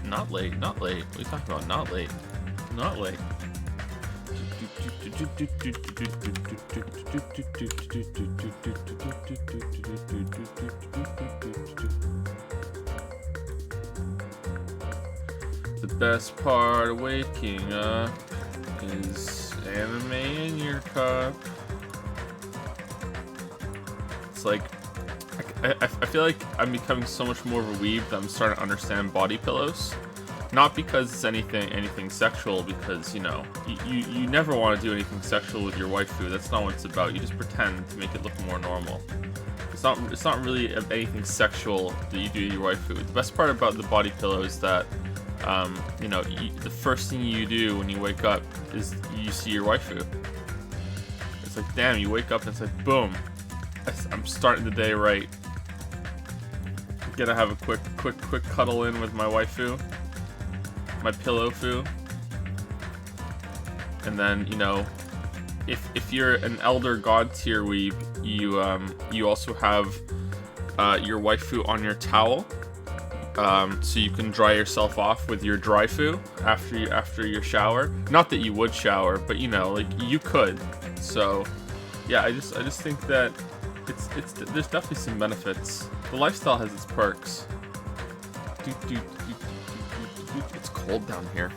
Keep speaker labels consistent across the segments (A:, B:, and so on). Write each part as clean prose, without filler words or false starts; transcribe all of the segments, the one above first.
A: Not late, not late. What are you talking about? Not late. Not late. The best part of waking up is anime in your cup. It's like, I feel like I'm becoming so much more of a weeb that I'm starting to understand body pillows. Not because it's anything sexual, because, you know, you never want to do anything sexual with your waifu. That's not what it's about. You just pretend to make it look more normal. It's not really anything sexual that you do to your waifu. The best part about the body pillow is that, you know, the first thing you do when you wake up is you see your waifu. It's like, damn, you wake up and it's like, boom, I'm starting the day right. I'm gonna have a quick cuddle in with my waifu. My pillow foo. And then, you know, if you're an elder god tier weeb, you also have your waifu on your towel, so you can dry yourself off with your dry foo after your shower. Not that you would shower, but you know, like you could. So yeah, I just think that there's definitely some benefits. The lifestyle has its perks. It's cold down here.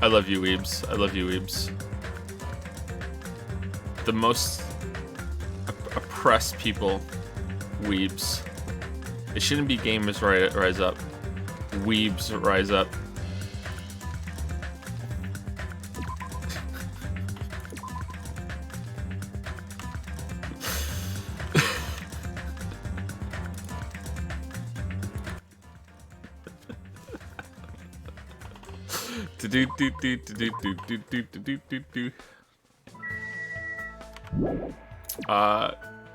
A: I love you, weebs. I love you, weebs. The most oppressed people, weebs. It shouldn't be gamers rise up. Weebs rise up.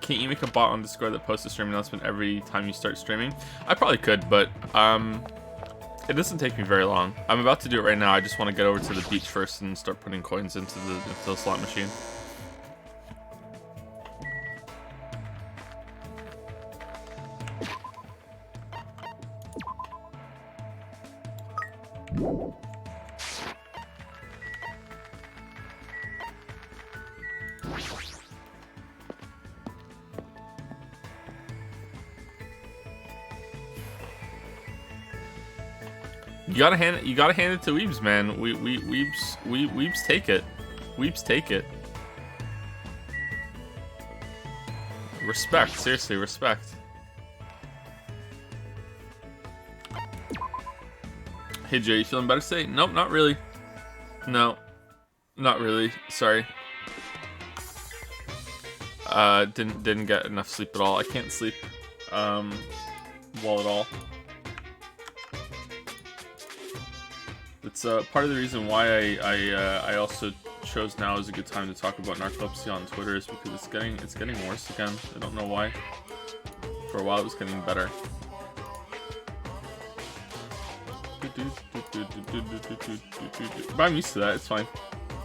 A: Can't you make a bot on Discord that posts a stream announcement every time you start streaming? I probably could, but it doesn't take me very long. I'm about to do it right now. I just want to get over to the beach first and start putting coins into the slot machine. You gotta hand it to weebs, man. Weebs take it. Weebs take it. Respect, seriously, respect. Hey Jay, you feeling better today? Nope, not really. No, not really. Sorry. Didn't get enough sleep at all. I can't sleep well at all. It's part of the reason why I also chose now is a good time to talk about narcolepsy on Twitter, is because it's getting worse again. I don't know why. For a while it was getting better. But I'm used to that. It's fine.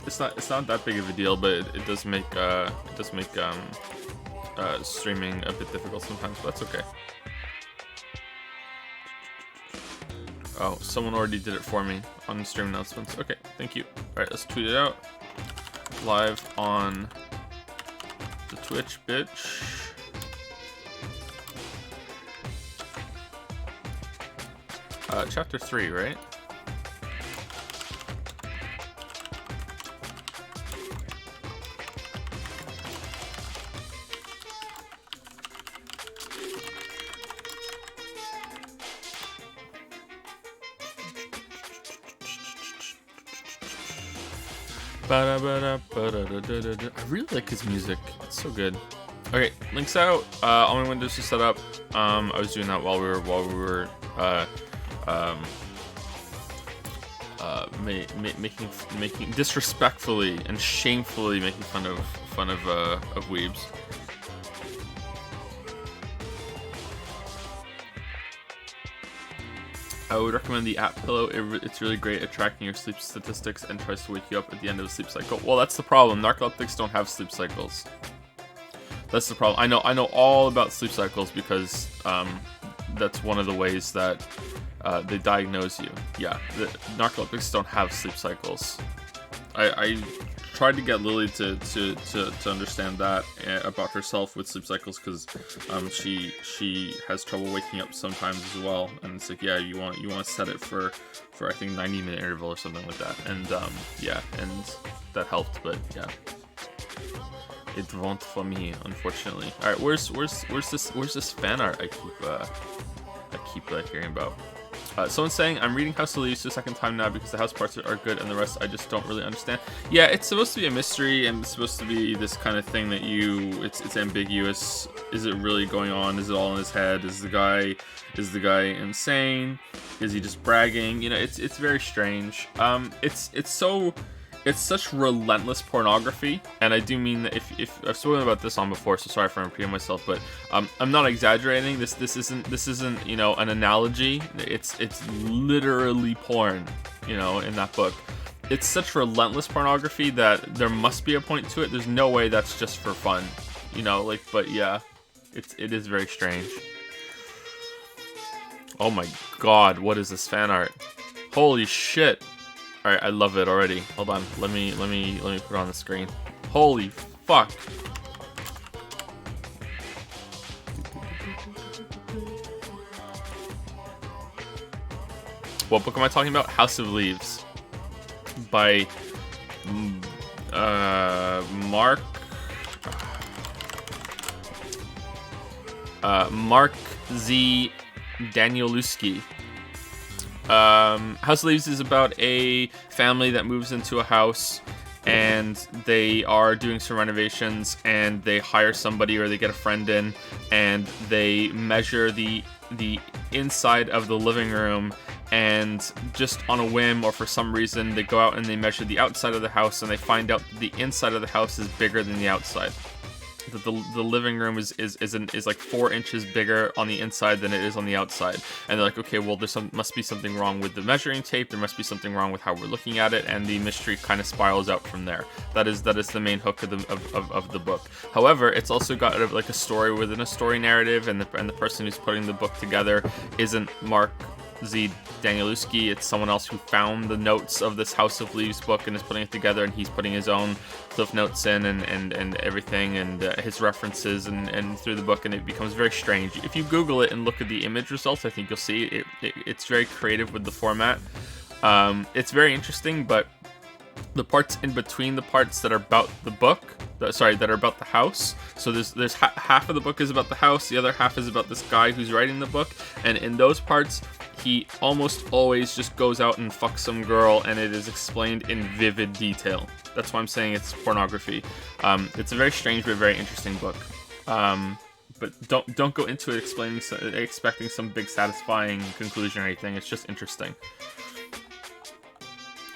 A: It's not that big of a deal, but it does make streaming a bit difficult sometimes. But that's okay. Oh, someone already did it for me on stream announcements. Okay, thank you. Alright, let's tweet it out. Live on the Twitch, bitch. Chapter 3, right? I really like his music. It's so good. Okay, links out. All my windows are set up. I was doing that while we were making disrespectfully and shamefully making fun of weebs. I would recommend the app Pillow. It's really great at tracking your sleep statistics and tries to wake you up at the end of a sleep cycle. Well, that's the problem. Narcoleptics don't have sleep cycles. That's the problem. I know all about sleep cycles because that's one of the ways that they diagnose you. Yeah, the narcoleptics don't have sleep cycles. I tried to get Lily to understand that about herself with sleep cycles because she has trouble waking up sometimes as well, and it's like, yeah, you want to set it for I think 90-minute interval or something like that, and yeah, and that helped, but yeah, it won't for me, unfortunately. All right, where's this fan art I keep hearing about? Someone's saying, I'm reading House of Leaves the second time now because the house parts are good and the rest I just don't really understand. Yeah, it's supposed to be a mystery and it's supposed to be this kind of thing that it's ambiguous. Is it really going on? Is it all in his head? Is the guy insane? Is he just bragging? You know, it's very strange. It's such relentless pornography, and I do mean that if I've spoken about this on before, so sorry for repeating myself, but I'm not exaggerating. This isn't you know, an analogy. It's literally porn, you know, in that book. It's such relentless pornography that there must be a point to it. There's no way that's just for fun, you know, like, but yeah, it is very strange. Oh my god, what is this fan art? Holy shit. Alright, I love it already. Hold on, let me put it on the screen. Holy fuck. What book am I talking about? House of Leaves by Mark Z. Danielewski. House of Leaves is about a family that moves into a house and they are doing some renovations and they hire somebody or they get a friend in and they measure the inside of the living room, and just on a whim or for some reason they go out and they measure the outside of the house and they find out the inside of the house is bigger than the outside. That the living room is like 4 inches bigger on the inside than it is on the outside, and they're like, okay, well, must be something wrong with the measuring tape. There must be something wrong with how we're looking at it, and the mystery kind of spirals out from there. That is the main hook of the book. However, it's also got like a story within a story narrative, and the person who's putting the book together isn't Mark Z. Danielewski. It's someone else who found the notes of this House of Leaves book and is putting it together, and he's putting his own cliff notes in and everything, and his references and through the book, and it becomes very strange. If you Google it and look at the image results, I think you'll see it's very creative with the format. It's very interesting, but the parts in between the parts that are about the book, that are about the house. So there's half of the book is about the house, the other half is about this guy who's writing the book, and in those parts, he almost always just goes out and fucks some girl, and it is explained in vivid detail. That's why I'm saying it's pornography. It's a very strange but very interesting book. But don't go into it expecting some big satisfying conclusion or anything. It's just interesting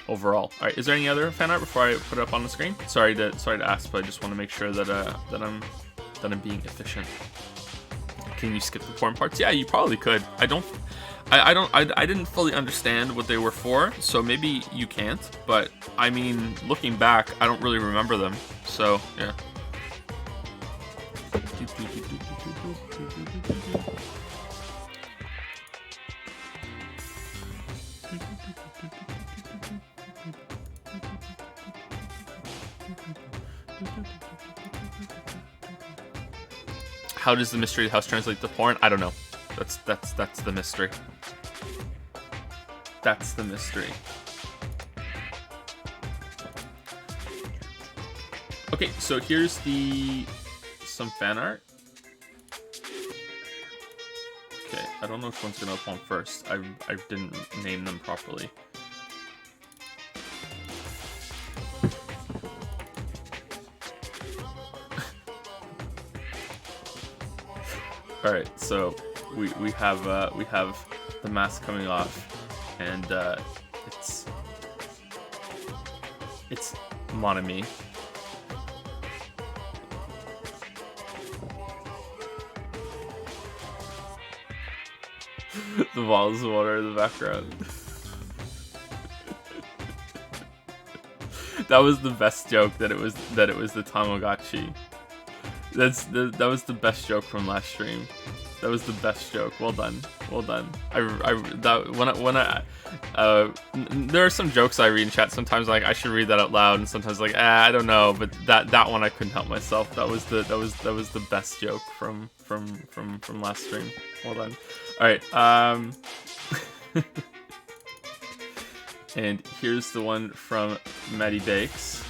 A: overall. All right, is there any other fan art before I put it up on the screen? Sorry to ask, but I just want to make sure that I'm being efficient. Can you skip the porn parts? Yeah, you probably could. I didn't fully understand what they were for, so maybe you can't, but I mean, looking back, I don't really remember them, so yeah. How does the mystery house translate to porn? I don't know. That's the mystery. That's the mystery. Okay, so here's some fan art. Okay, I don't know which one's gonna up on first. I didn't name them properly. All right, so we have the mask coming off, and it's Mon Ami. The bottles of water in the background. That was the best joke, that it was the Tamagotchi. That was the best joke from last stream. That was the best joke. Well done. Well done. There are some jokes I read in chat. Sometimes like I should read that out loud, and sometimes like I don't know. But that one I couldn't help myself. That was the best joke from last stream. Well done. All right. And here's the one from Maddie Bakes.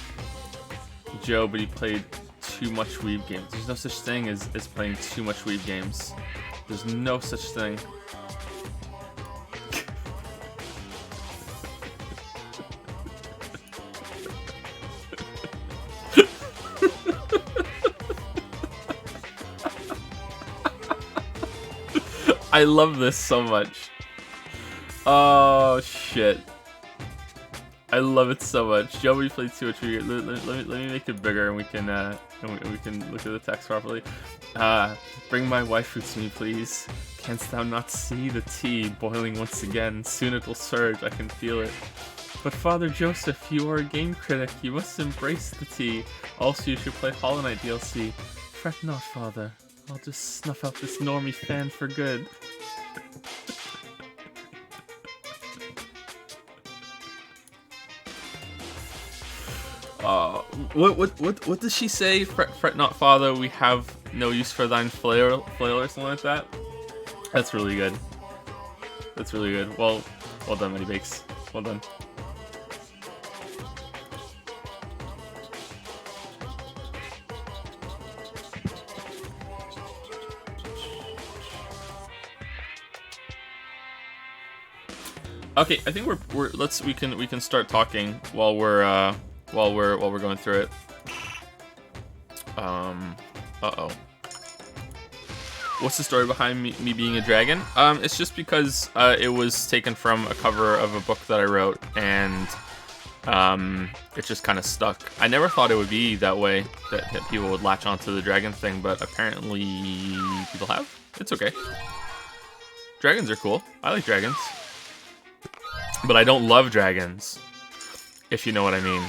A: Joe, but he played too much weeb games. There's no such thing as playing too much weeb games. There's no such thing. I love this so much. Oh shit. I love it so much. Joe, we played too much. Let me make it bigger, and we can look at the text properly. Bring my waifu to me, please. Canst thou not see the tea boiling once again? Soon it will surge. I can feel it. But Father Joseph, you are a game critic. You must embrace the tea. Also, you should play Hollow Knight DLC. Fret not, Father. I'll just snuff out this normie fan for good. What does she say? Fret not, Father, we have no use for thine flail or something like that? That's really good. That's really good. Well done, Maddie Bakes. Well done. Okay, I think we can start talking while we're going through it. Uh-oh. What's the story behind me being a dragon? It's just because it was taken from a cover of a book that I wrote, and it just kind of stuck. I never thought it would be that way, that people would latch onto the dragon thing, but apparently people have. It's okay. Dragons are cool. I like dragons. But I don't love dragons, if you know what I mean.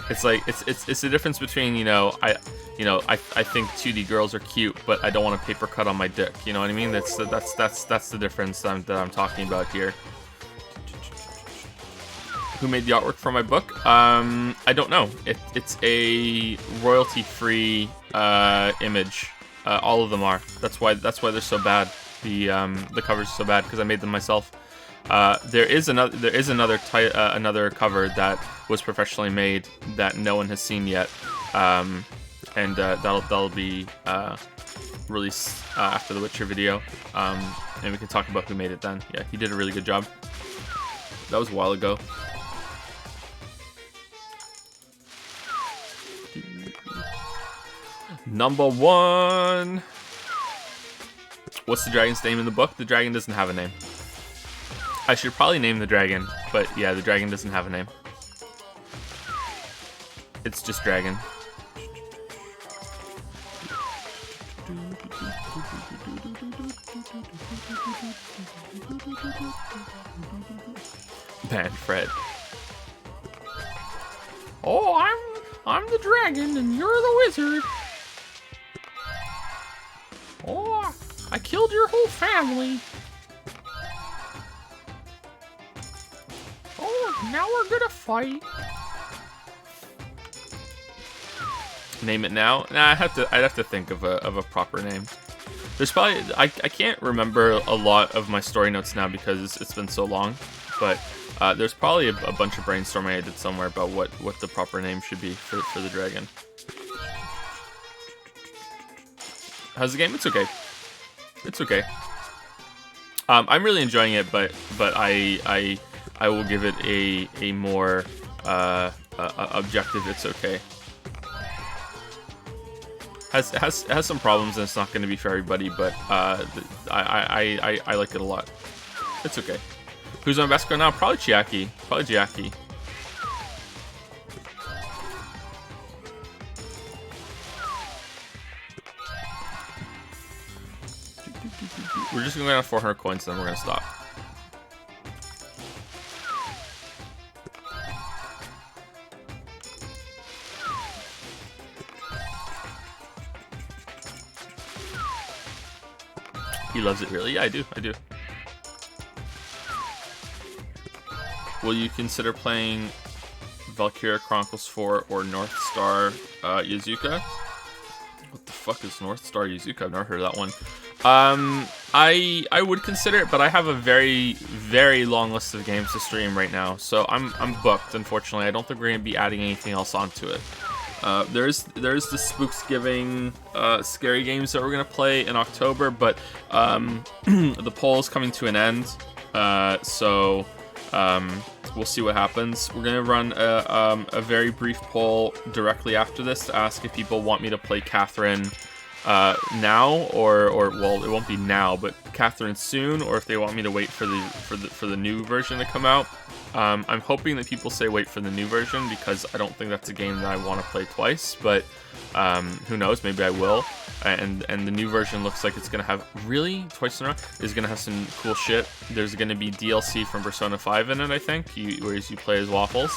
A: It's like it's the difference between, I think 2D girls are cute, but I don't want a paper cut on my dick. You know what I mean? That's the difference that I'm talking about here. Who made the artwork for my book? I don't know. It's a royalty-free image. All of them are. That's why they're so bad. The covers are so bad because I made them myself. There is another cover that was professionally made that no one has seen yet, and that'll be released after the Witcher video, and we can talk about who made it then. Yeah, he did a really good job. That was a while ago. Number 1. What's the dragon's name in the book? The dragon doesn't have a name. I should probably name the dragon, but yeah, the dragon doesn't have a name. It's just dragon. Man, Fred. Oh, I'm the dragon and you're the wizard. Oh, I killed your whole family. Oh, now we're gonna fight. Name it now? Nah, I'd have to think of a proper name. There's probably I can't remember a lot of my story notes now because it's been so long, but there's probably a bunch of brainstorming I did somewhere about what the proper name should be for the dragon. How's the game? It's okay. It's okay. I'm really enjoying it, but I will give it a more objective. It's okay. Has some problems and it's not going to be for everybody, but I like it a lot. It's okay. Who's on best girl now? Probably Chiaki. Probably Chiaki. We're just going to go down 400 coins, then we're going to stop. He loves it really. Yeah, I do. Will you consider playing Valkyria Chronicles 4 or North Star Yazuka? What the fuck is North Star Yazuka? I've never heard of that one. I would consider it, but I have a very, very long list of games to stream right now, so I'm booked, unfortunately. I don't think we're gonna be adding anything else onto it. There's the Spooksgiving scary games that we're gonna play in October, but the poll is coming to an end, so we'll see what happens. We're gonna run a very brief poll directly after this to ask if people want me to play Catherine now, or well, it won't be now, but Catherine soon, or if they want me to wait for the new version to come out. I'm hoping that people say wait for the new version, because I don't think that's a game that I want to play twice, but who knows, maybe I will. And the new version looks like it's gonna have, really, twice in a row, is gonna have some cool shit. There's gonna be DLC from Persona 5 in it, I think, whereas you play as Waffles,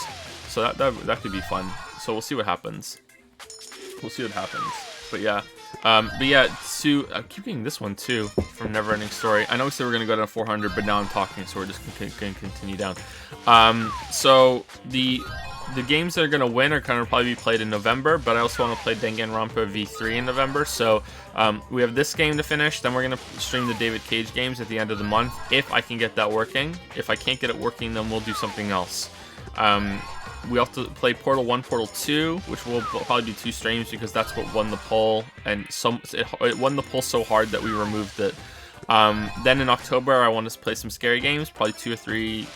A: so that could be fun. So we'll see what happens. But yeah, I keep getting this one too from Neverending Story. I know we said we're gonna go down to 400, but now I'm talking, so we're just gonna continue down. So the games that are gonna win are gonna probably be played in November, but I also want to play Danganronpa V3 in November. So we have this game to finish, then we're gonna stream the David Cage games at the end of the month, if I can get that working. If I can't get it working, then we'll do something else. We have to play Portal 1, Portal 2, which will probably do 2 streams, because that's what won the poll, and it won the poll so hard that we removed it. Then in October, I want to play some scary games, probably 2 or 3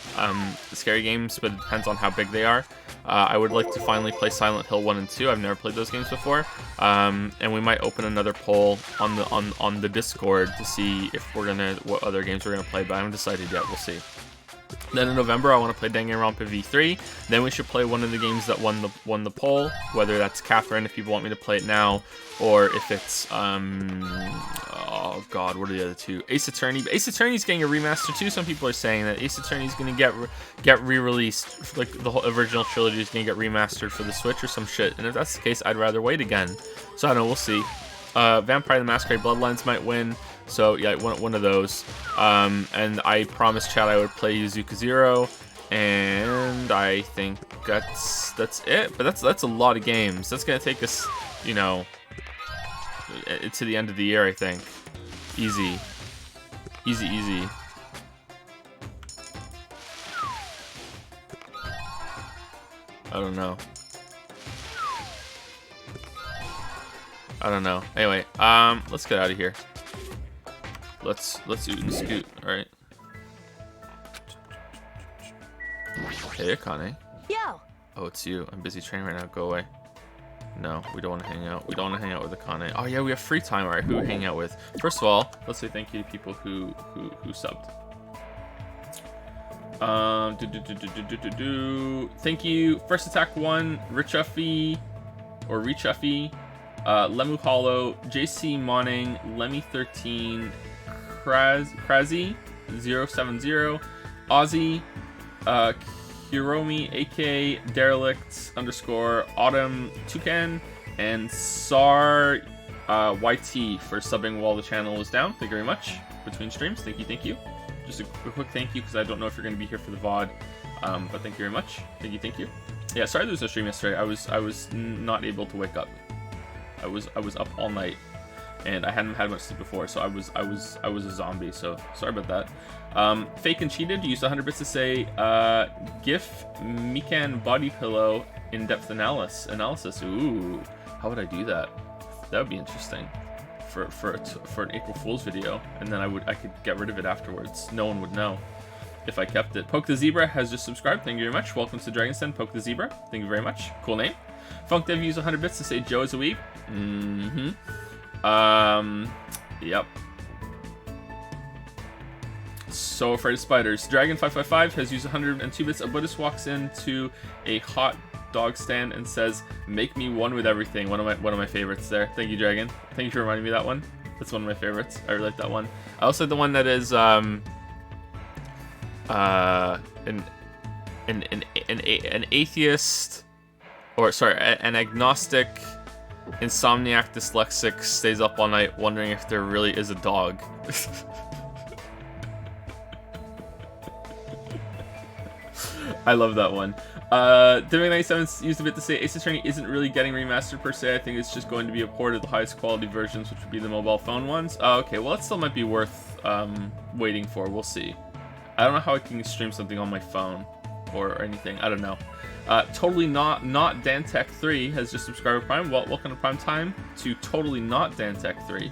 A: scary games, but it depends on how big they are. I would like to finally play Silent Hill 1 and 2. I've never played those games before. And we might open another poll on the Discord to see if what other games we're gonna play, but I haven't decided yet. We'll see. Then in November, I want to play Danganronpa V3. Then we should play one of the games that won the poll, whether that's Catherine, if people want me to play it now, or if it's oh god, what are the other two? Ace Attorney. Ace Attorney's getting a remaster too. Some people are saying that Ace Attorney's gonna get re-released, like the whole original trilogy is gonna get remastered for the Switch or some shit. And if that's the case, I'd rather wait again. So I don't know, we'll see. Vampire the Masquerade Bloodlines might win. So yeah, one of those. And I promised Chad I would play Yuzuka Zero, and I think that's it. But that's a lot of games. That's gonna take us, you know, to the end of the year, I think. Easy. I don't know. Anyway, let's get out of here. Let's oot and scoot, alright? Hey, Akane.
B: Yo.
A: Oh, it's you. I'm busy training right now. Go away. No, we don't want to hang out. We don't want to hang out with Akane. Oh yeah, we have free time. Alright, who we hang out with? First of all, let's say thank you to people who subbed. Thank you. First Attack 1, Richuffy, or Richuffy, Lemu Hollow, JC Monning, Lemmy13, Krazy 070, Ozzy, Hiromi AK, Derelict _ Autumn Toucan, and Sar YT for subbing while the channel was down. Thank you very much. Between streams, thank you. Just a quick thank you, because I don't know if you're going to be here for the VOD, but thank you very much. Thank you. Yeah, sorry there was no stream yesterday. I was not able to wake up. I was up all night, and I hadn't had much sleep before, so I was a zombie. So sorry about that. Fake and Cheated used 100 bits to say, GIF Mikan body pillow in-depth analysis. Ooh, how would I do that? That would be interesting for an April Fool's video, and then I could get rid of it afterwards. No one would know if I kept it. Poke the Zebra has just subscribed. Thank you very much. Welcome to Dragon's Den, Poke the Zebra. Thank you very much. Cool name. Funk Dev used 100 bits to say Joe is a weeb. Yep. So Afraid of Spiders. Dragon555 has used 102 bits. A Buddhist walks into a hot dog stand and says, "Make me one with everything." One of my favorites there. Thank you, Dragon. Thank you for reminding me of that one. That's one of my favorites. I really like that one. I also like the one that is an atheist, or sorry, an agnostic insomniac dyslexic stays up all night wondering if there really is a dog. I love that one. Demi97 used a bit to say Ace Attorney isn't really getting remastered per se. I think it's just going to be a port of the highest quality versions, which would be the mobile phone ones. Okay, well, that still might be worth waiting for. We'll see. I don't know how I can stream something on my phone or anything. I don't know. Totally not Dantech3 has just subscribed to Prime. Well, welcome to Prime Time to Totally Not Dantech3.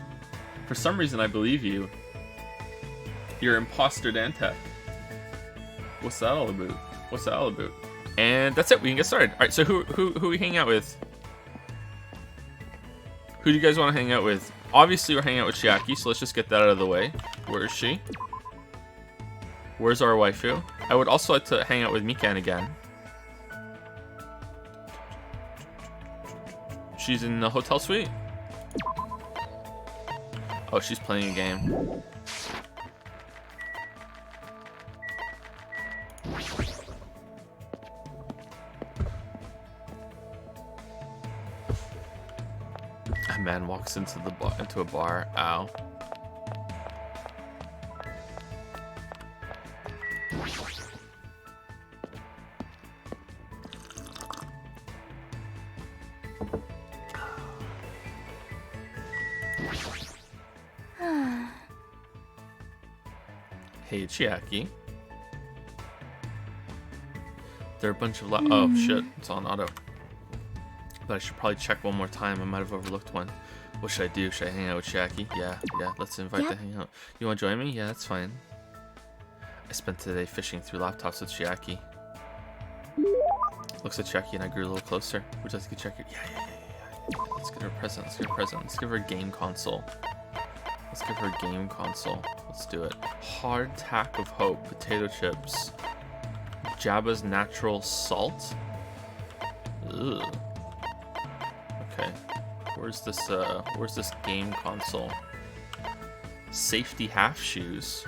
A: For some reason, I believe you. You're imposter Dantech. What's that all about? What's that all about? And that's it. We can get started. All right. So who we hang out with? Who do you guys want to hang out with? Obviously, we're hanging out with Chiaki, so let's just get that out of the way. Where is she? Where's our waifu? I would also like to hang out with Mikan again. She's in the hotel suite. Oh, she's playing a game. A man walks into a bar. Ow. Hey, Chiaki. There are a bunch of oh shit, it's on auto. But I should probably check one more time. I might have overlooked one. What should I do? Should I hang out with Chiaki? Yeah, let's invite to hang out. You want to join me? Yeah, that's fine. I spent today fishing through laptops with Chiaki. Looks at Chiaki and I grew a little closer. Would you like to get Chiaki? Yeah. Let's get her a present. Let's give her a game console. Let's do it. Hard tack of hope. Potato chips. Jabba's natural salt. Ugh. Okay. Where's this game console? Safety half shoes.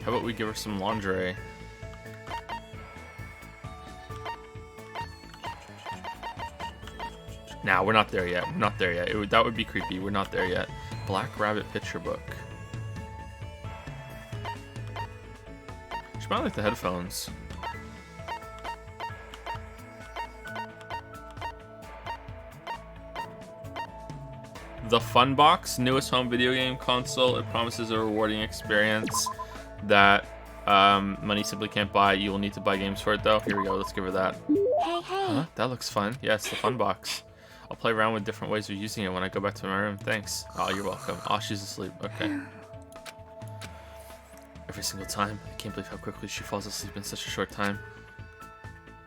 A: How about we give her some lingerie? Nah, we're not there yet. That would be creepy. We're not there yet. Black Rabbit picture book. She might like the headphones. The Fun Box, newest home video game console. It promises a rewarding experience that money simply can't buy. You will need to buy games for it, though. Here we go. Let's give her that.
B: Hey.
A: Huh? That looks fun. Yeah, it's the Fun Box. I'll play around with different ways of using it when I go back to my room. Thanks. Oh, you're welcome. Oh, she's asleep. Okay. Every single time. I can't believe how quickly she falls asleep in such a short time.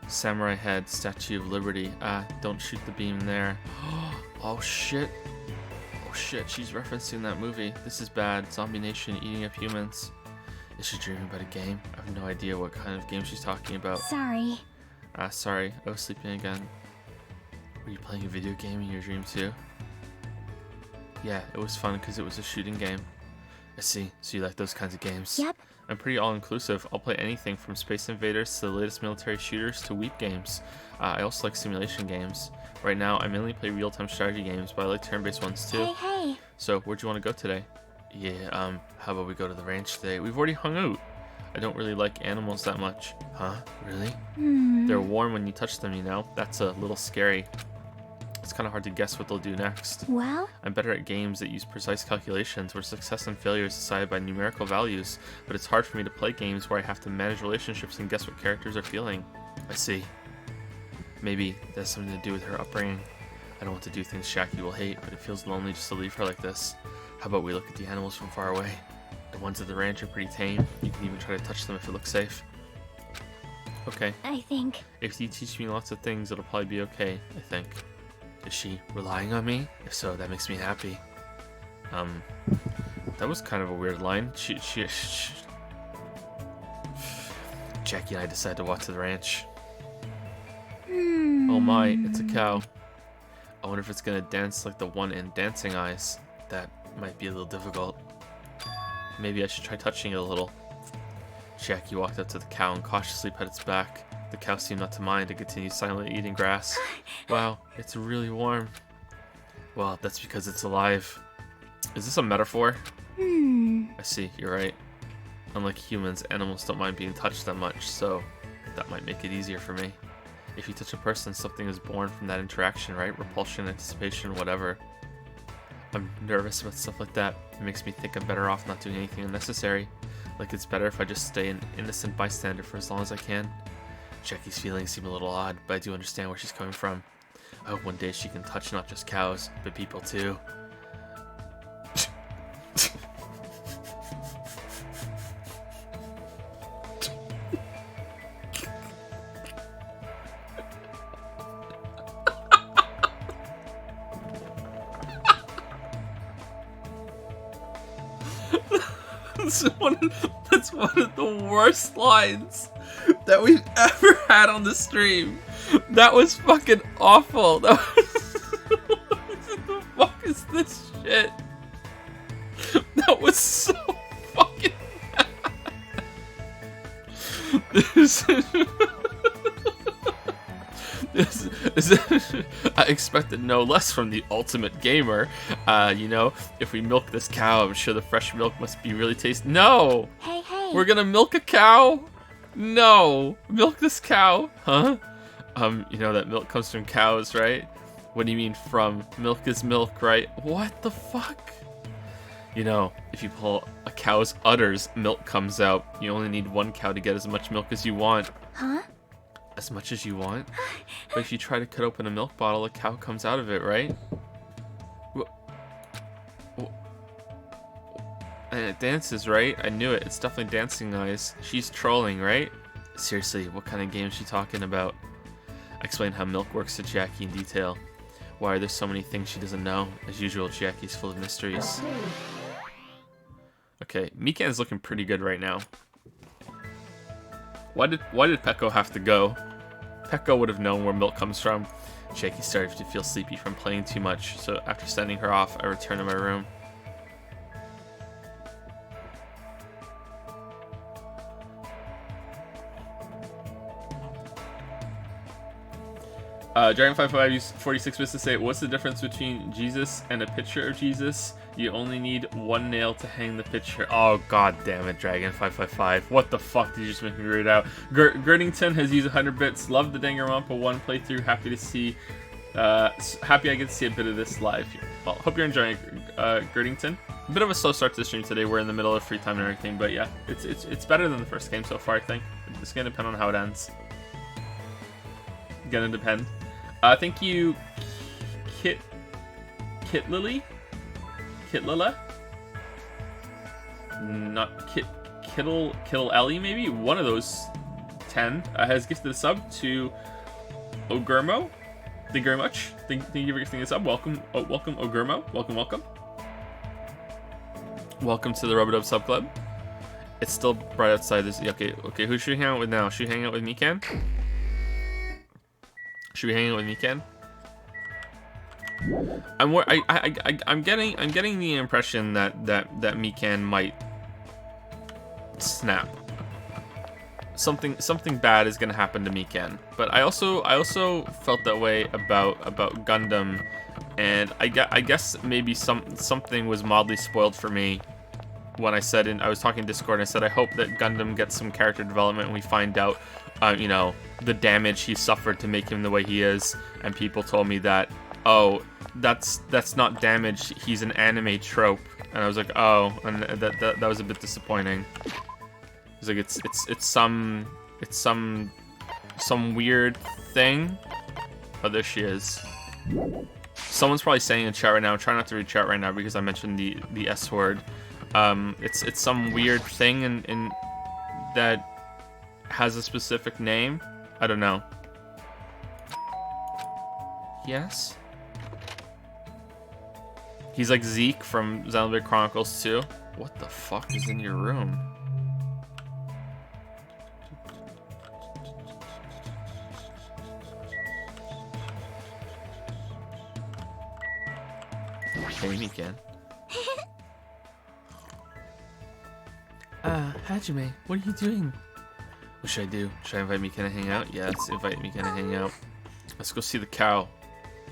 A: Samurai head, Statue of Liberty. Don't shoot the beam there. Oh, shit. Oh, shit. She's referencing that movie. This is bad. Zombie Nation eating up humans. Is she dreaming about a game? I have no idea what kind of game she's talking about.
B: Sorry.
A: Sorry. I was sleeping again. Were you playing a video game in your dream too? Yeah, it was fun because it was a shooting game. I see. So you like those kinds of games?
B: Yep.
A: I'm pretty all-inclusive. I'll play anything from Space Invaders to the latest military shooters to weeb games. I also like simulation games. Right now, I mainly play real-time strategy games, but I like turn-based ones too.
B: Hey.
A: So, where'd you want to go today? Yeah, how about we go to the ranch today? We've already hung out. I don't really like animals that much. Huh? Really? They're warm when you touch them, you know? That's a little scary. It's kind of hard to guess what they'll do next.
B: Well?
A: I'm better at games that use precise calculations where success and failure is decided by numerical values, but it's hard for me to play games where I have to manage relationships and guess what characters are feeling. I see. Maybe that has something to do with her upbringing. I don't want to do things Chiaki will hate, but it feels lonely just to leave her like this. How about we look at the animals from far away? The ones at the ranch are pretty tame. You can even try to touch them if it looks safe. Okay.
B: I think.
A: If you teach me lots of things, it'll probably be okay, I think. Is she relying on me? If so, that makes me happy. That was kind of a weird line. Jackie and I decided to walk to the ranch. Oh my, it's a cow. I wonder if it's gonna dance like the one in Dancing Eyes. That might be a little difficult. Maybe I should try touching it a little. Jackie walked up to the cow and cautiously pet its back. The cow seemed not to mind and continued silently eating grass. Wow, it's really warm. Well, that's because it's alive. Is this a metaphor? I see, you're right. Unlike humans, animals don't mind being touched that much, so that might make it easier for me. If you touch a person, something is born from that interaction, right? Repulsion, anticipation, whatever. I'm nervous about stuff like that. It makes me think I'm better off not doing anything unnecessary. Like it's better if I just stay an innocent bystander for as long as I can. Jackie's feelings seem a little odd, but I do understand where she's coming from. I hope one day she can touch not just cows, but people too. That's one of the worst lines that we've ever had on the stream. That was fucking awful. That was... What the fuck is this shit? That was so fucking bad. I expected no less from the ultimate gamer. You know, if we milk this cow, I'm sure the fresh milk must be really tasty. No!
B: Hey, hey.
A: We're gonna milk a cow? No! Milk this cow? Huh? You know that milk comes from cows, right? What do you mean from? Milk is milk, right? What the fuck? You know, if you pull a cow's udders, milk comes out. You only need one cow to get as much milk as you want.
B: Huh?
A: As much as you want? But if you try to cut open a milk bottle, a cow comes out of it, right? And it dances, right? I knew it. It's definitely dancing eyes. She's trolling, right? Seriously, what kind of game is she talking about? I explained how milk works to Jackie in detail. Why are there so many things she doesn't know? As usual, Jackie's full of mysteries. Okay, Mikan's looking pretty good right now. Why did Peko have to go? Peko would have known where milk comes from. Jackie started to feel sleepy from playing too much, so after sending her off, I returned to my room. Dragon55 46 bits to say, what's the difference between Jesus and a picture of Jesus? You only need one nail to hang the picture. Oh, god damn it, Dragon555. What the fuck did you just make me read out? Girdington has used 100 bits. Love the Danganronpa 1 playthrough. Happy I get to see a bit of this live. Well, hope you're enjoying Girdington. A bit of a slow start to the stream today. We're in the middle of free time and everything, but yeah, it's better than the first game so far, I think. It's gonna depend on how it ends. Gonna depend. Thank you, Kitlily? Not Kittle Ellie, maybe? One of those 10 has gifted a sub to Ogurmo. Thank you very much. Thank you for gifting a sub. Welcome, welcome Ogurmo. Welcome. Welcome to the Rubadub Sub Club. It's still bright outside. Okay. Who should we hang out with now? Should we hang out with Mikan? Should we hang out with Mikan? I'm getting the impression that Mikan might snap. Something bad is gonna happen to Mikan. But I also felt that way about Gundam, and I guess maybe something was mildly spoiled for me when I said I was talking in Discord and I said I hope that Gundam gets some character development and we find out you know, the damage he suffered to make him the way he is, and people told me that, oh, that's not damage, he's an anime trope, and I was like, oh, and that was a bit disappointing. It's like it's some weird thing. Oh, there she is. Someone's probably saying in chat right now. Try not to read chat right now because I mentioned the S word. It's some weird thing in that has a specific name. I don't know. Yes? He's like Zeke from Xenoblade Chronicles 2. What the fuck is in your room? Hey, Mikan. Hajime, what are you doing? What should I do? Should I invite Mikan to hang out? Yeah, let's invite Mikan to hang out. Let's go see the cow.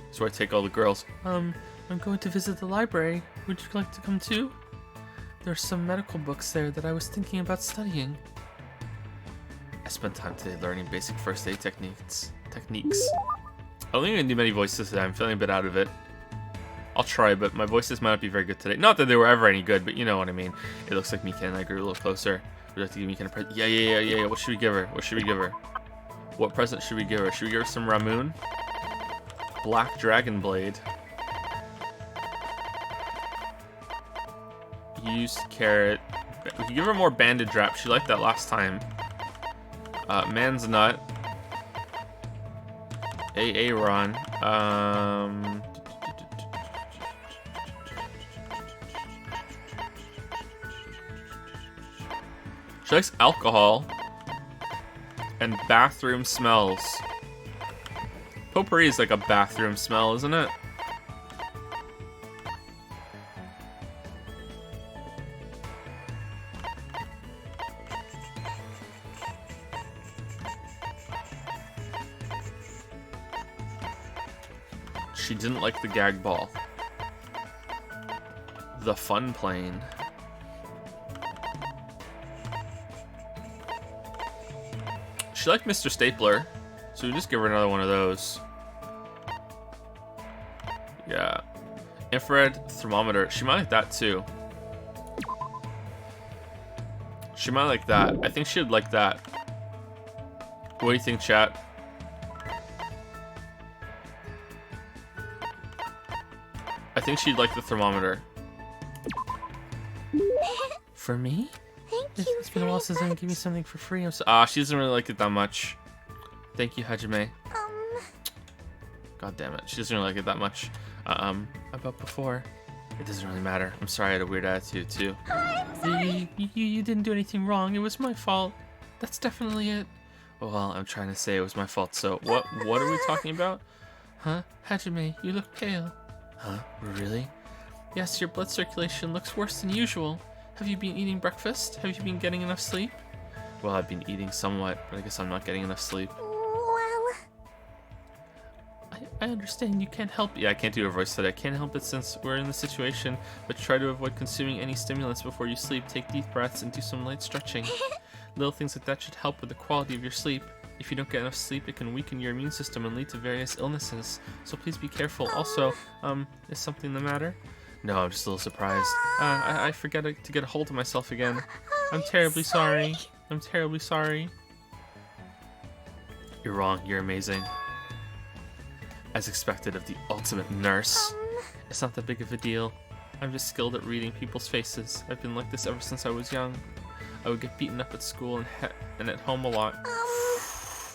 A: That's where I take all the girls. I'm going to visit the library. Would you like to come too? There's some medical books there that I was thinking about studying. I spent time today learning basic first aid techniques. I don't think I can do many voices today. I'm feeling a bit out of it. I'll try, but my voices might not be very good today. Not that they were ever any good, but you know what I mean. It looks like Mika and I grew a little closer. Would you like to give Mika a present? Yeah. What should we give her? What should we give her? What present should we give her? Should we give her some Ramoon? Black Dragon Blade. Used carrot. We could give her more bandage wrap. She liked that last time. Man's nut. Ron. She likes alcohol and bathroom smells. Potpourri is like a bathroom smell, isn't it? She didn't like the gag ball. The fun plane. She liked Mr. Stapler, so we just give her another one of those. Yeah. Infrared thermometer. She might like that too. She might like that. I think she'd like that. What do you think, chat? I think she'd like the thermometer. For me?
B: Thank you.
A: It's been a while since I gave you something for free. She doesn't really like it that much. Thank you, Hajime. God damn it. She doesn't really like it that much. About before. It doesn't really matter. I'm sorry I had a weird attitude, too.
B: I'm sorry.
A: You didn't do anything wrong. It was my fault. That's definitely it. Well, I'm trying to say it was my fault, so what are we talking about? Huh? Hajime, you look pale. Huh? Really? Yes, your blood circulation looks worse than usual. Have you been eating breakfast? Have you been getting enough sleep? Well, I've been eating somewhat, but I guess I'm not getting enough sleep.
B: Well...
A: I understand you can't help... Yeah, I can't do a voice today. I can't help it since we're in this situation, but try to avoid consuming any stimulants before you sleep. Take deep breaths and do some light stretching. Little things like that should help with the quality of your sleep. If you don't get enough sleep, it can weaken your immune system and lead to various illnesses. So please be careful. Also, is something the matter? No, I'm just a little surprised. I forget to get a hold of myself again. I'm terribly sorry. I'm terribly sorry. You're wrong. You're amazing. As expected of the ultimate nurse. It's not that big of a deal. I'm just skilled at reading people's faces. I've been like this ever since I was young. I would get beaten up at school and at home a lot.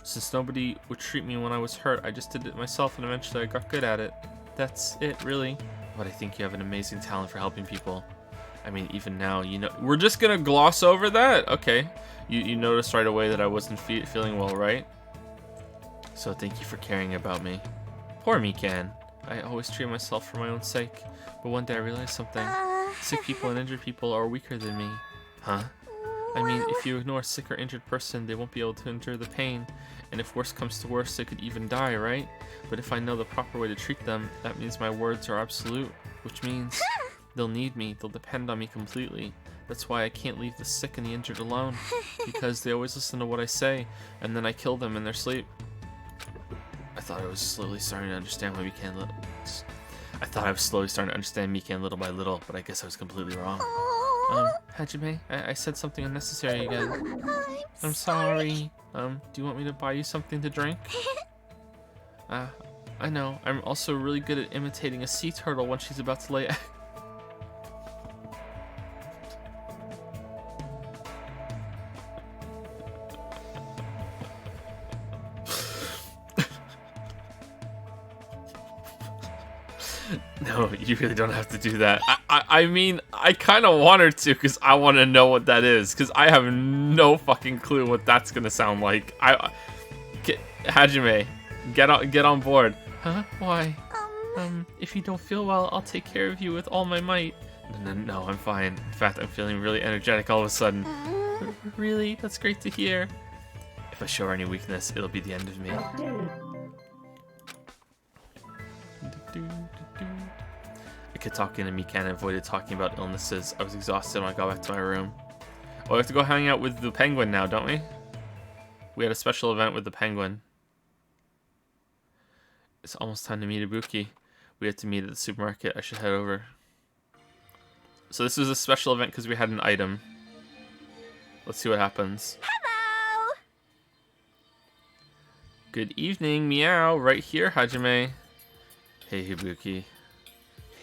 A: Since nobody would treat me when I was hurt, I just did it myself and eventually I got good at it. That's it, really. But I think you have an amazing talent for helping people. I mean, even now, you know... We're just gonna gloss over that? Okay. You noticed right away that I wasn't feeling well, right? So thank you for caring about me. Poor Mikan. I always treat myself for my own sake. But one day I realized something. Sick people and injured people are weaker than me. Huh? I mean, if you ignore a sick or injured person, they won't be able to endure the pain. And if worse comes to worse, they could even die, right? But if I know the proper way to treat them, that means my words are absolute. Which means they'll need me, they'll depend on me completely. That's why I can't leave the sick and the injured alone. Because they always listen to what I say, and then I kill them in their sleep. I thought I was slowly starting to understand why Mikan little by little, but I guess I was completely wrong. Hajime, I said something unnecessary again. I'm sorry. Do you want me to buy you something to drink? I know. I'm also really good at imitating a sea turtle when she's about to lay eggs. No, you really don't have to do that. I mean, I kind of want her to because I want to know what that is because I have no fucking clue what that's going to sound like. Hajime, get on board. Huh? Why? If you don't feel well, I'll take care of you with all my might. No, I'm fine. In fact, I'm feeling really energetic all of a sudden. Really? That's great to hear. If I show her any weakness, it'll be the end of me. I kept talking to Mikan and avoided talking about illnesses. I was exhausted when I got back to my room. Oh, we have to go hang out with the penguin now, don't we? We had a special event with the penguin. It's almost time to meet Ibuki. We have to meet at the supermarket. I should head over. So this was a special event because we had an item. Let's see what happens.
B: Hello!
A: Good evening, meow. Right here, Hajime. Hey, Ibuki.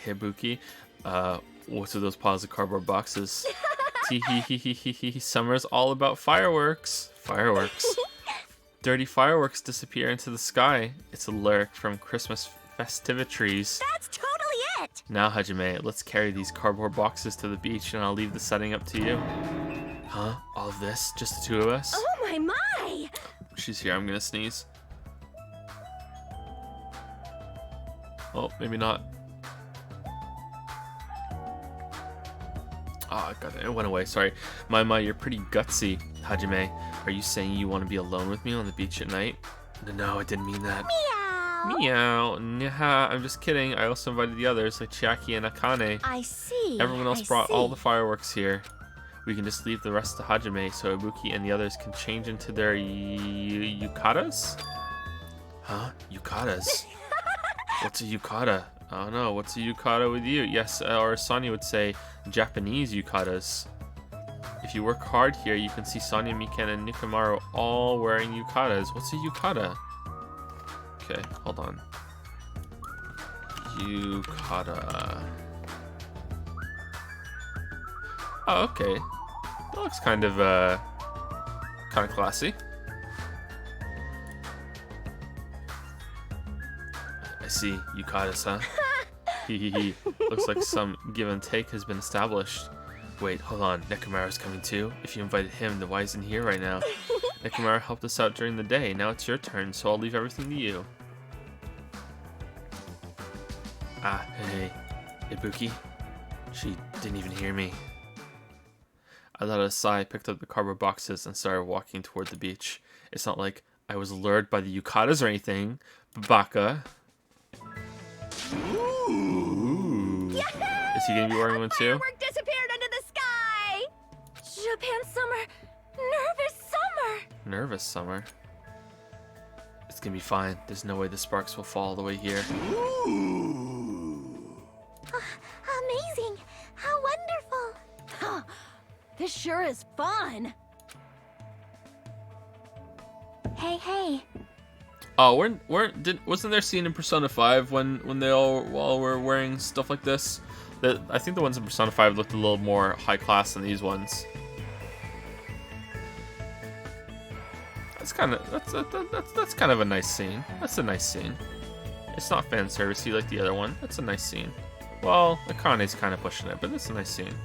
A: Ibuki. What's with those piles of cardboard boxes? Tee hee hee hee hee hee. Summer's all about fireworks. Fireworks. Dirty fireworks disappear into the sky. It's a lyric from Christmas festivities.
B: That's totally it!
A: Now, Hajime, let's carry these cardboard boxes to the beach and I'll leave the setting up to you. Huh? All of this? Just the two of us?
B: Oh my!
A: She's here. I'm gonna sneeze. Oh, maybe not. Oh, God, it went away. Sorry. My, you're pretty gutsy, Hajime. Are you saying you want to be alone with me on the beach at night? No, I didn't mean that.
B: Meow!
A: Meow. Nah, I'm just kidding. I also invited the others, like Chiaki and Akane.
B: I see.
A: Everyone else brought all the fireworks here. We can just leave the rest to Hajime so Ibuki and the others can change into their yukatas? Huh? Yukatas? What's a yukata? I don't know. What's a yukata with you? Yes, or Sonia would say Japanese yukatas. If you work hard here, you can see Sonia, Mikan, and Nikamaru all wearing yukatas. What's a yukata? Okay, hold on. Yukata. Oh, okay. That looks kind of classy. I see, yukatas, huh? Hehehe. Looks like some give and take has been established. Wait, hold on. Nekamaru's coming too? If you invited him, then why isn't he here right now? Nekamaru helped us out during the day. Now it's your turn, so I'll leave everything to you. Ah, hey. Ibuki? She didn't even hear me. I let out a sigh, picked up the cardboard boxes, and started walking toward the beach. It's not like I was lured by the yukatas or anything. Baka. Ooh.
B: Yahoo!
A: Is he gonna be wearing one too?
B: Firework disappeared into the sky! Japan summer! Nervous summer!
A: Nervous summer? It's gonna be fine. There's no way the sparks will fall all the way here.
B: Amazing! How wonderful! Huh. This sure is fun! Hey.
A: Oh, wasn't there a scene in Persona 5 when they all were wearing stuff like this? I think the ones in Persona 5 looked a little more high class than these ones. That's kind of a nice scene. That's a nice scene. It's not fan servicey like the other one. That's a nice scene. Well, Akane's kind of pushing it, but that's a nice scene.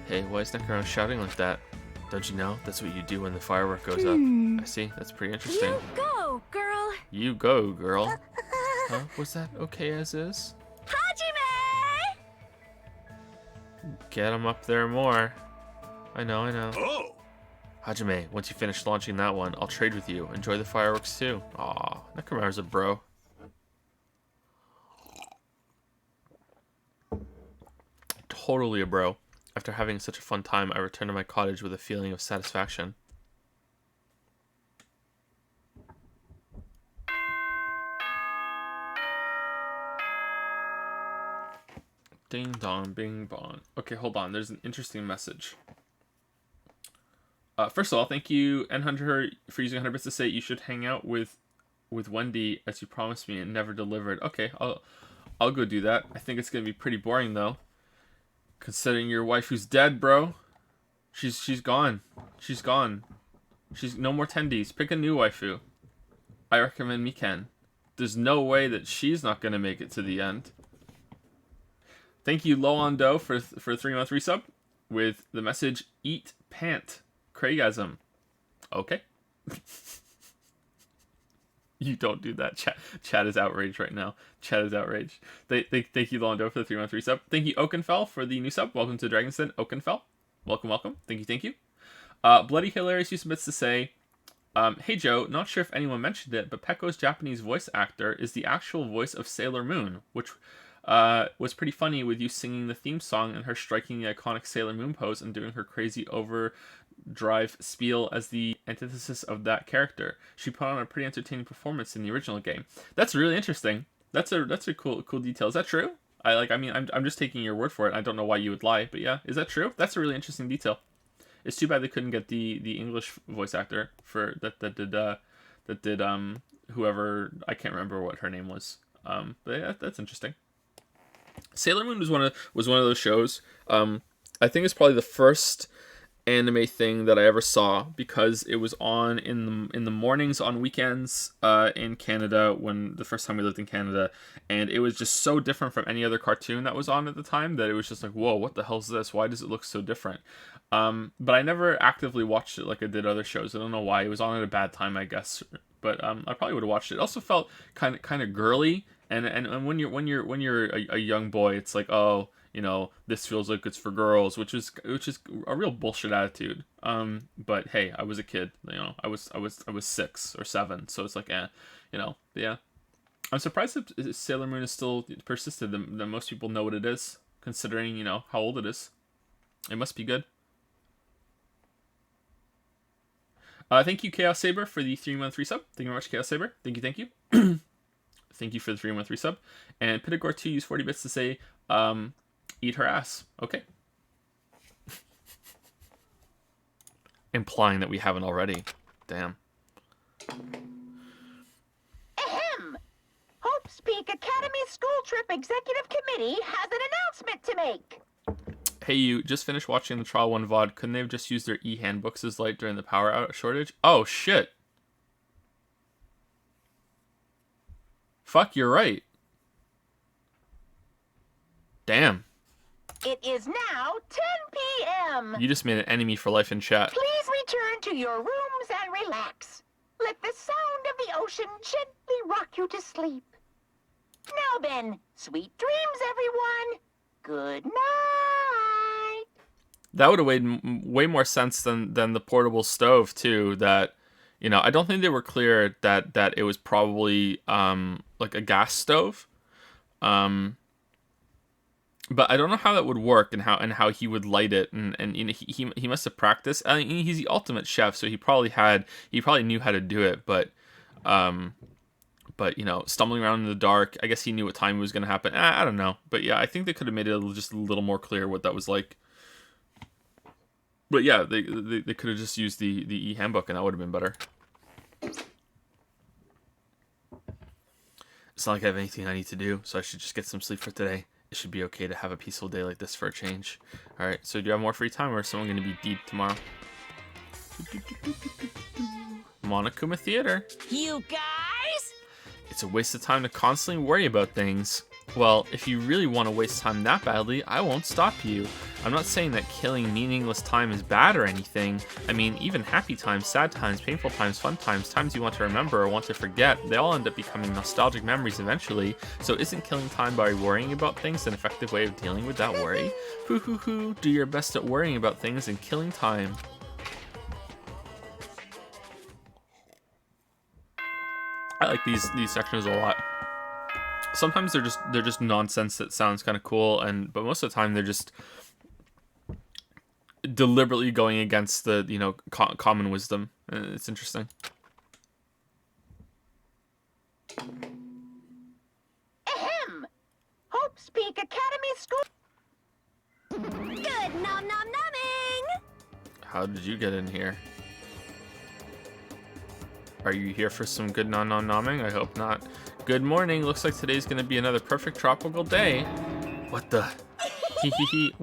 A: Hey, why is Nekaro shouting like that? Don't you know? That's what you do when the firework goes up. I see. That's pretty interesting.
B: You go, girl!
A: You go, girl. Huh? Was that okay as is?
B: Hajime!
A: Get him up there more. I know. Oh! Hajime, once you finish launching that one, I'll trade with you. Enjoy the fireworks too. Aw, Nekamaru's a bro. Totally a bro. After having such a fun time, I returned to my cottage with a feeling of satisfaction. Ding dong, bing bong. Okay, hold on. There's an interesting message. First of all, thank you, N100, for using 100 bits to say you should hang out with Wendy as you promised me and never delivered. Okay, I'll go do that. I think it's gonna be pretty boring though. Considering your wife who's dead, bro. She's gone. She's gone. She's no more tendies. Pick a new waifu. I recommend Mikan. There's no way that she's not gonna make it to the end. Thank you, Loando, for a 3-month resub with the message "Eat Pant." Craigasm. Okay. You don't do that. Chat is outraged right now. Chat is outraged. Thank you, Londo, for the 3-month resub. Thank you, Oakenfell, for the new sub. Welcome to Dragon's Den, Oakenfell. Welcome. Thank you. Bloody Hilarious use bits to say, Hey Joe, not sure if anyone mentioned it, but Pecco's Japanese voice actor is the actual voice of Sailor Moon, which was pretty funny with you singing the theme song and her striking the iconic Sailor Moon pose and doing her crazy overdrive spiel as the antithesis of that character. She put on a pretty entertaining performance in the original game. That's really interesting. That's a cool detail. Is that true? I'm just taking your word for it. I don't know why you would lie, but yeah, is that true? That's a really interesting detail. It's too bad they couldn't get the English voice actor for that did whoever, I can't remember what her name was. But yeah, that's interesting. Sailor Moon was one of those shows. I think it's probably the first anime thing that I ever saw because it was on in the mornings on weekends in Canada when the first time we lived in Canada, and it was just so different from any other cartoon that was on at the time that it was just like, whoa, what the hell is this? Why does it look so different? But I never actively watched it like I did other shows. I don't know why. It was on at a bad time, I guess. But I probably would have watched it. It also felt kind of girly, and when you're a young boy, it's like, oh, you know, this feels like it's for girls, which is a real bullshit attitude. But hey, I was a kid, you know, I was 6 or 7, so it's like, you know, yeah. I'm surprised that Sailor Moon is still persisted. That most people know what it is, considering, you know, how old it is. It must be good. Thank you, Chaos Saber, for the 3-month resub. Thank you very much, Chaos Saber. Thank you. Thank you for the 3-month resub. And Pitagore2 used 40 bits to say, eat her ass. Okay. Implying that we haven't already. Damn.
C: Ahem! Hope's Peak Academy School Trip Executive Committee has an announcement to make.
A: Hey, you just finished watching the Trial 1 VOD. Couldn't they have just used their e-handbooks as light during the power shortage? Oh, shit. Fuck, you're right. Damn.
C: It is now 10 p.m.
A: You just made an enemy for life in chat.
C: Please return to your rooms and relax. Let the sound of the ocean gently rock you to sleep. Now then, sweet dreams, everyone. Good night.
A: That would have made way more sense than the portable stove too. That, you know, I don't think they were clear that it was probably like a gas stove. But I don't know how that would work and how he would light it, and you know, he must have practiced. I mean, he's the ultimate chef, so he probably knew how to do it. But you know, stumbling around in the dark, I guess he knew what time it was going to happen. I don't know, but yeah, I think they could have made it just a little more clear what that was like. But yeah, they could have just used the e-handbook, and that would have been better. It's not like I have anything I need to do, so I should just get some sleep for today. It should be okay to have a peaceful day like this for a change. Alright, so do you have more free time, or is someone going to be deep tomorrow? Monokuma Theater.
B: You guys?
A: It's a waste of time to constantly worry about things. Well, if you really want to waste time that badly, I won't stop you. I'm not saying that killing meaningless time is bad or anything. I mean, even happy times, sad times, painful times, fun times, times you want to remember or want to forget, they all end up becoming nostalgic memories eventually. So isn't killing time by worrying about things an effective way of dealing with that worry? Hoo hoo hoo, do your best at worrying about things and killing time. I like these sections a lot. Sometimes they're just nonsense that sounds kind of cool, but most of the time they're just deliberately going against the, you know, common wisdom. It's interesting.
C: Ahem! Hope's Peak Academy School.
B: Good nom nom nomming!
A: How did you get in here? Are you here for some good nom nom nomming? I hope not. Good morning. Looks like today's going to be another perfect tropical day. What the? Hehehe.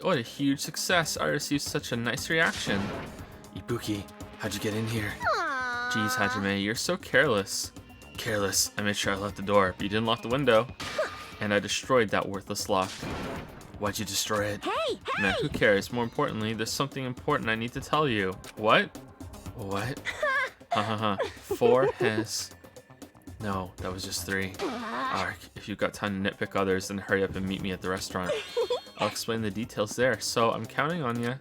A: What a huge success. I received such a nice reaction. Ibuki, how'd you get in here?
B: Aww.
A: Jeez, Hajime, you're so careless. Careless. I made sure I locked the door, but you didn't lock the window. And I destroyed that worthless lock. Why'd you destroy it?
B: Hey!
A: Nah, who cares? More importantly, there's something important I need to tell you. What? What? Ha. 4 has... No, that was just 3. Ark, if you've got time to nitpick others, then hurry up and meet me at the restaurant. I'll explain the details there, so I'm counting on you.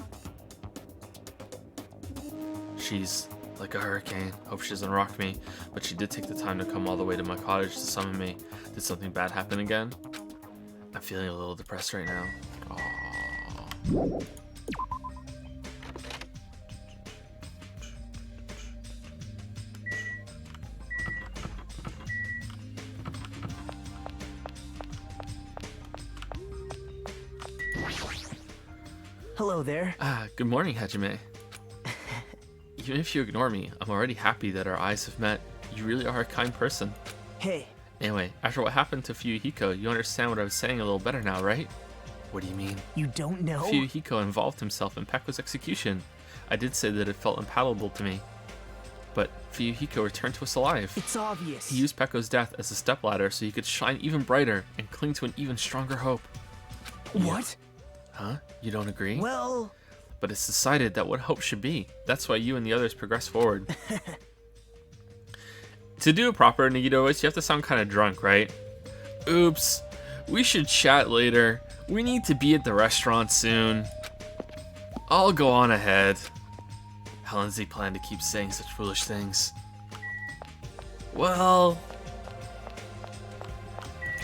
A: She's like a hurricane. Hope she doesn't rock me. But she did take the time to come all the way to my cottage to summon me. Did something bad happen again? I'm feeling a little depressed right now. Aww.
D: Hello there.
A: Good morning, Hajime. Even if you ignore me, I'm already happy that our eyes have met. You really are a kind person.
D: Hey.
A: Anyway, after what happened to Fuyuhiko, you understand what I was saying a little better now, right? What do you mean?
D: You don't know?
A: Fuyuhiko involved himself in Pekko's execution. I did say that it felt unpalatable to me. But Fuyuhiko returned to us alive.
D: It's obvious.
A: He used Pekko's death as a stepladder so he could shine even brighter and cling to an even stronger hope.
D: What?
A: Huh? You don't agree?
D: Well...
A: But it's decided that what hope should be. That's why you and the others progress forward. To do a proper Nagito voice, you have to sound kind of drunk, right? Oops. We should chat later. We need to be at the restaurant soon. I'll go on ahead. How long does he plan to keep saying such foolish things? Well...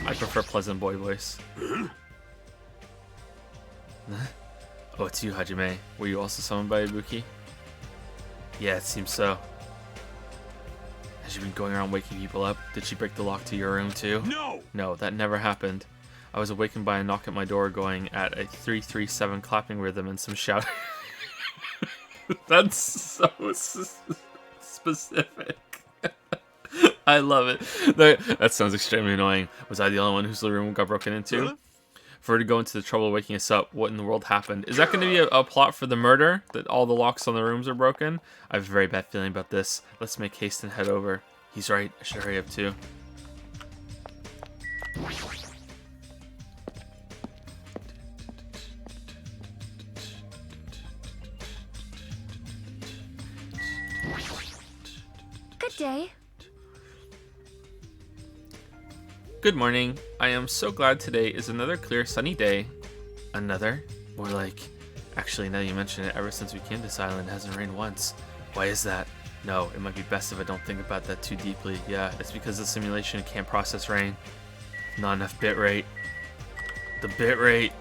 A: I prefer Pleasant Boy voice. Oh, it's you, Hajime. Were you also summoned by Ibuki? Yeah, it seems so. Has she been going around waking people up? Did she break the lock to your room too? No! No, that never happened. I was awakened by a knock at my door going at a 3-3-7 clapping rhythm and some shout. That's so specific. I love it. That sounds extremely annoying. Was I the only one whose living room got broken into? Really? For her to go into the trouble of waking us up, what in the world happened? Is that going to be a plot for the murder? That all the locks on the rooms are broken? I have a very bad feeling about this. Let's make haste and head over. He's right. I should hurry up too.
B: Good day.
A: Good morning. I am so glad today is another clear sunny day. Another? More like... Actually, now you mention it, ever since we came to this island, it hasn't rained once. Why is that? No, it might be best if I don't think about that too deeply. Yeah, it's because the simulation can't process rain. Not enough bitrate. The bitrate.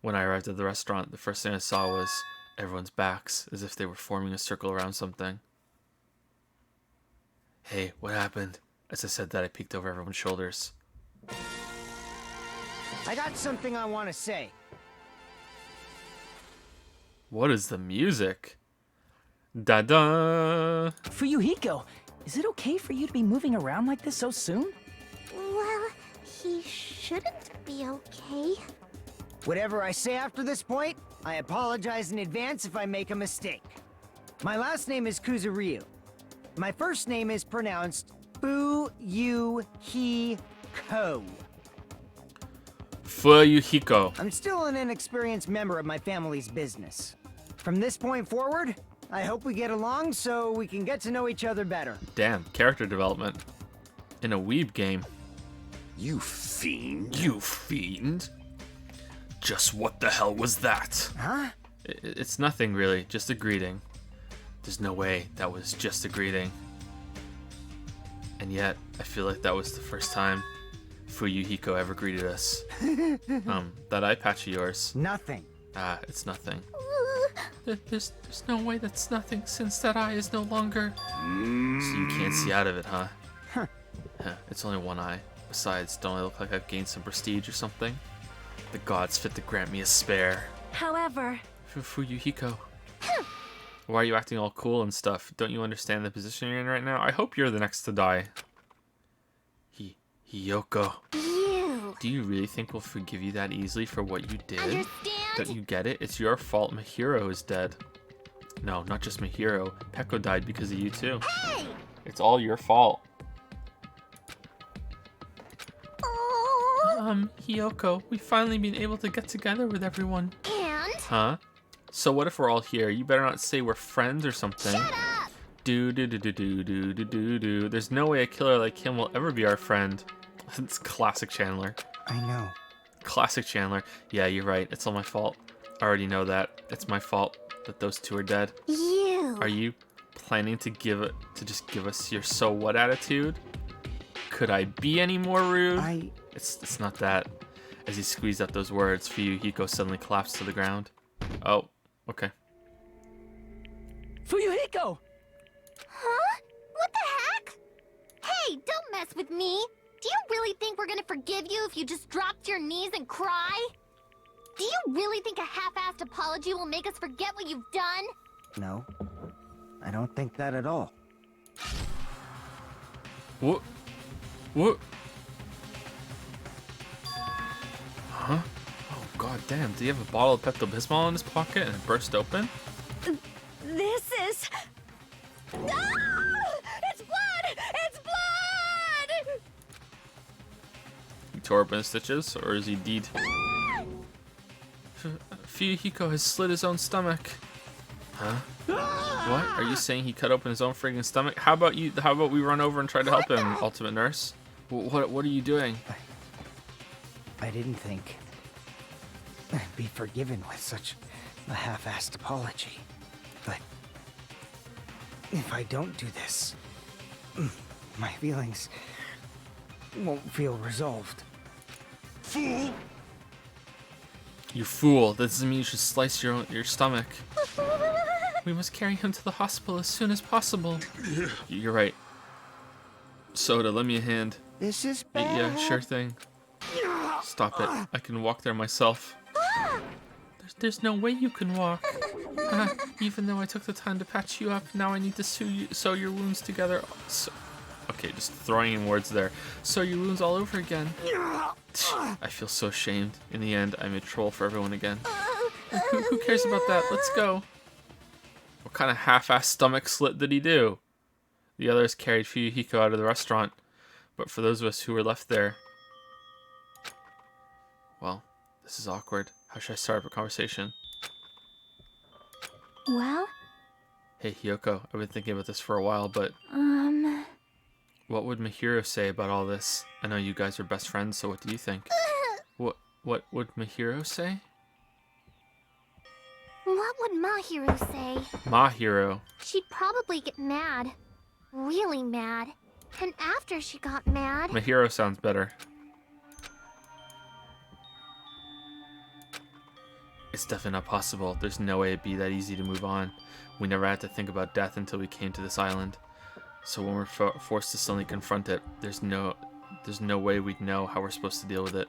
A: When I arrived at the restaurant, the first thing I saw was everyone's backs, as if they were forming a circle around something. Hey, what happened? As I said that, I peeked over everyone's shoulders.
D: I got something I want to say.
A: What is the music? Da-da!
D: Fuyuhiko, is it okay for you to be moving around like this so soon?
B: Well, he shouldn't be okay.
D: Whatever I say after this point, I apologize in advance if I make a mistake. My last name is Kuzuryu. My first name is pronounced Fuyuhiko.
A: Fuyuhiko.
D: I'm still an inexperienced member of my family's business. From this point forward, I hope we get along so we can get to know each other better.
A: Damn, character development. In a weeb game.
E: You fiend.
A: You fiend? Just what the hell was that?
D: Huh?
A: It's nothing really, just a greeting. There's no way that was just a greeting. And yet, I feel like that was the first time Fuyuhiko ever greeted us. That eye patch of yours.
D: Nothing.
A: Ah, it's nothing. There's no way that's nothing since that eye is no longer... So you can't see out of it, huh?
D: Huh.
A: It's only one eye. Besides, don't I look like I've gained some prestige or something? The gods fit to grant me a spare.
B: However...
A: Fuyuhiko. Why are you acting all cool and stuff? Don't you understand the position you're in right now? I hope you're the next to die. Hiyoko.
B: You...
A: Do you really think we'll forgive you that easily for what you did?
B: Understand?
A: Don't you get it? It's your fault Mahiro is dead. No, not just Mahiro. Pekko died because of you too.
B: Hey!
A: It's all your fault.
B: Oh.
A: Hiyoko, we've finally been able to get together with everyone.
B: And?
A: Huh? So what if we're all here? You better not say we're friends or something.
B: Shut up!
A: Do. There's no way a killer like him will ever be our friend. It's classic Chandler.
D: I know.
A: Classic Chandler. Yeah, you're right. It's all my fault. I already know that. It's my fault that those two are dead.
B: You.
A: Are you planning to just give us your so what attitude? Could I be any more rude? It's not that. As he squeezed out those words, Fuyuhiko suddenly collapsed to the ground. Oh, okay.
D: Fuyuhiko!
B: Huh? What the heck? Hey, don't mess with me. Do you really think we're gonna forgive you if you just drop to your knees and cry? Do you really think a half-assed apology will make us forget what you've done?
D: No, I don't think that at all.
A: What? What? Huh? Oh, god damn. Do you have a bottle of Pepto-Bismol in his pocket and it burst open?
B: This is... Ah! It's blood! It's blood!
A: He tore open his stitches, or is he deed? Fuyuhiko has slit his own stomach. Huh? What? Are you saying he cut open his own friggin' stomach? How about we run over and try to help him, Ultimate Nurse? What are you doing?
D: I didn't think I'd be forgiven with such a half-assed apology. But if I don't do this, my feelings won't feel resolved.
E: Fool!
A: You fool. That doesn't mean you should slice your stomach. We must carry him to the hospital as soon as possible. You're right. Soda, lend me a hand.
D: This is bad.
A: Yeah, sure thing. Stop it. I can walk there myself. There's no way you can walk. Even though I took the time to patch you up, now I need to sew your wounds together. Okay, just throwing in words there. Sew your wounds all over again. I feel so ashamed. In the end, I'm a troll for everyone again. Who cares about that? Let's go. What kind of half-assed stomach slit did he do? The others carried Fuyuhiko out of the restaurant. But for those of us who were left there... Well, this is awkward. How should I start up a conversation?
B: Well?
A: Hey, Hiyoko. I've been thinking about this for a while, but... What would Mahiro say about all this? I know you guys are best friends, so what do you think? What would Mahiro say?
B: What would Mahiro say?
A: Mahiro.
B: She'd probably get mad. Really mad. And after she got mad...
A: Mahiro sounds better. It's definitely not possible. There's no way it'd be that easy to move on. We never had to think about death until we came to this island. So when we're forced to suddenly confront it, there's no way we'd know how we're supposed to deal with it.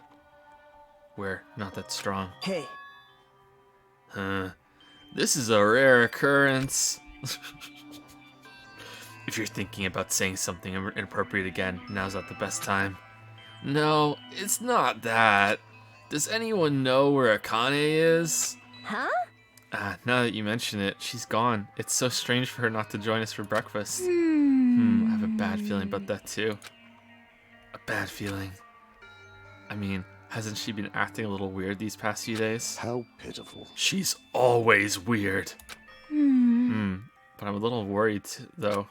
A: We're not that strong.
D: Hey.
A: This is a rare occurrence. If you're thinking about saying something inappropriate again, now's not the best time. No, it's not that. Does anyone know where Akane is?
B: Huh?
A: Now that you mention it, she's gone. It's so strange for her not to join us for breakfast. I have a bad feeling about that too. A bad feeling. I mean, hasn't she been acting a little weird these past few days?
E: How pitiful.
A: She's always weird. But I'm a little worried, though.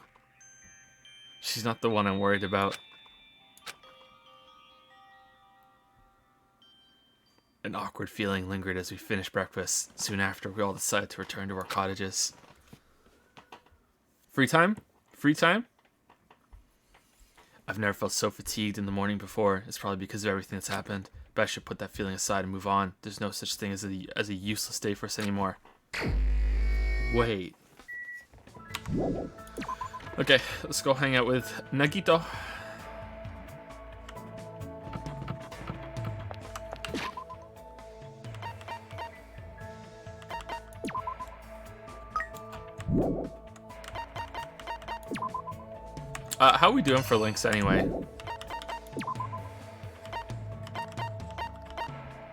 A: She's not the one I'm worried about. An awkward feeling lingered as we finished breakfast. Soon after, we all decided to return to our cottages. Free time? Free time? I've never felt so fatigued in the morning before. It's probably because of everything that's happened. But I should put that feeling aside and move on. There's no such thing as a useless day for us anymore. Wait. Okay, let's go hang out with Nagito. How are we doing for links anyway?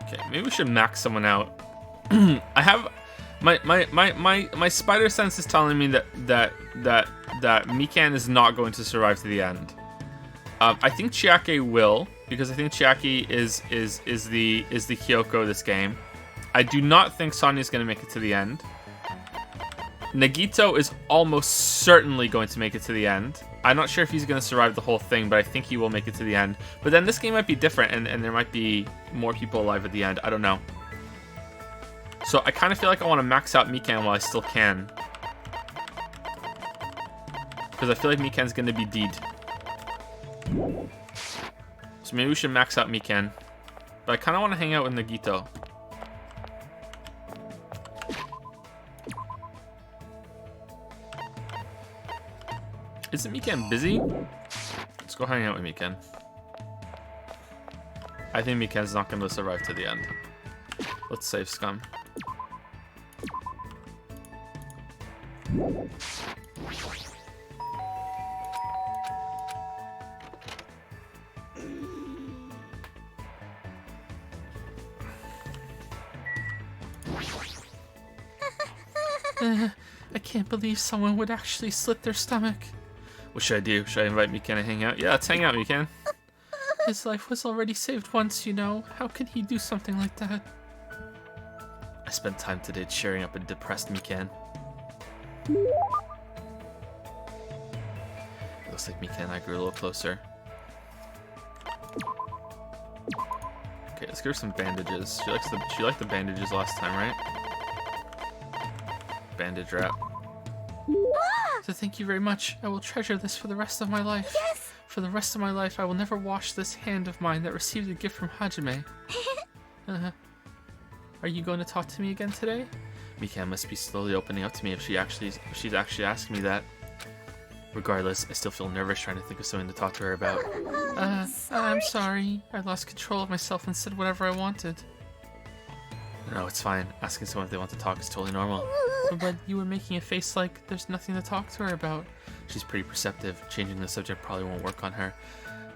A: Okay, maybe we should max someone out. I have my spider sense is telling me that Mikan is not going to survive to the end. I think Chiake will, because I think Chiake is the Kyoko of this game. I do not think Sonya's going to make it to the end. Nagito is almost certainly going to make it to the end. I'm not sure if he's going to survive the whole thing, but I think he will make it to the end. But then this game might be different, and there might be more people alive at the end. I don't know. So I kind of feel like I want to max out Mikan while I still can. Because I feel like Mikan's going to be deed. So maybe we should max out Mikan. But I kind of want to hang out with Nagito. Isn't Mikan busy? Let's go hang out with Mikan. I think Mikan's not going to survive to the end. Let's save Scum. I can't believe someone would actually slit their stomach. What should I do? Should I invite Mikan to hang out? Yeah, let's hang out, Mikan. His life was already saved once, you know. How could he do something like that? I spent time today cheering up a depressed Mikan. It looks like Mikan and I grew a little closer. Okay, let's give her some bandages. She liked the bandages last time, right? Bandage wrap. So thank you very much. I will treasure this for the rest of my life.
B: Yes!
A: For the rest of my life, I will never wash this hand of mine that received a gift from Hajime. Are you going to talk to me again today? Mikan must be slowly opening up to me if she's actually asking me that. Regardless, I still feel nervous trying to think of something to talk to her about. I'm sorry. I lost control of myself and said whatever I wanted. No, it's fine. Asking someone if they want to talk is totally normal. But you were making a face like there's nothing to talk to her about. She's pretty perceptive. Changing the subject probably won't work on her.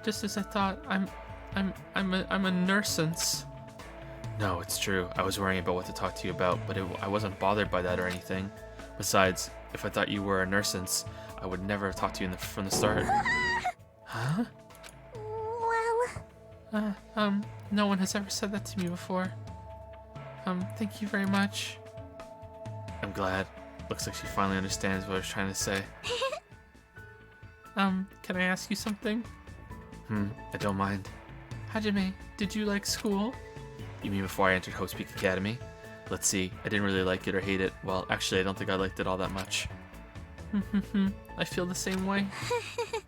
A: Just as I thought, I'm a nuisance. No, it's true. I was worrying about what to talk to you about, but I wasn't bothered by that or anything. Besides, if I thought you were a nuisance, I would never have talked to you from the start. Huh?
B: Well...
A: No one has ever said that to me before. Thank you very much. I'm glad. Looks like she finally understands what I was trying to say. Can I ask you something? I don't mind. Hajime, did you like school? You mean before I entered Hope's Peak Academy? Let's see, I didn't really like it or hate it. Well, actually, I don't think I liked it all that much. I feel the same way.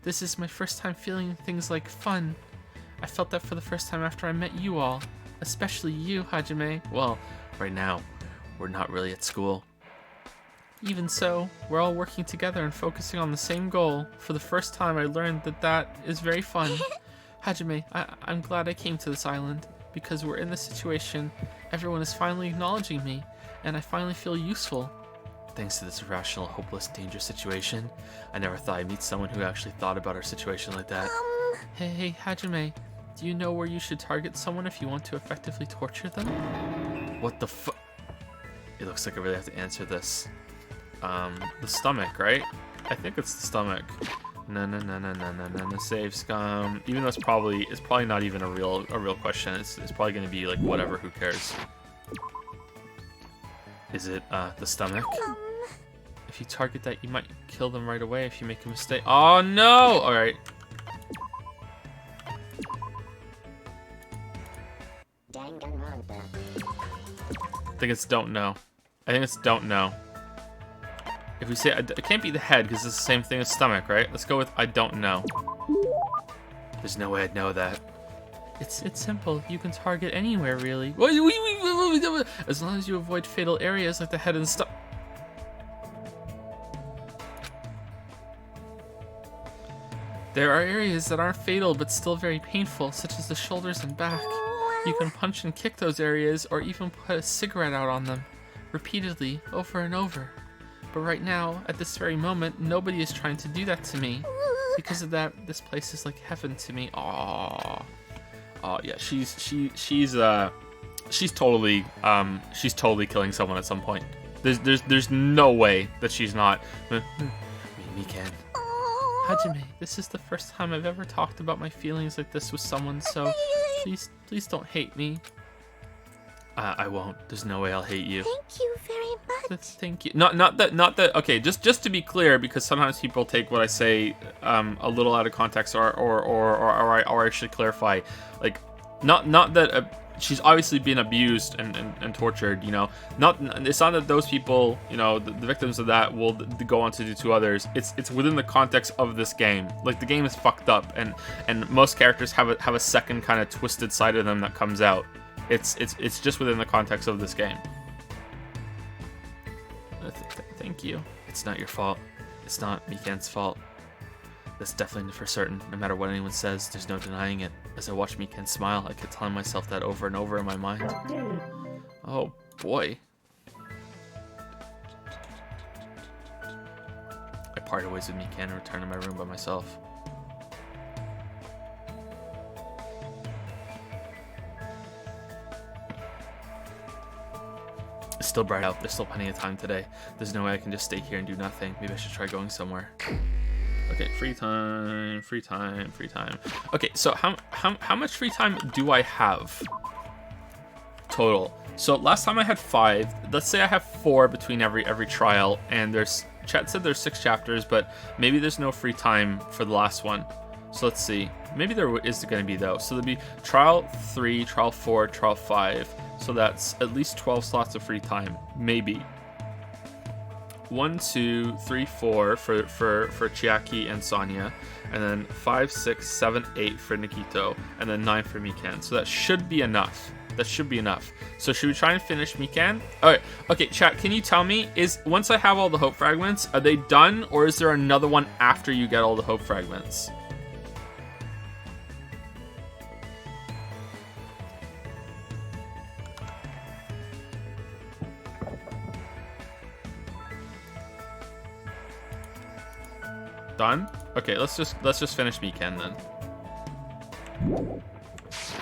A: This is my first time feeling things like fun. I felt that for the first time after I met you all. Especially you, Hajime. Well, right now, we're not really at school. Even so, we're all working together and focusing on the same goal. For the first time, I learned that is very fun. Hajime, I'm glad I came to this island, because we're in this situation. Everyone is finally acknowledging me, and I finally feel useful. Thanks to this irrational, hopeless, dangerous situation, I never thought I'd meet someone who actually thought about our situation like that. Hey, Hajime, do you know where you should target someone if you want to effectively torture them? What the fu- It looks like I really have to answer this. The stomach, right? I think it's the stomach. No, save Scum. Even though it's probably not even a real question. It's probably gonna be like whatever, who cares? Is it the stomach? If you target that, you might kill them right away if you make a mistake. Oh no! Alright.
B: Danganronpa.
A: I think it's don't know. I think it's don't know. If we say it can't be the head because it's the same thing as stomach, right? Let's go with I don't know. There's no way I'd know that. It's simple. You can target anywhere, really. As long as you avoid fatal areas like the head and stuff. There are areas that aren't fatal but still very painful, such as the shoulders and back. You can punch and kick those areas or even put a cigarette out on them, repeatedly, over and over. But right now, at this very moment, nobody is trying to do that to me. Because of that, this place is like heaven to me. Aww. Oh yeah, she's totally killing someone at some point. There's no way that she's not. Mikan. Hajime, this is the first time I've ever talked about my feelings like this with someone, so please don't hate me. I won't. There's no way I'll hate you.
B: Thank you very much.
A: Thank you. Not that. Okay, just to be clear, because sometimes people take what I say a little out of context, or I should clarify, like, not that she's obviously been abused and tortured. You know, it's not that those people, you know, the victims of that will go on to do to others. It's within the context of this game. Like, the game is fucked up, and most characters have a second kind of twisted side of them that comes out. It's just within the context of this game. Thank you. It's not your fault. It's not Mikan's fault. That's definitely for certain. No matter what anyone says, there's no denying it. As I watch Mikan smile, I kept telling myself that over and over in my mind. Oh boy. I parted ways with Mikan and returned to my room by myself. It's still bright out. There's still plenty of time today. There's no way I can just stay here and do nothing. Maybe I should try going somewhere. Okay, free time. Okay, so how much free time do I have total? So last time I had 5. Let's say I have 4 between every trial, and chat said there's 6 chapters, but maybe there's no free time for the last one. So let's see. Maybe there is going to be, though. So there'll be trial 3, trial 4, trial 5. So that's at least 12 slots of free time. Maybe. 1, 2, 3, 4 for Chiaki and Sonia, and then 5, 6, 7, 8 for Nikito, and then 9 for Mikan. So that should be enough. So should we try and finish Mikan? Alright, okay, chat, can you tell me, once I have all the hope fragments, are they done, or is there another one after you get all the hope fragments? Done? Okay, let's just finish Mikan then.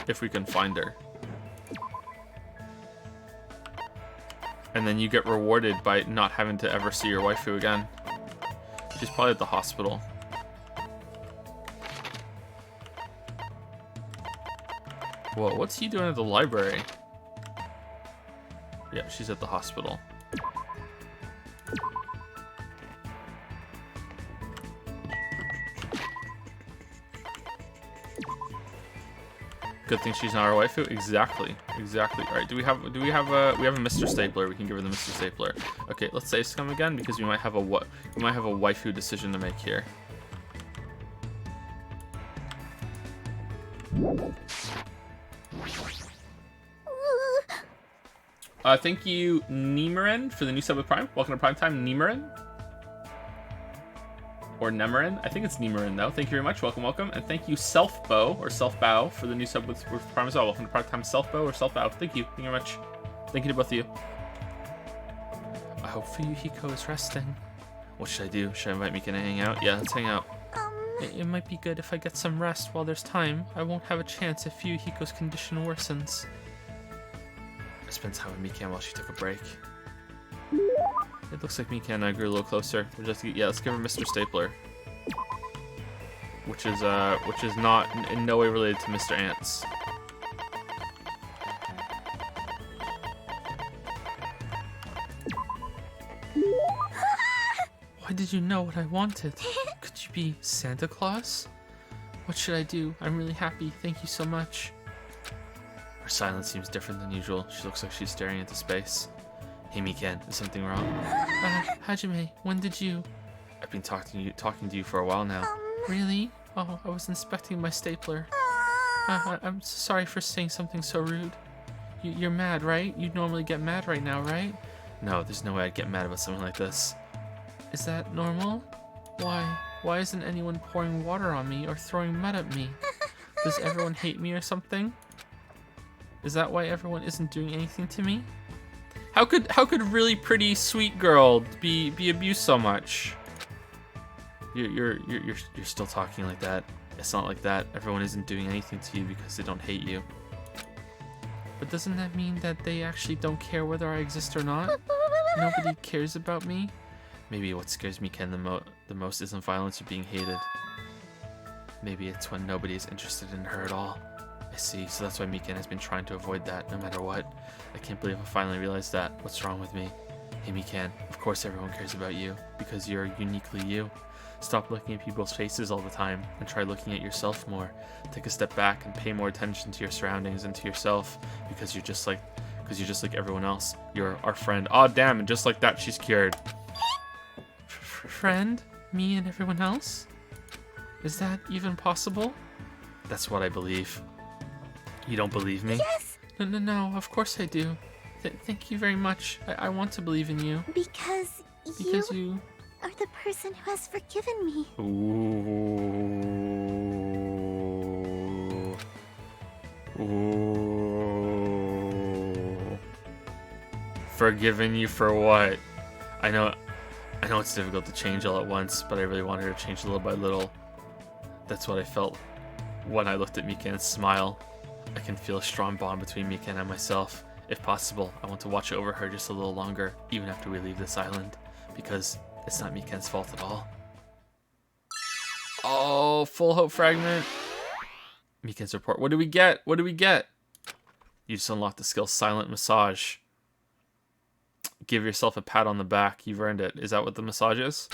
A: If we can find her. And then you get rewarded by not having to ever see your waifu again. She's probably at the hospital. Whoa, what's he doing at the library? Yeah, she's at the hospital. Good thing she's not our waifu. Exactly. All right. Do we have a Mr. Stapler? We can give her the Mr. Stapler. Okay. Let's say scum again because we might have a waifu decision to make here. Thank you, Nemeren, for the new sub with Prime. Welcome to Prime Time, Nemeren. Or Nemeren. I think it's Nemeren, though. Thank you very much. Welcome. And thank you, Selfbow, or Selfbow, for the new sub with Prime as well. Welcome to Prime Time, Selfbow, or Selfbow. Thank you. Thank you very much. Thank you to both of you. I hope Fuyuhiko is resting. What should I do? Should I invite Mika to hang out? Yeah, let's hang out. It might be good if I get some rest while there's time. I won't have a chance if Fuyuhiko's condition worsens. I spent time with Mika while she took a break. It looks like Mika and I grew a little closer. Let's give her Mr. Stapler, which is not in no way related to Mr. Ants. Why did you know what I wanted? Could you be Santa Claus? What should I do? I'm really happy. Thank you so much. Her silence seems different than usual. She looks like she's staring into space. Hey Mikan, is something wrong? Hajime, when did you... I've been talking to you for a while now. Really? Oh, I was inspecting my stapler. I'm sorry for saying something so rude. You're mad, right? You'd normally get mad right now, right? No, there's no way I'd get mad about something like this. Is that normal? Why? Why isn't anyone pouring water on me or throwing mud at me? Does everyone hate me or something? Is that why everyone isn't doing anything to me? How could really pretty sweet girl be abused so much? You're still talking like that. It's not like that. Everyone isn't doing anything to you because they don't hate you. But doesn't that mean that they actually don't care whether I exist or not? Nobody cares about me? Maybe what scares me the most isn't violence or being hated. Maybe it's when nobody is interested in her at all. I see, so that's why Mikan has been trying to avoid that, no matter what. I can't believe I finally realized that. What's wrong with me? Hey Mikan, of course everyone cares about you, because you're uniquely you. Stop looking at people's faces all the time, and try looking at yourself more. Take a step back and pay more attention to your surroundings and to yourself, because you're just like everyone else. You're our friend. Aw, damn, and just like that, she's cured. Friend? Me and everyone else? Is that even possible? That's what I believe. You don't believe me?
B: Yes!
A: No, of course I do. Thank you very much. I want to believe in you.
B: Because
A: You...
B: are the person who has forgiven me.
A: Ooh. Forgiven you for what? I know it's difficult to change all at once, but I really want her to change little by little. That's what I felt when I looked at Mikan's smile. I can feel a strong bond between Mikan and myself. If possible, I want to watch over her just a little longer, even after we leave this island, because it's not Mikan's fault at all. Oh, full hope fragment. Mikan's report. What do we get? What do we get? You just unlocked the skill Silent Massage. Give yourself a pat on the back. You've earned it. Is that what the massage is?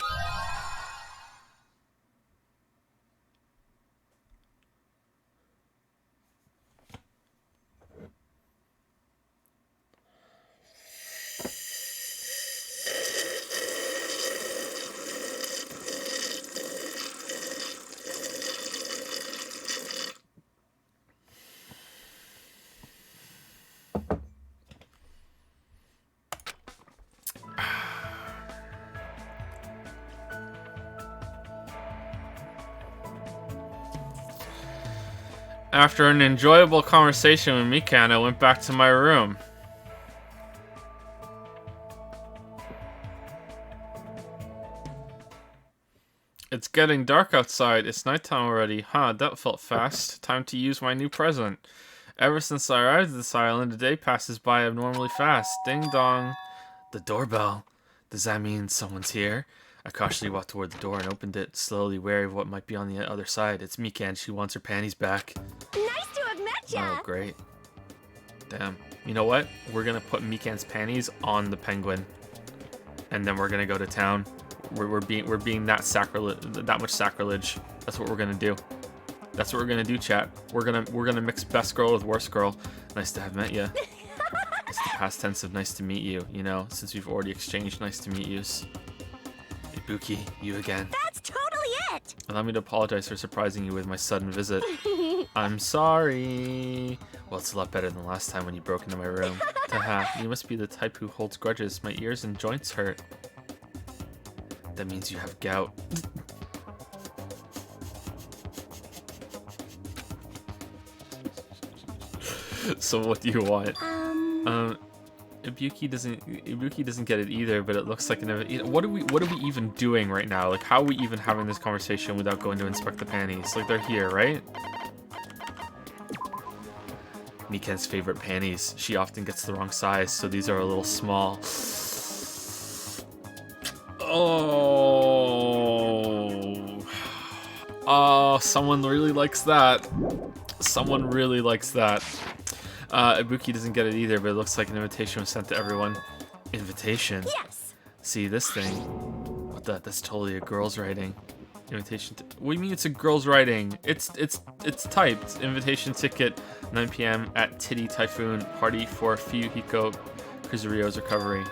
A: After an enjoyable conversation with Mikan, I went back to my room. It's getting dark outside. It's nighttime already. Huh, that felt fast. Time to use my new present. Ever since I arrived at this island, the day passes by abnormally fast. Ding dong. The doorbell. Does that mean someone's here? I cautiously walked toward the door and opened it, slowly wary of what might be on the other side. It's Mikan. She wants her panties back.
B: Nice to have met ya!
A: Oh, great. Damn. You know what? We're gonna put Mikan's panties on the penguin, and then we're gonna go to town. We're being that much sacrilege. That's what we're gonna do. That's what we're gonna do, chat. We're gonna mix best girl with worst girl. Nice to have met ya. It's the past tense of nice to meet you. You know, since we've already exchanged nice to meet yous. Ibuki, you again.
B: That's totally it!
A: Allow me to apologize for surprising you with my sudden visit. I'm sorry. Well, it's a lot better than last time when you broke into my room. Taha, you must be the type who holds grudges. My ears and joints hurt. That means you have gout. So what do you want? Ibuki doesn't get it either, but it looks like what are we even doing right now? Like, how are we even having this conversation without going to inspect the panties? Like, they're here, right? Mikan's favorite panties. She often gets the wrong size, so these are a little small. Oh, someone really likes that. Someone really likes that. Ibuki doesn't get it either, but it looks like an invitation was sent to everyone. Invitation?
B: Yes!
A: See, this thing. What the? That's totally a girl's writing. Invitation to... What do you mean it's a girl's writing? It's typed. Invitation ticket, 9 p.m. at Titty Typhoon. Party for Fuyuhiko Kuzurio's recovery.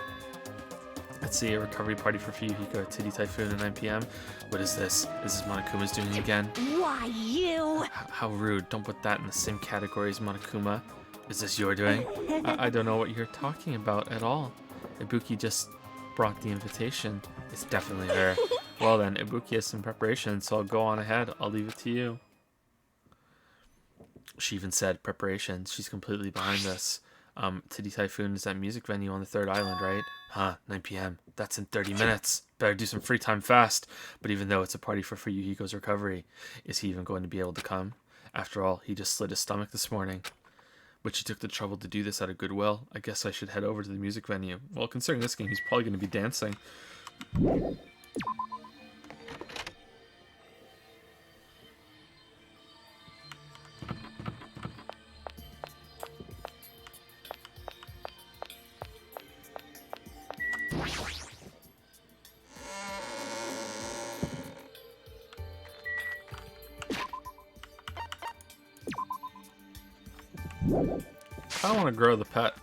A: Let's see, a recovery party for Fuyuhiko at Titty Typhoon at 9 p.m. What is this? Is this Monokuma's doing again?
B: Why, you?
A: How rude. Don't put that in the same category as Monokuma. Is this your doing? I don't know what you're talking about at all. Ibuki just brought the invitation. It's definitely her. Well then, Ibuki has some preparation, so I'll go on ahead. I'll leave it to you. She even said preparations. She's completely behind this. Titty Typhoon is that music venue on the 3rd island, right? Huh, 9 p.m. That's in 30 minutes. Better do some free time fast. But even though it's a party for Fuyuhiko's recovery, is he even going to be able to come? After all, he just slit his stomach this morning. But she took the trouble to do this out of goodwill. I guess I should head over to the music venue. Well, considering this game, he's probably going to be dancing. I don't want to grow the pet.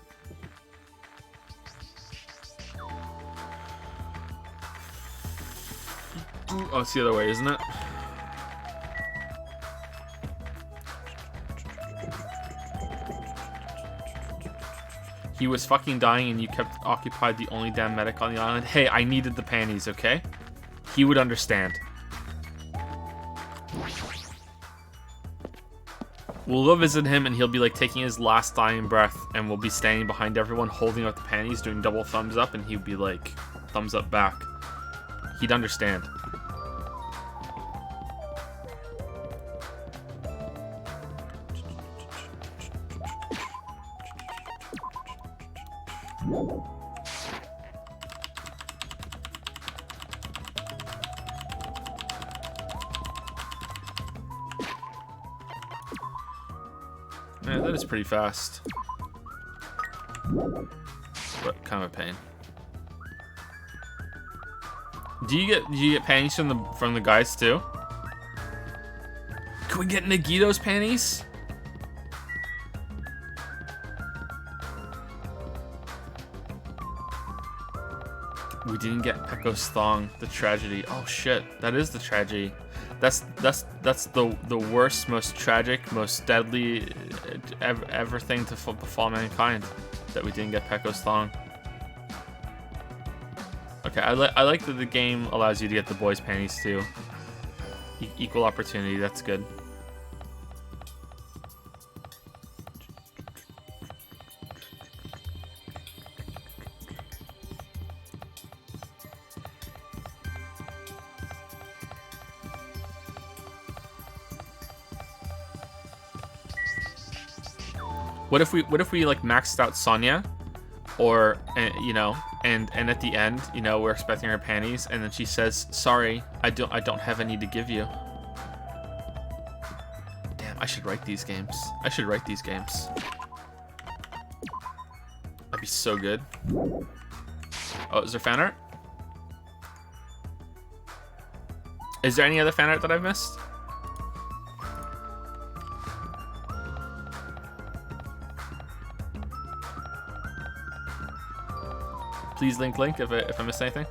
A: Oh, it's the other way, isn't it? He was fucking dying and you kept occupied the only damn medic on the island. Hey, I needed the panties, okay? He would understand. We'll go visit him and he'll be like taking his last dying breath and we'll be standing behind everyone holding out the panties, doing double thumbs up, and he'd be like, thumbs up back. He'd understand. Yeah, that is pretty fast. But kind of a pain. Do you get panties from the guys too? Can we get Nagito's panties? We didn't get Pekko's thong. The tragedy. Oh shit, that is the tragedy. That's the worst, most tragic, most deadly ever thing to befall mankind. That we didn't get Pekko's thong. Okay, I like that the game allows you to get the boys' panties too. Equal opportunity. That's good. What if we like maxed out Sonya, or you know, and at the end, you know, we're expecting her panties, and then she says, "Sorry, I don't have any to give you." Damn, I should write these games. I should write these games. That'd be so good. Oh, is there fan art? Is there any other fan art that I've missed? Please link if I missed anything.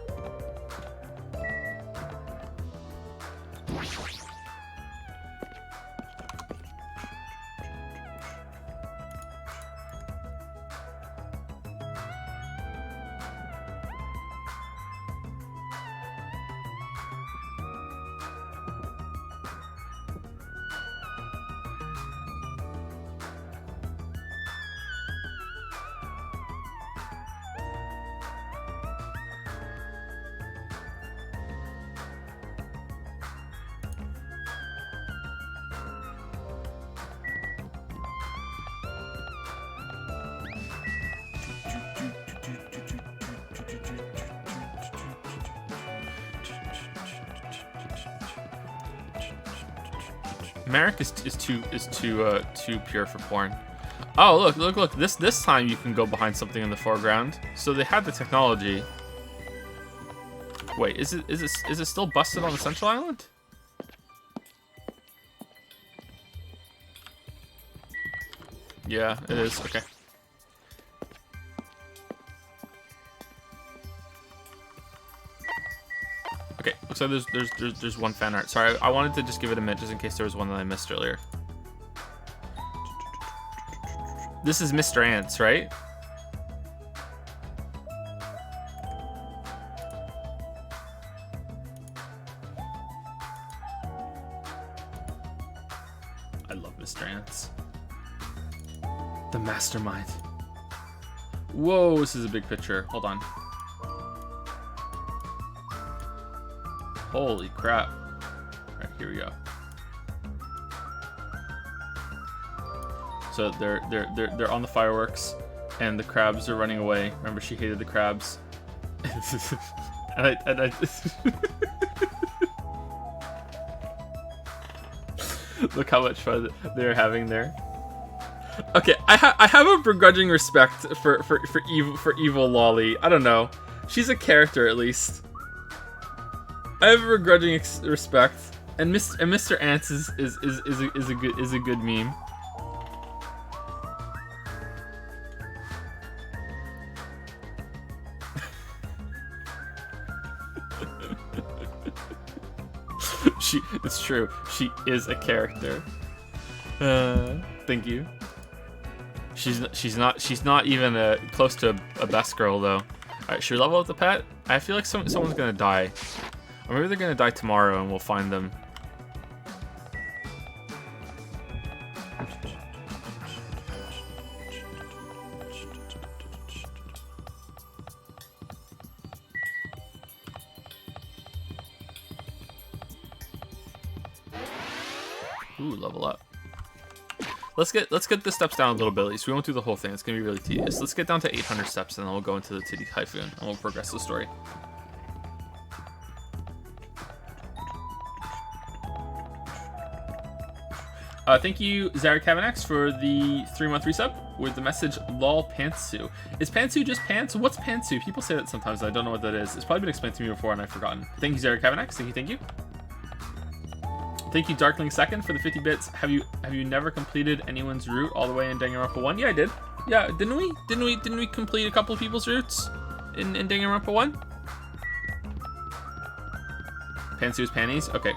A: Merrick is too pure for porn. Oh, look. This time you can go behind something in the foreground. So they had the technology. Wait, is it still busted on the Central Island? Yeah, it is. Okay. Okay, looks like there's one fan art. Sorry, I wanted to just give it a minute just in case there was one that I missed earlier. This is Mr. Ants, right? I love Mr. Ants. The mastermind. Whoa, this is a big picture. Hold on. Holy crap. Alright, here we go. So they're on the fireworks and the crabs are running away. Remember, she hated the crabs. and I look how much fun they're having there. Okay, I have a begrudging respect for evil Lolly. I don't know. She's a character at least. I have a begrudging respect, and Mr. Ants is a good meme. It's true. She is a character. Thank you. She's not even close to a best girl though. All right, should we level up the pet? I feel like someone's gonna die, or maybe they're gonna die tomorrow, and we'll find them. Ooh, level up. Let's get the steps down a little bit at least. We won't do the whole thing. It's gonna be really tedious. Let's get down to 800 steps and then we'll go into the Titty Typhoon and we'll progress the story. Thank you, Zara Kavanax, for the 3-month resub with the message lol pantsu. Is pantsu just pants? What's pantsu? People say that sometimes. I don't know what that is. It's probably been explained to me before and I've forgotten. Thank you, Zara Kavanax. Thank you. Thank you, Darkling Second, for the 50 bits. Have you never completed anyone's route all the way in Danganronpa 1? Yeah, I did. Yeah, didn't we? Didn't we complete a couple of people's routes in Danganronpa 1? Pantsu's panties? Okay.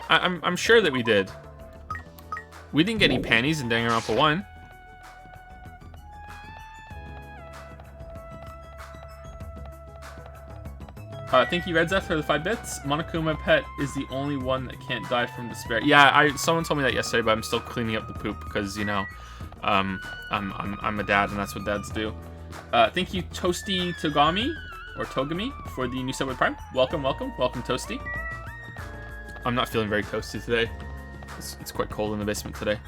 A: I'm sure that we did. We didn't get any panties in Danganronpa 1. Thank you, Redzeth, for the 5 bits. Monokuma Pet is the only one that can't die from despair. Yeah, someone told me that yesterday, but I'm still cleaning up the poop because, you know, I'm a dad and that's what dads do. Thank you, Toasty Togami, or Togami, for the new Subway Prime. Welcome, Toasty. I'm not feeling very toasty today. It's quite cold in the basement today.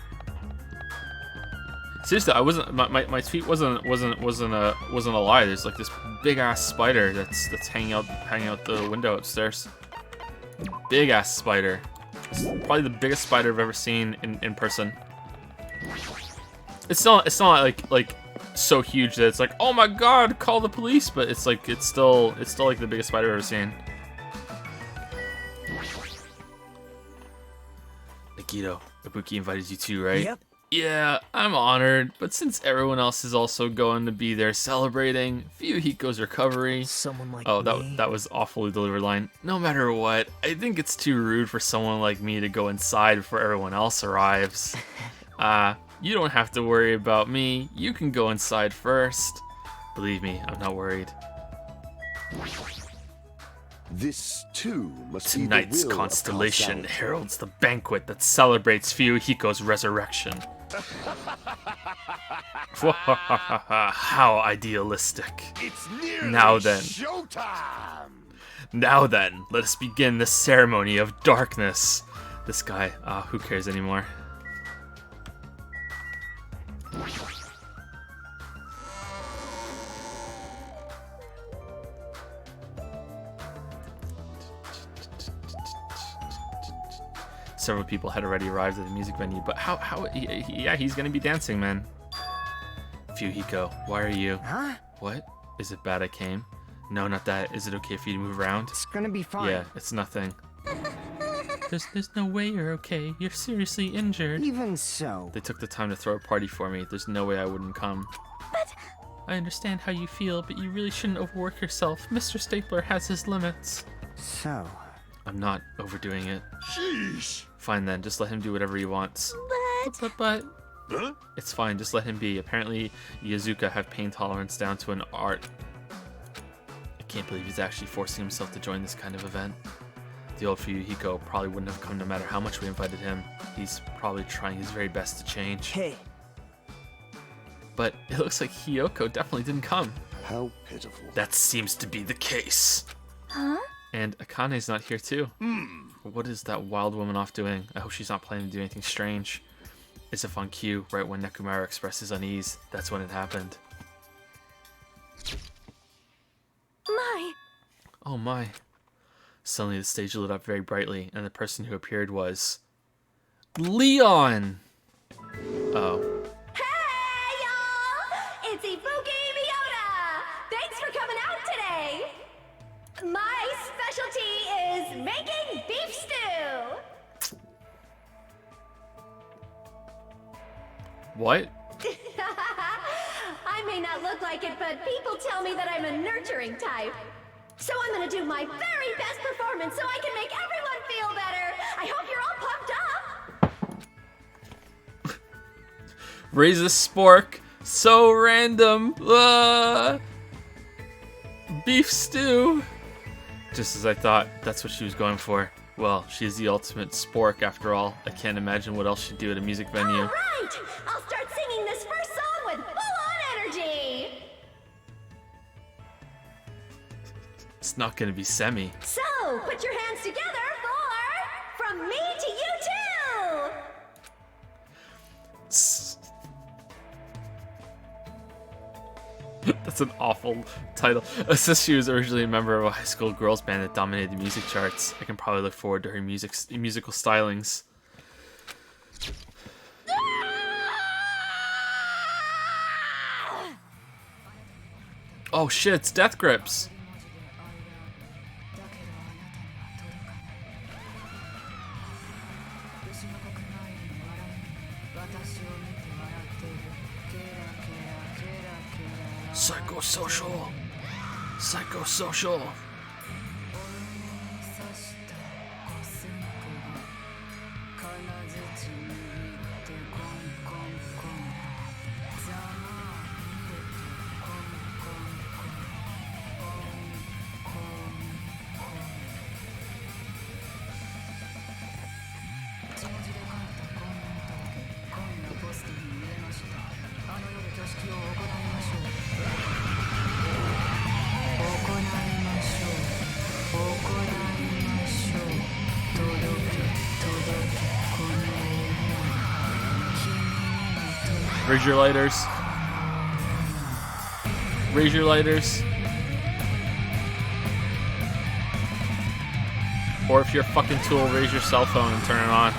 A: Seriously, I wasn't. My tweet wasn't a lie. There's like this big ass spider that's hanging out the window upstairs. Big ass spider. It's probably the biggest spider I've ever seen in person. It's not like so huge that it's like, oh my god, call the police. But it's still like the biggest spider I've ever seen. Akito, Ibuki invited you too, right?
D: Yep.
A: Yeah, I'm honored, but since everyone else is also going to be there celebrating Fuyuhiko's recovery...
D: Someone like
A: me. That was awfully delivered line. No matter what, I think it's too rude for someone like me to go inside before everyone else arrives. You don't have to worry about me. You can go inside first. Believe me, I'm not worried.
E: This too must
A: Tonight's
E: be the will
A: constellation
E: of
A: heralds the banquet that celebrates Fuyuhiko's resurrection. How idealistic.
E: It's nearly
A: Now then.
E: showtime.
A: Now then, let us begin the ceremony of darkness. This guy, who cares anymore? Several people had already arrived at the music venue, but yeah, he's gonna be dancing, man. Fuyuhiko, why are you?
D: Huh?
A: What? Is it bad I came? No, not that. Is it okay for you to move around?
D: It's gonna be fine.
A: Yeah, it's nothing. There's no way you're okay. You're seriously injured.
D: Even so.
A: They took the time to throw a party for me. There's no way I wouldn't come.
B: But...
A: I understand how you feel, but you really shouldn't overwork yourself. Mr. Stapler has his limits.
D: So...
A: I'm not overdoing it.
E: Sheesh.
A: Fine then, just let him do whatever he wants. But...
E: Huh?
A: It's fine, just let him be. Apparently, Yazuka have pain tolerance down to an art. I can't believe he's actually forcing himself to join this kind of event. The old Fuyuhiko probably wouldn't have come no matter how much we invited him. He's probably trying his very best to change.
D: Hey.
A: But it looks like Hiyoko definitely didn't come.
E: How pitiful.
A: That seems to be the case.
B: Huh?
A: And Akane's not here too. What is that wild woman off doing? I hope she's not planning to do anything strange. As if on cue, right when Nekumara expressed his unease, that's when it happened.
B: My...
A: Oh my. Suddenly the stage lit up very brightly, and the person who appeared was... Leon! Oh.
F: Hey, y'all! It's Ibuki Miyota! Thanks for coming out today! My specialty is making beef stew!
A: What?
F: I may not look like it, but people tell me that I'm a nurturing type. So I'm gonna do my very best performance performance so I can make everyone feel better. I hope you're all pumped up.
A: Raise a spork. So random. Beef stew. Just as I thought, that's what she was going for. Well, she's the ultimate spork after all. I can't imagine what else she'd do at a music venue.
F: All right, I'll start singing this first song with full-on energy.
A: It's not gonna be semi.
F: So, put your hands together for From Me to You Too.
A: That's an awful title. Since she was originally a member of a high school girls band that dominated the music charts, I can probably look forward to her musical stylings. Oh shit, it's Death Grips. Psychosocial. Psychosocial. Raise your lighters. Raise your lighters. Or if you're a fucking tool, raise your cell phone and turn it on.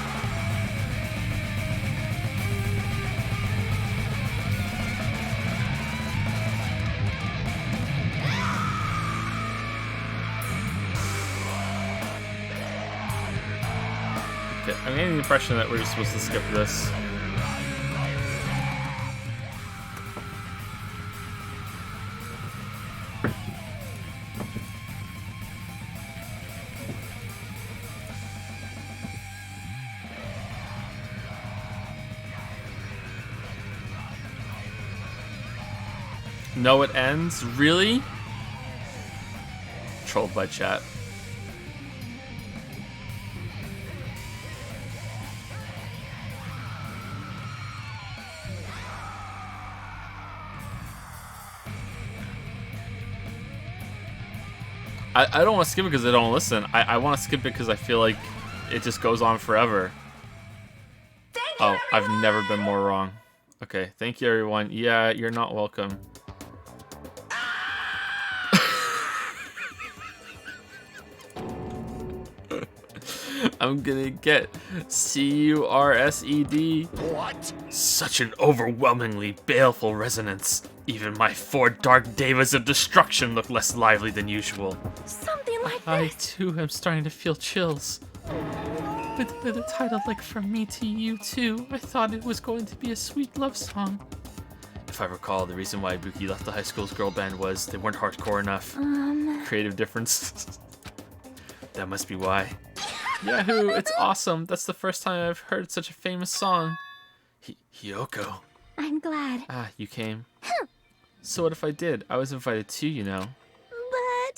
A: Okay, I'm getting the impression that we're just supposed to skip this. No, it ends? Really? Trolled by chat. I don't want to skip it because I don't listen. I want to skip it because I feel like it just goes on forever.
F: Thank you,
A: Oh, I've
F: everyone.
A: never been more wrong. Okay, thank you everyone. Yeah, you're not welcome. I'm gonna get CURSED.
E: What?
A: Such an overwhelmingly baleful resonance. Even my 4 dark devas of destruction look less lively than usual.
F: Something like
A: I
F: this.
A: too am starting to feel chills. With a title like From Me to You Too, I thought it was going to be a sweet love song. If I recall, the reason why Ibuki left the high school's girl band was they weren't hardcore enough. Creative difference. That must be why. Yahoo! It's awesome. That's the first time I've heard such a famous song. Hiyoko.
B: I'm glad.
A: Ah, you came. So what if I did? I was invited too, you know.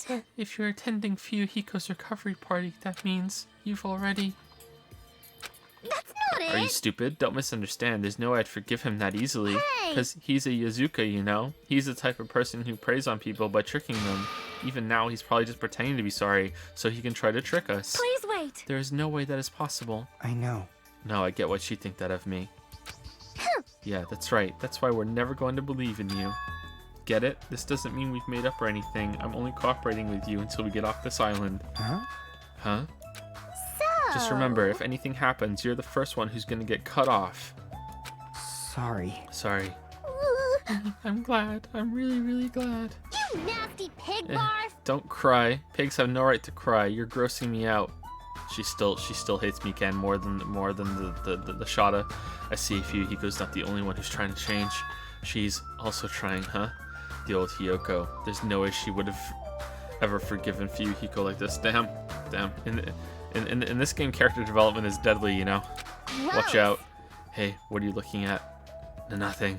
B: But
A: If you're attending Fuyuhiko's recovery party, that means you've already...
B: that's not it.
A: Are you stupid? Don't misunderstand. There's no way I'd forgive him that easily.
B: Hey!
A: Because he's a Yazuka, you know? He's the type of person who preys on people by tricking them. Even now, he's probably just pretending to be sorry, so he can try to trick us.
B: Please wait.
A: There is no way that is possible.
D: I know.
A: No, I get what she'd think that of me. Yeah, that's right. That's why we're never going to believe in you. Get it? This doesn't mean we've made up or anything. I'm only cooperating with you until we get off this island.
D: Huh?
A: Huh?
B: So
A: Just remember, if anything happens, you're the first one who's gonna get cut off.
D: Sorry.
A: Sorry.
B: Ooh,
A: I'm glad. I'm really, really glad.
B: you nasty pig
A: Eh,
B: barf.
A: Don't cry. Pigs have no right to cry. You're grossing me out. She still hates me, Ken, more than the Shada. I see Fuyuhiko's not the only one who's trying to change. She's also trying, huh? The old Hiyoko. There's no way she would have ever forgiven Fuyuhiko like this. Damn. Damn. In this game, character development is deadly, you know? Watch out. Hey, what are you looking at? Nothing.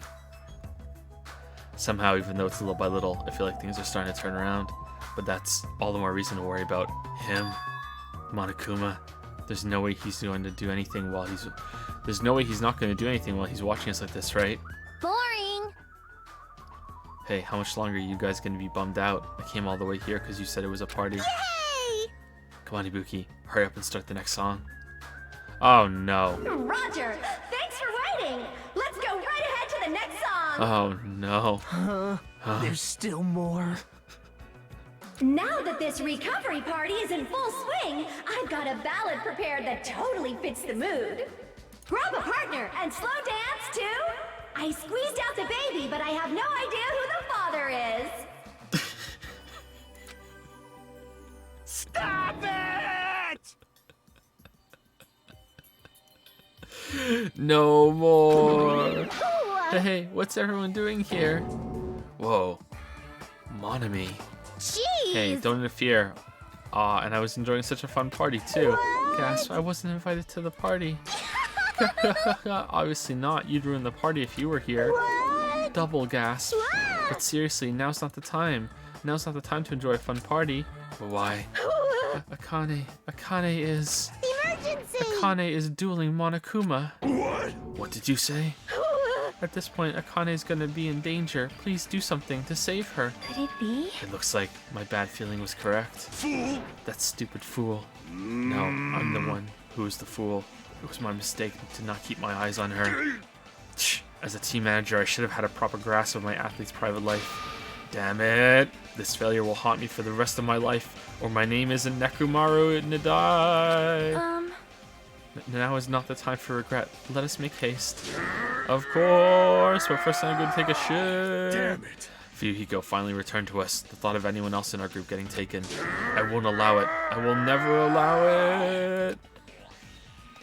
A: Somehow, even though it's little by little, I feel like things are starting to turn around. But that's all the more reason to worry about him. Monokuma. There's no way he's going to do anything while he's... There's no way he's not going to do anything while he's watching us like this, right?
B: Boring.
A: Hey, how much longer are you guys going to be bummed out? I came all the way here because you said it was a party.
B: Yay!
A: Come on, Ibuki. Hurry up and start the next song. Oh, no.
F: Roger, thanks for waiting. Let's go right ahead to the next song.
A: Oh, no.
D: There's still more.
F: Now that this recovery party is in full swing, I've got a ballad prepared that totally fits the mood. Grab a partner and slow dance to I Squeezed Out the Baby, but I have no idea who the father is.
D: Stop it!
A: No more. Hey, what's everyone doing here? Whoa. Monami.
B: Jeez.
A: Hey, don't interfere. Aw, and I was enjoying such a fun party too. Gasp, I wasn't invited to the party. Obviously not. You'd ruin the party if you were here.
B: What?
A: Double gasp.
B: What?
A: But seriously, now's not the time. Now's not the time to enjoy a fun party. But why? Akane is...
B: Emergency.
A: Akane is dueling Monokuma.
E: What?
A: What did you say? At this point, Akane is gonna be in danger. Please do something to save her.
B: Could it be?
A: It looks like my bad feeling was correct.
E: Fool!
A: That stupid fool. No, I'm the one who is the fool. It was my mistake to not keep my eyes on her. As a team manager, I should have had a proper grasp of my athlete's private life. Damn it. This failure will haunt me for the rest of my life, or my name isn't Nekumaru Nidai. Now is not the time for regret. Let us make haste. Of course, but first I'm going to take a shit.
E: Damn it.
A: Fuyuhiko finally returned to us. The thought of anyone else in our group getting taken. I won't allow it. I will never allow it.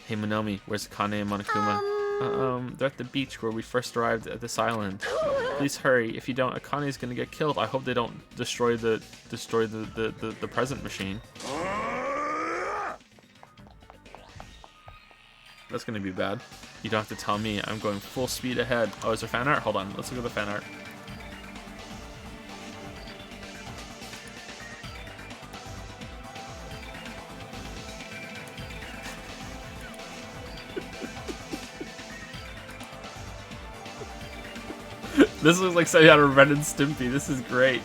A: Hey Monomi, where's Akane and Monokuma? They're at the beach where we first arrived at this island. Please hurry. If you don't, Akane is gonna get killed. I hope they don't destroy the present machine. That's gonna be bad. You don't have to tell me. I'm going full speed ahead. Oh, is there fan art? Hold on. Let's look at the fan art. This looks like something out of Ren and Stimpy. This is great.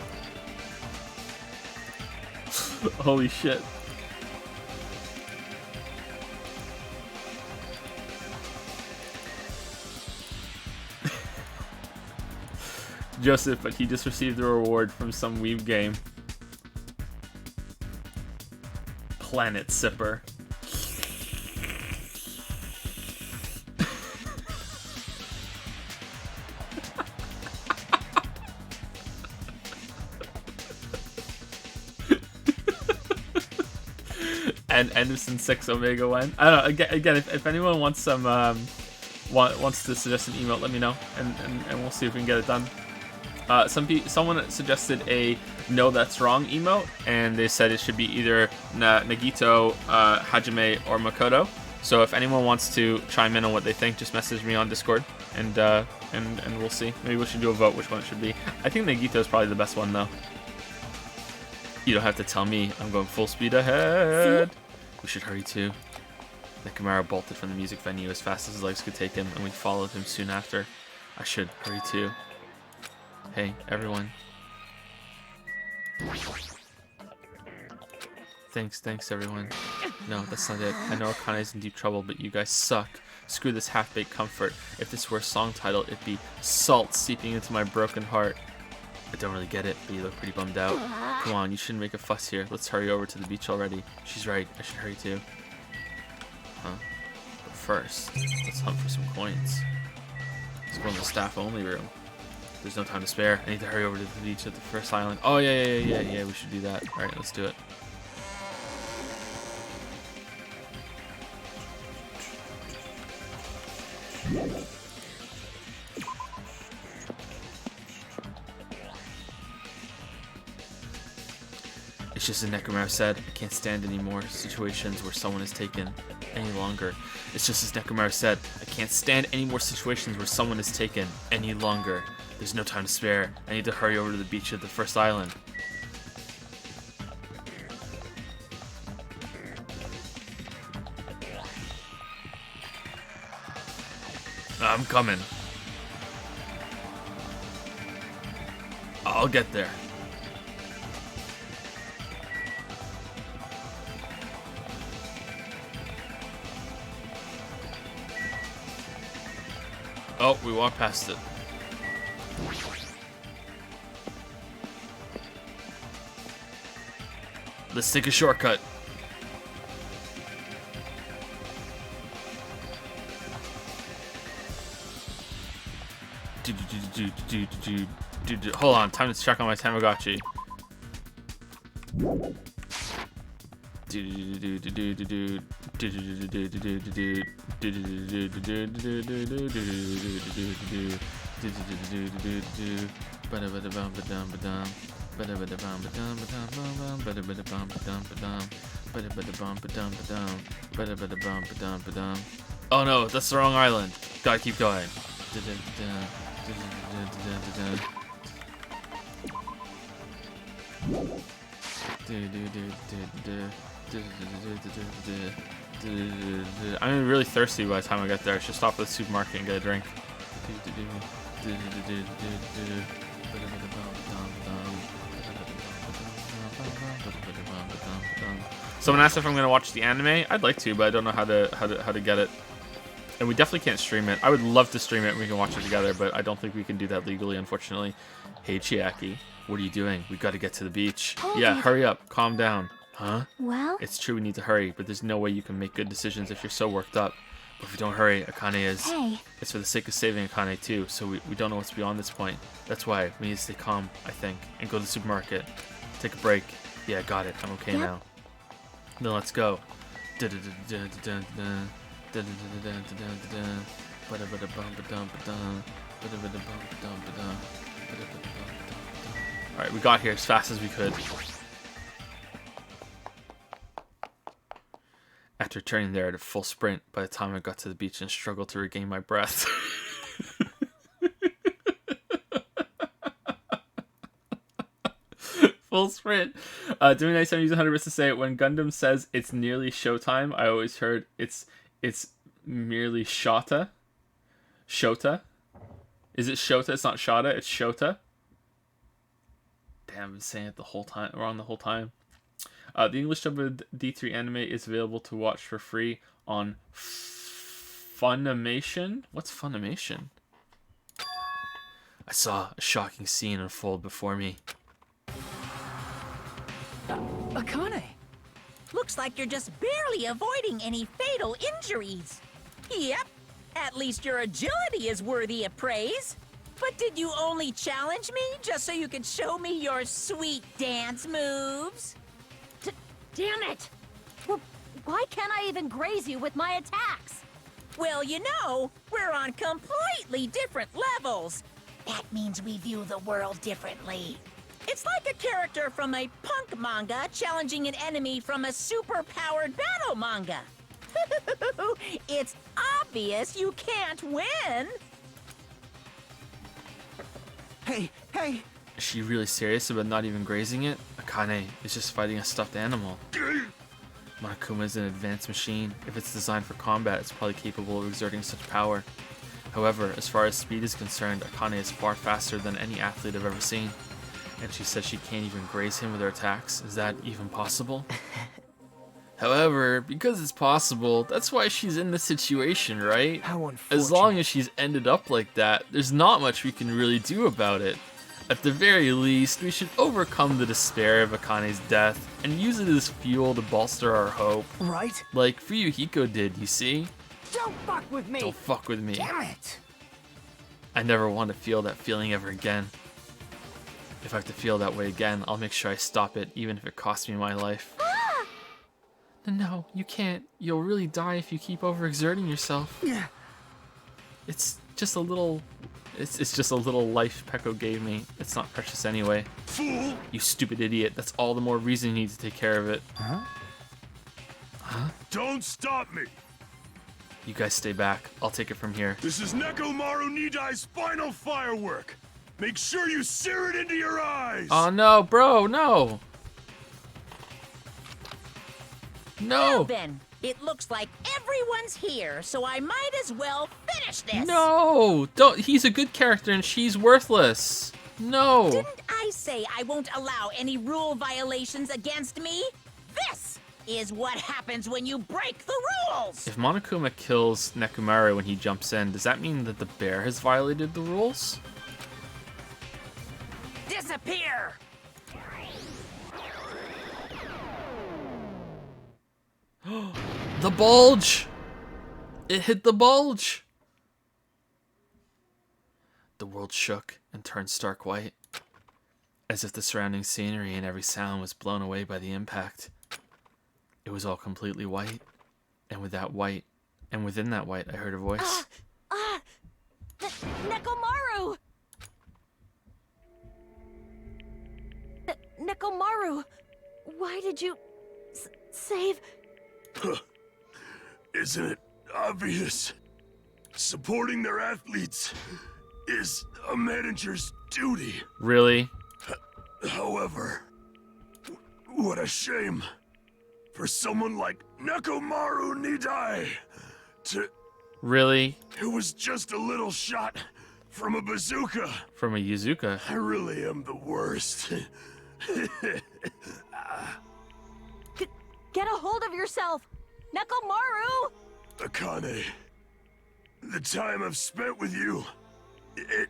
A: Holy shit. Joseph, but he just received a reward from some weeb game. Planet Sipper. And Anderson 6 Omega 1. I don't know. Again, if anyone wants some wants to suggest an email, let me know, and we'll see if we can get it done. Someone suggested a "No, that's wrong" emote, and they said it should be either Nagito, Hajime, or Makoto. So if anyone wants to chime in on what they think, just message me on Discord, and we'll see. Maybe we should do a vote which one it should be. I think Nagito is probably the best one though. You don't have to tell me. I'm going full speed ahead. See? We should hurry too. Nekomaru bolted from the music venue as fast as his legs could take him, and we followed him soon after. I should hurry too. Hey, everyone. Thanks, everyone. No, that's not it. I know Akane's in deep trouble, but you guys suck. Screw this half-baked comfort. If this were a song title, it'd be Salt Seeping Into My Broken Heart. I don't really get it, but you look pretty bummed out. Come on, you shouldn't make a fuss here. Let's hurry over to the beach already. She's right, I should hurry too. Huh. But first, let's hunt for some coins. Let's go in the staff-only room. There's no time to spare. I need to hurry over to the beach at the first island. Oh, yeah, we should do that. Alright, let's do it. It's just as Nekomaru said, I can't stand any more situations where someone is taken any longer. It's just as Nekomaru said, I can't stand any more situations where someone is taken any longer. There's no time to spare. I need to hurry over to the beach of the first island. I'm coming. I'll get there. Oh, we walked past it. Let's take a shortcut. Hold on, time to check on my Tamagotchi. Oh no, that's the wrong island. Gotta keep going. I'm really thirsty by the time I get there. I should stop at the supermarket and get a drink. Someone asked if I'm gonna watch the anime. I'd like to, but I don't know how to get it. And we definitely can't stream it. I would love to stream it and we can watch it together, but I don't think we can do that legally, unfortunately. Hey, Chiaki, what are you doing? We've got to get to the beach. Yeah, hurry up. Calm down. Huh?
B: Well?
A: It's true we need to hurry, but there's no way you can make good decisions if you're so worked up. But if you don't hurry, Akane is...
B: Hey.
A: It's for the sake of saving Akane, too, so we don't know what's beyond this point. That's why we need to stay calm, I think, and go to the supermarket. Take a break. Yeah, got it. I'm okay now. Then let's go. Alright, we got here as fast as we could. After turning there at a full sprint, by the time I got to the beach and struggled to regain my breath. Full sprint. Doing nice, I'm using 100% to say it. When Gundam says it's nearly showtime, I always heard it's merely Shota. Shota? Is it Shota? It's not Shota, it's Shota. Damn, I've been saying it the whole time. Wrong the whole time. The English dub of D3 anime is available to watch for free on Funimation. What's Funimation? I saw a shocking scene unfold before me.
G: Akane! Looks like you're just barely avoiding any fatal injuries. Yep, at least your agility is worthy of praise. But did you only challenge me just so you could show me your sweet dance moves?
B: Damn it! Why can't I even graze you with my attacks?
G: Well, you know, we're on completely different levels. That means we view the world differently. It's like a character from a punk manga challenging an enemy from a super-powered battle manga. It's obvious you can't win.
D: Hey!
A: Is she really serious about not even grazing it? Akane is just fighting a stuffed animal. Monokuma is an advanced machine. If it's designed for combat, it's probably capable of exerting such power. However, as far as speed is concerned, Akane is far faster than any athlete I've ever seen. And she says she can't even graze him with her attacks. Is that even possible? However, because it's possible, that's why she's in this situation, right?
D: How unfortunate.
A: As long as she's ended up like that, there's not much we can really do about it. At the very least, we should overcome the despair of Akane's death and use it as fuel to bolster our hope.
D: Right?
A: Like Fuyuhiko did, you see?
D: Don't fuck with me!
A: Don't fuck with me.
D: Damn it!
A: I never want to feel that feeling ever again. If I have to feel that way again, I'll make sure I stop it, even if it costs me my life. No, you can't. You'll really die if you keep overexerting yourself. It's just a little... It's just a little life Peko gave me. It's not precious anyway.
E: Fool!
A: You stupid idiot. That's all the more reason you need to take care of it.
E: Don't stop me!
A: You guys stay back. I'll take it from here.
E: This is Nekomaru Nidai's final firework! Make sure you sear it into your eyes!
A: Oh no, bro, no!
G: Now
A: No!
G: then, it looks like everyone's here, so I might as well finish this.
A: No! Don't. He's a good character and she's worthless. No!
G: Didn't I say I won't allow any rule violations against me? This is what happens when you break the rules.
A: If Monokuma kills Nekomaru when he jumps in, does that mean that the bear has violated the rules?
G: Disappear.
A: The bulge! It hit the bulge! The world shook and turned stark white, as if the surrounding scenery and every sound was blown away by the impact. It was all completely white, and with that white, and within that white, I heard a voice.
F: Nekomaru! Nekomaru! Why did you save...
E: Isn't it obvious? Supporting their athletes is a manager's duty.
A: Really?
E: However, what a shame for someone like Nekomaru Nidai to...
A: Really?
E: It was just a little shot from a bazooka.
A: From a Yuzuka?
E: I really am the worst.
F: Get a hold of yourself! Nekomaru!
E: Akane, the time I've spent with you, it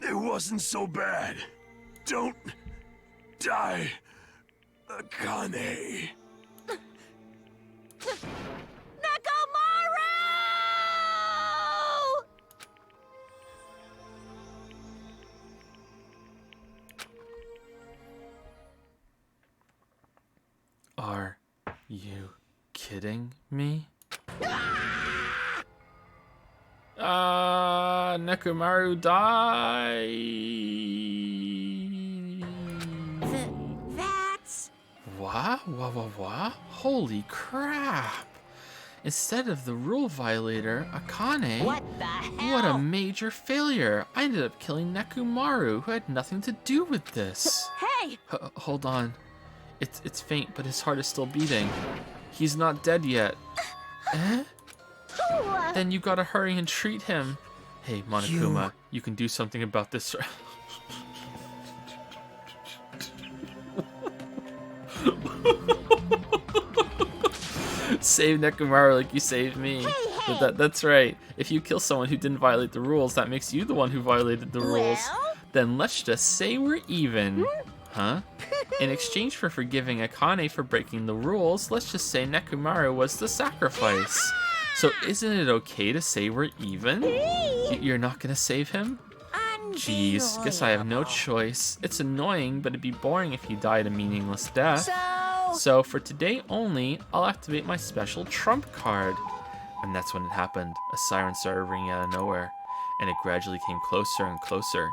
E: wasn't so bad. Don't die, Akane.
F: Nekomaru!
A: Are you kidding me? Nekomaru died.
G: That's...
A: What? What? Holy crap! Instead of the rule violator, Akane.
G: What the hell?
A: What a major failure! I ended up killing Nekomaru, who had nothing to do with this.
F: Hey!
A: Hold on. It's faint, but his heart is still beating. He's not dead yet. Eh? Then you gotta hurry and treat him. Hey, Monokuma, you can do something about this. Save Nekomaru like you saved me. But that's right. If you kill someone who didn't violate the rules, that makes you the one who violated the rules.
G: Well?
A: Then let's just say we're even. Huh? In exchange for forgiving Akane for breaking the rules, let's just say Nekomaru was the sacrifice. So isn't it okay to say we're even? You're not gonna save him? Jeez, guess I have no choice. It's annoying, but it'd be boring if he died a meaningless death. So for today only, I'll activate my special trump card. And that's when it happened. A siren started ringing out of nowhere, and it gradually came closer and closer.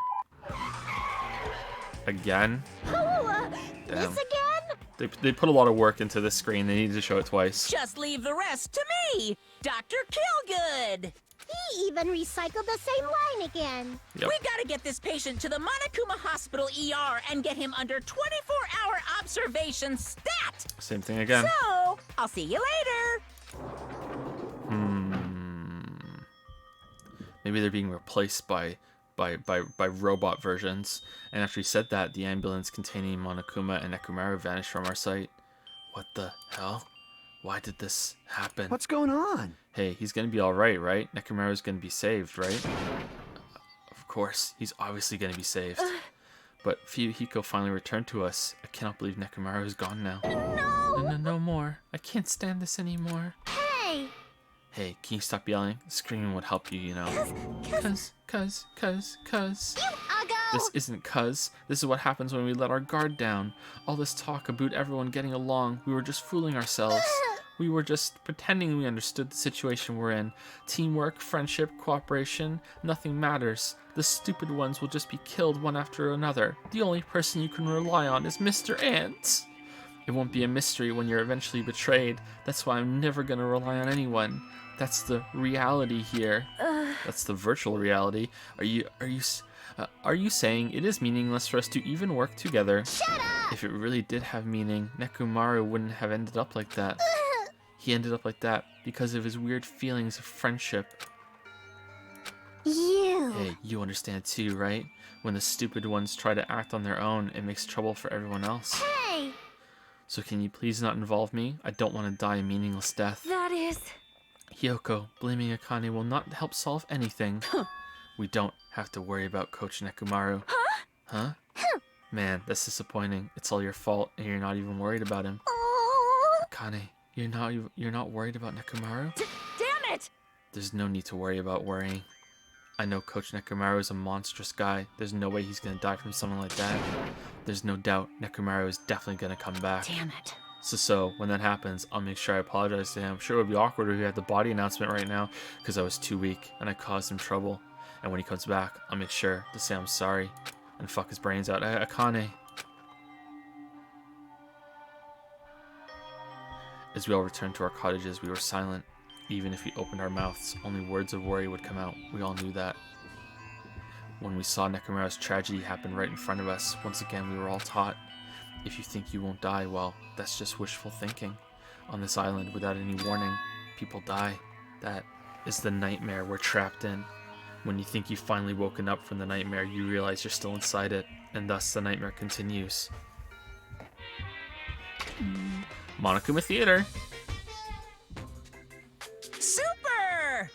A: Again? Damn.
B: This again?
A: They put a lot of work into this screen. They needed to show it twice.
G: Just leave the rest to me, Dr. Killgood.
B: He even recycled the same line again.
A: Yep.
G: We gotta get this patient to the Monokuma Hospital ER and get him under 24-hour observation stat.
A: Same thing again.
G: So, I'll see you later.
A: Maybe they're being replaced by robot versions. And after he said that, the ambulance containing Monokuma and Nekomaru vanished from our sight. What the hell? Why did this happen?
D: What's going on?
A: Hey, he's gonna be alright, right? Nekomaru's gonna be saved, right? Of course, he's obviously gonna be saved. But Fuyuhiko finally returned to us. I cannot believe Nekomaru is gone now. No more. I can't stand this anymore.
B: Hey!
A: Hey, can you stop yelling? Screaming would help you, you know. Cuz.
B: Uggo!
A: This isn't cuz. This is what happens when we let our guard down. All this talk about everyone getting along, we were just fooling ourselves. We were just pretending we understood the situation we're in. Teamwork, friendship, cooperation, nothing matters. The stupid ones will just be killed one after another. The only person you can rely on is Mr. Ant. It won't be a mystery when you're eventually betrayed. That's why I'm never gonna rely on anyone. That's the reality here. That's the virtual reality. Are you saying it is meaningless for us to even work together?
B: Shut up!
A: If it really did have meaning, Nekomaru wouldn't have ended up like that. He ended up like that because of his weird feelings of friendship.
B: You.
A: Hey, you understand too, right? When the stupid ones try to act on their own, it makes trouble for everyone else.
B: Hey!
A: So can you please not involve me? I don't want to die a meaningless death.
F: That is...
A: Hiyoko, blaming Akane will not help solve anything. We don't have to worry about Coach Nekomaru. Huh? Man, that's disappointing. It's all your fault, and you're not even worried about him.
B: Oh.
A: Akane, you're not worried about Nekomaru?
F: Damn it!
A: There's no need to worry about worrying. I know Coach Nekomaru is a monstrous guy. There's no way he's gonna die from someone like that. There's no doubt Nekomaru is definitely gonna come back.
F: Damn it.
A: So when that happens, I'll make sure I apologize to him. I'm sure it would be awkward if he had the body announcement right now because I was too weak and I caused him trouble. And when he comes back, I'll make sure to say I'm sorry and fuck his brains out. Akane. As we all returned to our cottages, we were silent. Even if we opened our mouths, only words of worry would come out. We all knew that. When we saw Nekomaru's tragedy happen right in front of us, once again we were all taught, if you think you won't die, well, that's just wishful thinking. On this island, without any warning, people die. That is the nightmare we're trapped in. When you think you've finally woken up from the nightmare, you realize you're still inside it, and thus the nightmare continues. Monokuma Theater.
G: Super!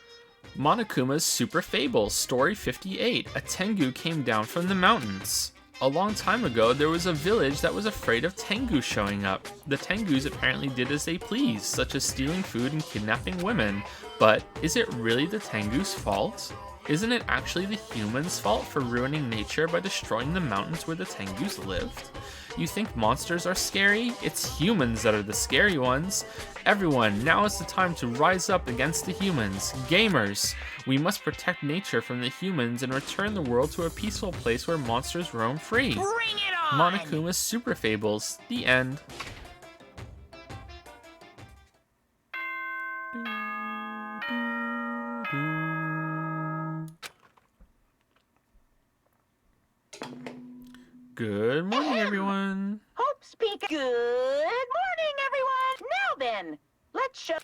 A: Monokuma's Super Fables, Story 58. A Tengu came down from the mountains. A long time ago, there was a village that was afraid of Tengu showing up. The Tengus apparently did as they pleased, such as stealing food and kidnapping women. But is it really the Tengu's fault? Isn't it actually the humans' fault for ruining nature by destroying the mountains where the Tengus lived? You think monsters are scary? It's humans that are the scary ones. Everyone, now is the time to rise up against the humans. Gamers, we must protect nature from the humans and return the world to a peaceful place where monsters roam free.
G: Bring it on!
A: Monokuma's Super Fables. The end. Good morning, everyone.
C: Hope speak. Good morning, everyone. Now then, let's show.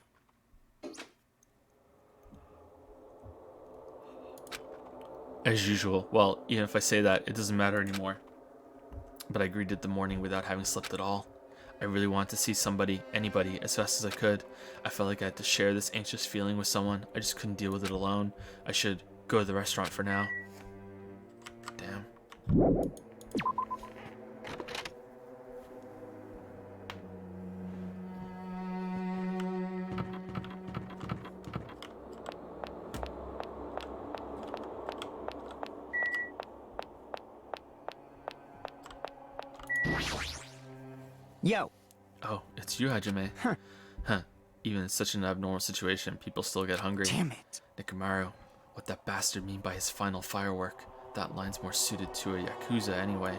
A: As usual. Well, even if I say that, it doesn't matter anymore. But I greeted the morning without having slept at all. I really wanted to see somebody, anybody, as fast as I could. I felt like I had to share this anxious feeling with someone. I just couldn't deal with it alone. I should go to the restaurant for now. Damn.
D: Yo,
A: Oh, it's you, Hajime. Huh. Even in such an abnormal situation, people still get hungry.
D: damn it.
A: Nekomaru, what that bastard mean by his final firework? That line's more suited to a Yakuza anyway.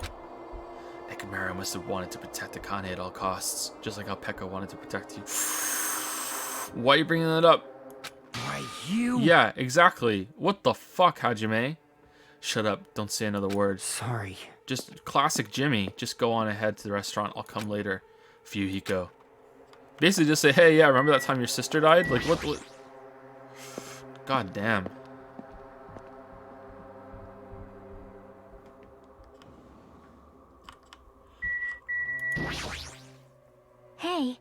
A: Nekomaru must have wanted to protect Akane at all costs, just like how Pekka wanted to protect you. Why are you bringing that up?
D: Why, you...
A: Yeah, exactly. What the fuck, Hajime? Shut up, don't say another word.
D: Sorry.
A: Just classic Jimmy. Just go on ahead to the restaurant, I'll come later. Fuyuhiko. Basically just say, hey, yeah, remember that time your sister died? Like, what? God damn.
F: Hey,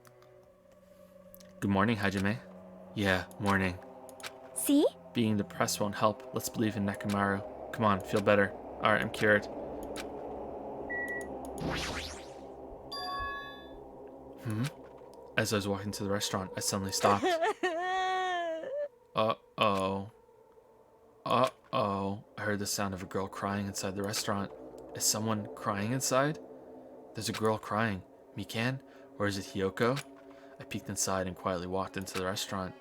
A: Good morning, Hajime. Yeah, morning.
F: see?
A: Being depressed won't help. Let's believe in Nekomaru. Come on, feel better. Alright, I'm cured. As I was walking to the restaurant, I suddenly stopped. Uh-oh. Uh-oh. I heard the sound of a girl crying inside the restaurant. Is someone crying inside? There's a girl crying. Mikan? Or is it Hiyoko? I peeked inside and quietly walked into the restaurant.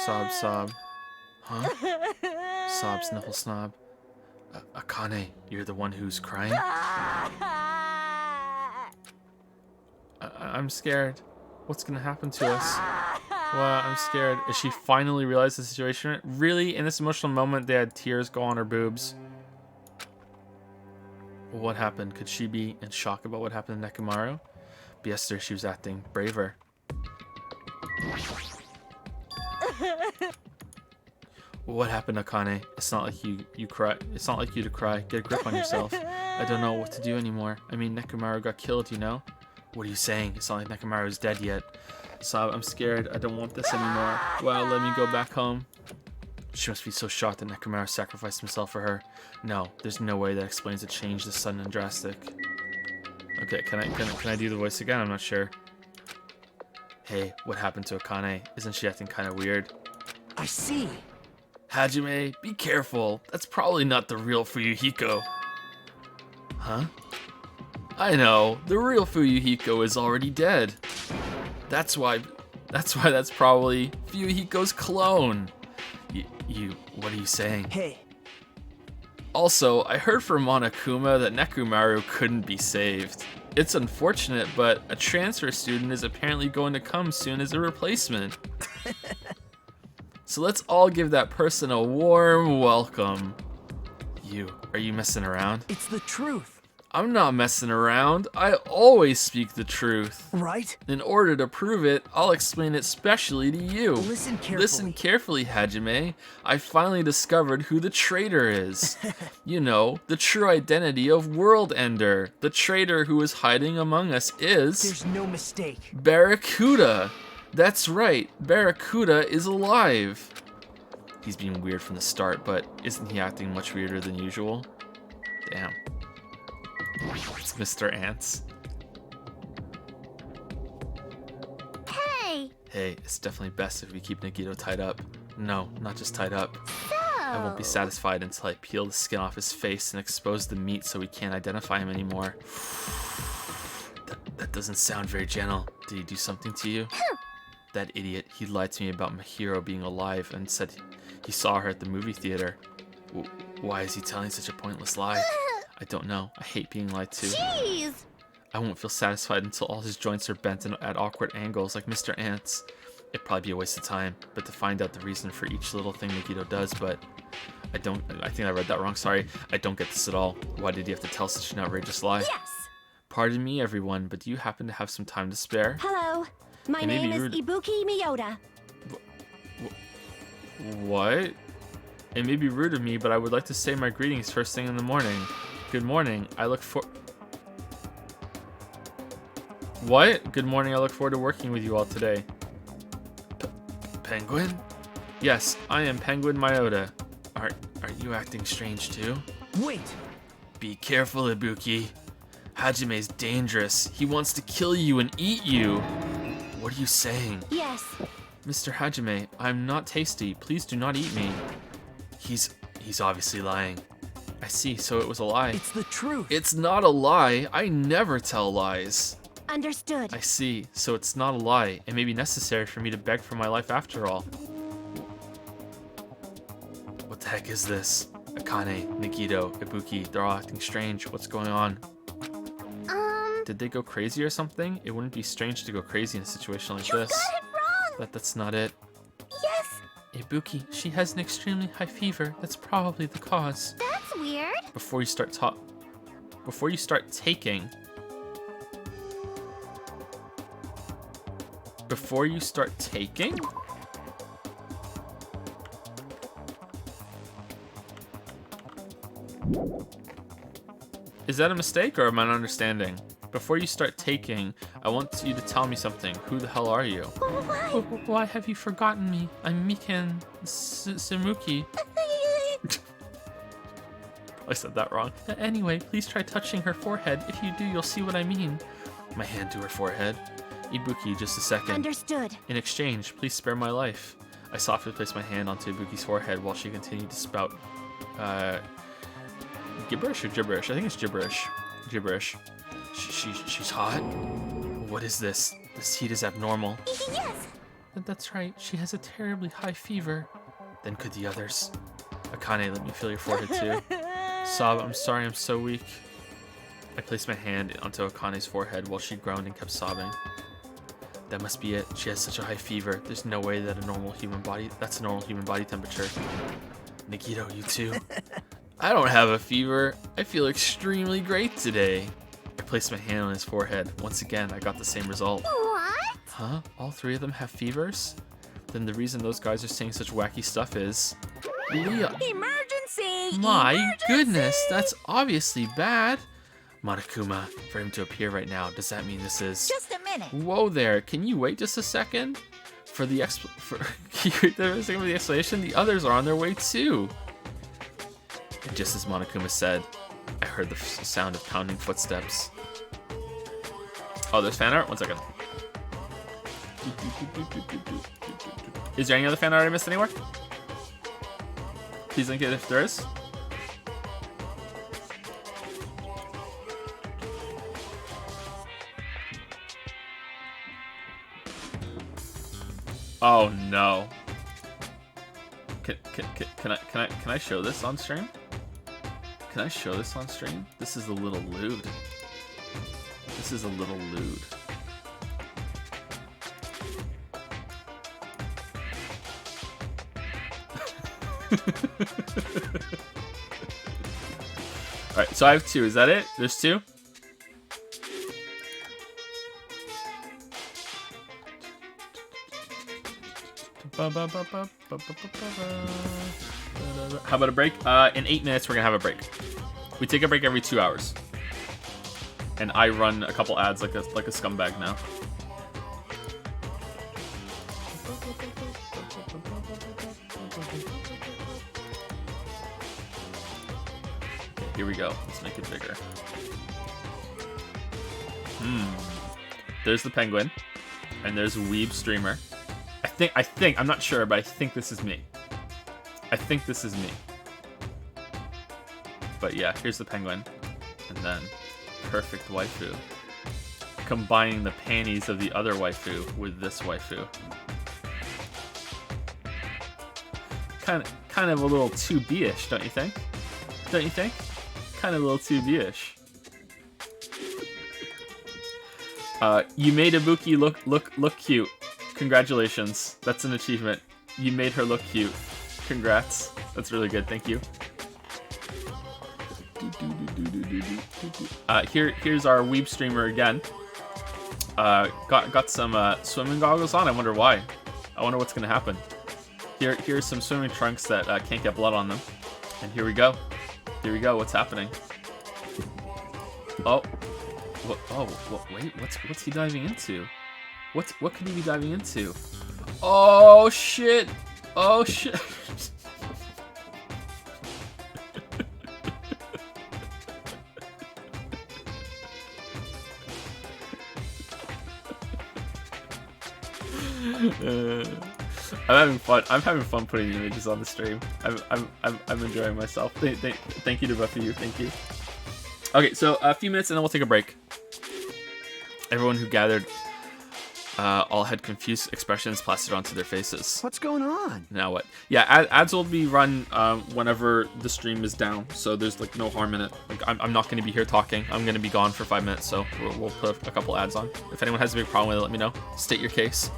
A: Sob, sob. Huh? Sob, sniffle, snob. Akane, you're the one who's crying? I'm scared. What's gonna happen to us? Well, I'm scared. Is she finally realized the situation? Really? In this emotional moment, they had tears go on her boobs. Well, what happened? Could she be in shock about what happened to Nekomaru? But yesterday she was acting braver. Well, what happened, Akane? It's not like you cry. It's not like you to cry. Get a grip on yourself. I don't know what to do anymore. I mean, Nekomaru got killed, you know? What are you saying? It's not like Nekomaru is dead yet. So I'm scared. I don't want this anymore. Wow, let me go back home. She must be so shocked that Nekomaru sacrificed himself for her. No, there's no way that explains the change this sudden and drastic. Okay, can I do the voice again? I'm not sure. Hey, what happened to Akane? Isn't she acting kind of weird?
D: I see.
A: Hajime, be careful. That's probably not the real Fuyuhiko. Huh? I know. The real Fuyuhiko is already dead. That's why that's probably Fuyuhiko's clone. What are you saying?
D: Hey.
A: Also, I heard from Monokuma that Nekomaru couldn't be saved. It's unfortunate, but a transfer student is apparently going to come soon as a replacement. So let's all give that person a warm welcome. Are you messing around?
D: It's the truth.
A: I'm not messing around. I always speak the truth.
D: Right?
A: In order to prove it, I'll explain it specially to you.
D: Listen carefully.
A: Listen carefully, Hajime. I finally discovered who the traitor is. You know, the true identity of World Ender. The traitor who is hiding among us is...
D: There's no mistake.
A: Barracuda. That's right, Barracuda is alive. He's being weird from the start, but isn't he acting much weirder than usual? Damn. It's Mr. Ants.
B: Hey!
A: Hey, it's definitely best if we keep Nagito tied up. No, not just tied up.
B: So...
A: I won't be satisfied until I peel the skin off his face and expose the meat so we can't identify him anymore. That doesn't sound very gentle. Did he do something to you? That idiot, he lied to me about my hero being alive and said he saw her at the movie theater. Why is he telling such a pointless lie? I don't know. I hate being lied to.
B: Jeez!
A: I won't feel satisfied until all his joints are bent at awkward angles like Mr. Ants. It'd probably be a waste of time, but to find out the reason for each little thing Nagito does, but I think I read that wrong, sorry. I don't get this at all. Why did he have to tell such an outrageous lie?
F: Yes!
A: Pardon me, everyone, but do you happen to have some time to spare?
F: Hello. My name is Ibuki Miyoda.
A: What? It may be rude of me, but I would like to say my greetings first thing in the morning. Good morning. What? Good morning. I look forward to working with you all today. Penguin? Yes, I am Penguin Miyoda. Are you acting strange too?
D: Wait!
A: Be careful, Ibuki. Hajime's dangerous. He wants to kill you and eat you. What are you saying?
F: Yes.
A: Mr. Hajime, I'm not tasty. Please do not eat me. He's obviously lying. I see, so it was a lie.
D: It's the truth.
A: It's not a lie. I never tell lies.
F: Understood.
A: I see, so it's not a lie. It may be necessary for me to beg for my life after all. What the heck is this? Akane, Nagito, Ibuki, they're all acting strange. What's going on? Did they go crazy or something? It wouldn't be strange to go crazy in a situation like this.
B: You got it wrong!
A: That's not it.
B: Yes!
A: Ibuki, she has an extremely high fever. That's probably the cause.
B: That's weird.
A: Before you start taking... Is that a mistake or am I not understanding? Before you start taking, I want you to tell me something. Who the hell are you? Why have you forgotten me? I'm Mikan Samuki. I said that wrong. Anyway, please try touching her forehead. If you do, you'll see what I mean. My hand to her forehead. Ibuki, just a second.
F: Understood.
A: In exchange, please spare my life. I softly placed my hand onto Ibuki's forehead while she continued to spout Gibberish or gibberish? I think it's gibberish. Gibberish. She's hot? What is this? This heat is abnormal.
B: Yes.
A: That's right. She has a terribly high fever. Then could the others. Akane, let me feel your forehead too. Sob, I'm sorry, I'm so weak. I placed my hand onto Akane's forehead while she groaned and kept sobbing. That must be it. She has such a high fever. There's no way that that's a normal human body temperature. Nikito, you too. I don't have a fever. I feel extremely great today. I placed my hand on his forehead. Once again, I got the same result.
B: What?
A: Huh? All three of them have fevers? Then the reason those guys are saying such wacky stuff is... Leah.
G: Emergency!
A: My
G: Emergency!
A: goodness, that's obviously bad. Monokuma, for him to appear right now, does that mean this is...
G: Just a minute.
A: Whoa there, can you wait just a second? For the explanation, the others are on their way too. And just as Monokuma said, I heard the sound of pounding footsteps. Oh, there's fan art? One second. Is there any other fan art I missed anywhere? Please link it if there is. Oh no. Can I show this on stream? Can I show this on stream? This is a little lewd. This is a little lewd. Alright, so I have two. Is that it? There's two? How about a break? In 8 minutes, we're gonna have a break. We take a break every 2 hours. And I run a couple ads like a scumbag now. Okay, here we go. Let's make it bigger. There's the penguin. And there's Weeb Streamer. I think, I'm not sure, but I think this is me. I think this is me. But yeah, here's the penguin. And then, perfect waifu. Combining the panties of the other waifu with this waifu. Kind of a little 2B-ish, don't you think? Don't you think? Kind of a little 2B-ish. You made Ibuki look cute. Congratulations. That's an achievement. You made her look cute. Congrats. That's really good. Thank you. Here's our Weeb streamer again. Got some swimming goggles on. I wonder why. I wonder what's gonna happen. Here's some swimming trunks that can't get blood on them. And here we go. Here we go. What's happening? Oh. Wait. What's he diving into? What could he be diving into? Oh shit! Oh shit! I'm having fun. I'm having fun putting images on the stream. I'm enjoying myself. Thank you to both of you. Thank you. Okay, so a few minutes and then we'll take a break. Everyone who gathered all had confused expressions plastered onto their faces.
D: What's going on?
A: Now what? Yeah, ads will be run whenever the stream is down, so there's like no harm in it. Like I'm not going to be here talking. I'm going to be gone for 5 minutes, so we'll put a couple ads on. If anyone has a big problem with it, let me know. State your case.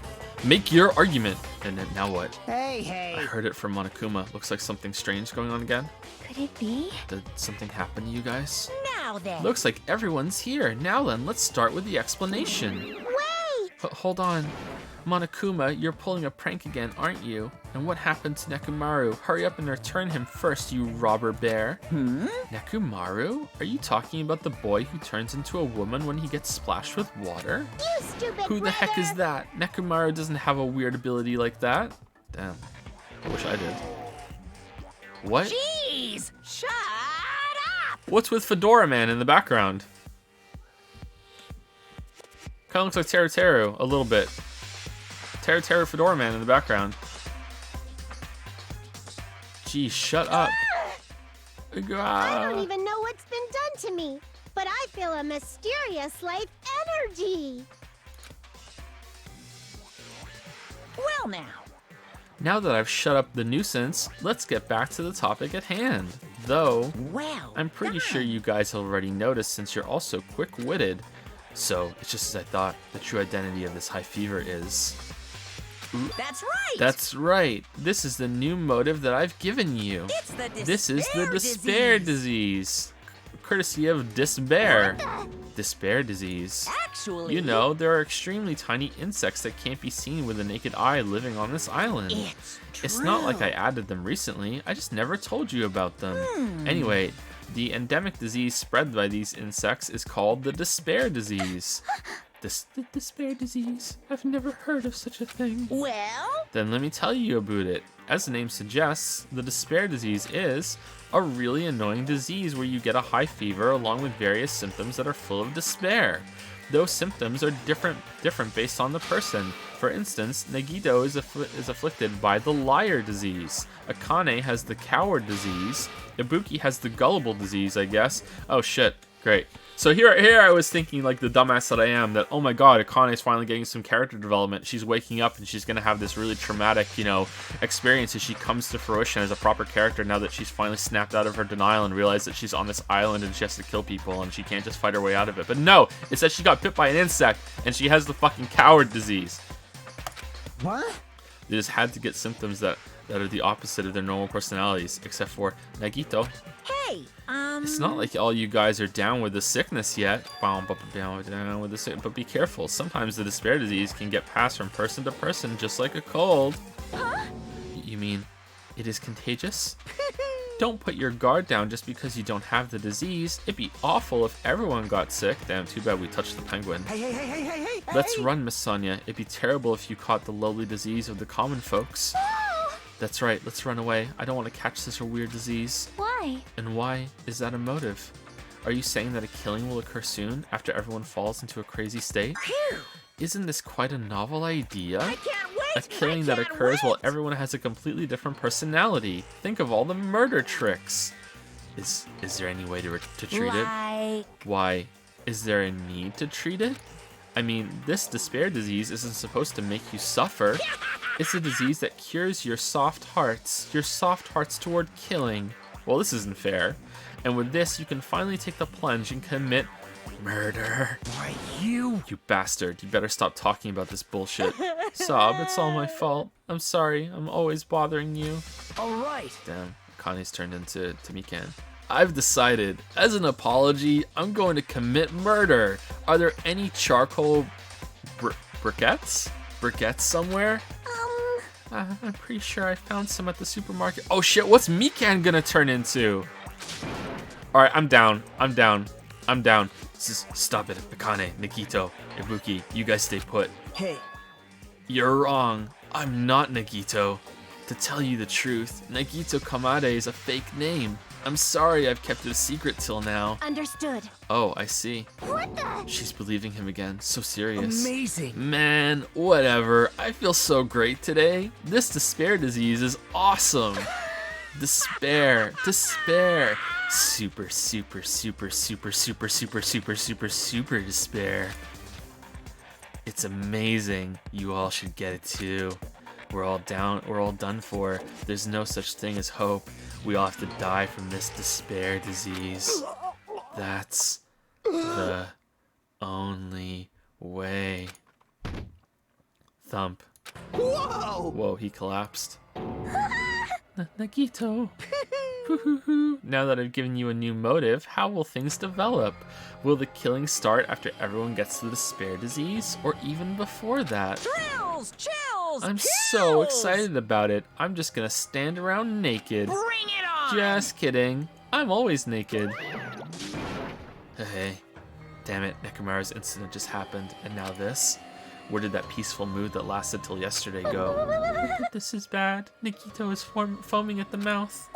A: Make your argument. And then now what?
D: Hey.
A: I heard it from Monokuma. Looks like something strange going on again.
B: Could it be?
A: Did something happen to you guys?
G: Now then.
A: Looks like everyone's here. Now then, let's start with the explanation.
B: Wait!
A: Hold on. Monokuma, you're pulling a prank again, aren't you? And what happened to Nekomaru? Hurry up and return him first, you robber bear. Nekomaru? Are you talking about the boy who turns into a woman when he gets splashed with water?
B: You stupid
A: Who the heck is that? Nekomaru doesn't have a weird ability like that. Damn. I wish I did. What?
G: Jeez! Shut up!
A: What's with Fedora Man in the background? Kinda looks like Teru a little bit. Teru Fedora Man in the background. Geez, shut up.
H: I don't even know what's been done to me, but I feel a mysterious life energy.
G: Well now.
A: Now that I've shut up the nuisance, let's get back to the topic at hand. Though,
G: Well
A: I'm pretty
G: done.
A: sure you guys have already noticed since you're also quick-witted. So, it's just as I thought, the true identity of this high fever is...
G: That's right.
A: That's right. This is the new motive that I've given you.
G: It's the despair
A: This is the despair disease. Courtesy of Despair. Despair disease.
G: Actually,
A: You know, there are extremely tiny insects that can't be seen with the naked eye living on this island.
G: it's
A: not like
G: true.
A: I added them recently, I just never told you about them.
G: Hmm.
A: Anyway, the endemic disease spread by these insects is called the despair disease. The despair disease? I've never heard of such a thing.
G: Well,
A: Then let me tell you about it. As the name suggests, the despair disease is a really annoying disease where you get a high fever along with various symptoms that are full of despair. Those symptoms are different based on the person. For instance, Nagito is afflicted by the liar disease. Akane has the coward disease. Ibuki has the gullible disease, I guess. Oh shit, great. So here I was thinking, like the dumbass that I am, that, oh my god, Akane is finally getting some character development. She's waking up and she's going to have this really traumatic, experience as she comes to fruition as a proper character now that she's finally snapped out of her denial and realized that she's on this island and she has to kill people and she can't just fight her way out of it. But no, it's that she got bit by an insect and she has the fucking coward disease.
D: What?
A: They just had to get symptoms that are the opposite of their normal personalities, except for Nagito.
G: hey,
A: It's not like all you guys are down with the sickness yet. Down with the sick, but be careful. Sometimes the despair disease can get passed from person to person, just like a cold.
F: Huh?
A: You mean it is contagious? Don't put your guard down just because you don't have the disease. It'd be awful if everyone got sick. Damn, too bad we touched the penguin.
D: Hey.
A: Let's run, Miss Sonia. It'd be terrible if you caught the lowly disease of the common folks. That's right, let's run away. I don't want to catch this weird disease.
B: Why?
A: And why is that a motive? Are you saying that a killing will occur soon after everyone falls into a crazy state?
G: phew,
A: Isn't this quite a novel idea?
G: I can't wait.
A: A killing that occurs while everyone has a completely different personality. Think of all the murder tricks. Is there any way to treat it?
G: Like,
A: Why? Is there a need to treat it? I mean, this despair disease isn't supposed to make you suffer. It's a disease that cures your soft hearts toward killing. Well, this isn't fair. And with this, you can finally take the plunge and commit murder.
D: Why, you?
A: You bastard, you better stop talking about this bullshit. Sob, it's all my fault. I'm sorry, I'm always bothering you.
D: All right.
A: Damn, Kane's turned into Mikan. I've decided, as an apology, I'm going to commit murder. Are there any charcoal briquettes? Briquettes somewhere? I'm pretty sure I found some at the supermarket. Oh shit, what's Mikan gonna turn into? Alright, I'm down. Stop it, Akane, Nagito, Ibuki, you guys stay put.
D: Hey,
A: You're wrong. I'm not Nagito. To tell you the truth, Nagito Kamade is a fake name. I'm sorry I've kept it a secret till now.
B: Understood.
A: Oh, I see.
B: What the?
A: She's believing him again. So serious.
D: amazing.
A: Man, whatever. I feel so great today. This despair disease is awesome. Despair. Super despair. It's amazing. You all should get it too. We're all done for. There's no such thing as hope. We all have to die from this despair disease. That's the only way. Thump. Whoa, he collapsed. Nagito. Now that I've given you a new motive, how will things develop? Will the killing start after everyone gets the despair disease, or even before that?
G: thrills, chills,
A: I'm
G: kills.
A: so excited about it. I'm just gonna stand around naked.
G: Bring it on.
A: Just kidding. I'm always naked. Hey, damn it, Nekomaru's incident just happened, and now this? Where did that peaceful mood that lasted till yesterday go? This is bad. Nikito is foaming at the mouth.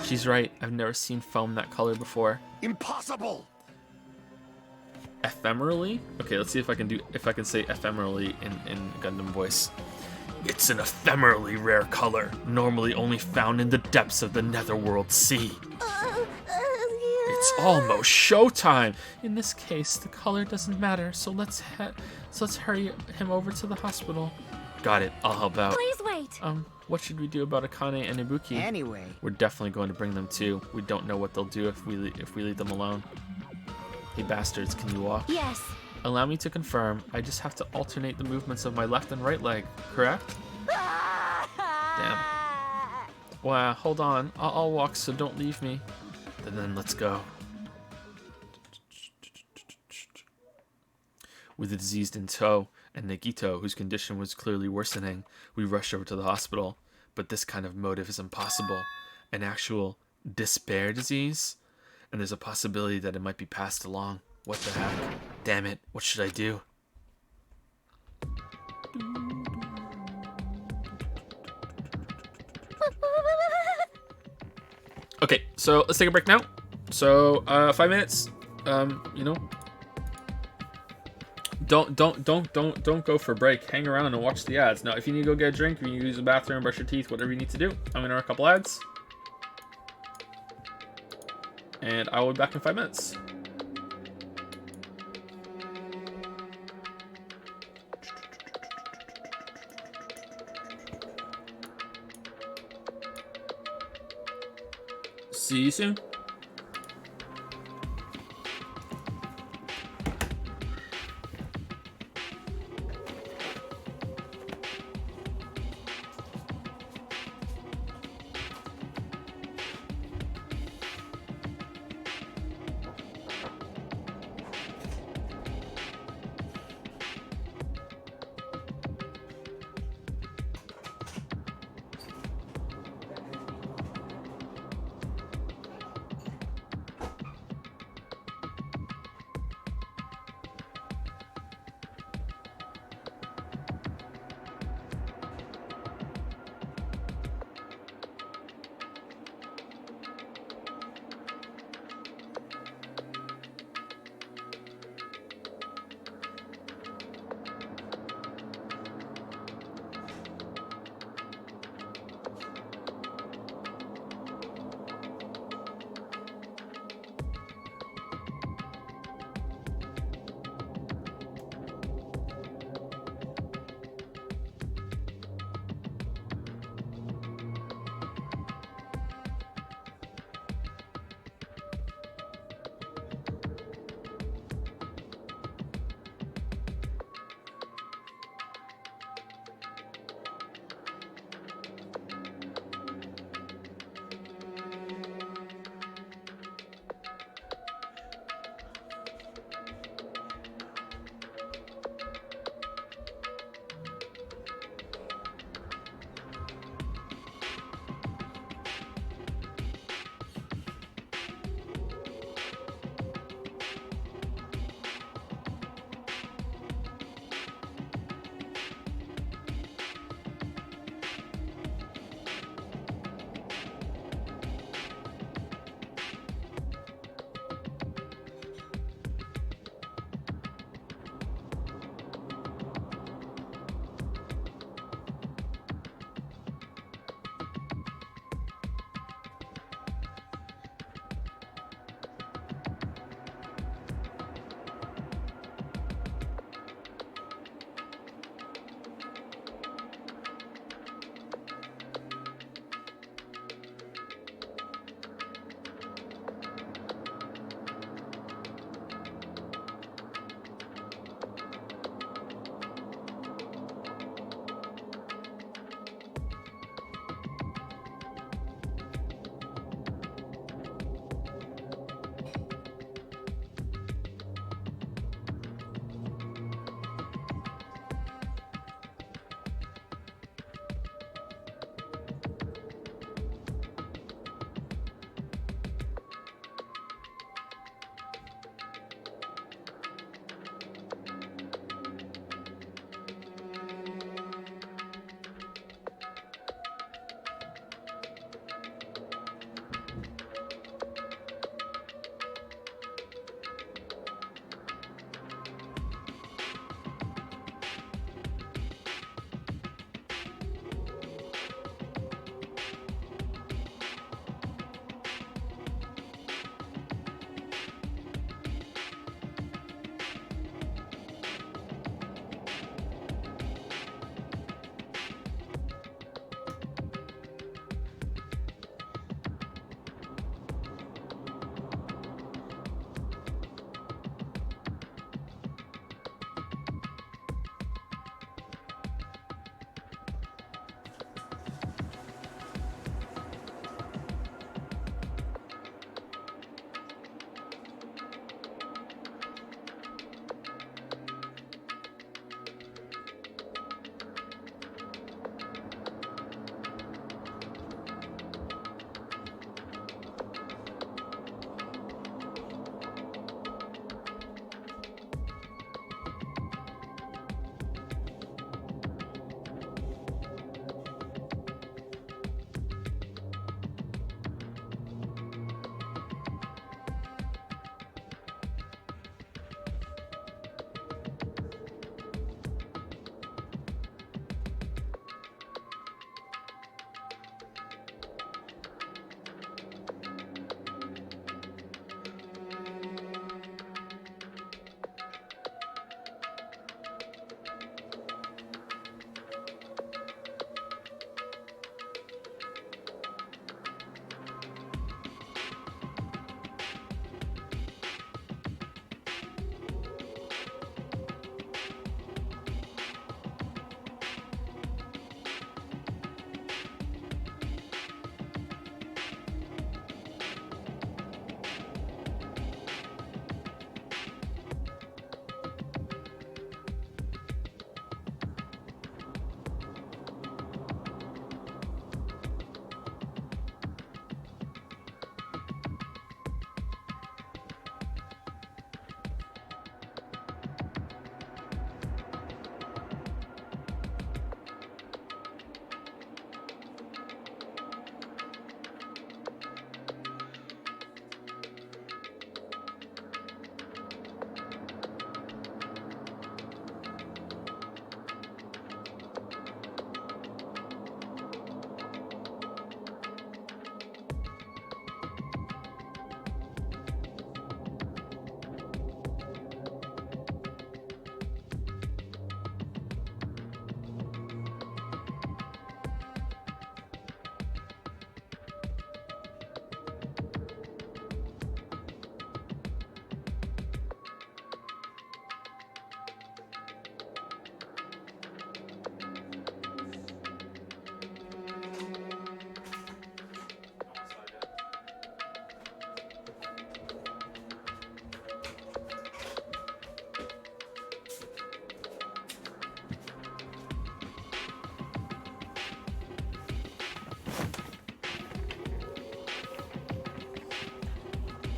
A: She's right. I've never seen foam that color before.
E: Impossible!
A: Ephemerally? Okay, let's see if I can say ephemerally in Gundam voice. It's an ephemerally rare color, normally only found in the depths of the Netherworld Sea. almost showtime. In this case, the color doesn't matter, so let's hurry him over to the hospital. Got it. I'll help out.
B: Please wait.
A: What should we do about Akane and Ibuki?
D: Anyway,
A: We're definitely going to bring them too. We don't know what they'll do if we leave them alone. Hey bastards, can you walk?
B: Yes.
A: Allow me to confirm. I just have to alternate the movements of my left and right leg, correct? Damn. Wow, hold on. I'll walk, so don't leave me. Then let's go. With the diseased in tow, and Nagito, whose condition was clearly worsening, we rushed over to the hospital. But this kind of motive is impossible. An actual despair disease? And there's a possibility that it might be passed along. What the heck? Damn it, what should I do? Okay, so let's take a break now. So 5 minutes. You know, don't go for a break. Hang around and watch the ads. Now, if you need to go get a drink, if you need to use the bathroom, brush your teeth, whatever you need to do, I'm gonna run a couple ads, and I will be back in 5 minutes. See you soon.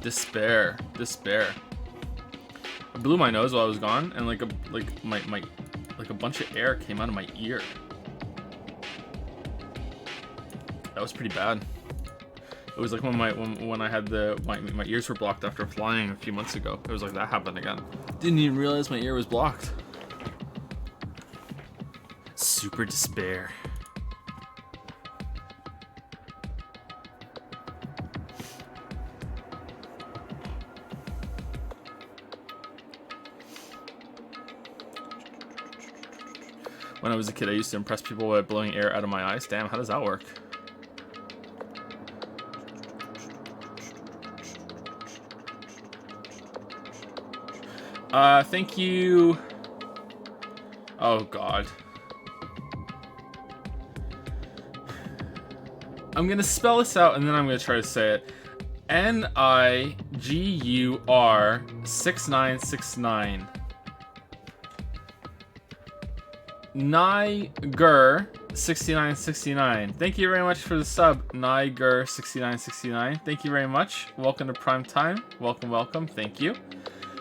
A: Despair. I blew my nose while I was gone, and like a bunch of air came out of my ear. That was pretty bad. It was like when I had my ears were blocked after flying a few months ago. It was like that happened again. Didn't even realize my ear was blocked. Super despair. When I was a kid, I used to impress people by blowing air out of my eyes. Damn, how does that work? Thank you. Oh, God. I'm gonna spell this out and then I'm gonna try to say it. Nigur 6969. Nigur 6969. Thank you very much for the sub, Nigur 6969. Thank you very much. Welcome to Prime Time. Welcome. Thank you.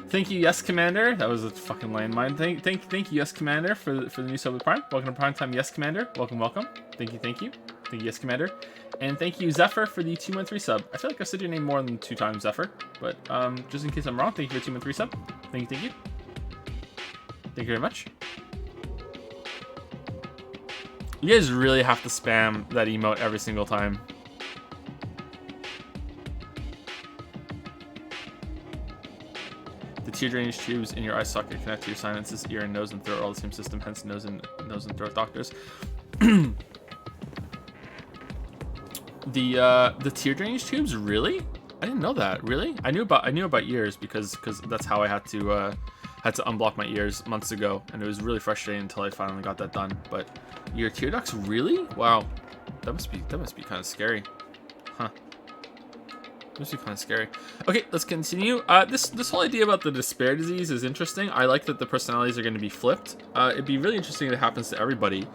A: Thank you, Yes Commander. That was a fucking landmine. Thank you, Yes Commander, for the new sub with Prime. Welcome to Prime Time, Yes Commander. Welcome. Thank you. Thank you, Yes Commander. And thank you, Zephyr, for the 2 month resub. I feel like I've said your name more than 2 times, Zephyr. But just in case I'm wrong, thank you for 2 month resub. Thank you. Thank you very much. You guys really have to spam that emote every single time. The tear drainage tubes in your eye socket connect to your sinuses, ear, and nose and throat are all the same system, hence nose and throat doctors. The tear drainage tubes, really? I didn't know that. Really? I knew about ears because that's how I had to unblock my ears months ago, and it was really frustrating until I finally got that done. But your tear ducts, really? Wow, that must be kind of scary, huh? Must be kind of scary. Okay, let's continue. This whole idea about the despair disease is interesting. I like that the personalities are going to be flipped. It'd be really interesting if it happens to everybody.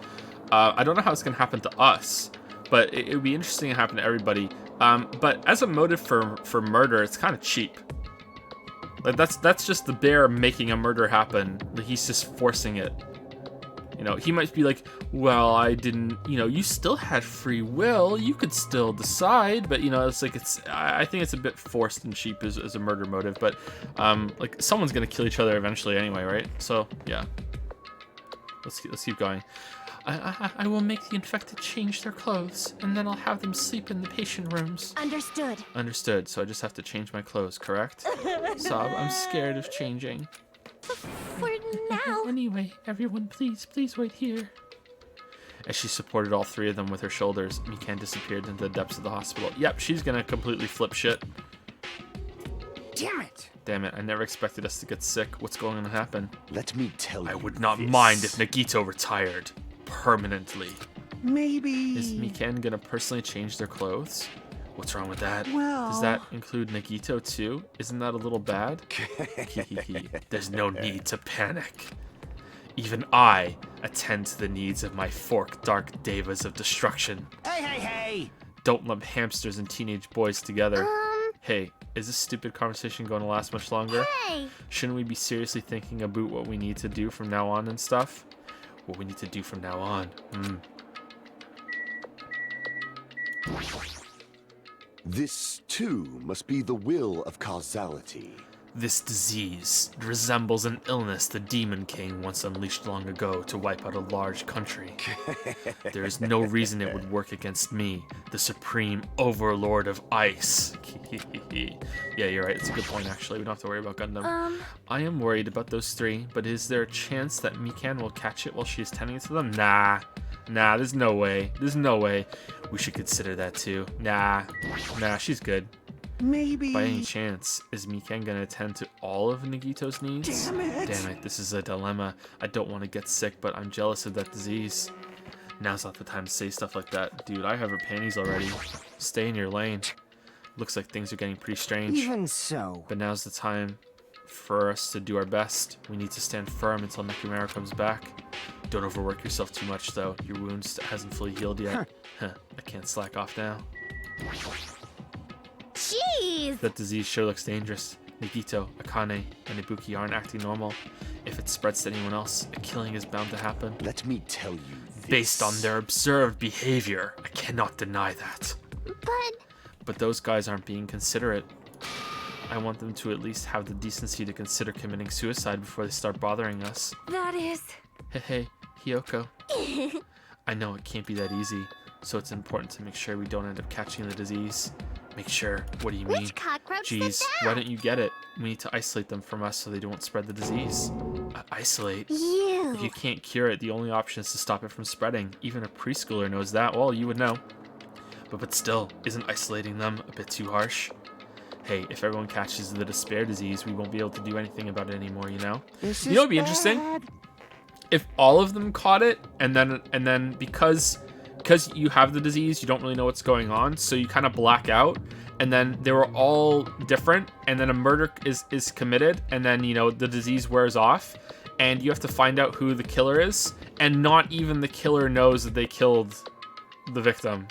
A: I don't know how it's going to happen to us, but it would be interesting to happen to everybody. But as a motive for murder, it's kind of cheap. Like that's just the bear making a murder happen. Like, he's just forcing it. You know, he might be like, well, I didn't, you know, you still had free will. You could still decide. But, you know, it's like, I think it's a bit forced and cheap as a murder motive. But, like, someone's going to kill each other eventually anyway, right? So, yeah. Let's keep going. I will make the infected change their clothes, and then I'll have them sleep in the patient rooms.
B: Understood.
A: Understood. So I just have to change my clothes, correct? Sob, I'm scared of changing.
B: For now.
A: Anyway, everyone, please wait here. As she supported all 3 of them with her shoulders, Mikan disappeared into the depths of the hospital. Yep, she's gonna completely flip shit.
D: Damn it!
A: Damn it, I never expected us to get sick. What's going to happen?
E: Let me tell you.
A: I would not mind if Nagito retired. Permanently.
D: Maybe...
A: Is Mikan gonna personally change their clothes? What's wrong with that?
D: Well...
A: Does that include Nagito too? Isn't that a little bad? There's no need to panic. Even I attend to the needs of my forked dark devas of destruction.
D: Hey!
A: Don't lump hamsters and teenage boys together. Hey, is this stupid conversation going to last much longer?
B: Hey!
A: Shouldn't we be seriously thinking about what we need to do from now on and stuff? What we need to do from now on.
I: This, too, must be the will of causality.
A: This disease resembles an illness the Demon King once unleashed long ago to wipe out a large country. There is no reason it would work against me, the supreme overlord of ice. Yeah, you're right. It's a good point, actually. We don't have to worry about Gundam. I am worried about those 3, but is there a chance that Mikan will catch it while she's tending to them? Nah, there's no way. We should consider that too. Nah, she's good.
D: Maybe...
A: By any chance, is Mikan gonna attend to all of Nagito's needs?
D: Damn it,
A: this is a dilemma. I don't want to get sick, but I'm jealous of that disease. Now's not the time to say stuff like that. Dude, I have her panties already. Stay in your lane. Looks like things are getting pretty strange.
D: Even so...
A: But now's the time for us to do our best. We need to stand firm until Nekumara comes back. Don't overwork yourself too much, though. Your wound hasn't fully healed yet. I can't slack off now.
B: Jeez! Jeez!
A: That disease sure looks dangerous. Nagito, Akane, and Ibuki aren't acting normal. If it spreads to anyone else, a killing is bound to happen.
I: Let me tell you this.
A: Based on their observed behavior, I cannot deny that. But those guys aren't being considerate. I want them to at least have the decency to consider committing suicide before they start bothering us.
F: That is...
A: Hey, Hiyoko. I know it can't be that easy, so it's important to make sure we don't end up catching the disease. Make sure? What do you mean?
B: Which cockroach
A: Jeez,
B: did
A: why
B: that?
A: don't you get it? We need to isolate them from us so they don't spread the disease. Isolate?
B: You.
A: If you can't cure it, the only option is to stop it from spreading. Even a preschooler knows that. Well, you would know. But still, isn't isolating them a bit too harsh? Hey, if everyone catches the despair disease, we won't be able to do anything about it anymore, you know? You know what'd be interesting? If all of them caught it, and then because you have the disease, you don't really know what's going on, so you kind of black out, and then they were all different, and then a murder is committed, and then, you know, the disease wears off, and you have to find out who the killer is, and not even the killer knows that they killed the victim.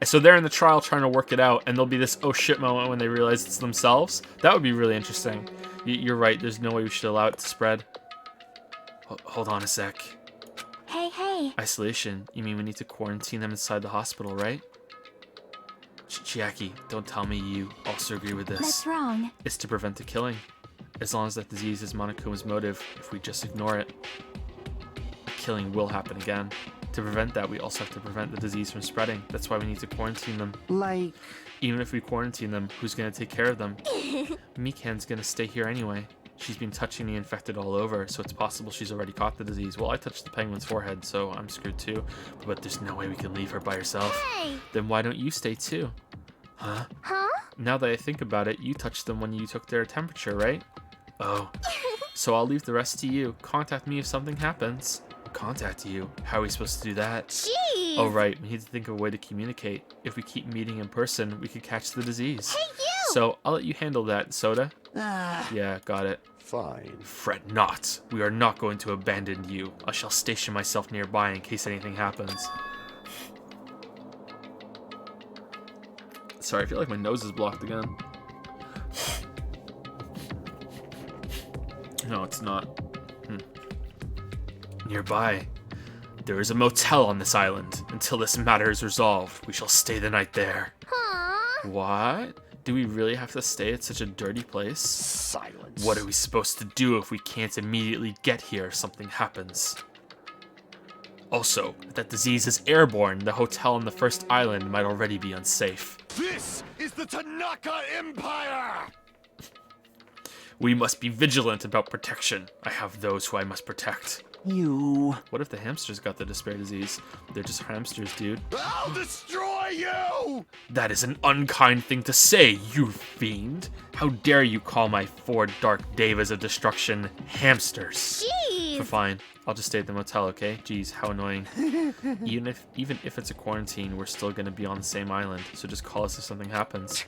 A: So they're in the trial trying to work it out, and there'll be this oh shit moment when they realize it's themselves. That would be really interesting. You're right, there's no way we should allow it to spread. Hold on a sec.
F: Hey.
A: Isolation? You mean we need to quarantine them inside the hospital, right? Chiaki, don't tell me you also agree with this.
F: That's wrong.
A: It's to prevent the killing. As long as that disease is Monokuma's motive, if we just ignore it, the killing will happen again. To prevent that, we also have to prevent the disease from spreading. That's why we need to quarantine them.
D: Like...
A: Even if we quarantine them, who's going to take care of them? Mikan's going to stay here anyway. She's been touching the infected all over, so it's possible she's already caught the disease. Well, I touched the penguin's forehead, so I'm screwed too. But there's no way we can leave her by herself.
B: Hey!
A: Then why don't you stay too? Huh? Now that I think about it, you touched them when you took their temperature, right? Oh. So I'll leave the rest to you. Contact me if something happens. Contact you? How are we supposed to do that?
B: Jeez!
A: Oh right, we need to think of a way to communicate. If we keep meeting in person, we could catch the disease.
B: Hey, you!
A: So I'll let you handle that, Soda. Yeah, got it.
I: Fine.
A: Fret not. We are not going to abandon you. I shall station myself nearby in case anything happens. Sorry, I feel like my nose is blocked again. No, it's not. Nearby, there is a motel on this island. Until this matter is resolved, we shall stay the night there.
B: Huh?
A: What? Do we really have to stay at such a dirty place?
I: Silence.
A: What are we supposed to do if we can't immediately get here if something happens? Also, if that disease is airborne, the hotel on the first island might already be unsafe.
E: This is the Tanaka Empire!
A: We must be vigilant about protection. I have those who I must protect.
D: You...
A: What if the hamsters got the despair disease? They're just hamsters, dude.
E: I'll destroy you!
A: That is an unkind thing to say, you fiend. How dare you call my 4 dark devas of destruction hamsters?
B: Jeez!
A: Fine. I'll just stay at the motel, okay? Jeez, how annoying. Even if it's a quarantine, we're still gonna be on the same island, so just call us if something happens.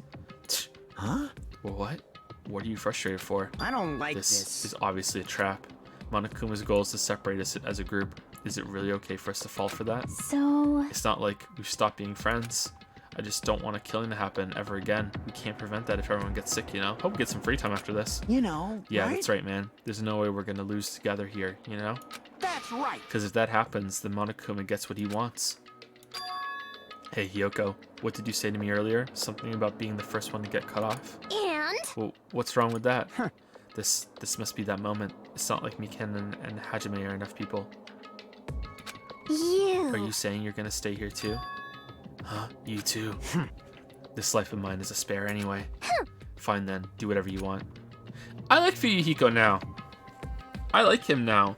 D: Huh?
A: Well, what? What are you frustrated for?
D: I don't like
A: This
D: this.
A: is obviously a trap. Monokuma's goal is to separate us as a group. Is it really okay for us to fall for that?
F: So...
A: It's not like we've stopped being friends. I just don't want a killing to happen ever again. We can't prevent that if everyone gets sick, you know? Hope we get some free time after this.
D: You know,
A: Yeah,
D: right?
A: that's right, man. There's no way we're gonna lose together here, you know?
D: That's right.
A: Because if that happens, then Monokuma gets what he wants. Hey, Hiyoko, what did you say to me earlier? Something about being the first one to get cut off?
B: And?
A: Well, what's wrong with that? This must be that moment. It's not like Miken and Hajime are enough people.
B: You.
A: Are you saying you're gonna stay here too? Huh? You too? This life of mine is a spare anyway. Fine then, do whatever you want. I like Fuyuhiko now. I like him now.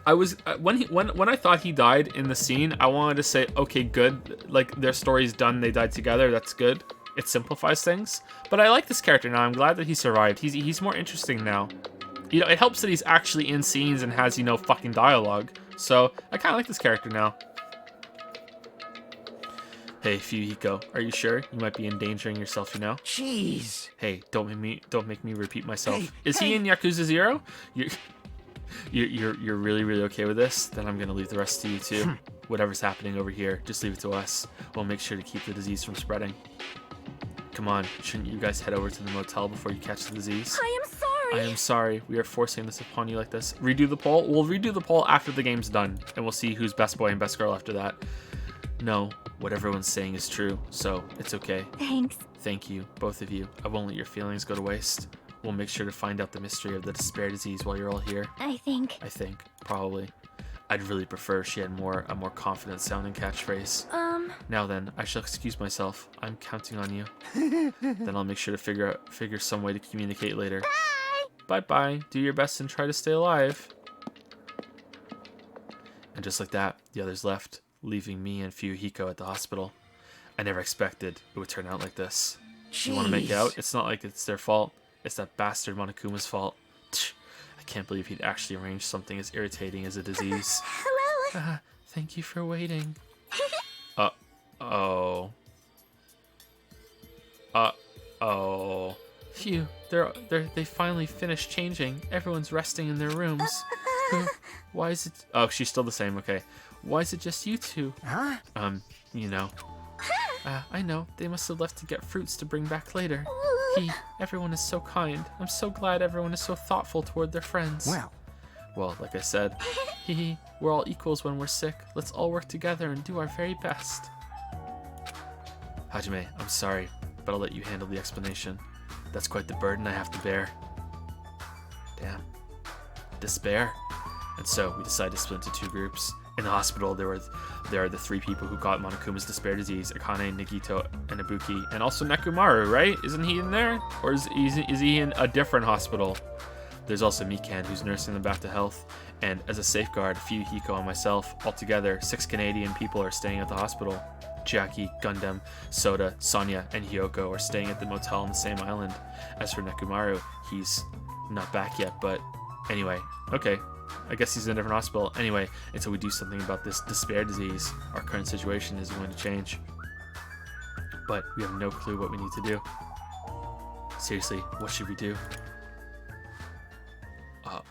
A: I was when I thought he died in the scene, I wanted to say, okay, good. Like their story's done, they died together. That's good. It simplifies things. But I like this character now. I'm glad that he survived. He's more interesting now. You know, it helps that he's actually in scenes and has, you know, fucking dialogue. So I kind of like this character now. Hey, Fuyuhiko, are you sure? You might be endangering yourself, you know?
D: Jeez.
A: Hey, don't make me repeat myself.
D: Hey,
A: Is he in Yakuza 0? You're really okay with this? Then I'm gonna leave the rest to you too. Whatever's happening over here, just leave it to us. We'll make sure to keep the disease from spreading. Come on, shouldn't you guys head over to the motel before you catch the disease?
F: I am sorry.
A: I am sorry. We are forcing this upon you like this. Redo the poll? We'll redo the poll after the game's done, and we'll see who's best boy and best girl after that. No, what everyone's saying is true, so it's okay.
F: Thanks.
A: Thank you, both of you. I won't let your feelings go to waste. We'll make sure to find out the mystery of the despair disease while you're all here.
F: I think,
A: Probably. I'd really prefer if she had a more confident sounding catchphrase. Now then, I shall excuse myself. I'm counting on you. Then I'll make sure to figure some way to communicate later. Bye! Bye-bye. Do your best and try to stay alive. And just like that, the others left, leaving me and Fuyuhiko at the hospital. I never expected it would turn out like this. You want to make out? It's not like it's their fault. It's that bastard Monokuma's fault. I can't believe he'd actually arranged something as irritating as a disease.
F: hello.
A: Thank you for waiting. Uh-oh. Uh-oh. Phew, they finally finished changing. Everyone's resting in their rooms. Why is it... Oh, she's still the same, okay. Why is it just you two?
D: Huh?
A: You know. I know. They must have left to get fruits to bring back later. Everyone is so kind. I'm so glad everyone is so thoughtful toward their friends. Well, like I said, we're all equals when we're sick. Let's all work together and do our very best. Hajime, I'm sorry, but I'll let you handle the explanation. That's quite the burden I have to bear. Damn. Despair. And so we decided to split into two groups. In the hospital, there are the three people who got Monokuma's despair disease: Akane, Nagito, and Ibuki, and also Nekomaru, right? Isn't he in there? Or is he in a different hospital? There's also Mikan, who's nursing them back to health. And as a safeguard, Fuyuhiko and myself, altogether 6 Canadian people are staying at the hospital. Jackie, Gundam, Soda, Sonia, and Hyoko are staying at the motel on the same island. As for Nekomaru, he's not back yet, but anyway, okay. I guess he's in a different hospital. Anyway, until we do something about this despair disease, our current situation is going to change. But we have no clue what we need to do. Seriously, what should we do? Huh?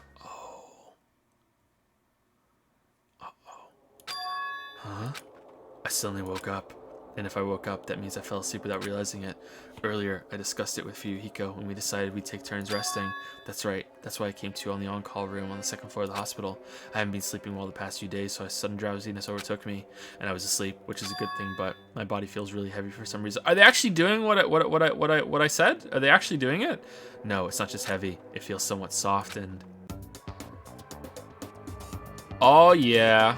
A: I suddenly woke up. And if I woke up, that means I fell asleep without realizing it. Earlier, I discussed it with Fuyuhiko when we decided we'd take turns resting. That's right, that's why I came to you on the on-call room on the second floor of the hospital. I haven't been sleeping well the past few days, so a sudden drowsiness overtook me, and I was asleep, which is a good thing, but my body feels really heavy for some reason. Are they actually doing what I said? Are they actually doing it? No, it's not just heavy. It feels somewhat soft and... Oh, yeah.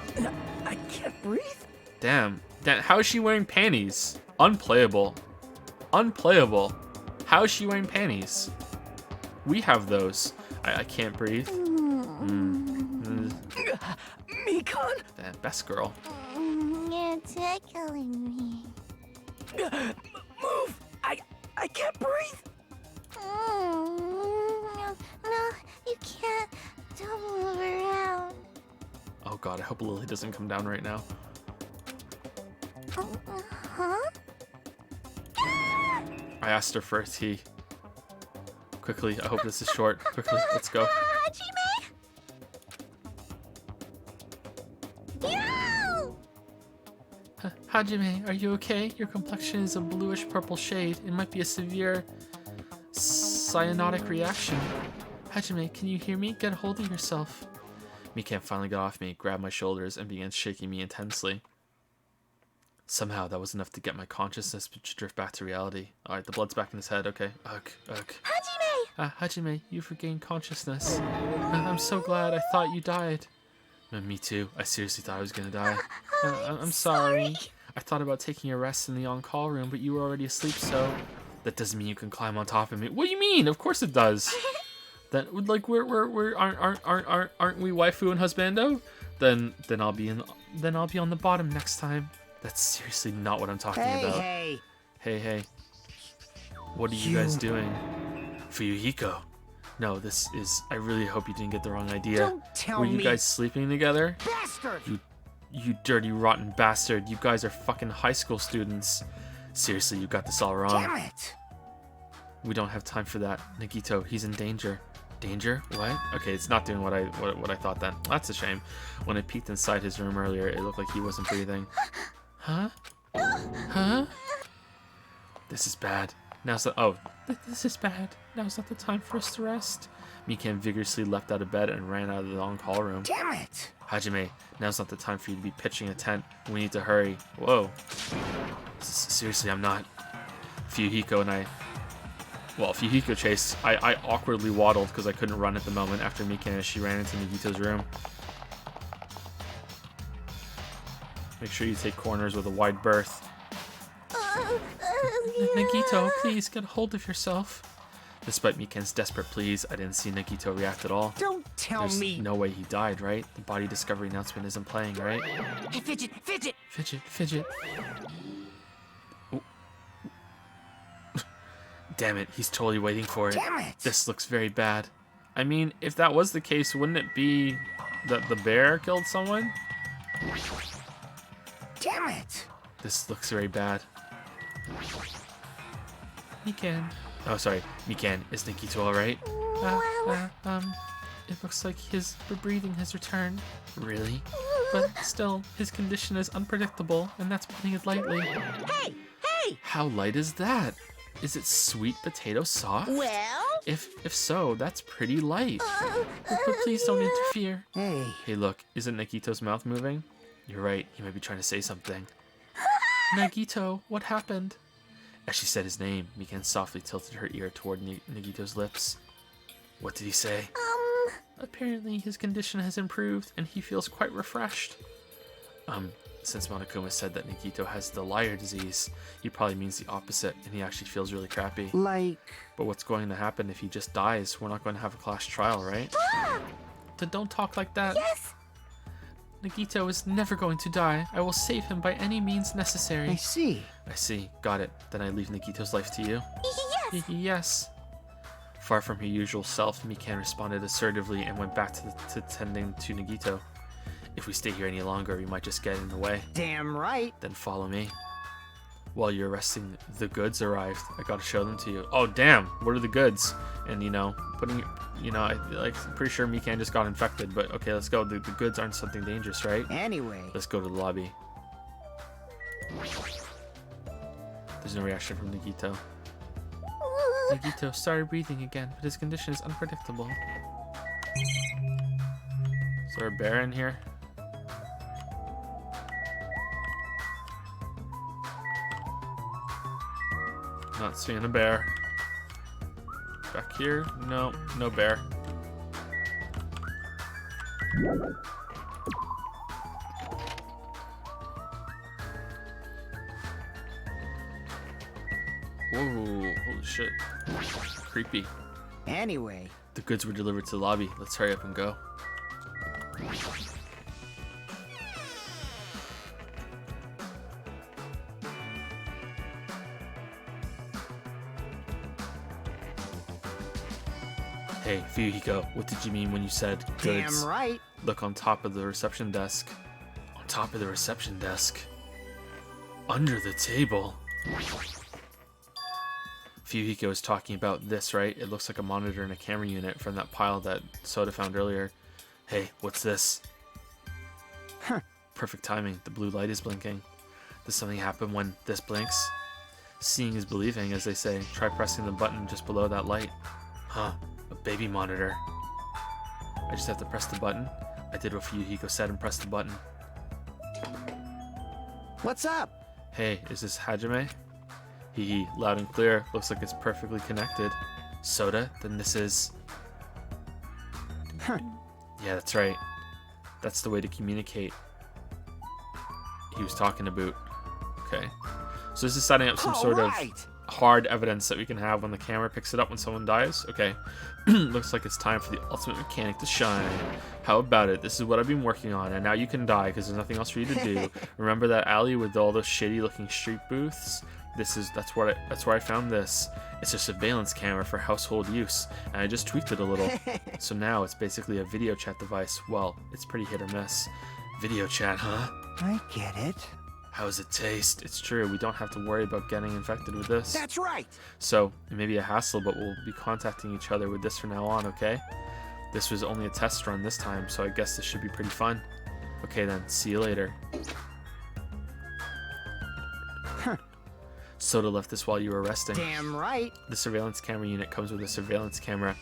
G: I can't breathe.
A: Damn. How is she wearing panties? Unplayable. Unplayable. How is she wearing panties? We have those. I can't breathe.
G: Mikan!
A: That best girl.
B: You're tickling me.
G: Move! I can't breathe!
B: No, you can't. Don't move around.
A: Oh god, I hope Lily doesn't come down right now.
B: Huh?
A: I asked her for a tea. Quickly, I hope this is short. Quickly, let's go.
B: Hajime!
A: Hajime, are you okay? Your complexion is a bluish purple shade. It might be a severe cyanotic reaction. Hajime, can you hear me? Get a hold of yourself. Mikan finally got off me, grabbed my shoulders, and began shaking me intensely. Somehow, that was enough to get my consciousness to drift back to reality. Alright, the blood's back in his head. Okay. Ugh.
B: Hajime!
A: Hajime, you've regained consciousness. I'm so glad. I thought you died. Me too. I seriously thought I was gonna die. I'm sorry. I thought about taking a rest in the on-call room, but you were already asleep, so... That doesn't mean you can climb on top of me. What do you mean? Of course it does. That, like, aren't we waifu and husbando? Then I'll be on the bottom next time. That's seriously not what I'm talking about. Hey. What are you guys doing? Fuyuhiko. No, this is... I really hope you didn't get the wrong idea.
D: Don't tell me.
A: Were you guys sleeping together?
D: Bastard!
A: You dirty, rotten bastard. You guys are fucking high school students. Seriously, you got this all wrong.
D: Damn it!
A: We don't have time for that. Nagito, he's in danger. Danger? What? Okay, it's not doing what I thought then. That's a shame. When I peeked inside his room earlier, it looked like he wasn't breathing. Huh? Huh? This is bad. This is bad. Now's not the time for us to rest. Mikan vigorously leapt out of bed and ran out of the long hall room.
D: Damn it!
A: Hajime, now's not the time for you to be pitching a tent. We need to hurry. Whoa. Seriously, I'm not. Fuyuhiko and I... Well, Fuyuhiko chased. I awkwardly waddled because I couldn't run at the moment after Mikan as she ran into Nagito's room. Make sure you take corners with a wide berth. Nagito, please get a hold of yourself. Despite Mikan's desperate pleas, I didn't see Nagito react at all.
D: Don't tell
A: There's
D: me.
A: no way he died, right? The body discovery announcement isn't playing, right?
D: Hey, Fidget, Fidget!
A: Fidget. Ooh. Damn it, he's totally waiting for it.
D: Damn it!
A: This looks very bad. I mean, if that was the case, wouldn't it be that the bear killed someone?
D: Damn it!
A: This looks very bad. Mikan. Oh, sorry. Mikan, is Nagito alright? It looks like his breathing has returned. Really? But still, his condition is unpredictable, and that's putting it lightly.
G: Hey!
A: How light is that? Is it sweet potato soft?
G: Well?
A: If so, that's pretty light. But please don't interfere.
D: Hey.
A: Hey, look, isn't Nagito's mouth moving? You're right, he might be trying to say something. Nagito, what happened? As she said his name, Mikan softly tilted her ear toward Nagito's lips. What did he say? Apparently his condition has improved and he feels quite refreshed. Since Monokuma said that Nagito has the liar disease, he probably means the opposite and he actually feels really crappy.
D: Like...
A: But what's going to happen if he just dies? We're not going to have a class trial, right? Then don't talk like that.
B: Yes!
A: Nagito is never going to die. I will save him by any means necessary.
D: I see.
A: I see. Got it. Then I leave Nagito's life to you?
B: Yes!
A: Yes. Far from her usual self, Mikan responded assertively and went back to tending to Nagito. If we stay here any longer, we might just get in the way.
D: Damn right.
A: Then follow me. While you're resting, the goods arrived. I gotta show them to you. Oh, damn! What are the goods? And, I'm pretty sure Mikan just got infected, but okay, let's go. The goods aren't something dangerous, right?
D: Anyway.
A: Let's go to the lobby. There's no reaction from Nagito. Nagito started breathing again, but his condition is unpredictable. Is there a bear in here? Not seeing a bear. Back here? No, no bear. Whoa, holy shit. Creepy.
D: Anyway.
A: The goods were delivered to the lobby. Let's hurry up and go. Hey, Fuyuhiko, what did you mean when you said goods?
D: Damn right.
A: Look on top of the reception desk. On top of the reception desk. Under the table. Fuyuhiko is talking about this, right? It looks like a monitor and a camera unit from that pile that Soda found earlier. Hey, what's this?
D: Huh.
A: Perfect timing. The blue light is blinking. Does something happen when this blinks? Seeing is believing, as they say. Try pressing the button just below that light. Huh. A baby monitor. I just have to press the button. I did what Fuyuhiko said and pressed the button.
D: What's up?
A: Hey, is this Hajime? Hee, loud and clear. Looks like it's perfectly connected. Soda? Then this is...
D: Huh.
A: Yeah, that's right. That's the way to communicate. He was talking about. Okay. So this is setting up some sort of hard evidence that we can have when the camera picks it up when someone dies. Okay. Looks like it's time for the ultimate mechanic to shine. How about it? This is what I've been working on, and now you can die because there's nothing else for you to do. Remember that alley with all those shitty looking street booths? That's where I found this. It's a surveillance camera for household use, and I just tweaked it a little. So now it's basically a video chat device. Well, it's pretty hit or miss. Video chat, huh?
D: I get it.
A: How does it taste? It's true, we don't have to worry about getting infected with this.
D: That's right.
A: So, it may be a hassle, but we'll be contacting each other with this from now on, okay? This was only a test run this time, so I guess this should be pretty fun. Okay then, see you later.
D: Huh.
J: Soda left this while you were resting.
D: Damn right.
J: The surveillance camera unit comes with a surveillance camera.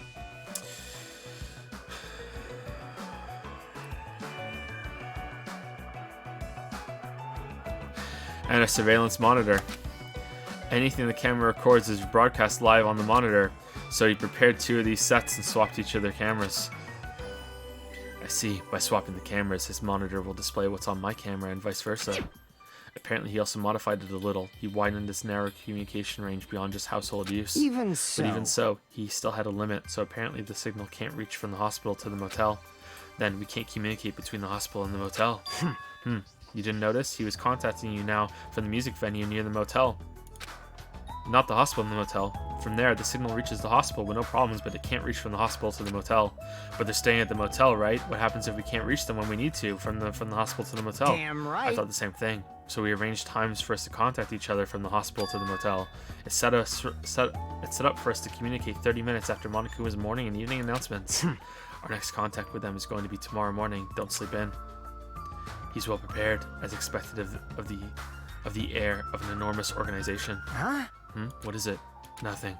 J: And a surveillance monitor. Anything the camera records is broadcast live on the monitor, so he prepared 2 of these sets and swapped each of their cameras. I see. By swapping the cameras, his monitor will display what's on my camera and vice versa. Apparently, he also modified it a little. He widened his narrow communication range beyond just household use.
D: Even so.
J: But even so, he still had a limit, so apparently the signal can't reach from the hospital to the motel. Then we can't communicate between the hospital and the motel. You didn't notice? He was contacting you now from the music venue near the motel. Not the hospital and the motel. From there, the signal reaches the hospital with no problems, but it can't reach from the hospital to the motel. But they're staying at the motel, right? What happens if we can't reach them when we need to from the hospital to the motel?
D: Damn right.
J: I thought the same thing. So we arranged times for us to contact each other from the hospital to the motel. It's set up for us to communicate 30 minutes after Monokuma's morning and evening announcements. Our next contact with them is going to be tomorrow morning. Don't sleep in. He's well prepared, as expected of the heir of an enormous organization.
D: Huh?
J: What is it? Nothing.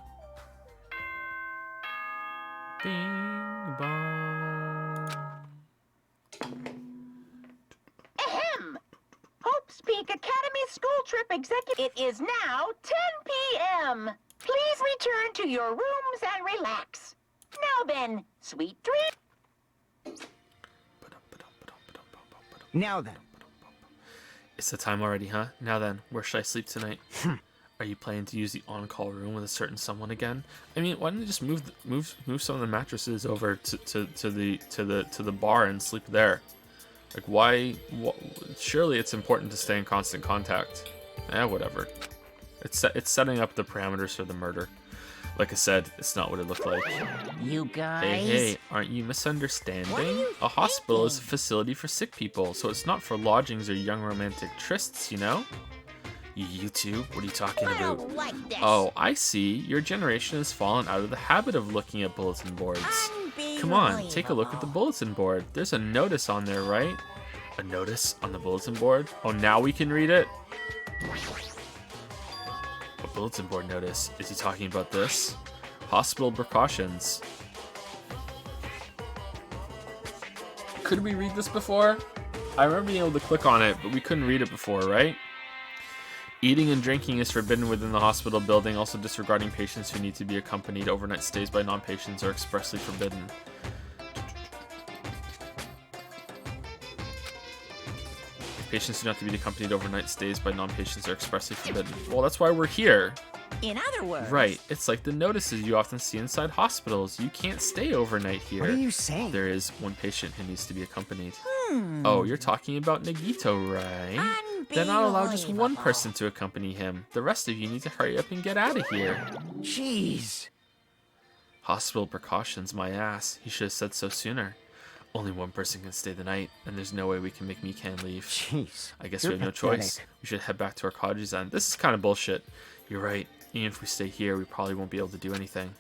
J: Bing bong.
C: Ahem! Hope's Peak Academy School Trip Executive. It is now 10 p.m. Please return to your rooms and relax. Now then, sweet dreams.
D: Now then.
J: It's the time already, huh? Now then, where should I sleep tonight? Are you planning to use the on-call room with a certain someone again? I mean, why don't you just move some of the mattresses over to the bar and sleep there? Like, why? Surely it's important to stay in constant contact. Whatever. It's setting up the parameters for the murder. Like I said, it's not what it looked like.
G: You guys.
J: Hey, aren't you misunderstanding? A hospital is a facility for sick people, so it's not for lodgings or young romantic trysts, you know? You two, what are you talking
G: I
J: about?
G: don't like this.
J: Oh, I see. Your generation has fallen out of the habit of looking at bulletin boards. Come on, take a look at the bulletin board. There's a notice on there, right? A notice on the bulletin board? Oh, now we can read it? A bulletin board notice. Is he talking about this? Hospital precautions. Could we read this before? I remember being able to click on it, but we couldn't read it before, right? Eating and drinking is forbidden within the hospital building. Also, disregarding patients who need to be accompanied. Overnight stays by non-patients are expressly forbidden. Patients do not have to be accompanied. Overnight stays by non-patients are expressly forbidden. Well, that's why we're here.
G: In other words.
J: Right. It's like the notices you often see inside hospitals. You can't stay overnight here.
D: What are you saying?
J: There is one patient who needs to be accompanied. Oh, you're talking about Nagito, right? Then I'll allow just one person to accompany him. The rest of you need to hurry up and get out of here.
D: Jeez.
J: Hospital precautions, my ass. He should have said so sooner. Only one person can stay the night, and there's no way we can make Mikan leave.
D: Jeez.
J: I guess we have no choice. We should head back to our cottages then. This is kind of bullshit. You're right. Even if we stay here, we probably won't be able to do anything.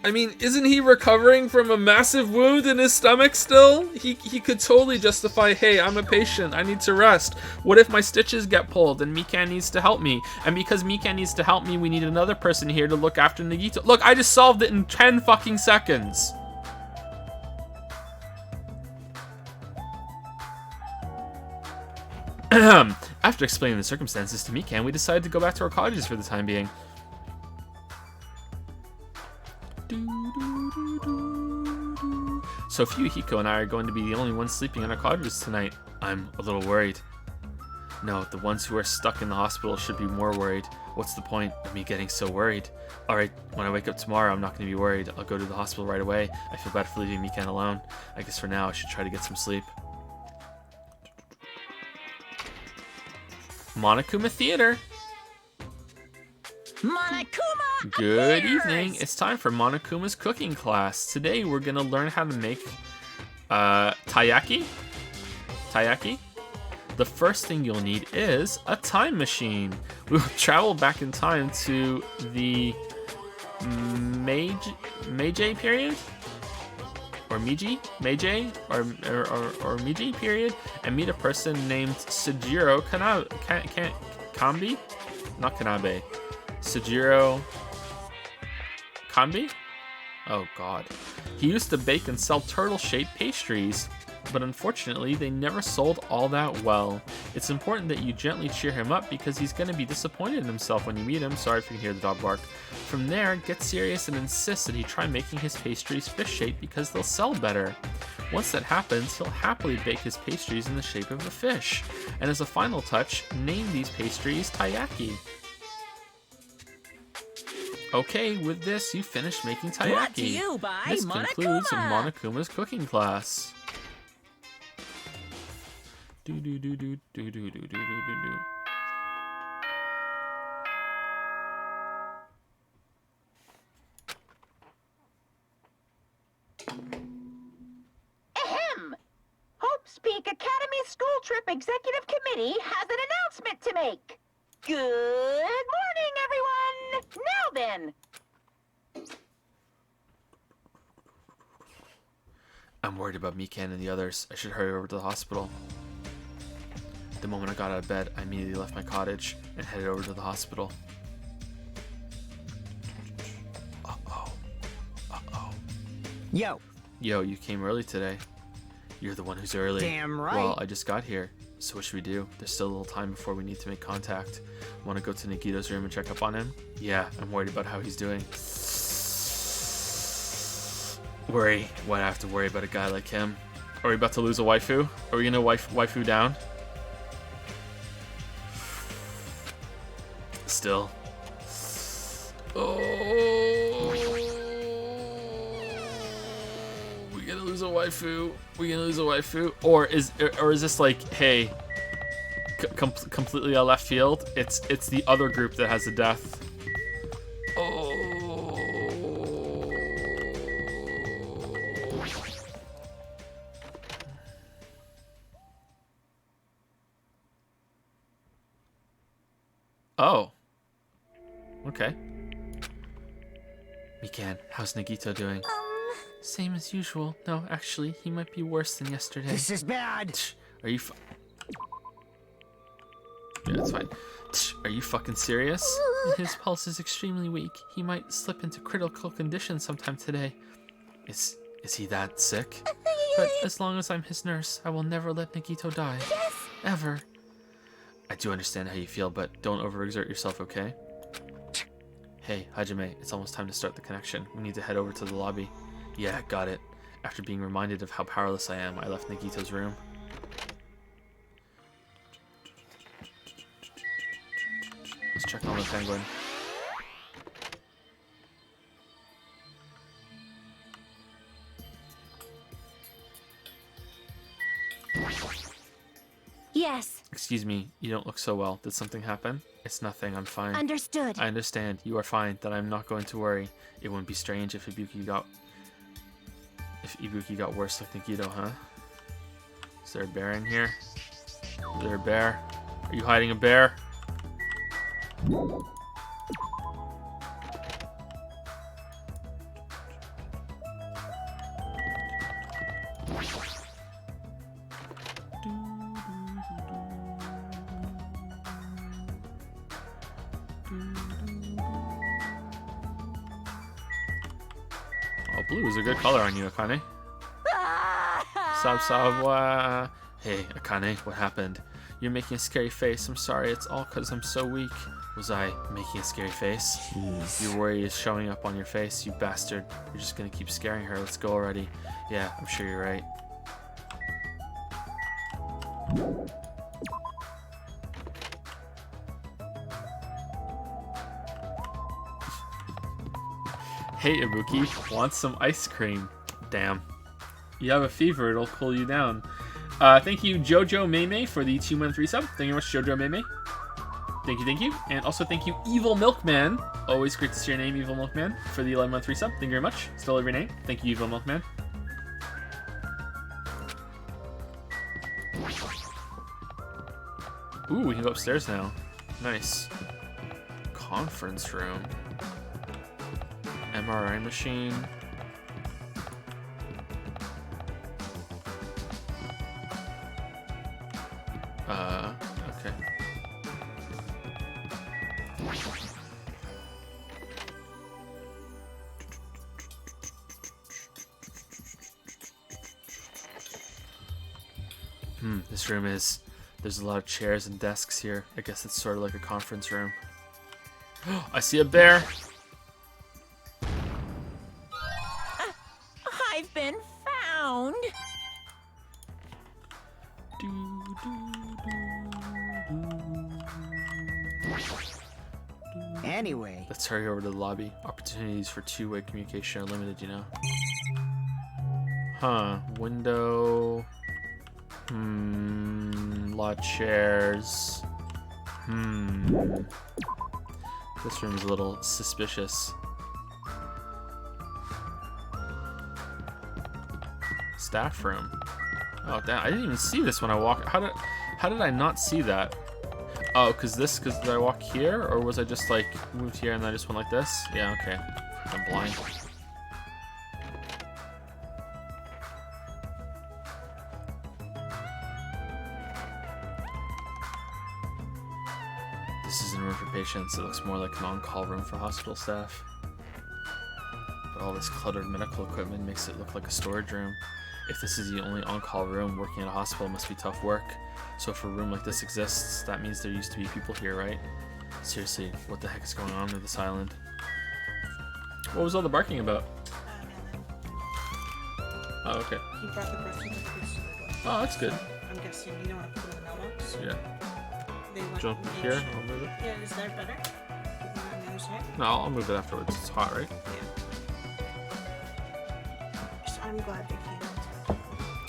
J: I mean, isn't he recovering from a massive wound in his stomach still? He could totally justify, hey, I'm a patient, I need to rest. What if my stitches get pulled and Mikan needs to help me? And because Mikan needs to help me, we need another person here to look after Nagito. Look, I just solved it in 10 fucking seconds. After explaining the circumstances to Mikan, we decided to go back to our cottages for the time being. So Fuyuhiko and I are going to be the only ones sleeping in our cottages tonight. I'm a little worried. No, the ones who are stuck in the hospital should be more worried. What's the point of me getting so worried? Alright, when I wake up tomorrow, I'm not going to be worried. I'll go to the hospital right away. I feel bad for leaving Mikan alone. I guess for now, I should try to get some sleep. Monokuma Theater.
G: Monokuma!
J: Good evening. It's time for Monokuma's cooking class. Today we're gonna learn how to make taiyaki. Taiyaki. The first thing you'll need is a time machine. We will travel back in time to the Meiji period. or Meiji, or Miji, period, and meet a person named Sujiro Kambi? Not Kanabe. Sujiro Kambi? Oh god. He used to bake and sell turtle-shaped pastries, but unfortunately they never sold all that well. It's important that you gently cheer him up because he's going to be disappointed in himself when you meet him. Sorry if you can hear the dog bark. From there, get serious and insist that he try making his pastries fish-shaped because they'll sell better. Once that happens, he'll happily bake his pastries in the shape of a fish. And as a final touch, name these pastries taiyaki. Okay, with this, you finished making taiyaki.
G: Brought to you by
J: This
G: Monokuma.
J: concludes Monokuma's cooking class.
C: Ahem! Hope's Peak Academy School Trip Executive Committee has an announcement to make. Good morning, everyone! Now then,
J: I'm worried about Mikan and the others. I should hurry over to the hospital. The moment I got out of bed, I immediately left my cottage and headed over to the hospital. Uh-oh. Uh-oh.
D: Yo,
J: Yo, you came early today. You're the one who's early.
D: damn right.
J: Well, I just got here. So what should we do? There's still a little time before we need to make contact. Want to go to Nagito's room and check up on him? Yeah, I'm worried about how he's doing. Worry? Why do I have to worry about a guy like him? Are we about to lose a waifu? Are we gonna waifu down? Still. Oh, we gonna lose a waifu? We gonna lose a waifu? Or is this like, hey, completely out left field? It's the other group that has a death. Oh. Oh. Okay. Mikan, how's Nagito doing? Same as usual. No, actually, he might be worse than yesterday.
D: This is bad.
J: Are you Yeah, that's fine. Are you fucking serious? His pulse is extremely weak. He might slip into critical condition sometime today. Is he that sick? But as long as I'm his nurse, I will never let Nagito die.
B: Yes.
J: Ever. I do understand how you feel, but don't overexert yourself, okay? Hey, Hajime, it's almost time to start the connection. We need to head over to the lobby. Yeah, got it. After being reminded of how powerless I am, I left Nagito's room. Let's check on the penguin.
H: Yes,
J: Excuse me, you don't look so well. Did something happen? It's nothing, I'm fine.
H: understood.
J: I understand. You are fine. That I'm not going to worry. It wouldn't be strange if Ibuki got worse like Nagito, huh? Is there a bear in here? Is there a bear? Are you hiding a bear? Oh, blue is a good color on you, Akane. Sawa. Hey, Akane, what happened? You're making a scary face. I'm sorry, it's all because I'm so weak. Was I making a scary face? Your worry is showing up on your face, you bastard. You're just gonna keep scaring her. Let's go already. Yeah, I'm sure you're right. Hey, Ibuki, want some ice cream? Damn. You have a fever, it'll cool you down. Thank you, Jojo Meme, for the 2-month resub. Thank you very much, Jojo Meme. Thank you. And also thank you, Evil Milkman. Always great to see your name, Evil Milkman, for the 11-month resub. Thank you very much. Still every name. Thank you, Evil Milkman. Ooh, we can go upstairs now. Nice. Conference room. MRI machine. This room is... There's a lot of chairs and desks here. I guess it's sort of like a conference room. I see a bear!
G: I've been found.
D: Anyway,
J: Let's hurry over to the lobby. Opportunities for two-way communication are limited, you know. Huh. Window. Lot of chairs. This room's a little suspicious. Staff room. Oh damn! I didn't even see this when I walked. How did I not see that? Oh, cause did I walk here, or was I just like moved here and then I just went like this? Yeah, okay. I'm blind. This isn't a room for patients. It looks more like an on-call room for hospital staff. But all this cluttered medical equipment makes it look like a storage room. If this is the only on-call room, working at a hospital must be tough work. So if a room like this exists, that means there used to be people here, right? Seriously, what the heck is going on with this island? What was all the barking about? Oh, okay.
K: He brought the brush into the store.
J: Oh, that's good.
K: I'm guessing you don't want to put it in the mailbox.
J: Yeah.
K: They want
J: Jump
K: the
J: here,
K: ocean.
J: I'll move it.
K: Yeah, is that better? On the other side?
J: No, I'll move it afterwards. It's hot, right?
K: Just, I'm glad they came.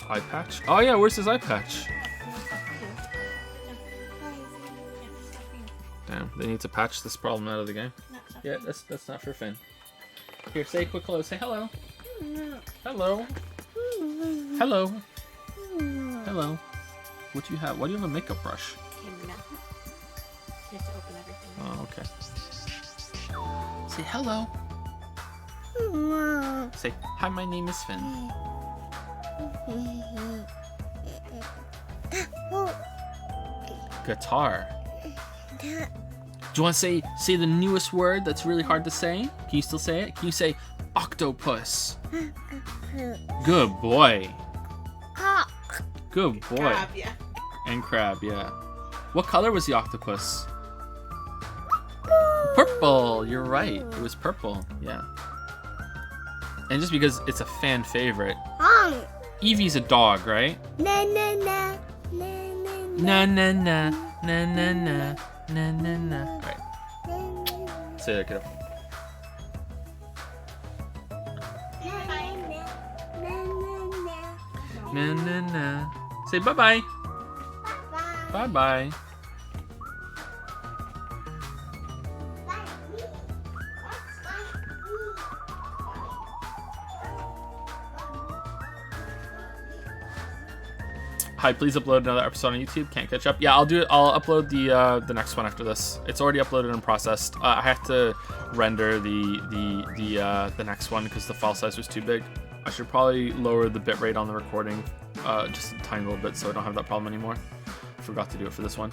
J: Eye patch? Oh yeah, where's his eye patch? Damn, they need to patch this problem out of the game. Yeah, that's not for Finn. Here, say a quick hello. Say hello. Hello. Hello. Hello. What do you have? Why do you have a makeup brush?
K: You have to open everything.
J: Oh, okay. Say hello. Say, hi, my name is Finn. Guitar. Do you want to say the newest word that's really hard to say? Can you still say it? Can you say octopus? Good boy. Good boy.
K: Crab, yeah.
J: And crab, yeah. What color was the octopus? Purple. You're right. It was purple. Yeah. And just because it's a fan favorite. Evie's a dog, right?
H: Na na na na
J: Na na na na na na na na na. Right. Say that, kiddo. Na na na. Say bye bye. Bye bye. Hi, please upload another episode on YouTube. Can't catch up. Yeah, I'll do it. I'll upload the next one after this. It's already uploaded and processed. I have to render the next one because the file size was too big. I should probably lower the bitrate on the recording just a tiny little bit so I don't have that problem anymore. Forgot to do it for this one.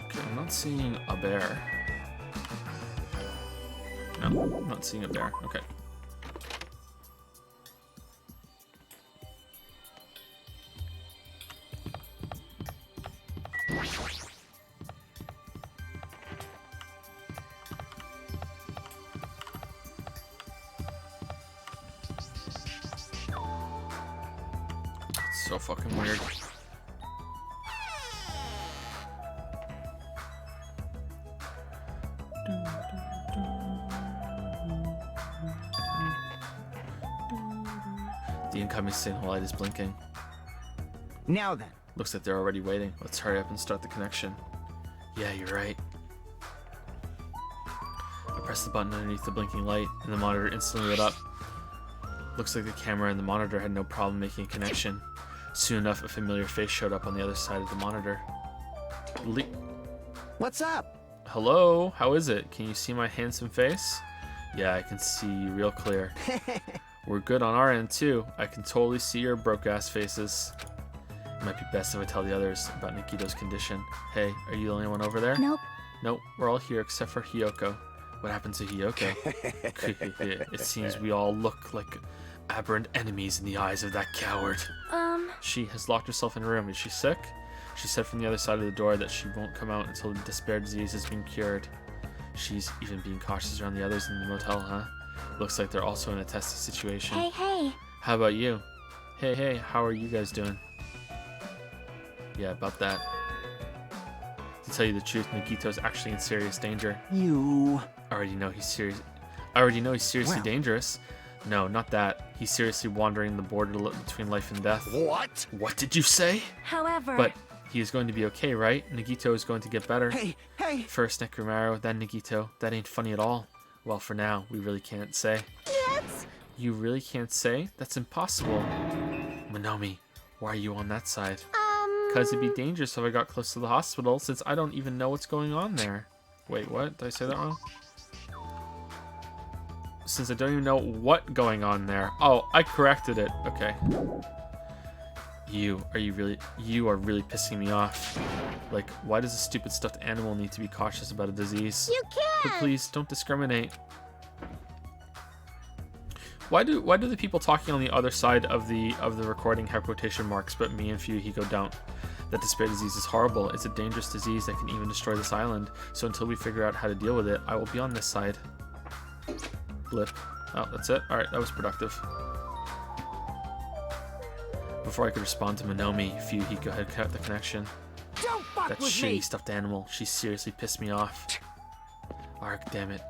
J: Okay, I'm not seeing a bear. No, I'm not seeing a bear. Okay. So fucking weird. The incoming signal light is blinking.
D: Now then.
J: Looks like they're already waiting. Let's hurry up and start the connection. Yeah, you're right. I pressed the button underneath the blinking light, and the monitor instantly lit up. Looks like the camera and the monitor had no problem making a connection. Soon enough, a familiar face showed up on the other side of the monitor.
D: What's up?
J: Hello, how is it? Can you see my handsome face? Yeah, I can see you real clear. We're good on our end too. I can totally see your broke-ass faces. Might be best if I tell the others about Nikito's condition. Hey, are you the only one over there?
B: Nope.
J: Nope, we're all here except for Hiyoko. What happened to Hiyoko? It seems we all look like aberrant enemies in the eyes of that coward. She has locked herself in a room. Is she sick? She said from the other side of the door that she won't come out until the despair disease has been cured. She's even being cautious around the others in the motel, huh? Looks like they're also in a testy situation.
B: Hey.
J: How about you? Hey, how are you guys doing? Yeah, about that. To tell you the truth, Nagito's actually in serious danger.
D: You...
J: I already know he's seriously
D: Well.
J: dangerous. No, not that. He's seriously wandering the border between life and death.
I: What?
J: What did you say?
B: However...
J: But he is going to be okay, right? Nagito is going to get better.
D: Hey!
J: First Nekomaru, then Nagito. That ain't funny at all. Well, for now, we really can't say.
B: That's...
J: You really can't say? That's impossible. Monomi, why are you on that side? Because it'd be dangerous if I got close to the hospital, since I don't even know what's going on there. Wait, what? Did I say that wrong? Since I don't even know what's going on there. Oh, I corrected it. Okay. You are really pissing me off. Like, why does a stupid stuffed animal need to be cautious about a disease?
H: You
J: But
H: can't!
J: please, don't discriminate. Why do the people talking on the other side of the recording have quotation marks, but me and Fuyuhiko don't? That despair disease is horrible. It's a dangerous disease that can even destroy this island. So until we figure out how to deal with it, I will be on this side. Blip. Oh, that's it? Alright, that was productive. Before I could respond to Monomi, Fuyuhiko had cut the connection.
D: Don't fuck
J: That
D: with
J: shitty
D: me!
J: stuffed animal. She seriously pissed me off. Ark, damn it.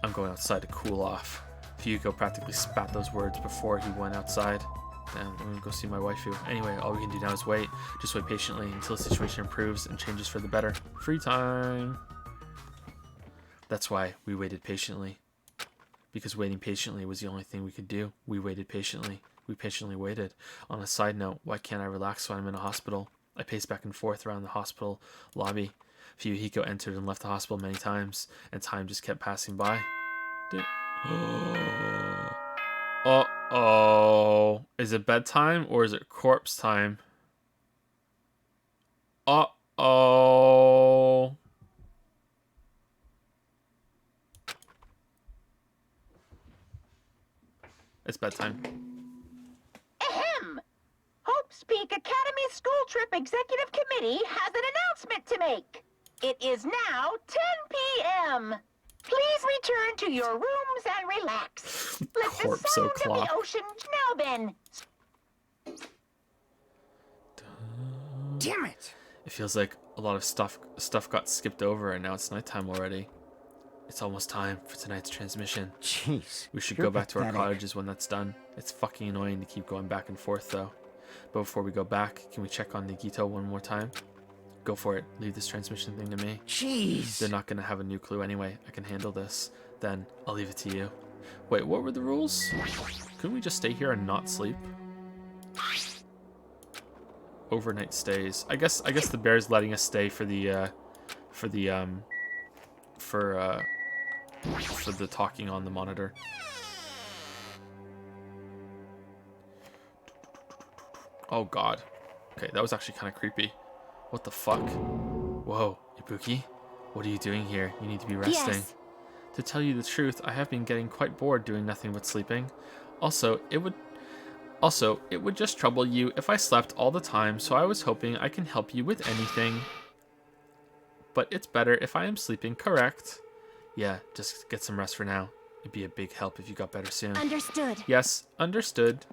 J: I'm going outside to cool off. Fuyuhiko practically spat those words before he went outside. Damn, I'm gonna go see my waifu. Anyway, all we can do now is wait. Just wait patiently until the situation improves and changes for the better. Free time! That's why we waited patiently. Because waiting patiently was the only thing we could do. We waited patiently. We patiently waited. On a side note, why can't I relax when I'm in a hospital? I paced back and forth around the hospital lobby. Fuyuhiko entered and left the hospital many times, and time just kept passing by. Uh-oh. Is it bedtime or is it corpse time? Uh-oh. It's bedtime.
C: Ahem! Hope's Peak Academy School Trip Executive Committee has an announcement to make. It is now 10 p.m. Please return to your rooms and relax. Let the
J: Corpse
C: sound
J: o'clock.
C: of the ocean... Now then,
D: Damn it!
J: It feels like a lot of stuff got skipped over and now it's nighttime already. It's almost time for tonight's transmission.
D: Jeez.
J: We should
D: you're
J: go back to our
D: pathetic.
J: cottages when that's done. It's fucking annoying to keep going back and forth though. But before we go back, can we check on Nagito one more time? Go for it. Leave this transmission thing to me.
D: Jeez.
J: They're not gonna have a new clue anyway. I can handle this. Then I'll leave it to you. Wait, what were the rules? Couldn't we just stay here and not sleep? Overnight stays. I guess the bear's letting us stay for the talking on the monitor. Oh god. Okay, that was actually kind of creepy. What the fuck? Whoa, Ibuki? What are you doing here? You need to be resting.
B: Yes.
J: To tell you the truth, I have been getting quite bored doing nothing but sleeping. Also, it would just trouble you if I slept all the time, so I was hoping I can help you with anything. But it's better if I am sleeping, correct? Yeah, just get some rest for now. It'd be a big help if you got better soon.
B: Understood.
J: Yes, understood.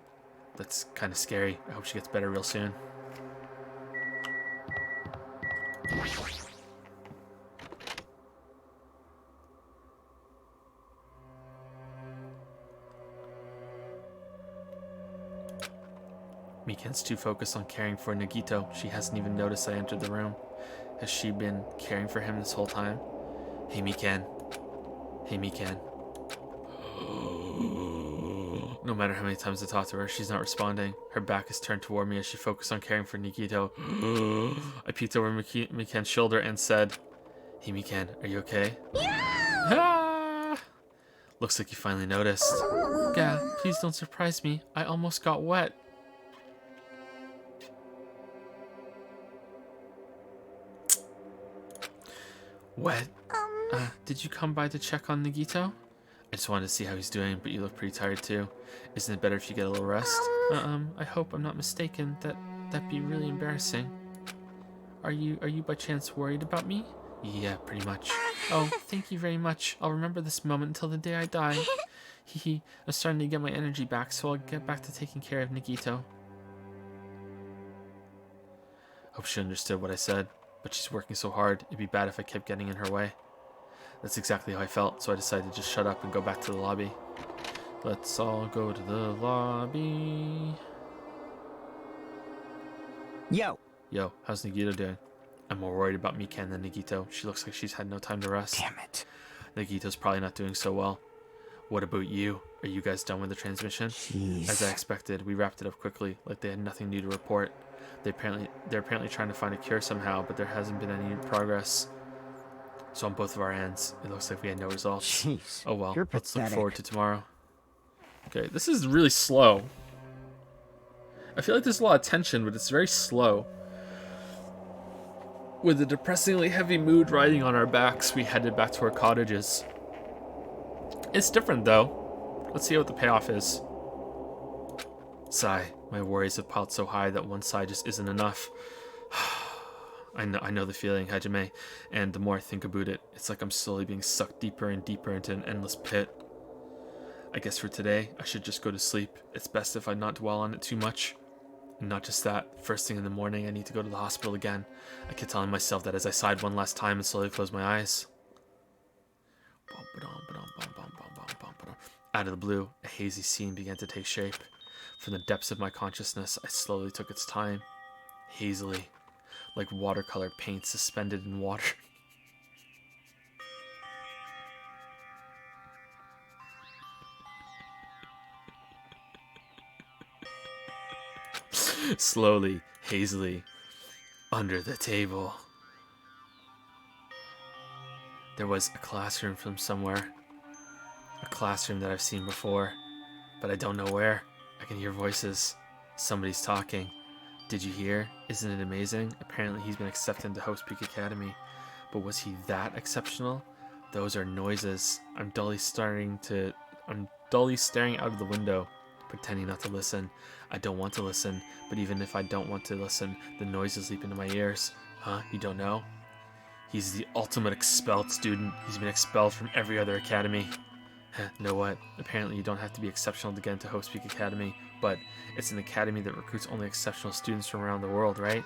J: That's kind of scary. I hope she gets better real soon. Miken's too focused on caring for Nagito. She hasn't even noticed I entered the room. Has she been caring for him this whole time? Hey, Miken. Hey, Miken. No matter how many times I talk to her, she's not responding. Her back is turned toward me as she focused on caring for Nagito. I peeked over Miken's shoulder and said, Hey, Miken, are you okay? Yeah! Ah! Looks like you finally noticed. Yeah, please don't surprise me. I almost got wet. What? Did you come by to check on Nagito? I just wanted to see how he's doing, but you look pretty tired too. Isn't it better if you get a little rest? I hope I'm not mistaken. That'd be really embarrassing. Are you by chance worried about me? Yeah, pretty much. Oh, thank you very much. I'll remember this moment until the day I die. Hehe, I'm starting to get my energy back, so I'll get back to taking care of Nagito. Hope she understood what I said, but she's working so hard, it'd be bad if I kept getting in her way. That's exactly how I felt, so I decided to just shut up and go back to the lobby. Let's all go to the lobby.
D: Yo.
J: Yo, how's Nagito doing? I'm more worried about Mikan than Nagito. She looks like she's had no time to rest.
D: Damn it.
J: Nagito's probably not doing so well. What about you? Are you guys done with the transmission?
D: Jeez.
J: As I expected, we wrapped it up quickly, like they had nothing new to report. They're apparently trying to find a cure somehow, but there hasn't been any progress. So on both of our ends, it looks like we had no results.
D: Jeez.
J: Oh well,
D: You're
J: let's look
D: pathetic.
J: forward to tomorrow. Okay, this is really slow. I feel like there's a lot of tension, but it's very slow. With a depressingly heavy mood riding on our backs, we headed back to our cottages. It's different though. Let's see what the payoff is. Sigh. My worries have piled so high that one side just isn't enough. I know the feeling, Hajime, and the more I think about it, it's like I'm slowly being sucked deeper and deeper into an endless pit. I guess for today, I should just go to sleep. It's best if I not dwell on it too much. And not just that, first thing in the morning I need to go to the hospital again. I kept telling myself that as I sighed one last time and slowly closed my eyes. Out of the blue, a hazy scene began to take shape. From the depths of my consciousness, I slowly took its time. Hazily, like watercolor paint suspended in water. Slowly, hazily, under the table. There was a classroom from somewhere. A classroom that I've seen before, but I don't know where. I can hear voices. Somebody's talking. Did you hear? Isn't it amazing? Apparently he's been accepted into Hope's Peak Academy. But was he that exceptional? Those are noises. I'm dully staring out of the window, pretending not to listen. I don't want to listen, but even if I don't want to listen, the noises leap into my ears. Huh? You don't know? He's the ultimate expelled student. He's been expelled from every other academy. Know what? Apparently you don't have to be exceptional to get into Hope's Peak Academy, but it's an academy that recruits only exceptional students from around the world, right?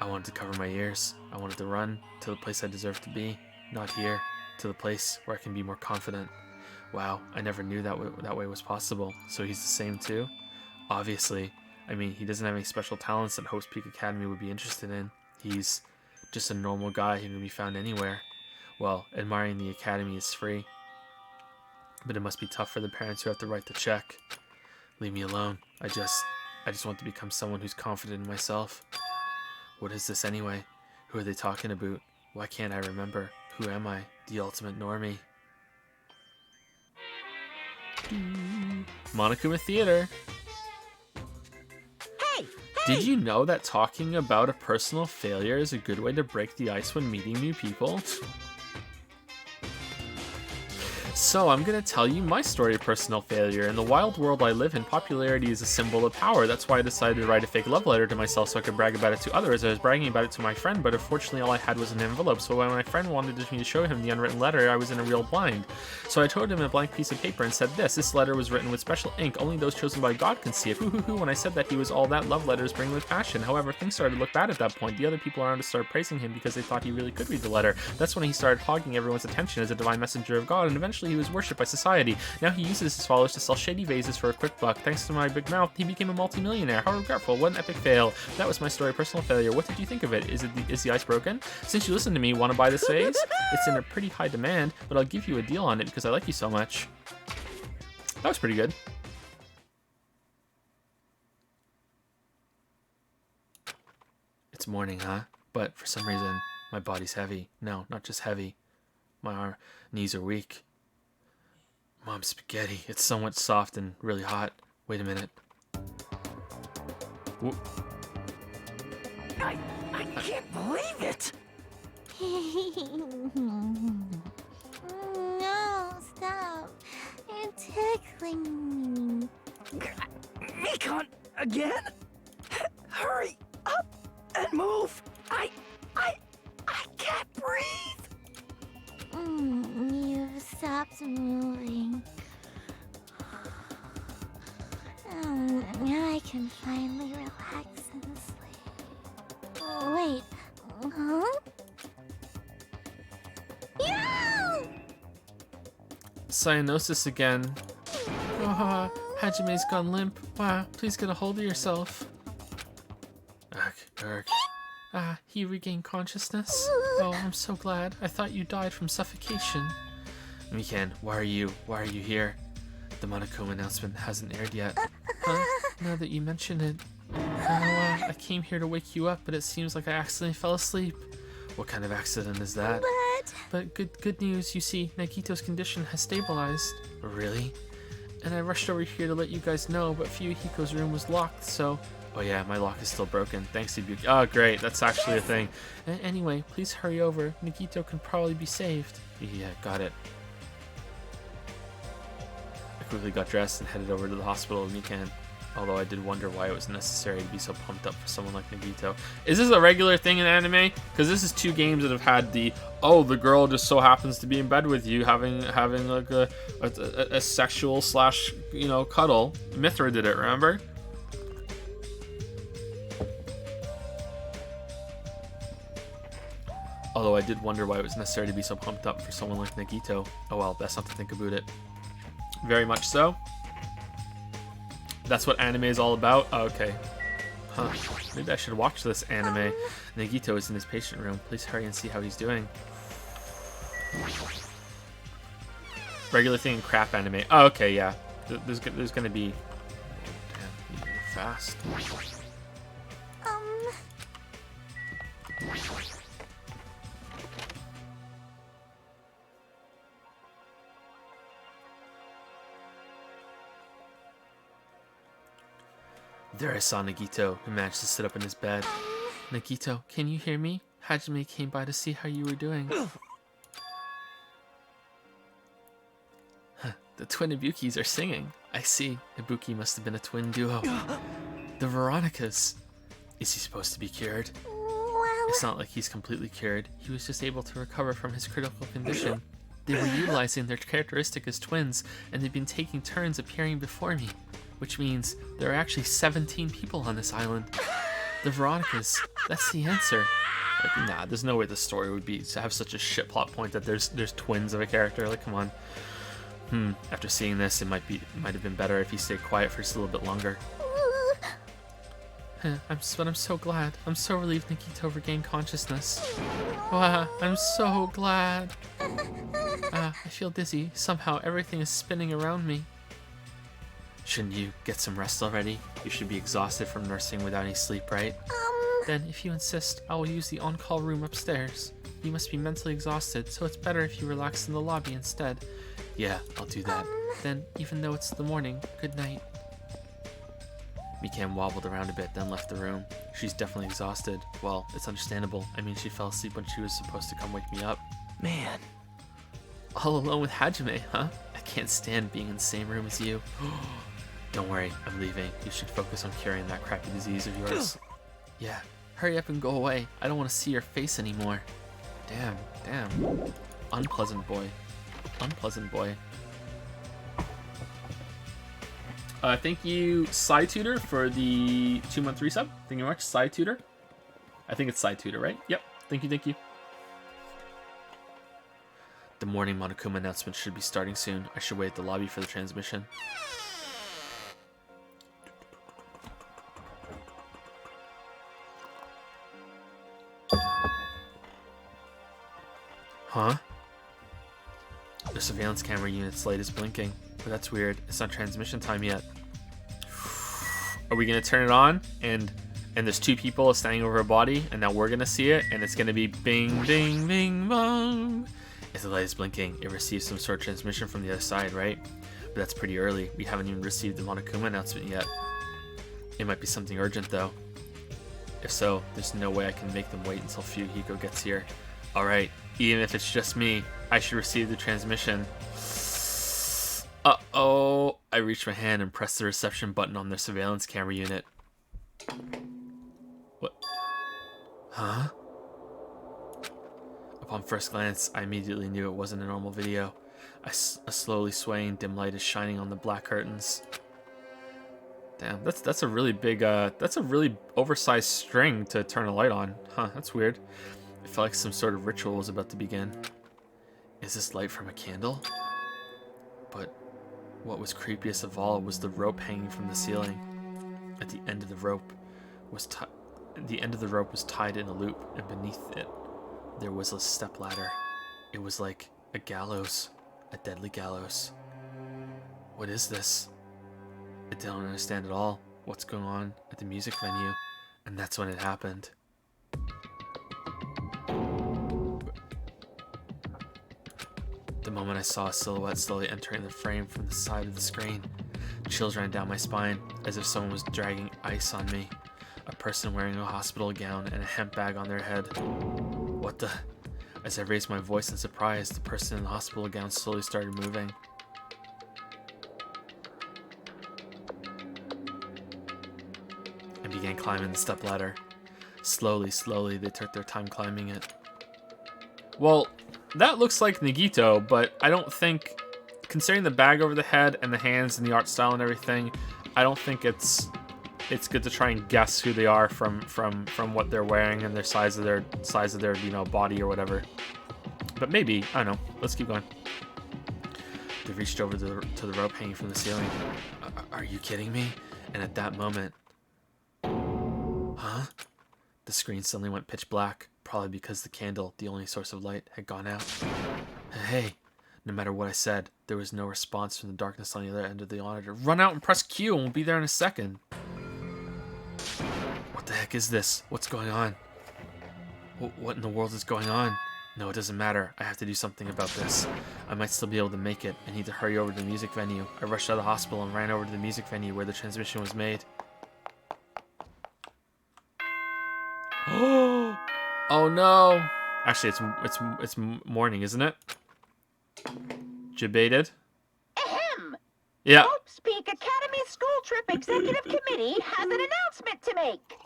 J: I wanted to cover my ears. I wanted to run to the place I deserve to be, not here, to the place where I can be more confident. Wow, I never knew that way was possible. So he's the same too? Obviously. I mean, he doesn't have any special talents that Hope's Peak Academy would be interested in. He's just a normal guy who can be found anywhere. Well, admiring the academy is free. But it must be tough for the parents who have to write the check. Leave me alone. I just want to become someone who's confident in myself. What is this anyway? Who are they talking about? Why can't I remember? Who am I? The ultimate normie. Monokuma Theater.
G: Hey!
J: Did you know that talking about a personal failure is a good way to break the ice when meeting new people? So I'm gonna tell you my story of personal failure. In the wild world I live in, popularity is a symbol of power. That's why I decided to write a fake love letter to myself so I could brag about it to others. I was bragging about it to my friend, but unfortunately all I had was an envelope. So when my friend wanted me to show him the unwritten letter, I was in a real bind. So I showed him a blank piece of paper and said this letter was written with special ink. Only those chosen by God can see it. Hoo. When I said that, he was all that. Love letters bring with passion. However, things started to look bad at that point. The other people around us started praising him because they thought he really could read the letter. That's when he started hogging everyone's attention as a divine messenger of God, and eventually he was worshipped by society. Now he uses his followers to sell shady vases for a quick buck. Thanks to my big mouth, he became a multi-millionaire. How regretful. What an epic fail. That was my story of personal failure. What did you think of it? Is the ice broken? Since you listened to me, want to buy this vase? It's in a pretty high demand, but I'll give you a deal on it because I like you so much. That was pretty good. It's morning, huh? But for some reason, my body's heavy. No, not just heavy. My knees are weak. Mom's spaghetti. It's somewhat soft and really hot. Wait a minute.
C: I can't believe it!
B: No, stop. You're tickling me.
D: Nikon, again? Hurry up and move. I can't breathe.
B: You've stopped moving. Now I can finally relax and sleep. Wait, huh? No!
J: Cyanosis again. Oh, Hajime's gone limp. Wow, please get a hold of yourself. Urgh. He regained consciousness? Oh, I'm so glad. I thought you died from suffocation. Mikan, why are you here? The Monokuma announcement hasn't aired yet. Huh? Now that you mention it. I came here to wake you up, but it seems like I accidentally fell asleep. What kind of accident is that? But good news, you see, Nagito's condition has stabilized. Really? And I rushed over here to let you guys know, but Fuyuhiko's room was locked, so... Oh yeah, my lock is still broken, thanks to Ibuki. Oh great, that's actually a thing. Anyway, please hurry over. Nagito can probably be saved. Yeah, got it. I quickly got dressed and headed over to the hospital with Mikan. Although I did wonder why it was necessary to be so pumped up for someone like Nagito. Is this a regular thing in anime? Because this is 2 games that have had the, oh, the girl just so happens to be in bed with you, having like a sexual slash, you know, cuddle. Mithra did it, remember? Although I did wonder why it was necessary to be so pumped up for someone like Nagito. Oh well, best not to think about it. Very much so. That's what anime is all about? Oh, okay. Huh. Maybe I should watch this anime. Nagito is in his patient room. Please hurry and see how he's doing. Regular thing in crap anime. Oh, okay, yeah. There's gonna be... Damn, you're fast. There I saw Nagito, who managed to sit up in his bed. Nagito, can you hear me? Hajime came by to see how you were doing. The twin Ibukis are singing. I see. Ibuki must have been a twin duo. The Veronicas. Is he supposed to be cured?
B: Well...
J: It's not like he's completely cured. He was just able to recover from his critical condition. They were utilizing their characteristic as twins, and they've been taking turns appearing before me. Which means there are actually 17 people on this island. The Veronicas. That's the answer. Like, nah, there's no way the story would be to have such a shit plot point that there's twins of a character. Like, come on. After seeing this, it might have been better if he stayed quiet for just a little bit longer. I'm so glad. I'm so relieved Nagito regained consciousness. Wow, I'm so glad. I feel dizzy. Somehow everything is spinning around me. Shouldn't you get some rest already? You should be exhausted from nursing without any sleep, right? Then, if you insist, I will use the on-call room upstairs. You must be mentally exhausted, so it's better if you relax in the lobby instead. Yeah, I'll do that. Then, even though it's the morning, good night. Mikan wobbled around a bit, then left the room. She's definitely exhausted. Well, it's understandable. I mean, she fell asleep when she was supposed to come wake me up. Man. All alone with Hajime, huh? I can't stand being in the same room as you. Don't worry, I'm leaving. You should focus on curing that crappy disease of yours. Yeah, hurry up and go away. I don't want to see your face anymore. Damn. Unpleasant boy. Unpleasant boy. Thank you, SciTutor, for the 2-month resub. Thank you very much, SciTutor. I think it's SciTutor, right? Yep. Thank you. The morning Monokuma announcement should be starting soon. I should wait at the lobby for the transmission. Huh? The surveillance camera unit's light is blinking, but that's weird. It's not transmission time yet. Are we gonna turn it on and there's 2 people standing over a body, and now we're gonna see it, and it's gonna be bing, bing, bing, bong. If the light is blinking, it receives some sort of transmission from the other side, right? But that's pretty early. We haven't even received the Monokuma announcement yet. It might be something urgent though. If so, there's no way I can make them wait until Fuyuhiko gets here. Alright, even if it's just me, I should receive the transmission. Uh-oh. I reached my hand and pressed the reception button on their surveillance camera unit. What? Huh? Upon first glance, I immediately knew it wasn't a normal video. A slowly swaying dim light is shining on the black curtains. Damn, that's a really big, that's a really oversized string to turn a light on. Huh, that's weird. It felt like some sort of ritual was about to begin. Is this light from a candle? But what was creepiest of all was the rope hanging from the ceiling. At the end of the rope was tied in a loop, and beneath it there was a stepladder. It was like a gallows, a deadly gallows. What is this? I don't understand at all what's going on at the music venue, and that's when it happened. The moment I saw a silhouette slowly entering the frame from the side of the screen, chills ran down my spine as if someone was dragging ice on me. A person wearing a hospital gown and a hemp bag on their head. What the? As I raised my voice in surprise, the person in the hospital gown slowly started moving. And began climbing the stepladder. Slowly, they took their time climbing it. Well, that looks like Nagito, but I don't think, considering the bag over the head and the hands and the art style and everything, I don't think it's good to try and guess who they are from what they're wearing and their size of their body or whatever. But maybe, I don't know. Let's keep going. They reached over to the rope hanging from the ceiling. Are you kidding me? And at that moment, huh? The screen suddenly went pitch black, probably because the candle, the only source of light, had gone out. Hey, no matter what I said, there was no response from the darkness on the other end of the monitor. Run out and press Q and we'll be there in a second. What the heck is this? What's going on? What in the world is going on? No, it doesn't matter. I have to do something about this. I might still be able to make it. I need to hurry over to the music venue. I rushed out of the hospital and ran over to the music venue where the transmission was made. Oh no! Actually, it's morning, isn't it? Debated.
C: Ahem!
J: Yeah.
C: Hope's Peak Academy School Trip Executive Committee has an announcement to make.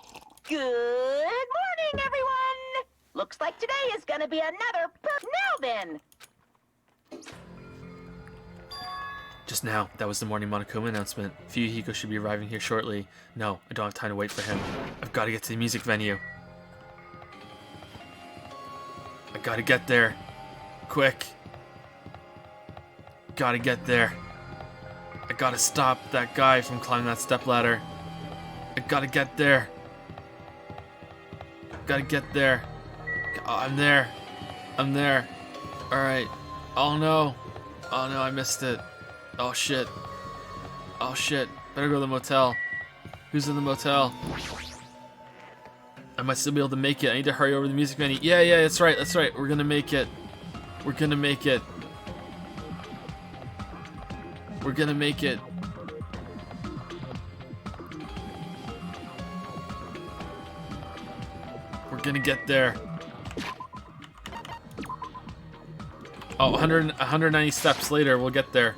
C: Good morning, everyone! Looks like today is gonna be another Now then!
J: Just now, that was the morning Monokuma announcement. Fuyuhiko should be arriving here shortly. No, I don't have time to wait for him. I've got to get to the music venue. I gotta get there. Quick. Gotta get there. I gotta stop that guy from climbing that stepladder. I gotta get there. Gotta get there. Oh, I'm there. I'm there. Alright. Oh no. Oh no, I missed it. Oh shit. Oh shit. Better go to the motel. Who's in the motel? I might still be able to make it. I need to hurry over to the music venue. Yeah, that's right. We're gonna make it. We're gonna make it. We're gonna make it. We're gonna get there. Oh, 190 steps later, we'll get there.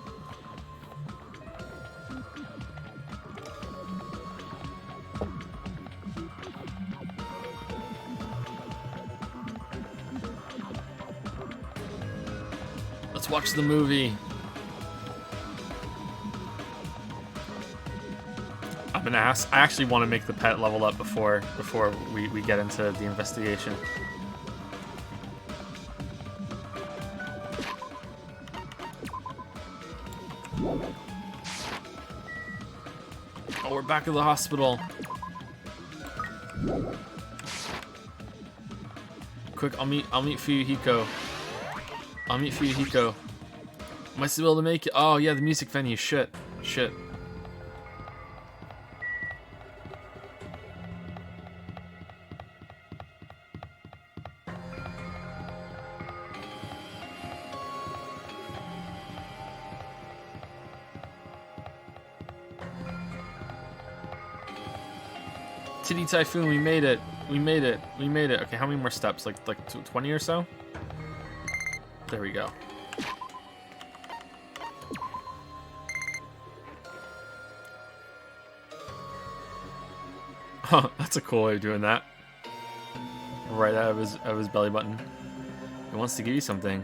J: Let's watch the movie. I'm gonna ask. I actually want to make the pet level up before we get into the investigation. Oh, we're back at the hospital. Quick, I'll meet Fuyuhiko. I'll meet Fuyuhiko. Am I still able to make it? Oh yeah, the music venue. Shit. Titty Typhoon, we made it. We made it. We made it. Okay, how many more steps? Like 20 or so? There we go. Huh, that's a cool way of doing that. Right out of his belly button. He wants to give you something.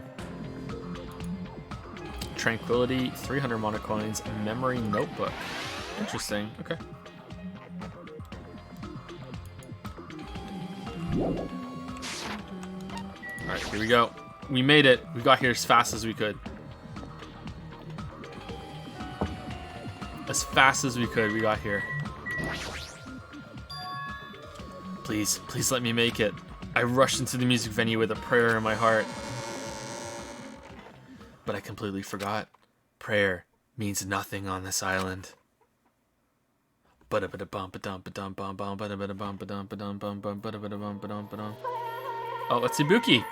J: Tranquility, 300 mana coins, memory notebook. Interesting. Okay. Alright, here we go. We made it. We got here as fast as we could. As fast as we could, we got here. Please, please let me make it. I rushed into the music venue with a prayer in my heart. But I completely forgot. Prayer means nothing on this island. Oh, it's Ibuki.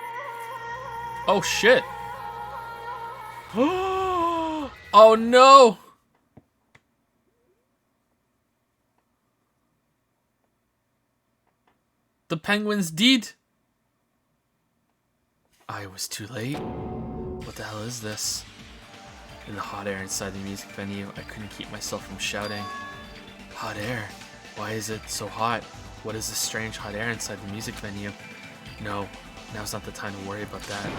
J: Oh shit. Oh no. The penguins did. I was too late. What the hell is this? In the hot air inside the music venue, I couldn't keep myself from shouting. Hot air? Why is it so hot? What is this strange hot air inside the music venue? No, now's not the time to worry about that.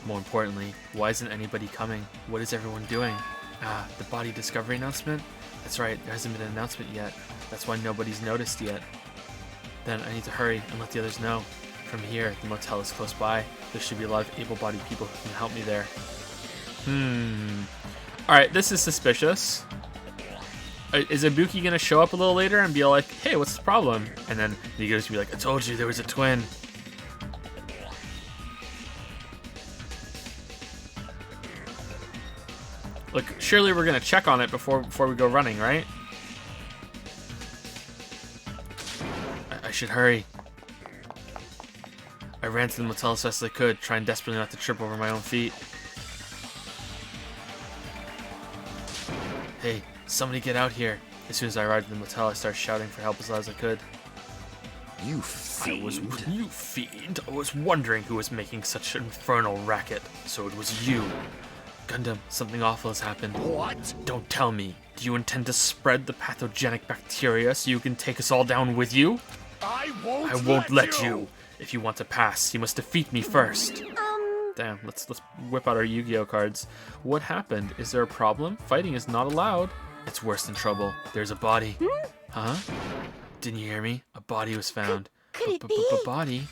J: More importantly, why isn't anybody coming? What is everyone doing? Ah, the body discovery announcement? That's right, there hasn't been an announcement yet. That's why nobody's noticed yet. Then I need to hurry and let the others know. From here, the motel is close by. There should be a lot of able-bodied people who can help me there. Alright, this is suspicious. Is Ibuki gonna show up a little later and be like, hey, what's the problem? And then Nigo's gonna be like, I told you there was a twin. Look, surely we're gonna check on it before we go running, right? I should hurry. I ran to the motel as fast as I could, trying desperately not to trip over my own feet. Hey, somebody get out here. As soon as I arrived at the motel, I started shouting for help as loud as I could.
I: You fiend.
J: You fiend. I was wondering who was making such an infernal racket. So it was you. Gundam, something awful has happened.
I: What?
J: Don't tell me. Do you intend to spread the pathogenic bacteria so you can take us all down with you?
I: I won't
J: let you. If you want to pass, you must defeat me first. Damn, let's whip out our Yu-Gi-Oh cards. What happened? Is there a problem? Fighting is not allowed. It's worse than trouble. There's a body. Huh? Didn't you hear me? A body was found.
H: Could it be?
J: Body?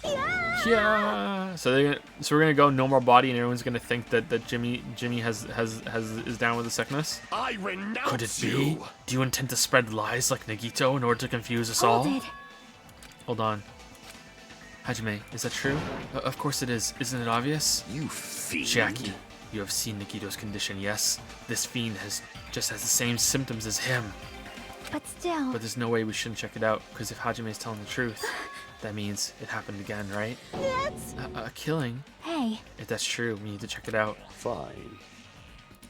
J: Yeah. So we're gonna go no more body, and everyone's gonna think that Jimmy is down with the sickness.
I: I renounce
J: Could it be? Do you intend to spread lies like Nagito in order to confuse us all? Hold on. Hajime, is that true? Of course it is. Isn't it obvious?
I: You fiend.
J: Jackie, you have seen Nagito's condition, yes? This fiend just has the same symptoms as him.
B: But still...
J: But there's no way we shouldn't check it out, because if Hajime is telling the truth, that means it happened again, right?
H: That's...
J: A killing?
B: Hey.
J: If that's true, we need to check it out.
I: Fine.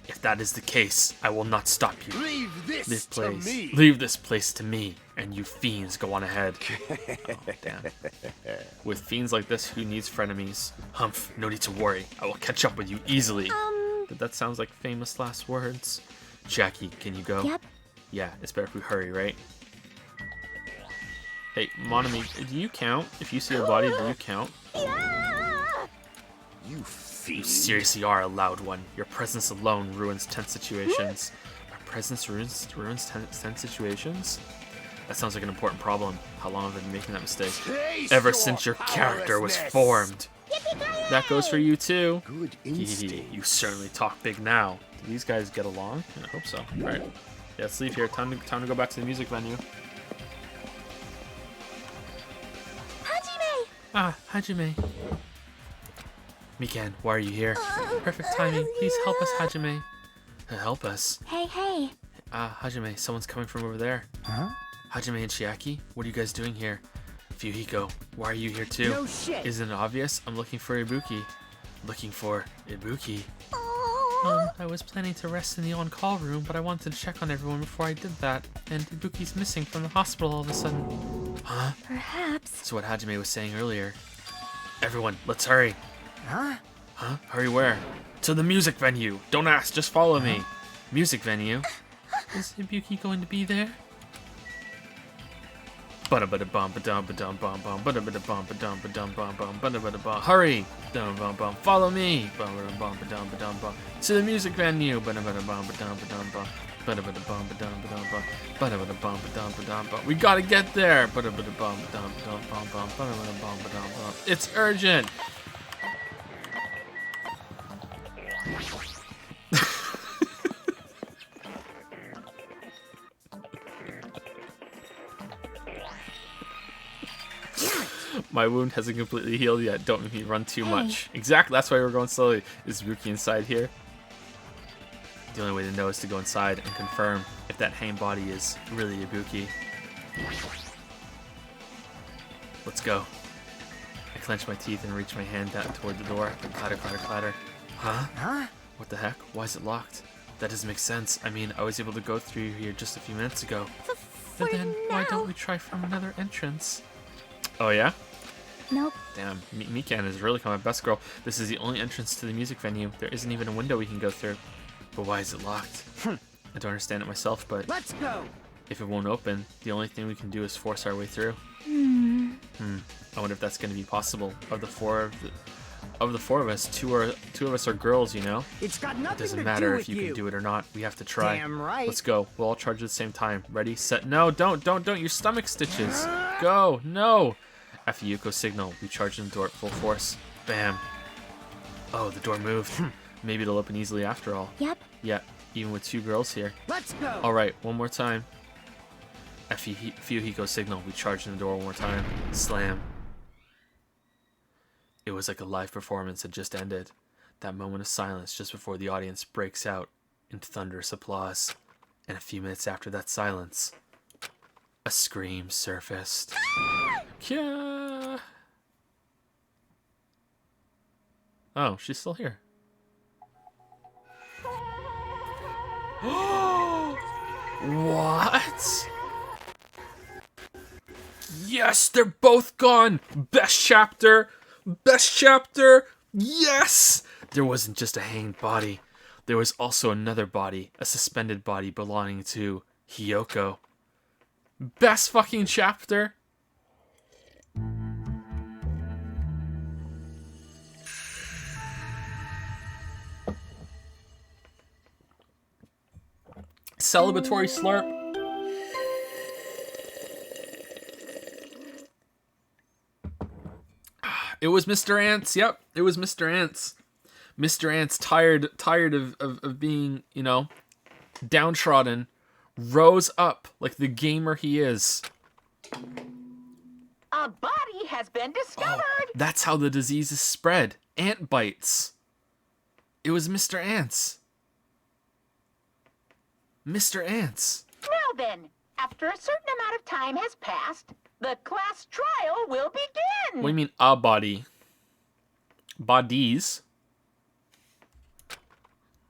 J: If that is the case, I will not stop you.
I: Leave this to me.
J: Leave this place to me, and you fiends go on ahead. Oh, damn. With fiends like this, who needs frenemies? Humph, no need to worry. I will catch up with you easily. That sounds like famous last words. Jackie, can you go?
B: Yep.
J: Yeah, it's better if we hurry, right? Hey, Monami, do you count? If you see a body, do you count?
I: You
J: You seriously are a loud one. Your presence alone ruins tense situations. My presence ruins tense situations? That sounds like an important problem. How long have I been making that mistake? Ever since your character was formed. That goes for you too.
I: Good instinct.
J: You certainly talk big now. Do these guys get along? I hope so. Alright. Yeah, let's leave here. Time to go back to the music venue.
B: Hajime!
J: Ah, Hajime. Mikan, why are you here? Perfect timing. Please help us, Hajime. Help us?
B: Hey.
J: Hajime, someone's coming from over there.
D: Huh?
J: Hajime and Chiaki, what are you guys doing here? Fuyuhiko, why are you here too?
D: No shit.
J: Isn't it obvious? I'm looking for Ibuki. Looking for Ibuki? I was planning to rest in the on-call room, but I wanted to check on everyone before I did that. And Ibuki's missing from the hospital all of a sudden. Huh?
F: Perhaps.
J: That's what Hajime was saying earlier. Everyone, let's hurry.
D: Huh?
J: Huh? Hurry where? To the music venue. Don't ask, just follow me. Music venue? Is Ibuki going to be there? Hurry! Follow me! To the music venue! We gotta get there! It's urgent! My wound hasn't completely healed yet. Don't make me run too much. Exactly, that's why we're going slowly. Is Ibuki inside here? The only way to know is to go inside and confirm if that hang body is really Ibuki. Let's go. I clench my teeth and reach my hand down toward the door. Clatter, clatter, clatter. Huh?
D: Huh?
J: What the heck? Why is it locked? That doesn't make sense. I mean, I was able to go through here just a few minutes ago. But then, why don't we try from another entrance? Oh, yeah?
B: Nope.
J: Damn, Mikan has really come my best girl. This is the only entrance to the music venue. There isn't even a window we can go through. But why is it locked? I don't understand it myself, but
D: Let's go.
J: if it won't open, the only thing we can do is force our way through. I wonder if that's going to be possible. Of the four of us, two of us are girls, you know?
D: It's got
J: It
D: nothing
J: doesn't
D: to
J: matter
D: do
J: if
D: with
J: you can do it or not. We have to try.
D: Damn right.
J: Let's go. We'll all charge at the same time. Ready, set, no, don't. Your stomach stitches. Go, no. After Yuko's signal, we charge in the door at full force. Bam. Oh, the door moved. Maybe it'll open easily after all.
B: Yep.
J: Yeah, even with two girls here.
D: Let's go.
J: All right, one more time. After Fuyuhiko's signal, we charge in the door one more time. Slam. It was like a live performance had just ended. That moment of silence just before the audience breaks out into thunderous applause. And a few minutes after that silence, a scream surfaced. Yeah. Oh, she's still here. What? Yes, they're both gone. Best chapter. Best chapter. Yes. There wasn't just a hanged body. There was also another body, a suspended body belonging to Hiyoko. Best fucking chapter. Celebratory slurp. It was Mr. Ants. Yep, it was Mr. Ants. Mr. Ants, tired of being, you know, downtrodden, rose up like the gamer he is.
C: A body has been discovered.
J: Oh, that's how the disease is spread. Ant bites. It was Mr. Ants. Mr. Ants.
C: Now then, after a certain amount of time has passed, the class trial will begin.
J: What do you mean, a body? Bodies.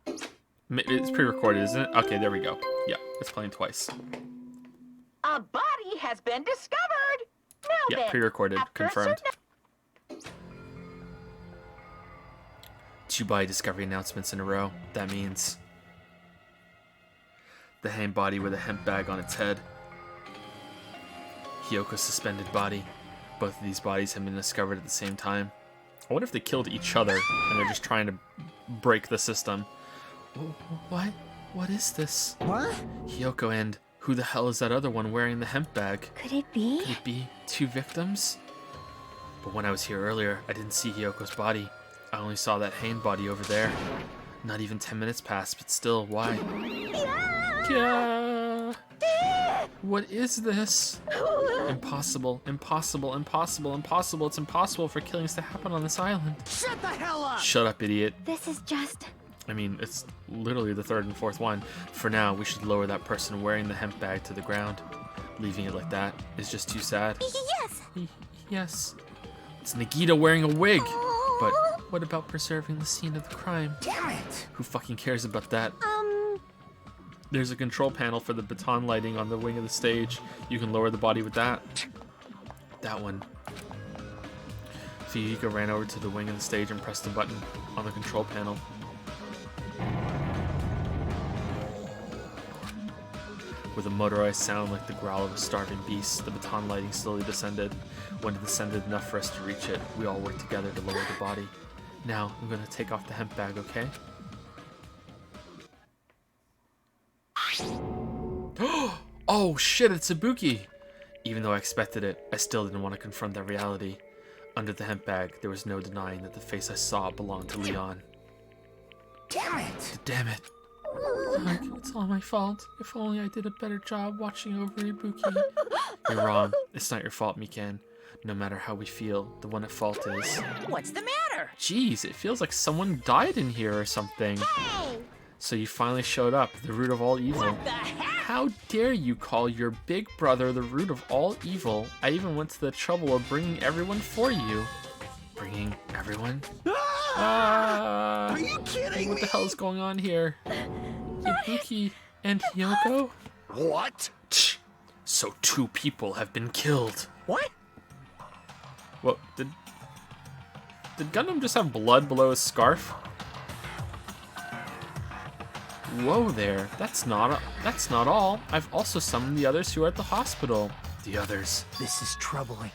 J: It's pre-recorded, isn't it? Okay, there we go. Yeah, it's playing twice.
C: A body has been discovered. Now
J: Yeah,
C: then,
J: pre-recorded,
C: after a
J: confirmed.
C: certain-
J: 2 body discovery announcements in a row. That means the hanged body with a hemp bag on its head. Hiyoko's suspended body. Both of these bodies have been discovered at the same time. I wonder if they killed each other and they're just trying to break the system. What? What is this?
D: What?
J: Hiyoko, and who the hell is that other one wearing the hemp bag?
B: Could it be?
J: Could it be 2 victims? But when I was here earlier, I didn't see Hiyoko's body. I only saw that hanged body over there. Not even 10 minutes passed, but still, why? Yeah. What is this? Impossible, impossible, impossible, impossible. It's impossible for killings to happen on this island.
D: Shut the hell up!
J: Shut up, idiot.
B: This is just...
J: I mean, it's literally the 3rd and 4th one. For now, we should lower that person wearing the hemp bag to the ground. Leaving it like that is just too sad.
B: Yes!
J: Yes. It's Nagita wearing a wig. But what about preserving the scene of the crime?
D: Damn it!
J: Who fucking cares about that? There's a control panel for the baton lighting on the wing of the stage. You can lower the body with that. that one. Fuyuhiko ran over to the wing of the stage and pressed the button on the control panel. With a motorized sound like the growl of a starving beast, the baton lighting slowly descended. When it descended enough for us to reach it, we all worked together to lower the body. Now, I'm gonna take off the hemp bag, okay? Oh shit, it's Ibuki! Even though I expected it, I still didn't want to confront that reality. Under the hemp bag, there was no denying that the face I saw belonged to Leon.
D: Damn it!
J: Damn it. Mark, it's all my fault. If only I did a better job watching over Ibuki. You're wrong. It's not your fault, Mikan. No matter how we feel, the one at fault is...
G: What's the matter?
J: Jeez, it feels like someone died in here or something.
H: Hey!
J: So you finally showed up, the root of all evil.
G: What the heck?
J: How dare you call your big brother the root of all evil? I even went to the trouble of bringing everyone for you. Bringing everyone?
D: Are you kidding
J: What
D: me?
J: the hell is going on here? Ibuki and Hiyoko?
I: What?
J: Tch. So 2 people have been killed.
G: What?
J: What, did Gundam just have blood below his scarf? Whoa there, that's not all. I've also summoned the others who are at the hospital. The others.
D: This is troubling.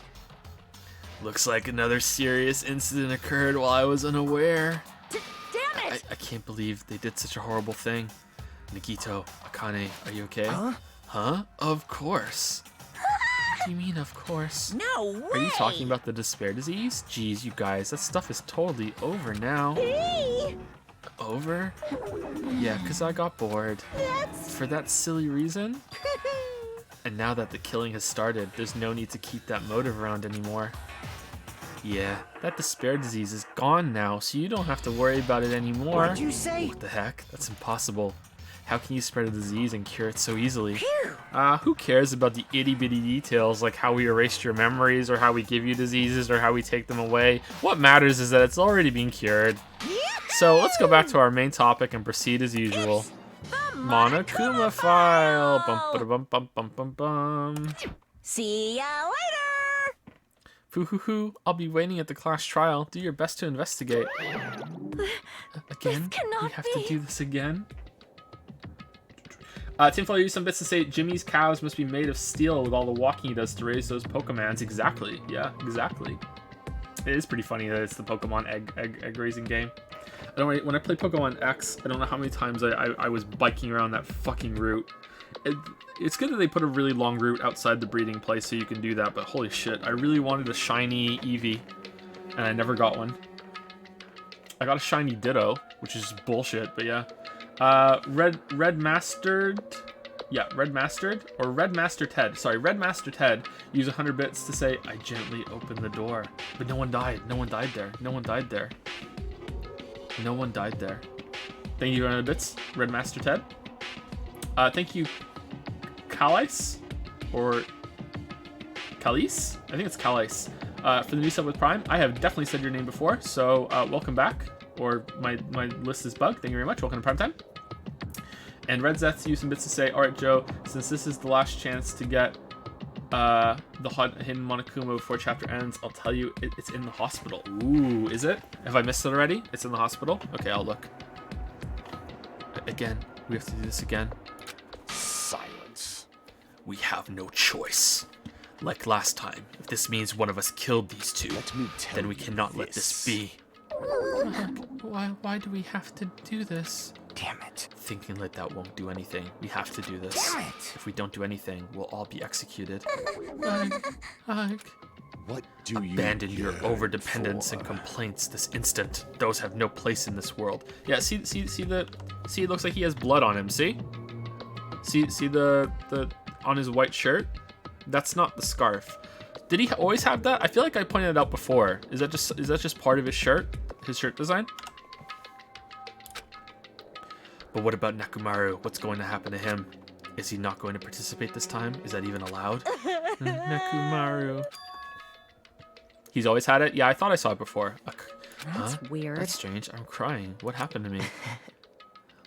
J: Looks like another serious incident occurred while I was unaware.
B: Damn it!
J: I can't believe they did such a horrible thing. Nagito, Akane, are you okay?
D: Huh?
J: Huh? Of course. What do you mean, of course?
G: No way!
J: Are you talking about the despair disease? Jeez, you guys, that stuff is totally over now. Over? Yeah, 'cause I got bored. For that silly reason? And now that the killing has started, there's no need to keep that motive around anymore. Yeah, that despair disease is gone now, so you don't have to worry about it anymore.
D: What'd you say?
J: What the heck? That's impossible. How can you spread a disease and cure it so easily? Who cares about the itty-bitty details like how we erased your memories or how we give you diseases or how we take them away? What matters is that it's already been cured. So let's go back to our main topic and proceed as usual. Monokuma file. Bum ba bum bum bum bum bum.
G: See ya later!
J: Foo-hoo-hoo, I'll be waiting at the class trial. Do your best to investigate. Again? We have to do this again? Tinfoil used some bits to say Jimmy's cows must be made of steel with all the walking he does to raise those Pokemons. Exactly. Yeah, exactly. It is pretty funny that it's the Pokemon egg raising game. When I played Pokemon X, I don't know how many times I was biking around that fucking route. It's good that they put a really long route outside the breeding place so you can do that, but holy shit, I really wanted a shiny Eevee, and I never got one. I got a shiny Ditto, which is just bullshit, but yeah. Red Mastered or Red Master Ted. Sorry, Red Master Ted used 100 bits to say, I gently opened the door. But no one died. No one died there. No one died there. No one died there. Thank you for 100 bits, Red Master Ted. Thank you, Calais, or Calise? I think it's Calais, for the new sub with Prime. I have definitely said your name before, so welcome back. Or my list is bugged. Thank you very much. Welcome to Prime Time. And Red Zets used some bits to say, alright Joe, since this is the last chance to get the hidden Monokuma before chapter ends, I'll tell you it's in the hospital. Ooh, is it? Have I missed it already? It's in the hospital? Okay, I'll look. Again, we have to do this again.
I: Silence.
J: We have no choice. Like last time, if this means one of us killed these two,
I: Let me tell
J: then we
I: you
J: cannot let this be. Why do we have to do this?
D: Damn it.
J: Thinking like that won't do anything. We have to do this.
D: Damn it.
J: If we don't do anything, we'll all be executed.
I: What do you
J: Abandon your
I: yearn
J: overdependence
I: for?
J: and complaints this instant. Those have no place in this world. Yeah, see, it looks like he has blood on him. See the on his white shirt. That's not the scarf. Did he always have that? I feel like I pointed it out before. Is that just part of his shirt? His shirt design? But what about Nekomaru? What's going to happen to him? Is he not going to participate this time? Is that even allowed? Nekomaru. He's always had it? Yeah, I thought I saw it before.
F: That's weird.
J: That's strange. I'm crying. What happened to me?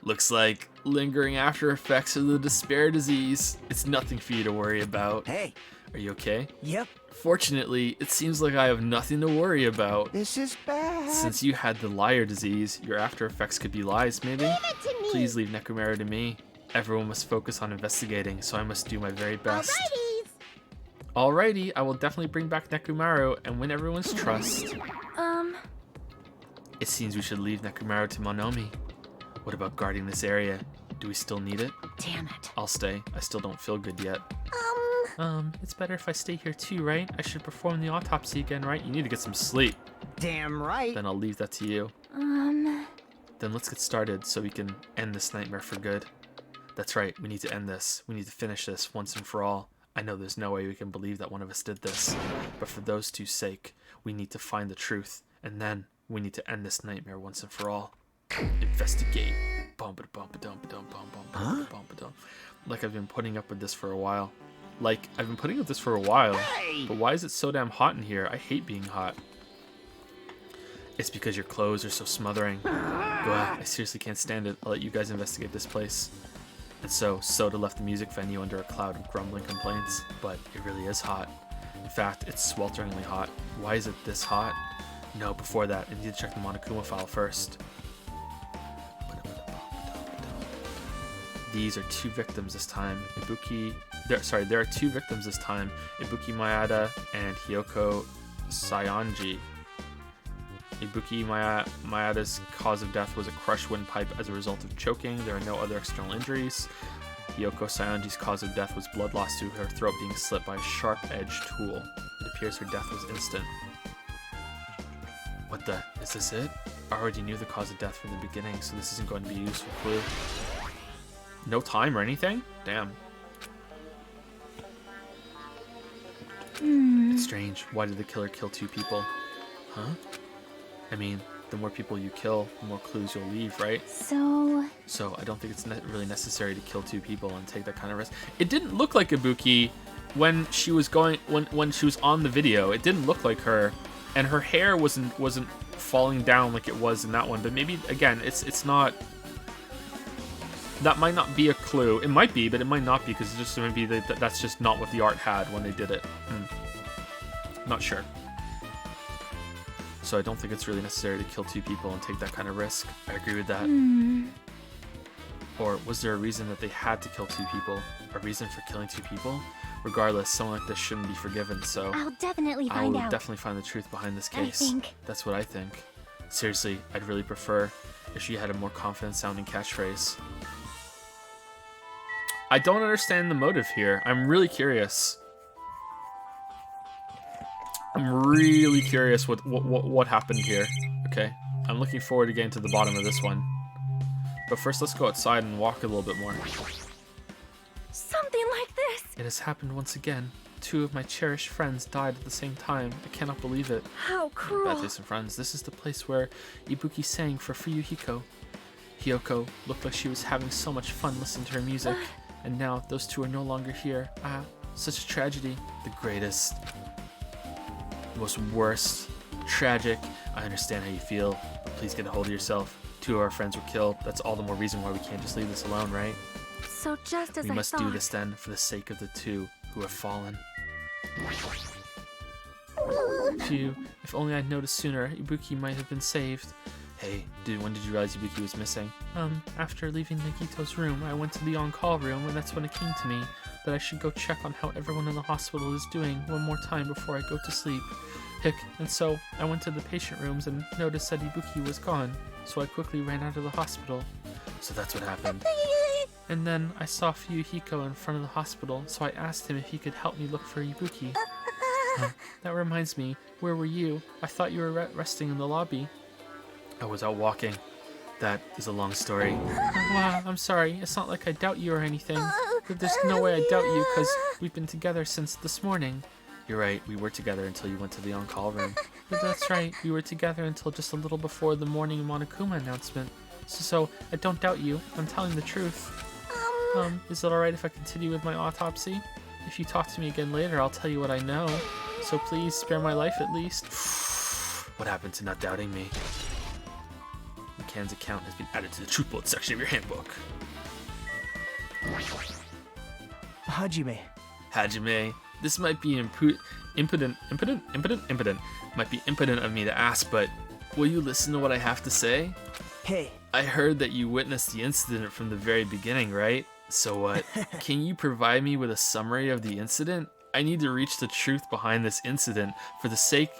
J: Looks like lingering after effects of the despair disease. It's nothing for you to worry about.
D: Hey.
J: Are you okay?
D: Yep.
J: Fortunately, it seems like I have nothing to worry about.
D: This is bad.
J: Since you had the liar disease, your after effects could be lies, maybe?
H: Leave it to me.
J: Please leave Nekomaru to me. Everyone must focus on investigating, so I must do my very best.
H: Alrighties.
J: Alrighty, I will definitely bring back Nekomaru and win everyone's trust. It seems we should leave Nekomaru to Monomi. What about guarding this area? Do we still need it?
B: Damn it.
J: I'll stay. I still don't feel good yet. It's better if I stay here too, right? I should perform the autopsy again, right? You need to get some sleep.
D: Damn right.
J: Then I'll leave that to you. Then let's get started so we can end this nightmare for good. That's right, we need to end this. We need to finish this once and for all. I know there's no way we can believe that one of us did this, but for those two's sake, we need to find the truth, and then we need to end this nightmare once and for all. Investigate.
D: Huh?
J: Like I've been putting up with this for a while. But why is it so damn hot in here? I hate being hot. It's because your clothes are so smothering. Go ahead, I seriously can't stand it. I'll let you guys investigate this place. And so, Soda left the music venue under a cloud of grumbling complaints, but it really is hot. In fact, it's swelteringly hot. Why is it this hot? No, before that, I need to check the Monokuma file first. These are two victims this time. There are two victims this time. Ibuki Mayada and Hiyoko Saionji. Ibuki Mayada's cause of death was a crushed windpipe as a result of choking. There are no other external injuries. Hiyoko Saionji's cause of death was blood loss to her throat being slit by a sharp-edged tool. It appears her death was instant. What the? Is this it? I already knew the cause of death from the beginning, so this isn't going to be a useful clue. No time or anything? Damn. It's strange. Why did the killer kill two people? Huh? I mean, the more people you kill, the more clues you'll leave, right? So I don't think it's really necessary to kill two people and take that kind of risk. It didn't look like Ibuki when she was when she was on the video. It didn't look like her, and her hair wasn't falling down like it was in that one. But maybe again, it's not. That might not be a clue. It might be, but it might not be because it's just maybe that's just not what the art had when they did it. Not sure. So I don't think it's really necessary to kill two people and take that kind of risk. I agree with that. Or was there a reason that they had to kill two people? A reason for killing two people? Regardless, someone like this shouldn't be forgiven, so
B: I'll definitely find out.
J: I will definitely find the truth behind this case.
B: I think.
J: That's what I think. Seriously, I'd really prefer if she had a more confident-sounding catchphrase. I don't understand the motive here. I'm really curious. I'm really curious what happened here. Okay, I'm looking forward to getting to the bottom of this one. But first, let's go outside and walk a little bit more.
F: Something like this.
J: It has happened once again. Two of my cherished friends died at the same time. I cannot believe it.
F: How cruel.
J: Bad taste in friends. This is the place where Ibuki sang for Fuyuhiko. Hiyoko looked like she was having so much fun listening to her music. And now those two are no longer here. Ah, such a tragedy. The greatest, most worst, tragic. I understand how you feel, but please get a hold of yourself. Two of our friends were killed. That's all the more reason why we can't just leave this alone, right?
F: So just as
J: we
F: I
J: must
F: thought.
J: do this then, for the sake of the two who have fallen. Phew, if only I'd noticed sooner, Ibuki might have been saved. Hey, when did you realize Ibuki was missing? After leaving Nagito's room, I went to the on-call room, and that's when it came to me that I should go check on how everyone in the hospital is doing one more time before I go to sleep. And so I went to the patient rooms and noticed that Ibuki was gone, so I quickly ran out of the hospital. So that's what happened. And then I saw Fuyuhiko in front of the hospital, so I asked him if he could help me look for Ibuki. That reminds me, where were you? I thought you were resting in the lobby. I was out walking. That is a long story. Wow, I'm sorry. It's not like I doubt you or anything. But there's no way I doubt you, because we've been together since this morning. You're right, we were together until you went to the on-call room. But that's right, we were together until just a little before the morning Monokuma announcement. So I don't doubt you. I'm telling the truth. Is it alright if I continue with my autopsy? If you talk to me again later, I'll tell you what I know. So please, spare my life at least. What happened to not doubting me? Can's account has been added to the truth bullet section of your handbook. Hajime, this might be impotent of me to ask, but will you listen to what I have to say?
D: Hey.
J: I heard that you witnessed the incident from the very beginning, right? So what? Can you provide me with a summary of the incident? I need to reach the truth behind this incident for the sake...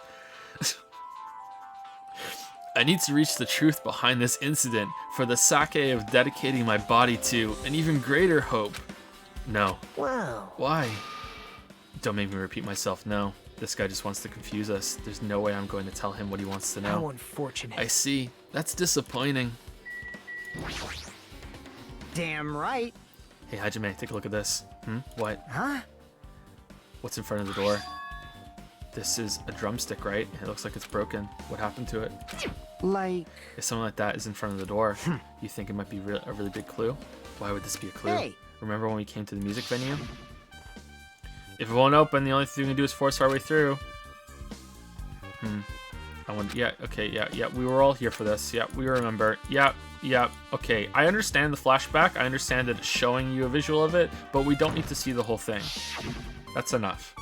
J: I need to reach the truth behind this incident for the sake of dedicating my body to an even greater hope. No.
D: Wow.
J: Why? Don't make me repeat myself, no. This guy just wants to confuse us. There's no way I'm going to tell him what he wants to know.
D: How unfortunate.
J: I see. That's disappointing.
D: Damn right.
J: Hey, Hajime, take a look at this. What?
D: Huh?
J: What's in front of the door? This is a drumstick, right? It looks like it's broken. What happened to it?
D: Like...
J: If something like that is in front of the door, you think it might be a really big clue? Why would this be a clue?
D: Hey.
J: Remember when we came to the music venue? If it won't open, the only thing we can do is force our way through. Yeah, okay, yeah, we were all here for this. Yeah, we remember. Yeah, okay. I understand the flashback. I understand that it's showing you a visual of it, but we don't need to see the whole thing. That's enough.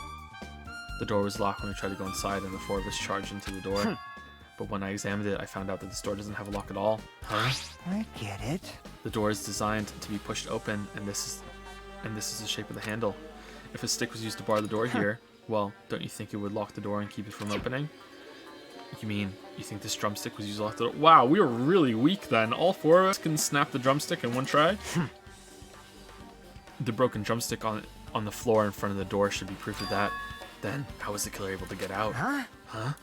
J: The door was locked when we tried to go inside, and the four of us charged into the door. But when I examined it, I found out that this door doesn't have a lock at all. Huh?
D: I get it.
J: The door is designed to be pushed open, and this is the shape of the handle. If a stick was used to bar the door here, well, don't you think it would lock the door and keep it from opening? You mean, you think this drumstick was used to lock the door? Wow, we were really weak then. All four of us can snap the drumstick in one try? The broken drumstick on the floor in front of the door should be proof of that. Then, how was the killer able to get out? Huh?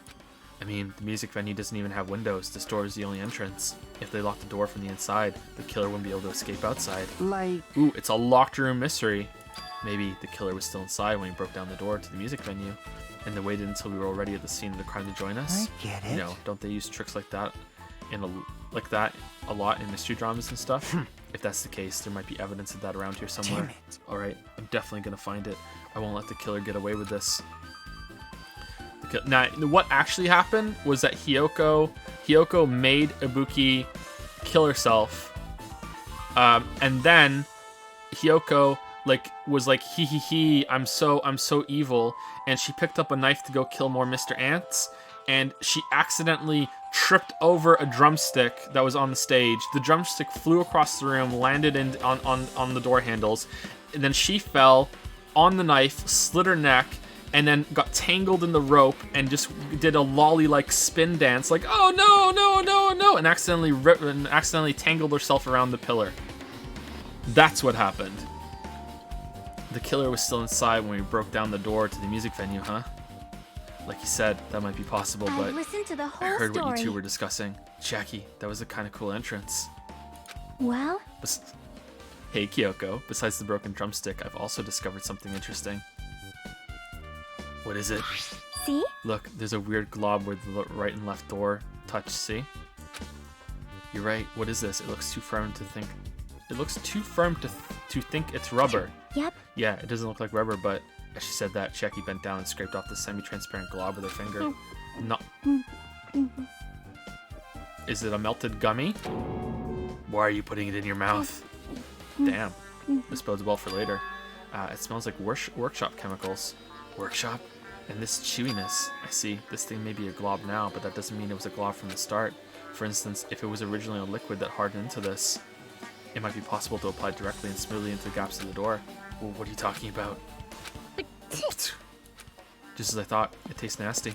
J: I mean, the music venue doesn't even have windows. This door is the only entrance. If they locked the door from the inside, the killer wouldn't be able to escape outside.
D: Like...
J: Ooh, it's a locked room mystery. Maybe the killer was still inside when he broke down the door to the music venue, and they waited until we were already at the scene of the crime to join us.
D: I get it.
J: You know, don't they use tricks like that a lot in mystery dramas and stuff? If that's the case, there might be evidence of that around here somewhere.
D: Damn it.
J: Alright, I'm definitely gonna find it. I won't let the killer get away with this. Now, what actually happened was that Hiyoko made Ibuki kill herself, and then Hiyoko was like, hee, I'm so evil, and she picked up a knife to go kill more Mr. Ants, and she accidentally tripped over a drumstick that was on the stage. The drumstick flew across the room, landed on the door handles, and then she fell on the knife, slit her neck, and then got tangled in the rope and just did a lolly-like spin dance, like, oh no, and accidentally tangled herself around the pillar. That's what happened. The killer was still inside when we broke down the door to the music venue, huh? Like you said, that might be possible, but
B: listened to the
J: I
B: whole
J: heard
B: story.
J: what you two were discussing. Jackie, that was a kind of cool entrance.
B: Well,
J: Hey, Kyoko, besides the broken drumstick, I've also discovered something interesting. What is it?
B: see?
J: Look, there's a weird glob where the right and left door touch, see? You're right, what is this? It looks too firm to think... It looks too firm to think it's rubber.
B: Yep.
J: Yeah, it doesn't look like rubber, but as she said that, Jackie bent down and scraped off the semi-transparent glob with her finger. No. Is it a melted gummy? Why are you putting it in your mouth? Damn. This bodes well for later. It smells like workshop chemicals. Workshop? And this chewiness. I see. This thing may be a glob now, but that doesn't mean it was a glob from the start. For instance, if it was originally a liquid that hardened into this, it might be possible to apply directly and smoothly into the gaps of the door. Well, what are you talking about? Just as I thought, it tastes nasty.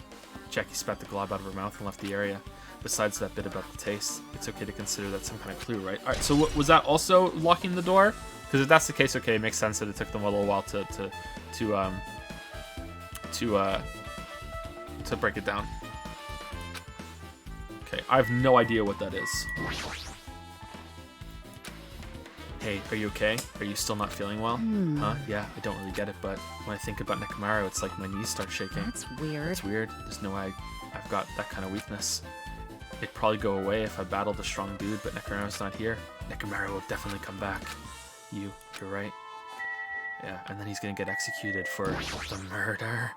J: Jackie spat the glob out of her mouth and left the area. Besides that bit about the taste, it's okay to consider that some kind of clue, right? Alright, so was that also locking the door? Because if that's the case, okay, it makes sense that it took them a little while to break it down. Okay, I have no idea what that is. Hey, are you okay? Are you still not feeling well? Huh? Yeah, I don't really get it, but when I think about Nekomaru, it's like my knees start shaking.
D: That's weird.
J: It's weird. There's no way I've got that kind of weakness. It'd probably go away if I battled a strong dude, but Nekomaru's not here. Nekomaru will definitely come back. You're right. Yeah, and then he's gonna get executed for the murder.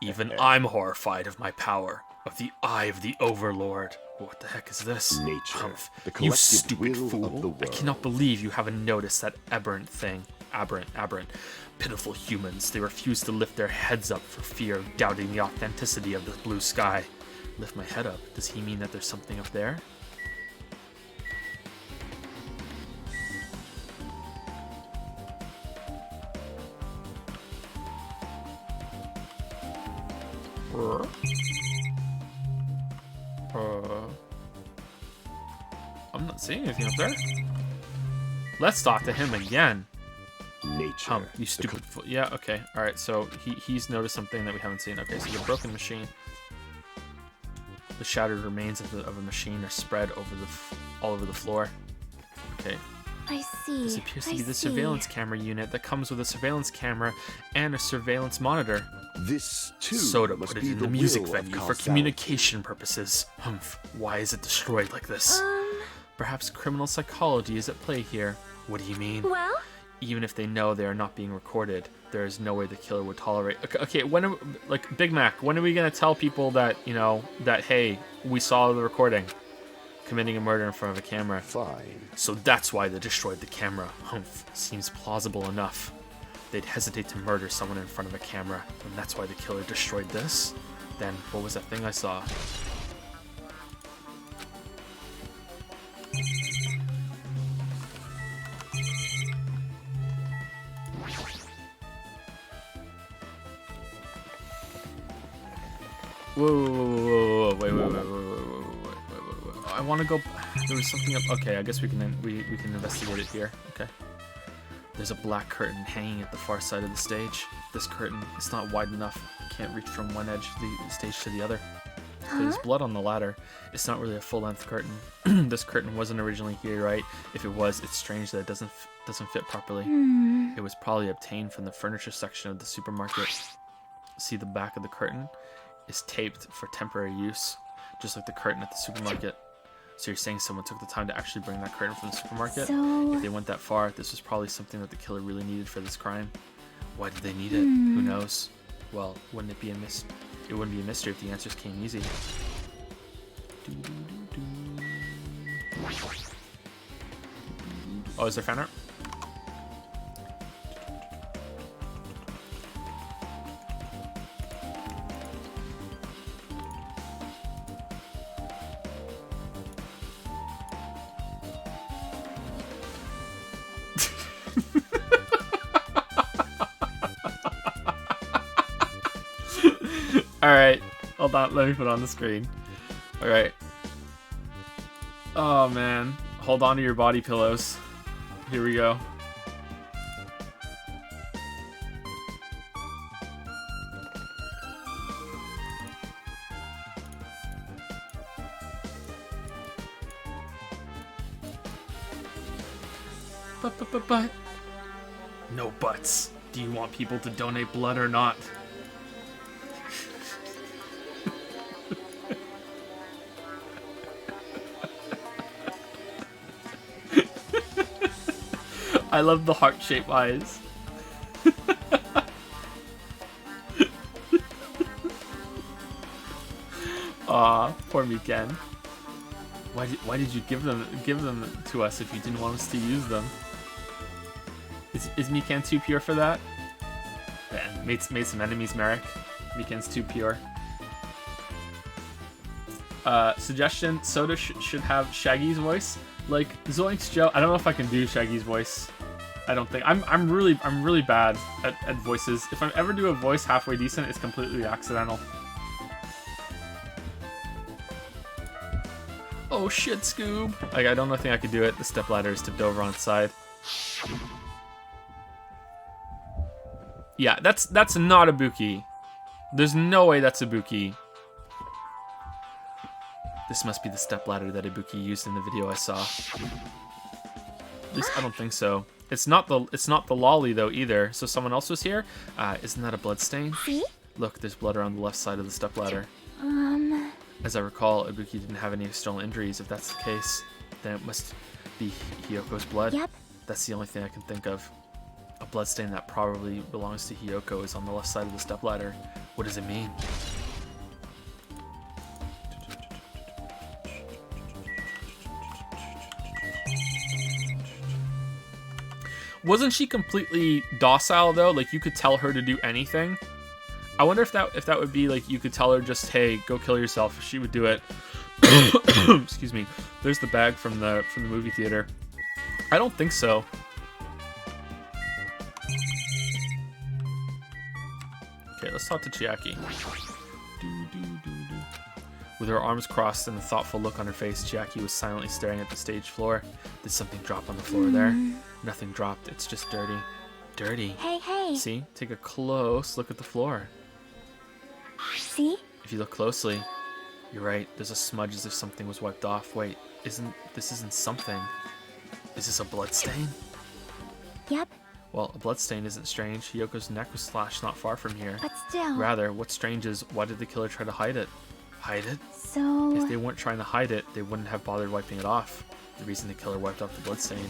J: Even I'm horrified of my power. of the Eye of the Overlord. What the heck is this?
I: Nature,
J: Humph.
I: the
J: You
I: collective
J: stupid
I: will
J: fool.
I: of the
J: I
I: world.
J: cannot believe you haven't noticed that aberrant thing. Aberrant. Pitiful humans. They refuse to lift their heads up for fear of doubting the authenticity of the blue sky. Lift my head up. Does he mean that there's something up there? I'm not seeing anything up there. Let's talk to him again.
I: Nature.
J: You stupid fool. Yeah, okay. Alright, so he's noticed something that we haven't seen. Okay, so the broken machine. The shattered remains of a machine are spread over all over the floor. Okay.
B: I see.
J: This appears to be the surveillance camera unit that comes with a surveillance camera and a surveillance monitor.
I: This too
J: Soda
I: must
J: put it
I: be
J: in
I: the
J: the music
I: will of
J: venue for
I: causality.
J: communication purposes. Humph. Why is it destroyed like this? Perhaps criminal psychology is at play here. What do you mean?
B: Well?
J: Even if they know they are not being recorded, there is no way the killer would tolerate. Okay, when like Big Mac, when are we gonna tell people that that hey, we saw the recording, committing a murder in front of a camera?
I: Fine.
J: So that's why they destroyed the camera. Humph. Seems plausible enough. They'd hesitate to murder someone in front of a camera, and that's why the killer destroyed this. Then what was that thing I saw? Whoa, wait. I want to go. There was something up. Okay, I guess we can investigate it here. Okay. There's a black curtain hanging at the far side of the stage. This curtain is not wide enough. It can't reach from one edge of the stage to the other. There's blood on the ladder. It's not really a full-length curtain. This curtain wasn't originally here, right? If it was, it's strange that it doesn't fit properly. It was probably obtained from the furniture section of the supermarket. See, the back of the curtain is taped for temporary use, just like the curtain at the supermarket. So you're saying someone took the time to actually bring that curtain from the supermarket?
B: So...
J: If they went that far, this was probably something that the killer really needed for this crime. Why did they need it? Who knows? Well, wouldn't it be a it wouldn't be a mystery if the answers came easy. Oh, is there fan art? Alright, hold on, let me put it on the screen. Alright. Oh man, hold on to your body pillows. Here we go. But. No buts. Do you want people to donate blood or not? I love the heart-shaped eyes. Aw, poor Miken. Why did you give them to us if you didn't want us to use them? Is Miken too pure for that? Yeah, made some enemies, Merrick. Miken's too pure. Suggestion: Soda should have Shaggy's voice. Like Zoinks Joe, I don't know if I can do Shaggy's voice. I don't think I'm really bad at voices. If I ever do a voice halfway decent, it's completely accidental. Oh shit, Scoob! Like I don't think I could do it. The stepladder is tipped over on its side. Yeah, that's not a Buki. There's no way that's a Buki. This must be the stepladder that Ibuki used in the video I saw. At least I don't think so. It's not the lolly though either. So someone else was here? Isn't that a blood stain?
B: See?
J: Look, there's blood around the left side of the stepladder. As I recall, Ibuki didn't have any external injuries. If that's the case, then it must be Hiyoko's blood.
B: Yep.
J: That's the only thing I can think of. A blood stain that probably belongs to Hiyoko is on the left side of the stepladder. What does it mean?
A: Wasn't she completely docile though? Like you could tell her to do anything. I wonder if that would be like you could tell her just, hey, go kill yourself. She would do it. Excuse me. There's the bag from the movie theater. I don't think so. Okay, let's talk to Chiaki. With her arms crossed and a thoughtful look on her face, Chiaki was silently staring at the stage floor. Did something drop on the floor there? Nothing dropped. It's just dirty. Dirty.
B: Hey.
A: See? Take a close look at the floor.
B: See?
A: If you look closely, you're right. There's a smudge as if something was wiped off. Wait, this isn't something. Is this a blood stain?
B: Yep.
A: Well, a blood stain isn't strange. Hiyoko's neck was slashed not far from here.
B: But still.
A: Rather, what's strange is why did the killer try to hide it? Hide it?
B: So...
A: If they weren't trying to hide it, they wouldn't have bothered wiping it off. The reason the killer wiped off the blood stain.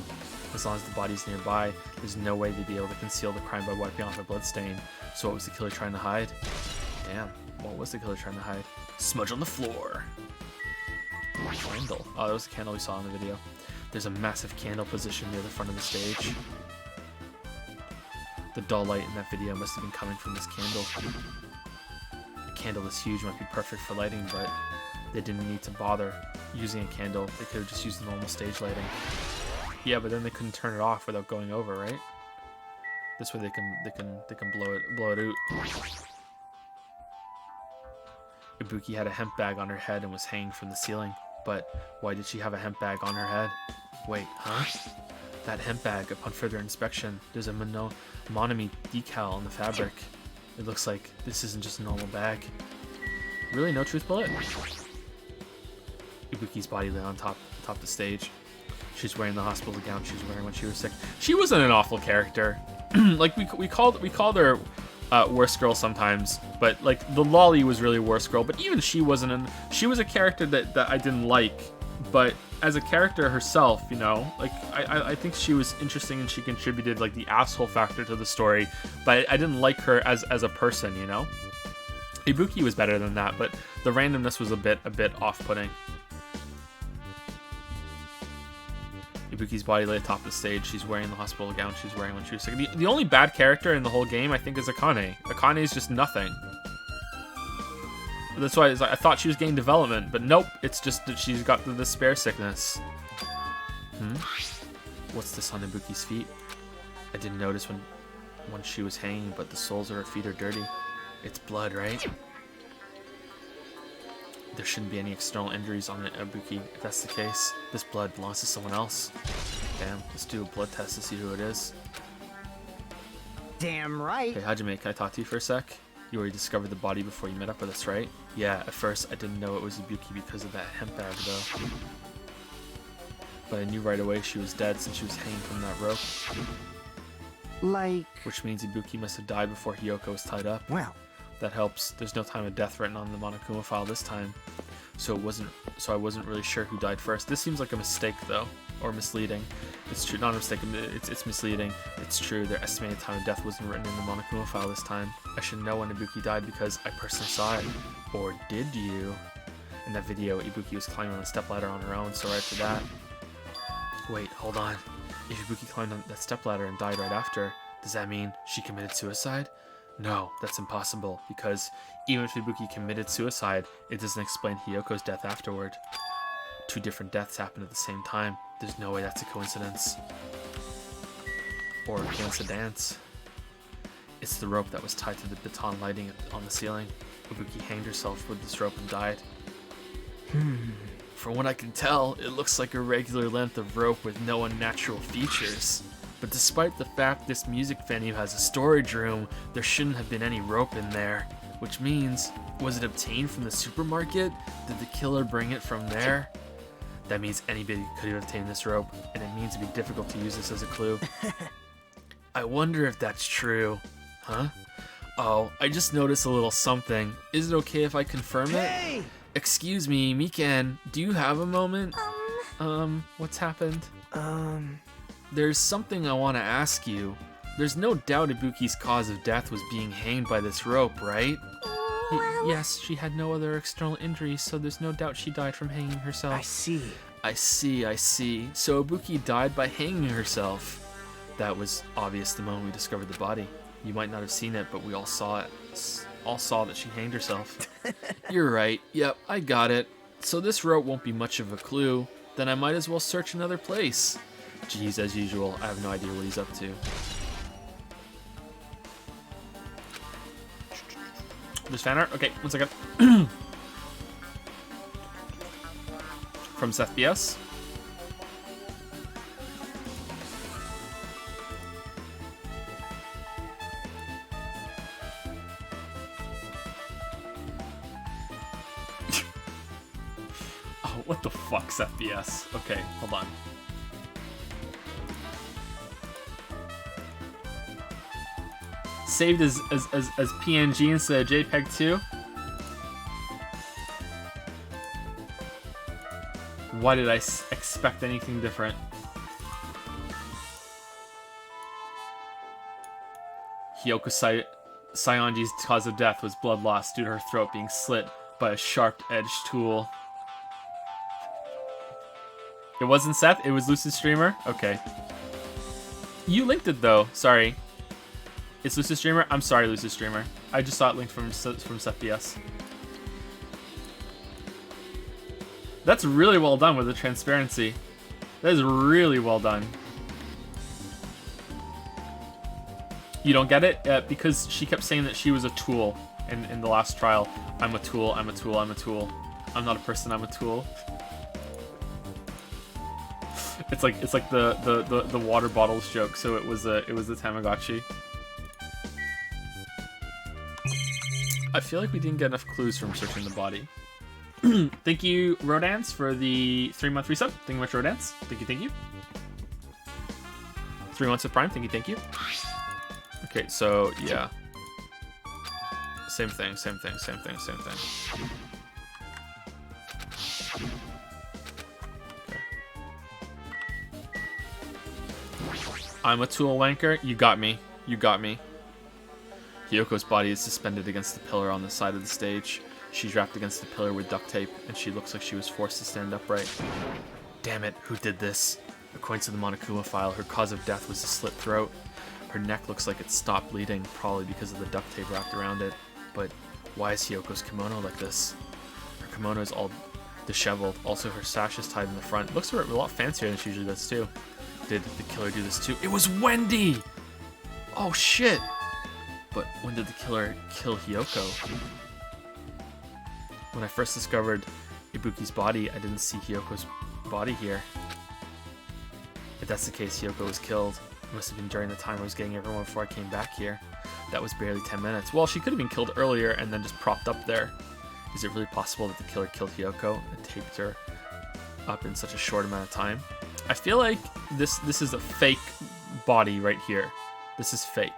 A: As long as the body's nearby, there's no way they'd be able to conceal the crime by wiping off a blood stain. So what was the killer trying to hide? Damn, what was the killer trying to hide? Smudge on the floor. Candle. Oh, that was the candle we saw in the video. There's a massive candle positioned near the front of the stage. The dull light in that video must have been coming from this candle. The candle is huge, might be perfect for lighting, but they didn't need to bother using a candle. They could have just used the normal stage lighting. Yeah, but then they couldn't turn it off without going over, right? This way they can blow it out. Ibuki had a hemp bag on her head and was hanging from the ceiling. But why did she have a hemp bag on her head? Wait, huh? That hemp bag, upon further inspection, there's a Monami decal on the fabric. It looks like this isn't just a normal bag. Really, no truth bullet? Ibuki's body lay on top the stage. She's wearing the hospital gown she was wearing when she was sick. She wasn't an awful character. Like we called her worst girl sometimes, but like the lolly was really worst girl. But even she wasn't she was a character that I didn't like. But as a character herself, you know, like I think she was interesting and she contributed like the asshole factor to the story. But I didn't like her as a person, you know. Ibuki was better than that, but the randomness was a bit off-putting. Ibuki's body lay atop the stage. She's wearing the hospital gown she was wearing when she was sick. The only bad character in the whole game, I think, is Akane. Akane is just nothing. That's why I thought she was getting development, but nope. It's just that she's got the despair sickness. What's this on Ibuki's feet? I didn't notice when she was hanging, but the soles of her feet are dirty. It's blood, right? There shouldn't be any external injuries on Ibuki. If that's the case, this blood belongs to someone else. Damn, let's do a blood test to see who it is.
D: Damn right.
A: Hey, Hajime, can I talk to you for a sec? You already discovered the body before you met up with us, right? Yeah, at first I didn't know it was Ibuki because of that hemp bag, though. But I knew right away she was dead since she was hanging from that rope.
D: Like...
A: Which means Ibuki must have died before Hiyoko was tied up.
D: Well...
A: That helps. There's no time of death written on the Monokuma file this time. So I wasn't really sure who died first. This seems like a mistake though, or misleading. It's true, not a mistake, it's misleading. It's true, their estimated time of death wasn't written in the Monokuma file this time. I should know when Ibuki died because I personally saw it. Or did you? In that video, Ibuki was climbing on the stepladder on her own, so right after that... Wait, hold on. If Ibuki climbed on that stepladder and died right after, does that mean she committed suicide? No, that's impossible, because even if Ibuki committed suicide, it doesn't explain Hiyoko's death afterward. 2 different deaths happened at the same time. There's no way that's a coincidence. Or a coincidence. It's the rope that was tied to the baton lighting on the ceiling. Ibuki hanged herself with this rope and died. From what I can tell, it looks like a regular length of rope with no unnatural features. But despite the fact this music venue has a storage room, there shouldn't have been any rope in there. Which means, was it obtained from the supermarket? Did the killer bring it from there? That means anybody could have obtained this rope, and it means it'd be difficult to use this as a clue. I wonder if that's true. Huh? Oh, I just noticed a little something. Is it okay if I confirm it? Excuse me, Mikan, do you have a moment? What's happened? There's something I want to ask you. There's no doubt Ibuki's cause of death was being hanged by this rope, right?
B: Well...
A: Yes, she had no other external injuries, so there's no doubt she died from hanging herself.
D: I see.
A: I see. So Ibuki died by hanging herself.
J: That was obvious the moment we discovered the body. You might not have seen it, but we all saw it. All saw that she hanged herself. You're right. Yep, I got it. So this rope won't be much of a clue. Then I might as well search another place. Geez, as usual, I have no idea what he's up to. There's fan art? Okay, 1 second. From Seth BS. Oh, what the fuck, Seth BS? Okay, hold on. Saved as PNG instead of JPEG 2. Why did I expect anything different? Hyoko Saionji's cause of death was blood loss due to her throat being slit by a sharp-edged tool. It wasn't Seth, it was Lucid Streamer? Okay. You linked it though, sorry. It's Lucid Streamer? I'm sorry, Lucid Streamer. I just saw it linked from Seth BS. That's really well done with the transparency. That is really well done. You don't get it? Because she kept saying that she was a tool in the last trial. I'm a tool, I'm a tool, I'm a tool. I'm not a person, I'm a tool. It's like the water bottles joke, so it was the Tamagotchi. I feel like we didn't get enough clues from searching the body. Thank you, Rodance, for the 3-month resub. Thank you much, Rodance. Thank you. 3 months of Prime. Thank you. Okay, so yeah. Same thing. Okay. I'm a tool wanker. You got me. Hyoko's body is suspended against the pillar on the side of the stage. She's wrapped against the pillar with duct tape, and she looks like she was forced to stand upright. Damn it, who did this? According to the Monokuma file, her cause of death was a slit throat. Her neck looks like it stopped bleeding, probably because of the duct tape wrapped around it. But why is Hyoko's kimono like this? Her kimono is all disheveled. Also, her sash is tied in the front. Looks a lot fancier than she usually does, too. Did the killer do this, too? It was Wendy! Oh, shit! But when did the killer kill Hiyoko? When I first discovered Ibuki's body, I didn't see Hyoko's body here. If that's the case, Hiyoko was killed. It must have been during the time I was getting everyone before I came back here. That was barely 10 minutes. Well, she could have been killed earlier and then just propped up there. Is it really possible that the killer killed Hiyoko and taped her up in such a short amount of time? I feel like this is a fake body right here. This is fake.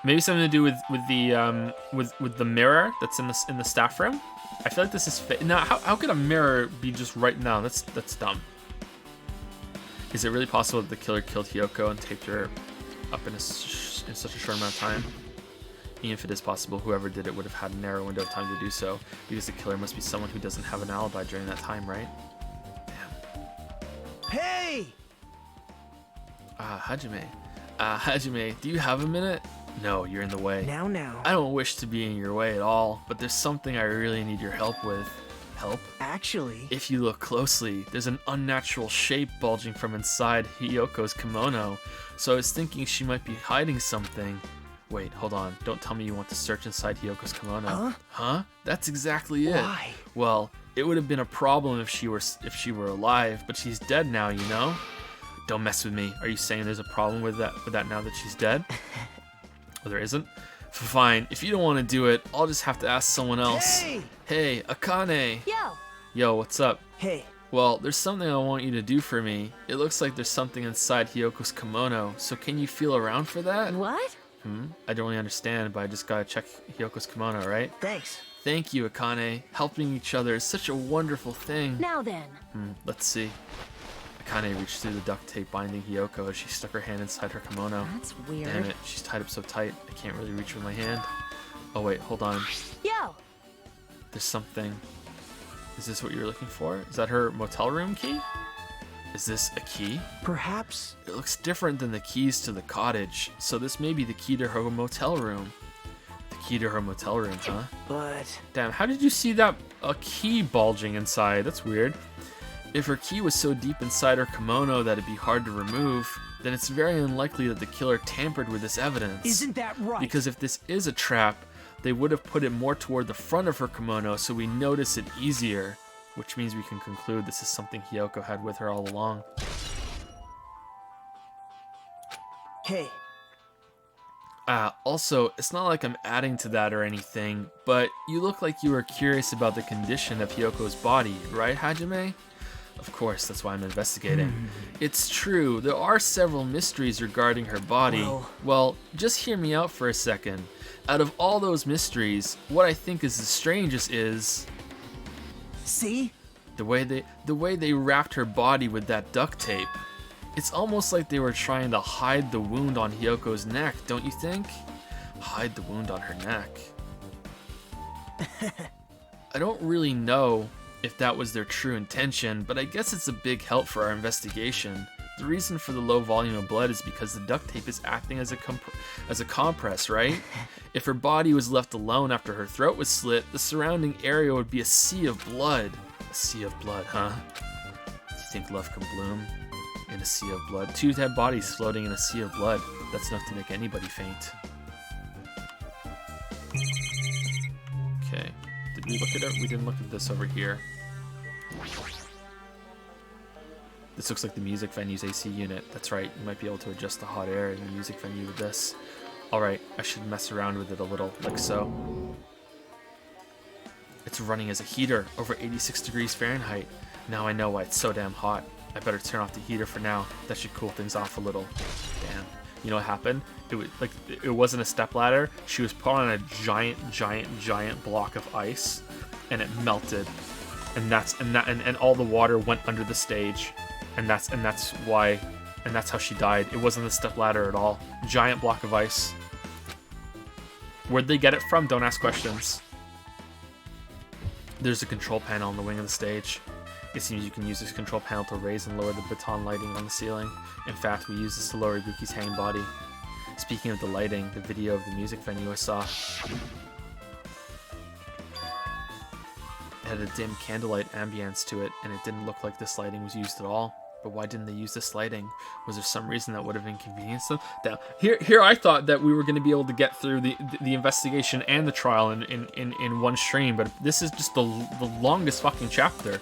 J: Maybe something to do with the mirror that's in the staff room. I feel like this is fake. Now, how could a mirror be just right now? That's dumb. Is it really possible that the killer killed Hiyoko and taped her up in such a short amount of time? Even if it is possible, whoever did it would have had a narrow window of time to do so, because the killer must be someone who doesn't have an alibi during that time, right? Damn.
D: Hey!
J: Hajime, do you have a minute? No, you're in the way.
D: Now.
J: I don't wish to be in your way at all, but there's something I really need your help with. Help?
D: Actually...
J: If you look closely, there's an unnatural shape bulging from inside Hiyoko's kimono, so I was thinking she might be hiding something. Wait, hold on. Don't tell me you want to search inside Hiyoko's kimono. Huh? That's exactly it.
D: Why?
J: Well, it would have been a problem if she were alive, but she's dead now, you know? Don't mess with me. Are you saying there's a problem with that now that she's dead? Well, there isn't? Fine. If you don't want to do it, I'll just have to ask someone else. Hey, Akane. Yo, what's up?
D: Hey.
J: Well, there's something I want you to do for me. It looks like there's something inside Hiyoko's kimono, so can you feel around for that?
F: What?
J: I don't really understand, but I just gotta check Hiyoko's kimono, right?
D: Thanks.
J: Thank you, Akane. Helping each other is such a wonderful thing.
F: Now then.
J: Let's see. Akane reached through the duct tape binding Hiyoko as she stuck her hand inside her kimono.
F: That's weird.
J: Damn it, she's tied up so tight, I can't really reach with my hand. Oh wait, hold on.
F: Yo!
J: There's something Is this what you're looking for? Is that her motel room key? Is this a key?
D: Perhaps.
J: It looks different than the keys to the cottage, so this may be the key to her motel room. The key to her motel room, huh?
D: But...
J: Damn, how did you see that a key bulging inside? That's weird. If her key was so deep inside her kimono that it'd be hard to remove, then it's very unlikely that the killer tampered with this evidence.
D: Isn't that right?
J: Because if this is a trap, they would have put it more toward the front of her kimono so we notice it easier, which means we can conclude this is something Hiyoko had with her all along.
D: Hey.
J: Also, it's not like I'm adding to that or anything, but you look like you were curious about the condition of Hiyoko's body, right, Hajime? Of course, that's why I'm investigating. It's true, there are several mysteries regarding her body. Well, just hear me out for a second. Out of all those mysteries, what I think is the strangest is...
D: See?
J: The way they wrapped her body with that duct tape. It's almost like they were trying to hide the wound on Hiyoko's neck, don't you think? Hide the wound on her neck. I don't really know if that was their true intention, but I guess it's a big help for our investigation. The reason for the low volume of blood is because the duct tape is acting as a compress, right? If her body was left alone after her throat was slit, the surrounding area would be a sea of blood. A sea of blood, huh? Do you think love can bloom in a sea of blood? Two dead bodies floating in a sea of blood. That's enough to make anybody faint. Okay. Did we look at it? We didn't look at this over here. This looks like the music venue's AC unit. That's right, you might be able to adjust the hot air in the music venue with this. Alright, I should mess around with it a little, like so. It's running as a heater, over 86 degrees Fahrenheit. Now I know why it's so damn hot. I better turn off the heater for now. That should cool things off a little. Damn. You know what happened? It wasn't a stepladder. She was put on a giant block of ice, and it melted. And all the water went under the stage. And that's how she died. It wasn't the stepladder at all. Giant block of ice. Where'd they get it from? Don't ask questions. There's a control panel on the wing of the stage. It seems you can use this control panel to raise and lower the baton lighting on the ceiling. In fact, we use this to lower Yuki's hanging body. Speaking of the lighting, the video of the music venue I saw had a dim candlelight ambience to it, and it didn't look like this lighting was used at all. But why didn't they use this lighting? Was there some reason that would have inconvenienced them? Now, here I thought that we were going to be able to get through the investigation and the trial in one stream, but this is just the longest fucking chapter.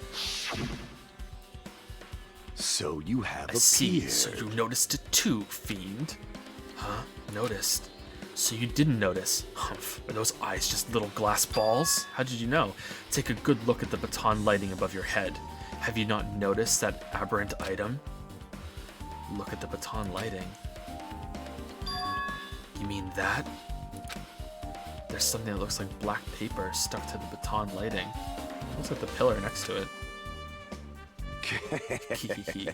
I: So you have
J: I see. So you noticed it too, fiend. Huh? Noticed? So you didn't notice. Humph. Are those eyes just little glass balls? How did you know? Take a good look at the baton lighting above your head. Have you not noticed that aberrant item? Look at the baton lighting. You mean that? There's something that looks like black paper stuck to the baton lighting. Looks like the pillar next to it.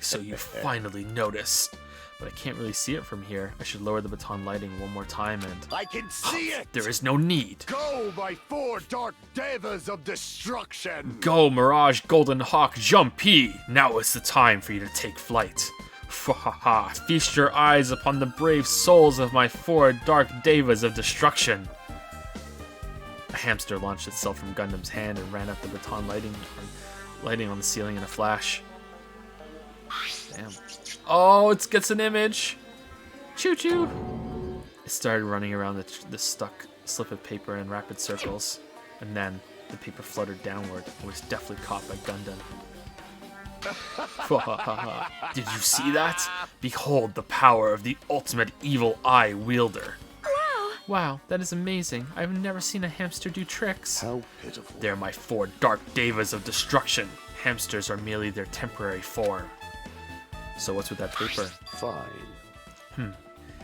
J: So you finally noticed. But I can't really see it from here. I should lower the baton lighting one more time and...
I: I can see it!
J: There is no need!
I: Go, my four dark devas of destruction!
J: Go, Mirage, Golden Hawk, Jumpy! Now is the time for you to take flight. Fwahaha! Feast your eyes upon the brave souls of my four dark devas of destruction! A hamster launched itself from Gundam's hand and ran up the baton lighting on the ceiling in a flash. Damn. Oh, it gets an image. Choo-choo. It started running around the stuck slip of paper in rapid circles, and then the paper fluttered downward and was deftly caught by Gundam. Did you see that? Behold the power of the ultimate evil eye wielder. Wow, that is amazing. I've never seen a hamster do tricks.
I: How pitiful.
J: They're my four dark devas of destruction. Hamsters are merely their temporary form. So what's with that paper?
I: Fine.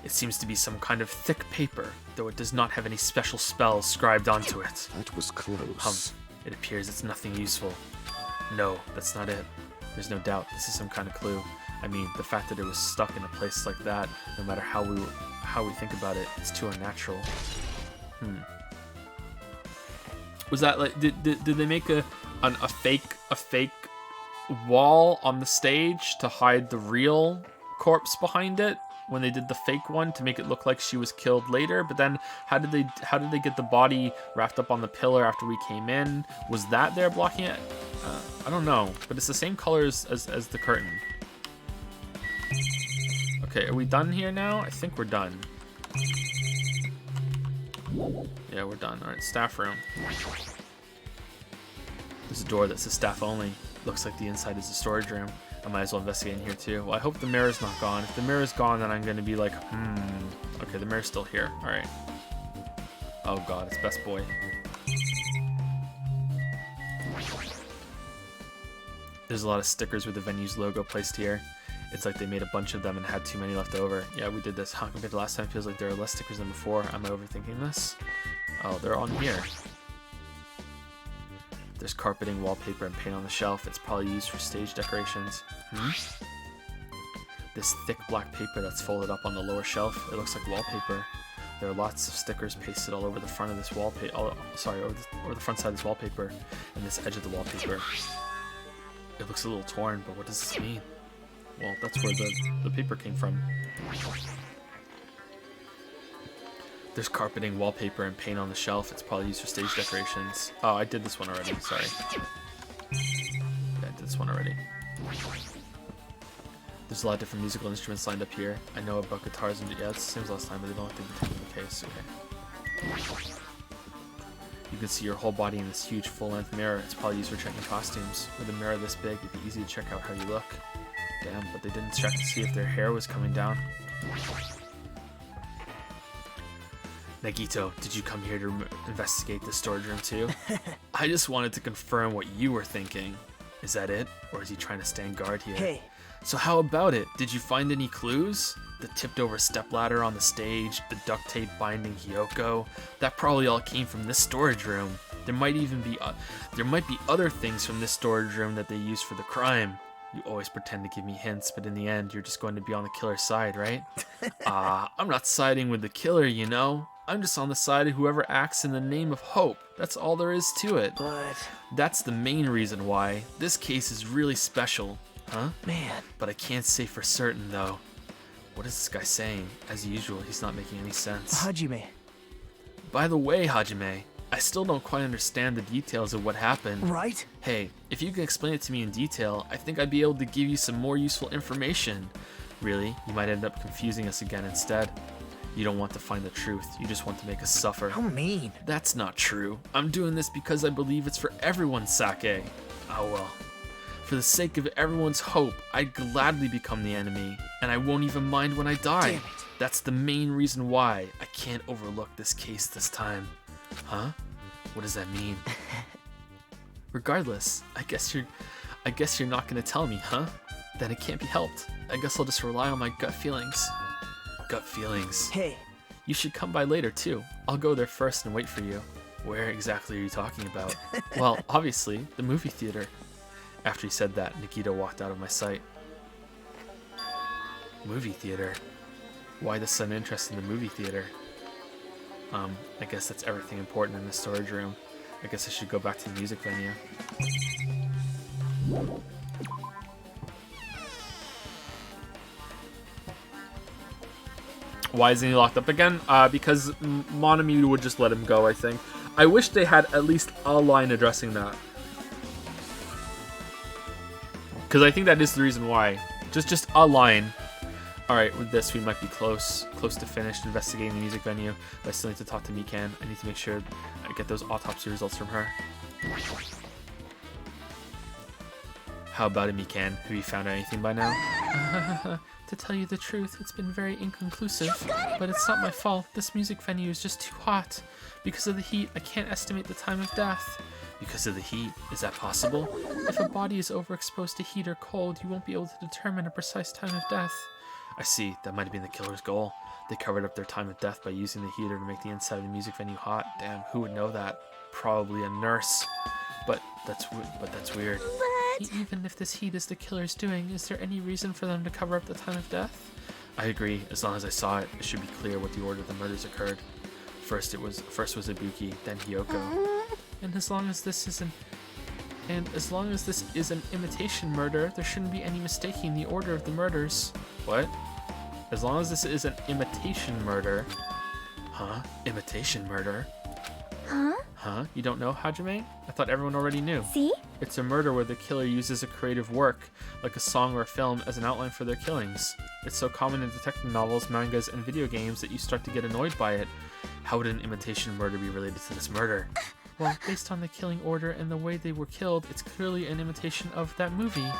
J: It seems to be some kind of thick paper, though it does not have any special spells scribed onto it.
I: That was close.
J: It appears it's nothing useful. No, that's not it. There's no doubt this is some kind of clue. I mean, the fact that it was stuck in a place like that, no matter how we think about it, it's too unnatural. Was that like, did they make a a fake wall on the stage to hide the real corpse behind it when they did the fake one to make it look like she was killed later. But then how did they get the body wrapped up on the pillar after we came in? Was that there blocking it? I don't know, but it's the same colors as the curtain. Okay, are we done here now? I think we're done. Yeah, we're done. All right, staff room. There's a door that says staff only. Looks like the inside is a storage room. I might as well investigate in here too. Well, I hope the mirror's not gone. If the mirror's gone, then I'm gonna be like, Okay, the mirror's still here. All right. Oh God, it's Best Boy. There's a lot of stickers with the venue's logo placed here. It's like they made a bunch of them and had too many left over. Yeah, we did this. Huh, compared to last time, it feels like there are less stickers than before. Am I overthinking this? Oh, they're on here. There's carpeting, wallpaper, and paint on the shelf. It's probably used for stage decorations. This thick black paper that's folded up on the lower shelf. It looks like wallpaper. There are lots of stickers pasted all over the front of this wallpaper. Over the front side of this wallpaper and this edge of the wallpaper. It looks a little torn, but what does this mean? Well, that's where the paper came from. There's carpeting, wallpaper, and paint on the shelf. It's probably used for stage decorations. Oh, I did this one already. Sorry. Yeah, I did this one already. There's a lot of different musical instruments lined up here. I know about guitars and yeah, it's the same as last time, but they don't think they're taking the case. Okay. You can see your whole body in this huge full-length mirror. It's probably used for checking costumes. With a mirror this big, it'd be easy to check out how you look. Damn, but they didn't check to see if their hair was coming down. Nagito, did you come here to investigate the storage room too? I just wanted to confirm what you were thinking. Is that it? Or is he trying to stand guard here?
D: Hey.
J: So how about it? Did you find any clues? The tipped over stepladder on the stage, the duct tape binding Hiyoko, that probably all came from this storage room. There might be other things from this storage room that they used for the crime. You always pretend to give me hints, but in the end, you're just going to be on the killer's side, right? I'm not siding with the killer, you know? I'm just on the side of whoever acts in the name of hope. That's all there is to it.
D: But...
J: that's the main reason why. This case is really special. Huh?
D: man.
J: But I can't say for certain, though. What is this guy saying? As usual, he's not making any sense.
D: Hajime.
J: By the way, Hajime, I still don't quite understand the details of what happened.
D: Right?
J: Hey, if you can explain it to me in detail, I think I'd be able to give you some more useful information. Really, you might end up confusing us again instead. You don't want to find the truth, you just want to make us suffer.
D: How mean.
J: That's not true. I'm doing this because I believe it's for everyone's sake. Oh well. For the sake of everyone's hope, I'd gladly become the enemy, and I won't even mind when I die.
D: Damn it.
J: That's the main reason why I can't overlook this case this time. Huh? What does that mean? Regardless, I guess you're not gonna tell me, huh? Then it can't be helped. I guess I'll just rely on my gut feelings. Gut feelings.
D: Hey.
J: You should come by later too. I'll go there first and wait for you. Where exactly are you talking about? Well, obviously, the movie theater. After he said that, Nikita walked out of my sight. Movie theater? Why the sudden interest in the movie theater? I guess that's everything important in the storage room. I guess I should go back to the music venue. Why isn't he locked up again? Because Monami would just let him go, I think. I wish they had at least a line addressing that. Because I think that is the reason why. Just a line. Alright, with this we might be close to finished investigating the music venue. But I still need to talk to Mikan. I need to make sure I get those autopsy results from her. How about it, Mikan? Have you found out anything by now? To tell you the truth, it's been very inconclusive. But it's not my fault. This music venue is just too hot. Because of the heat, I can't estimate the time of death. Because of the heat? Is that possible? If a body is overexposed to heat or cold, you won't be able to determine a precise time of death. I see. That might have been the killer's goal. They covered up their time of death by using the heater to make the inside of the music venue hot. Damn, who would know that? Probably a nurse. But that's weird. Even if this heat is the killer's doing, is there any reason for them to cover up the time of death? I agree. As long as I saw it, it should be clear what the order the murders occurred. First was Ibuki, then Hiyoko. And as long as this isn't... And as long as this is an imitation murder, there shouldn't be any mistaking the order of the murders. What? As long as this is an imitation murder. Huh? Imitation murder?
F: Huh?
J: Huh? You don't know, Hajime? I thought everyone already knew.
F: See?
J: It's a murder where the killer uses a creative work, like a song or a film, as an outline for their killings. It's so common in detective novels, mangas, and video games that you start to get annoyed by it. How would an imitation murder be related to this murder? Well, based on the killing order and the way they were killed, it's clearly an imitation of that movie.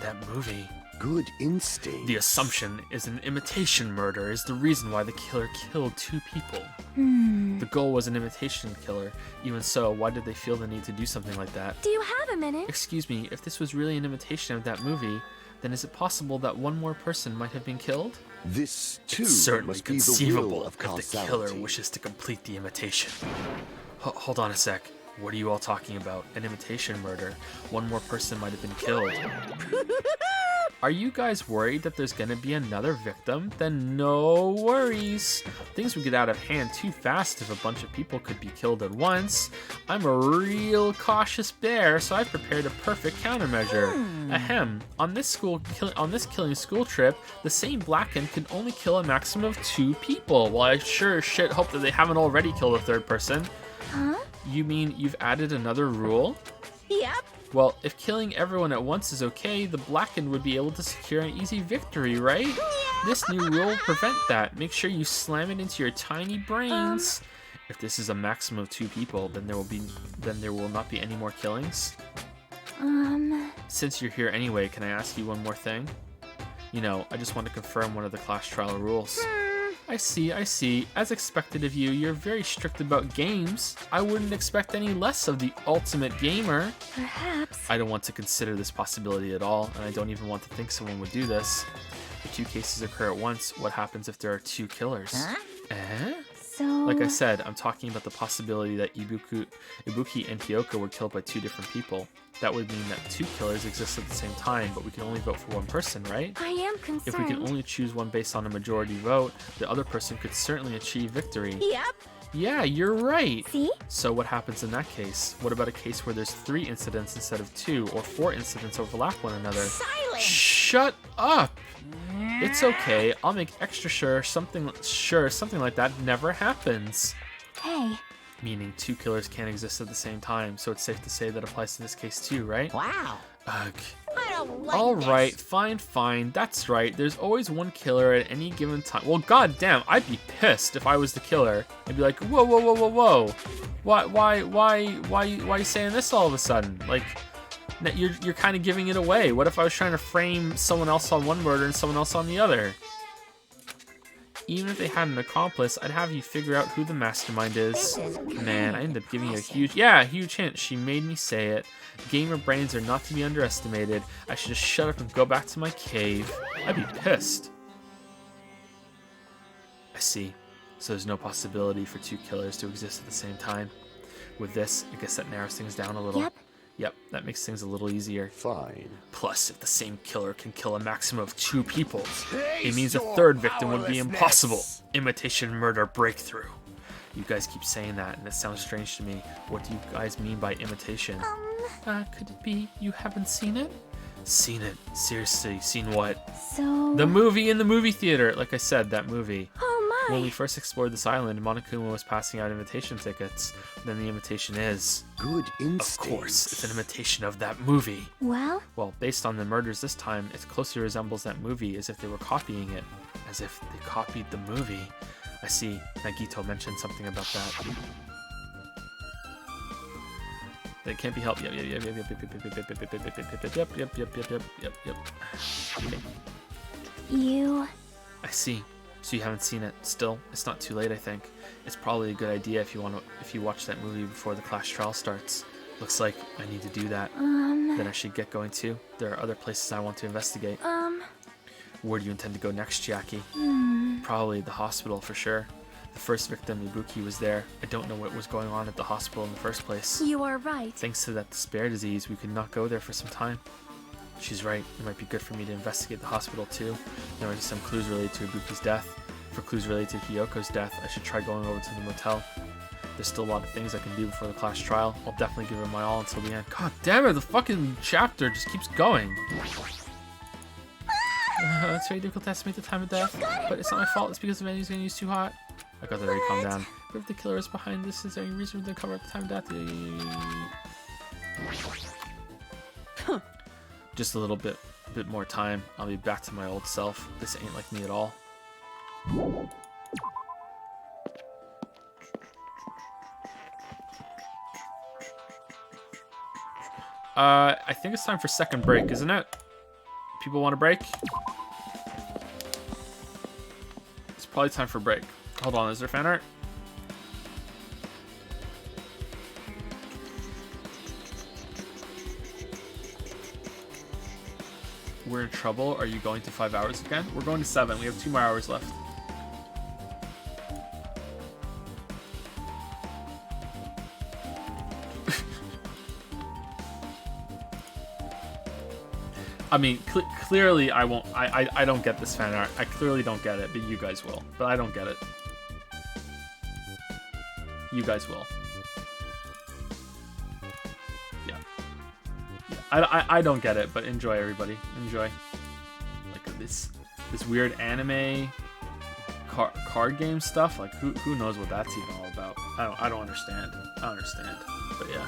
J: That movie.
I: Good instinct.
J: The assumption is an imitation murder is the reason why the killer killed 2 people. The goal was an imitation killer. Even so, why did they feel the need to do something like that?
F: Do you have a minute?
J: Excuse me, if this was really an imitation of that movie, then is it possible that one more person might have been killed?
I: This, too,
J: It's certainly
I: must be the
J: conceivable
I: will of
J: if the
I: causality.
J: killer wishes to complete the imitation. Hold on a sec. What are you all talking about? An imitation murder. One more person might have been killed. Are you guys worried that there's gonna be another victim? Then no worries. Things would get out of hand too fast if a bunch of people could be killed at once. I'm a real cautious bear, so I've prepared a perfect countermeasure. Ahem. On this killing school trip, the same Blacken can only kill a maximum of 2 people. Well, I sure as shit hope that they haven't already killed a 3rd person.
F: Huh?
J: You mean you've added another rule?
G: Yep.
J: Well, if killing everyone at once is okay, the Blackened would be able to secure an easy victory, right? This new rule will prevent that. Make sure you slam it into your tiny brains. If this is a maximum of 2 people, then there will not be any more killings. Since you're here anyway, can I ask you one more thing? You know, I just want to confirm one of the class trial rules. I see. As expected of you, you're very strict about games. I wouldn't expect any less of the ultimate gamer.
F: Perhaps.
J: I don't want to consider this possibility at all, and I don't even want to think someone would do this. If 2 cases occur at once, what happens if there are 2 killers? Eh?
F: So...
J: Like I said, I'm talking about the possibility that Ibuki and Hiyoko were killed by 2 different people. That would mean that 2 killers exist at the same time, but we can only vote for 1 person, right?
F: I am concerned.
J: If we can only choose one based on a majority vote, the other person could certainly achieve victory.
G: Yep.
J: Yeah, you're right.
F: See?
J: So what happens in that case? What about a case where there's 3 incidents instead of 2, or 4 incidents overlap one another?
G: Silence.
J: Shut up! It's okay. I'll make extra sure something like that never happens.
F: Hey.
J: Meaning 2 killers can't exist at the same time, so it's safe to say that applies to this case too, right?
G: Wow.
J: Ugh.
G: I don't like
J: All
G: this.
J: right, fine. That's right. There's always 1 killer at any given time. Well, goddamn, I'd be pissed if I was the killer. I'd be like, whoa. Why you saying this all of a sudden? Like, you're kind of giving it away. What if I was trying to frame someone else on one murder and someone else on the other? Even if they had an accomplice, I'd have you figure out who the mastermind is. Man, I ended up giving you a huge hint. She made me say it. Gamer brains are not to be underestimated. I should just shut up and go back to my cave. I'd be pissed. I see. So there's no possibility for 2 killers to exist at the same time. With this, I guess that narrows things down a little. Yep, that makes things a little easier.
I: Fine.
J: Plus, if the same killer can kill a maximum of 2 people, it means a 3rd victim would be impossible. Imitation murder breakthrough. You guys keep saying that, and it sounds strange to me. What do you guys mean by imitation? Could it be you haven't seen it? Seen it? Seriously, seen what?
F: So...
J: The movie in the movie theater! Like I said, that movie.
F: Oh my!
J: When we first explored this island, Monokuma was passing out invitation tickets. Then the invitation is...
I: Good instinct.
J: Of course, it's an imitation of that movie.
F: Well?
J: Well, based on the murders this time, it closely resembles that movie as if they were copying it. As if they copied the movie. I see. Nagito mentioned something about that. That can't be helped. Yep. Okay.
F: You...
J: I see. So you haven't seen it. Still, it's not too late, I think. It's probably a good idea if you watch that movie before the class trial starts. Looks like I need to do that. Then I should get going too. There are other places I want to investigate. Where do you intend to go next, Jackie? Probably the hospital for sure. The first victim, Ibuki, was there. I don't know what was going on at the hospital in the first place.
F: You are right.
J: Thanks to that despair disease, we could not go there for some time. She's right. It might be good for me to investigate the hospital too. There are some clues related to Ibuki's death. For clues related to Hiyoko's death, I should try going over to the motel. There's still a lot of things I can do before the class trial. I'll definitely give it my all until the end. God damn it, the fucking chapter just keeps going. It's very difficult to estimate the time of death, but it's not my fault. It's because the venue's getting used too hot. I got that already, calm down. But if the killer is behind this, is there any reason for them to cover up the time of death? Just a little bit more time. I'll be back to my old self. This ain't like me at all. I think it's time for second break, isn't it? People want a break? It's probably time for break. Hold on, is there fan art? We're in trouble. Are you going to 5 hours again? We're going to 7. We have 2 more hours left. I mean, clearly I won't. I don't get this fan art. I clearly don't get it, but you guys will. But I don't get it. You guys will. Yeah. I don't get it, but enjoy, everybody. Enjoy. Like this weird anime card game stuff. Like who knows what that's even all about? I don't understand. I don't understand. But yeah.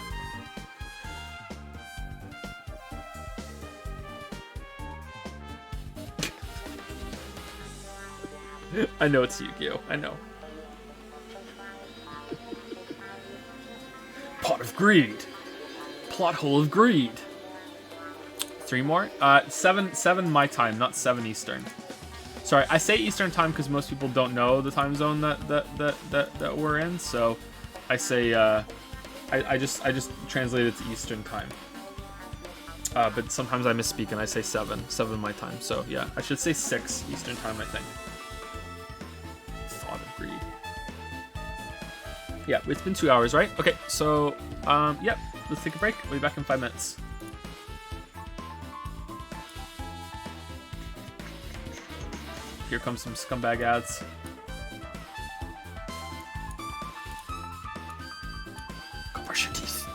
J: I know it's Yu-Gi-Oh! I know. Pot of Greed. Plot hole of greed. 3 more? 7 my time, not 7 Eastern. Sorry, I say Eastern time because most people don't know the time zone that we're in, so I say I just translate it to Eastern time. But sometimes I misspeak and I say 7 my time. So yeah, I should say 6 Eastern time, I think. Greed. Yeah, it's been 2 hours, right? Okay, so, yep, let's take a break. We'll be back in 5 minutes. Here comes some scumbag ads. Go brush your teeth.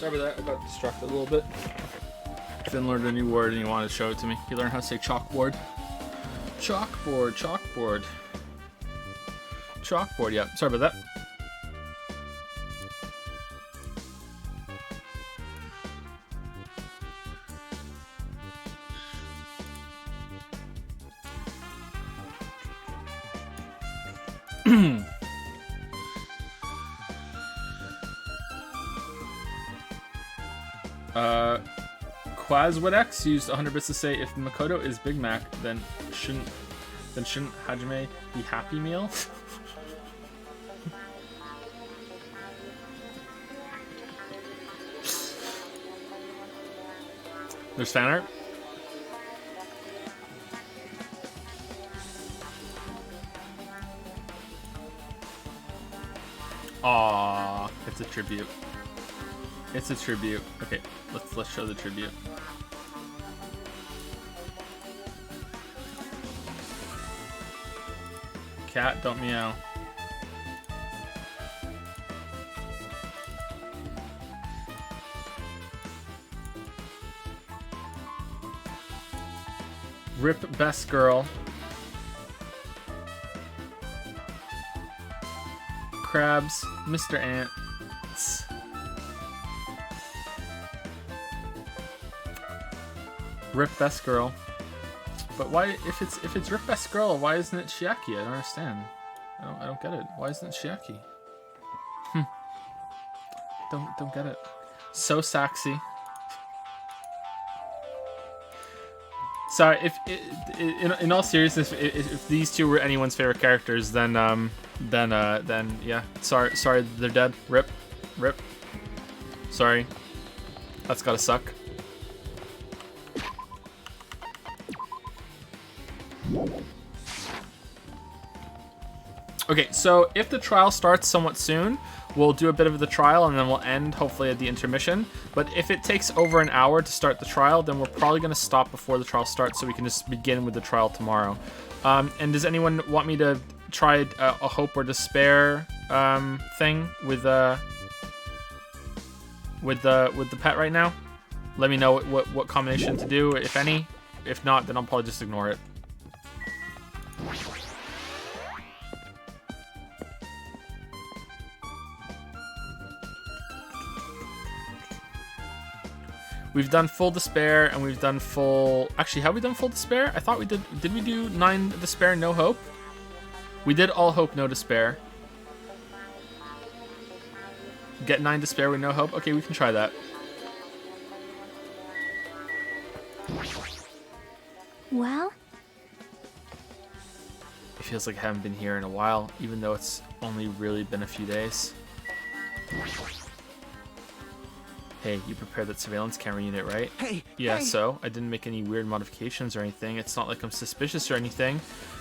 A: Sorry about that. I got distracted a little bit. Finn learned a new word and he wanted to show it to me. He learned how to say chalkboard. Chalkboard, chalkboard. Chalkboard, yeah. Sorry about that. Quazwadex used 100 bits to say if Makoto is Big Mac, then shouldn't Hajime be Happy Meal? There's fan art. Aww, it's a tribute. It's a tribute. Okay, let's show the tribute. Cat, don't meow. Rip best girl. Crabs, Mr. Ants. Rip best girl. But why, if it's Rip best girl, why isn't it Shiaki? I don't understand. I don't get it. Why isn't it Shiaki? Don't get it. So sexy. Sorry, in all seriousness, if these two were anyone's favorite characters, then yeah. Sorry, they're dead. Rip. Sorry. That's gotta suck. Okay, so if the trial starts somewhat soon, we'll do a bit of the trial and then we'll end hopefully at the intermission. But if it takes over an hour to start the trial, then we're probably going to stop before the trial starts so we can just begin with the trial tomorrow. And does anyone want me to try a hope or despair thing with the pet right now? Let me know what combination to do, if any. If not, then I'll probably just ignore it. We've done full despair and we've done full... Actually, have we done full despair? I thought we did. Did we do 9 despair, no hope? We did all hope, no despair. Get 9 despair with no hope? Okay, we can try that.
B: Well?
J: It feels like I haven't been here in a while, even though it's only really been a few days. Hey, you prepared that surveillance camera unit, right?
D: Hey,
J: yeah,
D: hey.
J: So I didn't make any weird modifications or anything. It's not like I'm suspicious or anything.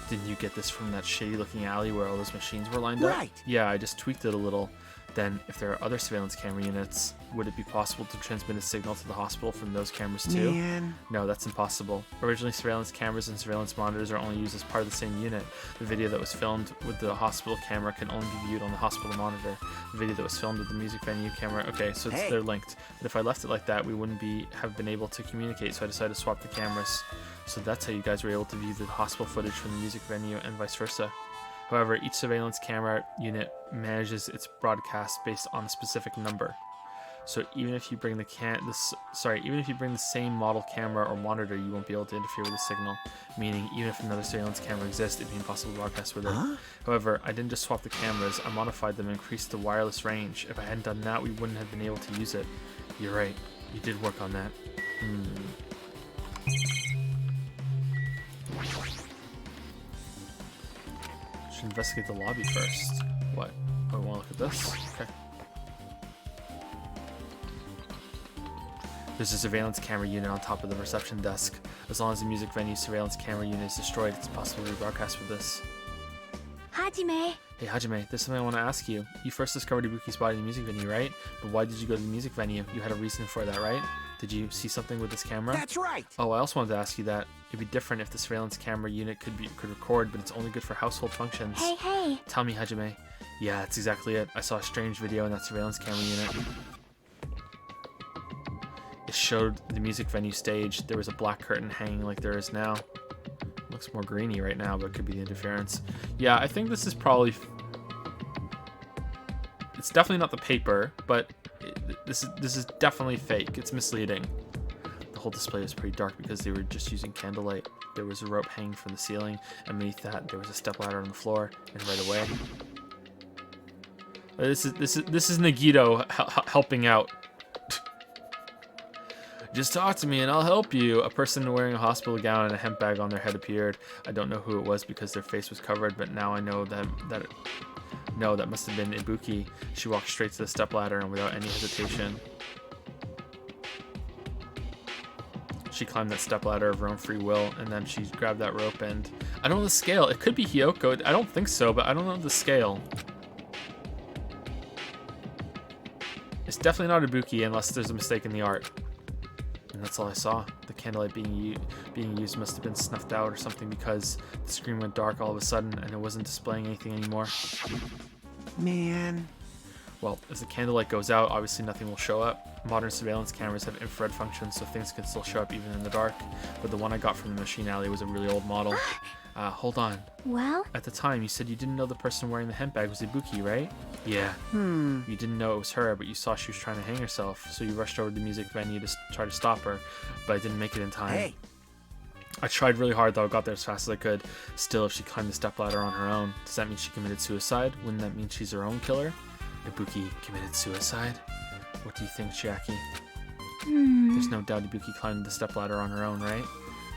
J: Didn't you get this from that shady looking alley where all those machines were lined up?
D: Right.
J: Yeah, I just tweaked it a little. Then, if there are other surveillance camera units, would it be possible to transmit a signal to the hospital from those cameras too?
D: Man.
J: No, that's impossible. Originally, surveillance cameras and surveillance monitors are only used as part of the same unit. The video that was filmed with the hospital camera can only be viewed on the hospital monitor. The video that was filmed with the music venue camera... Okay, so they're linked. But if I left it like that, we wouldn't have been able to communicate, so I decided to swap the cameras. So that's how you guys were able to view the hospital footage from the music venue and vice versa. However, each surveillance camera unit manages its broadcast based on a specific number. So even if you bring the same model camera or monitor, you won't be able to interfere with the signal. Meaning, even if another surveillance camera exists, it'd be impossible to broadcast with it. However, I didn't just swap the cameras; I modified them and increased the wireless range. If I hadn't done that, we wouldn't have been able to use it. You're right. You did work on that. Should investigate the lobby first. What? Oh, I want to look at this? Okay. There's a surveillance camera unit on top of the reception desk. As long as the music venue surveillance camera unit is destroyed, it's possible to rebroadcast with this.
B: Hajime.
J: Hey Hajime, there's something I want to ask you. You first discovered Ibuki's body in the music venue, right? But why did you go to the music venue? You had a reason for that, right? Did you see something with this camera?
D: That's right.
J: Oh, I also wanted to ask you that. It'd be different if the surveillance camera unit could record, but it's only good for household functions.
B: Hey.
J: Tell me, Hajime. Yeah, that's exactly it. I saw a strange video in that surveillance camera unit. showed the music venue stage. There was a black curtain hanging like there is now. Looks more greeny right now, but it could be the interference. Yeah, I think this is probably... It's definitely not the paper, but this is definitely fake. It's misleading. The whole display was pretty dark because they were just using candlelight. There was a rope hanging from the ceiling, and beneath that there was a stepladder on the floor, and right away... This is Nagito helping out. Just talk to me and I'll help you. A person wearing a hospital gown and a hemp bag on their head appeared. I don't know who it was because their face was covered, but now I know that must have been Ibuki. She walked straight to the stepladder and without any hesitation, she climbed that stepladder of her own free will, and then she grabbed that rope and... I don't know the scale. It could be Hiyoko. I don't think so, but I don't know the scale. It's definitely not Ibuki unless there's a mistake in the art. And that's all I saw. The candlelight being used must have been snuffed out or something because the screen went dark all of a sudden and it wasn't displaying anything anymore.
L: Man.
J: Well, if the candlelight goes out, obviously nothing will show up. Modern surveillance cameras have infrared functions, so things can still show up even in the dark. But the one I got from the machine alley was a really old model. Hold on.
B: Well?
J: At the time, you said you didn't know the person wearing the hemp bag was Ibuki, right? Yeah. You didn't know it was her, but you saw she was trying to hang herself, so you rushed over to the music venue to try to stop her, but I didn't make it in time.
L: Hey.
J: I tried really hard, though. I got there as fast as I could. Still, if she climbed the stepladder on her own, does that mean she committed suicide? Wouldn't that mean she's her own killer? Ibuki committed suicide? What do you think, Jackie? There's no doubt Ibuki climbed the stepladder on her own, right?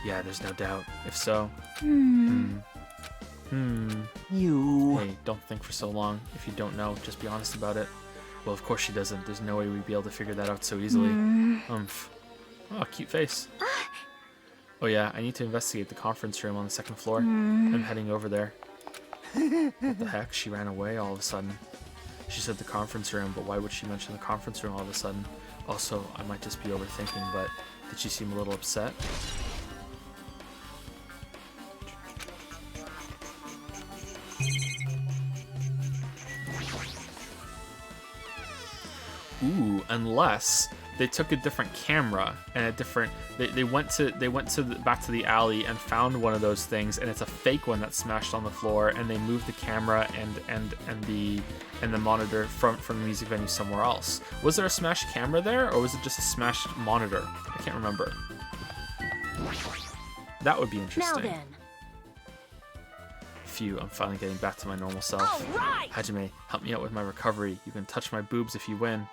J: Yeah, there's no doubt. If so...
L: You...
J: Hey, don't think for so long. If you don't know, just be honest about it. Well, of course she doesn't. There's no way we'd be able to figure that out so easily. Oh, cute face. Oh yeah, I need to investigate the conference room on the second floor. I'm heading over there. What the heck? She ran away all of a sudden. She said the conference room, but why would she mention the conference room all of a sudden? Also, I might just be overthinking, but did she seem a little upset? Ooh, unless they took a different camera and a different they went back to the alley and found one of those things, and it's a fake one that smashed on the floor, and they moved the camera and the monitor from the music venue somewhere else. Was there a smashed camera there, or was it just a smashed monitor? I can't remember. That would be interesting.
B: Now then.
J: Phew, I'm finally getting back to my normal self.
B: All right.
J: Hajime, help me out with my recovery. You can touch my boobs if you win.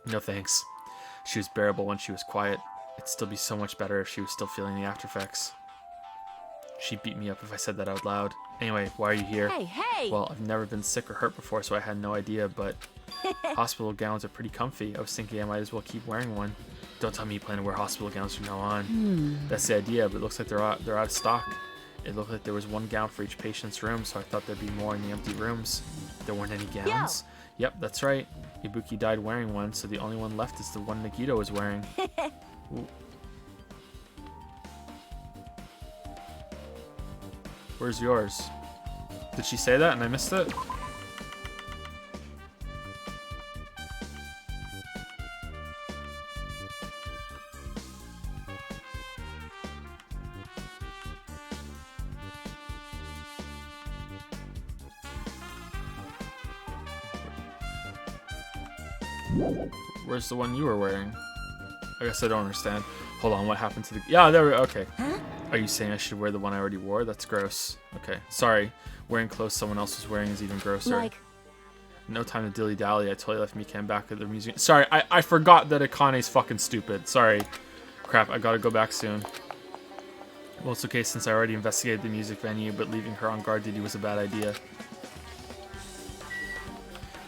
J: No thanks. She was bearable when she was quiet. It'd still be so much better if she was still feeling the after effects. She'd beat me up if I said that out loud. Anyway, why are you here?
B: Hey!
J: Well, I've never been sick or hurt before, so I had no idea, but hospital gowns are pretty comfy. I was thinking I might as well keep wearing one. Don't tell me you plan to wear hospital gowns from now on. That's the idea, but it looks like they're out of stock. It looked like there was one gown for each patient's room, so I thought there'd be more in the empty rooms. There weren't any gowns? Yep, that's right. Ibuki died wearing one, so the only one left is the one Nagito was wearing. Ooh. Where's yours? Did she say that and I missed it? Where's the one you were wearing? I guess I don't understand. Hold on, what happened to the... Yeah, there we go. Okay.
B: Huh?
J: Are you saying I should wear the one I already wore? That's gross. Okay, sorry. Wearing clothes someone else was wearing is even grosser.
B: Like...
J: No time to dilly-dally. I totally left Mikan back at the museum. Sorry, I forgot that Akane's fucking stupid. Sorry. Crap, I gotta go back soon. Well, it's okay since I already investigated the music venue, but leaving her on guard duty was a bad idea.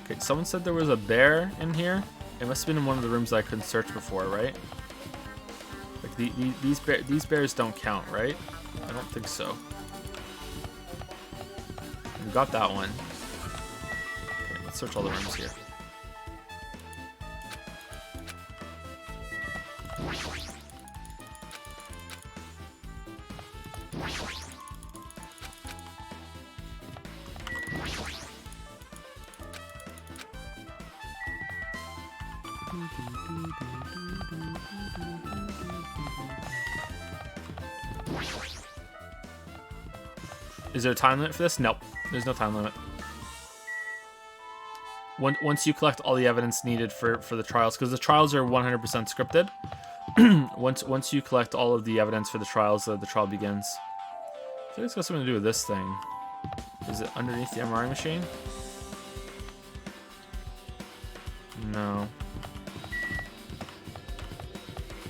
J: Okay, someone said there was a bear in here. It must have been in one of the rooms that I couldn't search before, right? Like these bears don't count, right? I don't think so. We got that one. Okay, let's search all the rooms here. Is there a time limit for this? Nope. There's no time limit. Once you collect all the evidence needed for the trials, because the trials are 100% scripted. once you collect all of the evidence for the trials, the trial begins. I think it's got something to do with this thing. Is it underneath the MRI machine? No.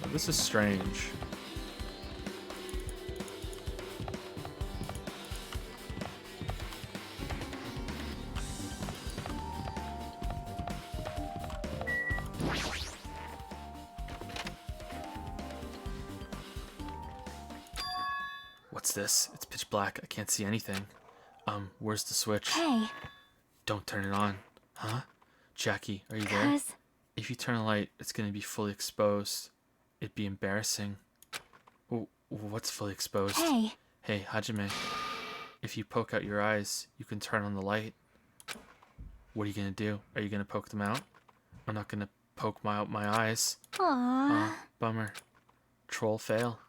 J: Oh, this is strange. What's this? It's pitch black. I can't see anything. Where's the switch?
B: Hey.
J: Don't turn it on. Huh? Jackie, are you there? If you turn a light, it's gonna be fully exposed. It'd be embarrassing. What's fully exposed?
B: Hey.
J: Hey, Hajime. If you poke out your eyes, you can turn on the light. What are you gonna do? Are you gonna poke them out? I'm not gonna poke out my eyes.
B: Aww.
J: Bummer. Troll fail.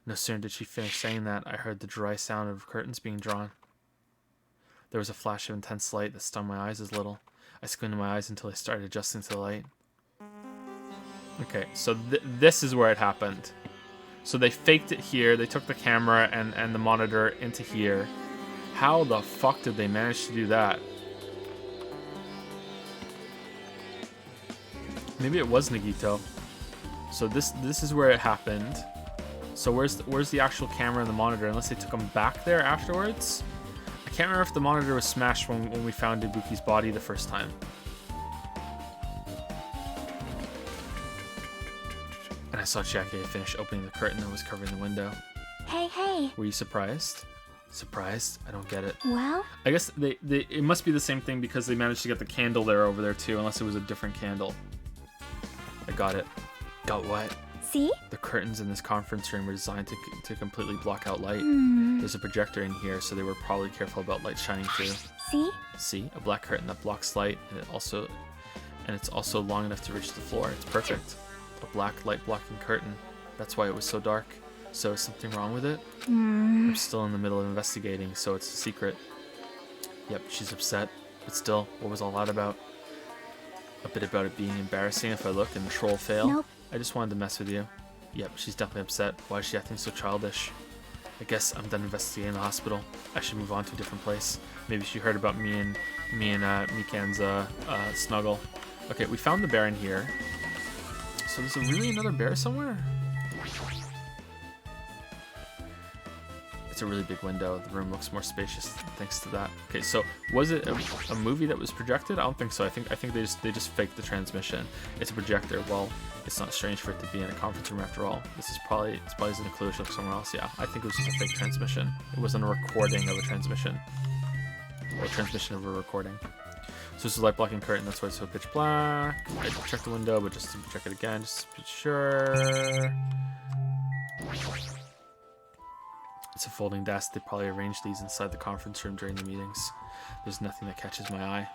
J: No sooner did she finish saying that, I heard the dry sound of curtains being drawn. There was a flash of intense light that stung my eyes as little. I squinted my eyes until I started adjusting to the light. Okay, so this is where it happened. So they faked it here. They took the camera and the monitor into here. How the fuck did they manage to do that? Maybe it was Nagito. So this is where it happened. So where's the actual camera and the monitor? Unless they took them back there afterwards? I can't remember if the monitor was smashed when we found Ibuki's body the first time. And I saw Jackie finish opening the curtain that was covering the window.
B: Hey.
J: Were you surprised? Surprised? I don't get it.
B: Well?
J: I guess it must be the same thing because they managed to get the candle there over there too, unless it was a different candle. I got it. Got what?
B: See?
J: The curtains in this conference room were designed to completely block out light. There's a projector in here, so they were probably careful about light shining through.
B: See?
J: See? A black curtain that blocks light, and it's also long enough to reach the floor. It's perfect. A black light blocking curtain. That's why it was so dark. So is something wrong with it? I'm still in the middle of investigating, so it's a secret. Yep, she's upset. But still, what was all that about? A bit about it being embarrassing if I look and the troll fail.
B: Nope.
J: I just wanted to mess with you. Yep, she's definitely upset. Why is she acting so childish? I guess I'm done investigating the hospital. I should move on to a different place. Maybe she heard about me and Mikan's snuggle. Okay, we found the bear in here. So there's really another bear somewhere? It's a really big window. The room looks more spacious thanks to that. Okay, so was it a movie that was projected? I don't think so. I think they just faked the transmission. It's a projector. Well, it's not strange for it to be in a conference room after all. It's probably isn't a clue. It should look somewhere else. Yeah, I think it was just a fake transmission. It wasn't a recording of a transmission. Or a transmission of a recording. So this is a light blocking curtain, that's why it's so pitch black. I checked the window, but just to check it again, just to be sure. It's a folding desk. They probably arranged these inside the conference room during the meetings. There's nothing that catches my eye.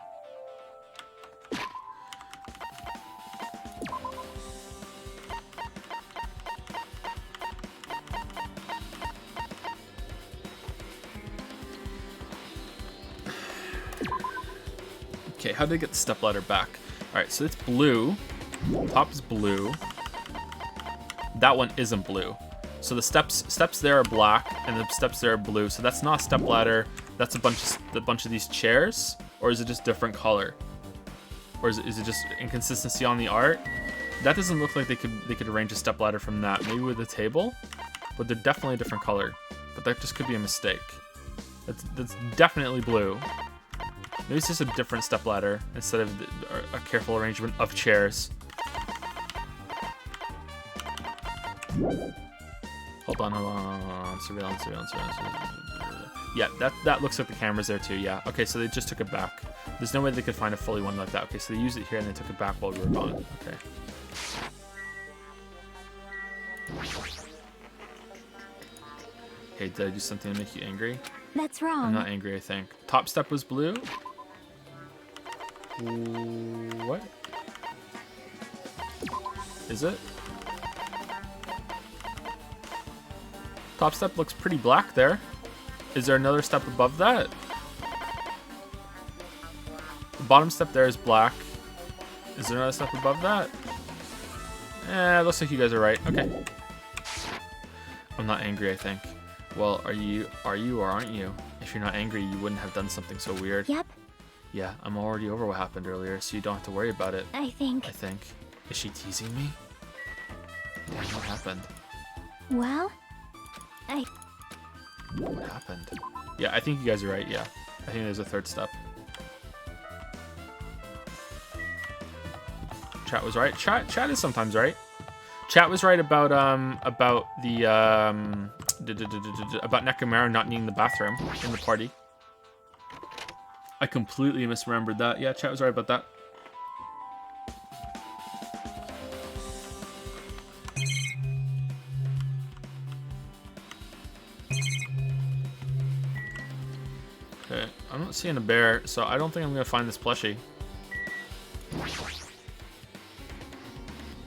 J: Okay, how did I get the stepladder back? Alright, so it's blue. Top is blue. That one isn't blue. So the steps there are black, and the steps there are blue. So that's not a stepladder. That's a bunch of these chairs, or is it just different color? Or is it just inconsistency on the art? That doesn't look like they could arrange a stepladder from that. Maybe with a table, but they're definitely a different color. But that just could be a mistake. That's definitely blue. Maybe it's just a different stepladder instead of a careful arrangement of chairs. Hold on. Surveillance. Yeah, that looks like the camera's there too, yeah. Okay, so they just took it back. There's no way they could find a fully one like that. Okay, so they used it here and they took it back while we were gone. Okay. Hey, did I do something to make you angry?
B: That's wrong.
J: I'm not angry, I think. Top step was blue? What? Is it? Top step looks pretty black there. Is there another step above that? The bottom step there is black. Is there another step above that? It looks like you guys are right. Okay. I'm not angry, I think. Well, are you or aren't you? If you're not angry, you wouldn't have done something so weird.
B: Yep.
J: Yeah, I'm already over what happened earlier, so you don't have to worry about it.
B: I think.
J: Is she teasing me? Damn, what happened?
B: Well,
J: What happened? Yeah, I think you guys are right, yeah. I think there's a third step. Chat was right. Chat is sometimes right. Chat was right about about Nekomaru not needing the bathroom in the party. I completely misremembered that. Yeah, chat was right about that. Okay, I'm not seeing a bear, so I don't think I'm gonna find this plushie.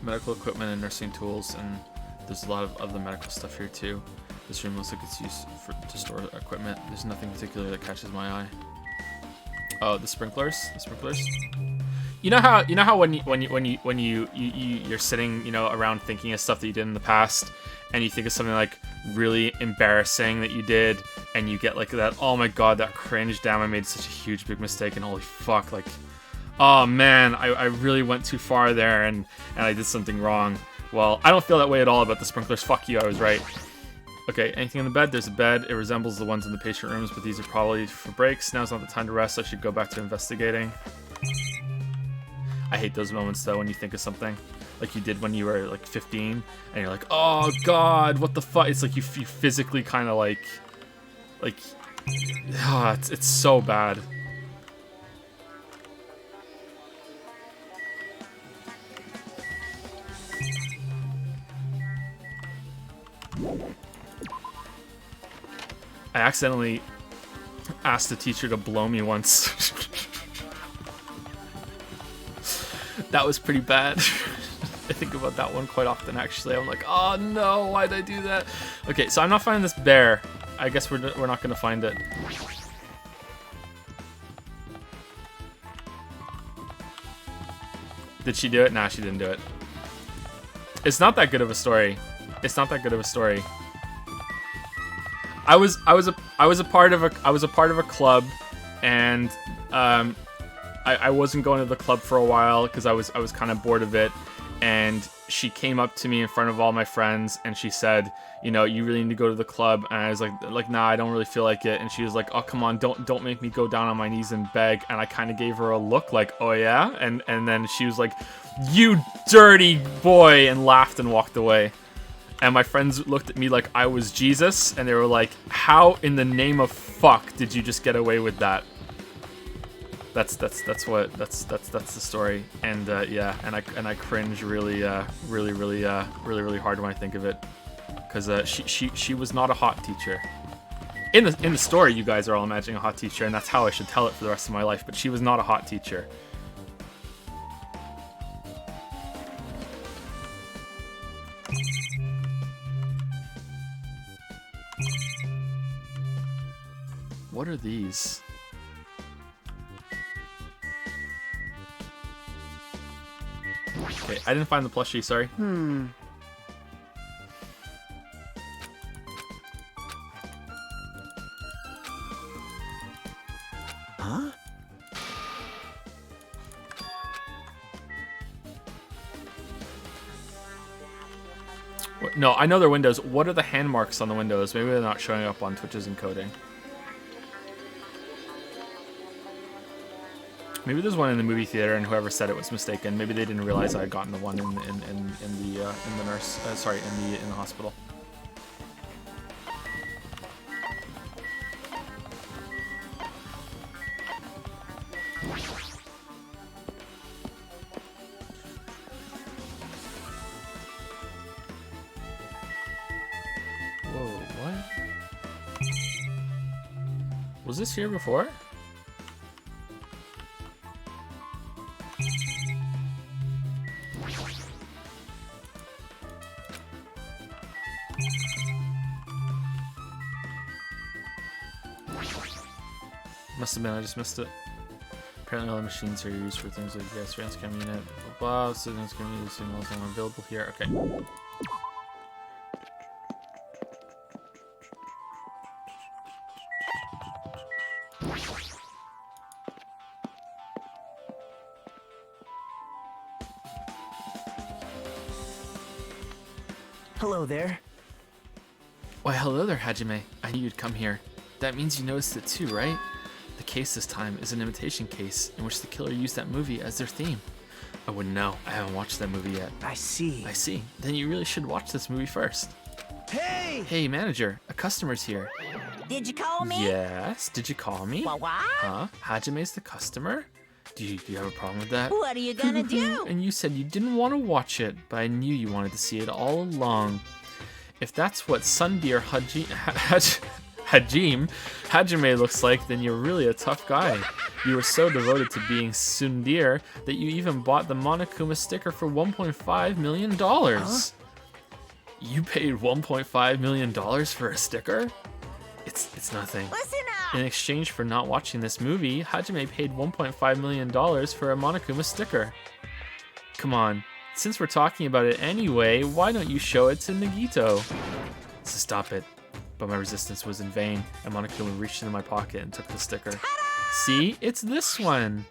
J: Medical equipment and nursing tools, and there's a lot of other medical stuff here too. This room looks like it's used to store equipment. There's nothing particular that catches my eye. Oh, the sprinklers. The sprinklers. You know how when you're sitting, you know, around thinking of stuff that you did in the past, and you think of something like really embarrassing that you did, and you get like that, oh my god, that cringe, damn, I made such a huge big mistake, and holy fuck, like, oh man, I really went too far there, and I did something wrong. Well, I don't feel that way at all about the sprinklers. Fuck you, I was right. Okay, anything in the bed? There's a bed. It resembles the ones in the patient rooms, but these are probably for breaks. Now's not the time to rest. I should go back to investigating. I hate those moments, though, when you think of something like you did when you were, like, 15, and you're like, oh, God, what the fuck? It's like you physically kind of, like, oh, it's so bad. I accidentally asked the teacher to blow me once. That was pretty bad. I think about that one quite often, actually. I'm like, oh no, why'd I do that? Okay, so I'm not finding this bear. I guess we're not gonna find it. Did she do it? Nah, she didn't do it. It's not that good of a story. It's not that good of a story. I was a part of a club, and I wasn't going to the club for a while because I was kind of bored of it. And she came up to me in front of all my friends, and she said, you know, you really need to go to the club. And I was like, nah, I don't really feel like it. And she was like, oh, come on, don't make me go down on my knees and beg. And I kind of gave her a look like, oh yeah. And then she was like, you dirty boy, and laughed and walked away. And my friends looked at me like I was Jesus, and they were like, how in the name of fuck did you just get away with that? That's the story. And yeah, and I cringe really hard when I think of it, because she was not a hot teacher. In the story, you guys are all imagining a hot teacher, and that's how I should tell it for the rest of my life, but she was not a hot teacher. What are these? Okay, I didn't find the plushie, sorry.
L: Huh?
J: What? No, I know they're windows. What are the hand marks on the windows? Maybe they're not showing up on Twitch's encoding. Maybe there's one in the movie theater, and whoever said it was mistaken. Maybe they didn't realize I had gotten the one in the nurse. Sorry, in the hospital. Whoa, what? Was this here before? Must have been, I just missed it. Apparently all the machines are used for things like gas, surveillance camera unit, blah blah, surveillance camera unit signals are available here. Okay.
D: Hello there.
J: Why, hello there, Hajime. I knew you'd come here. That means you noticed it too, right? The case this time is an imitation case in which the killer used that movie as their theme. I wouldn't know. I haven't watched that movie yet.
D: I see.
J: I see. Then you really should watch this movie first.
D: Hey!
J: Hey, manager. A customer's here.
G: Did you call me?
J: Yes. Did you call me?
G: What?
J: Huh? Hajime's the customer? Do you have a problem with that?
G: What are you gonna do?
J: And you said you didn't want to watch it, but I knew you wanted to see it all along. If that's what Sundeer Hajime looks like, then you're really a tough guy. You were so devoted to being Sundeer that you even bought the Monokuma sticker for $1.5 million. Huh? You paid $1.5 million for a sticker? It's nothing.
G: Listen up!
J: In exchange for not watching this movie, Hajime paid $1.5 million for a Monokuma sticker. Come on, since we're talking about it anyway, why don't you show it to Nagito? So stop it. But my resistance was in vain, and Monokuma reached into my pocket and took the sticker. Ta-da! See? It's this one!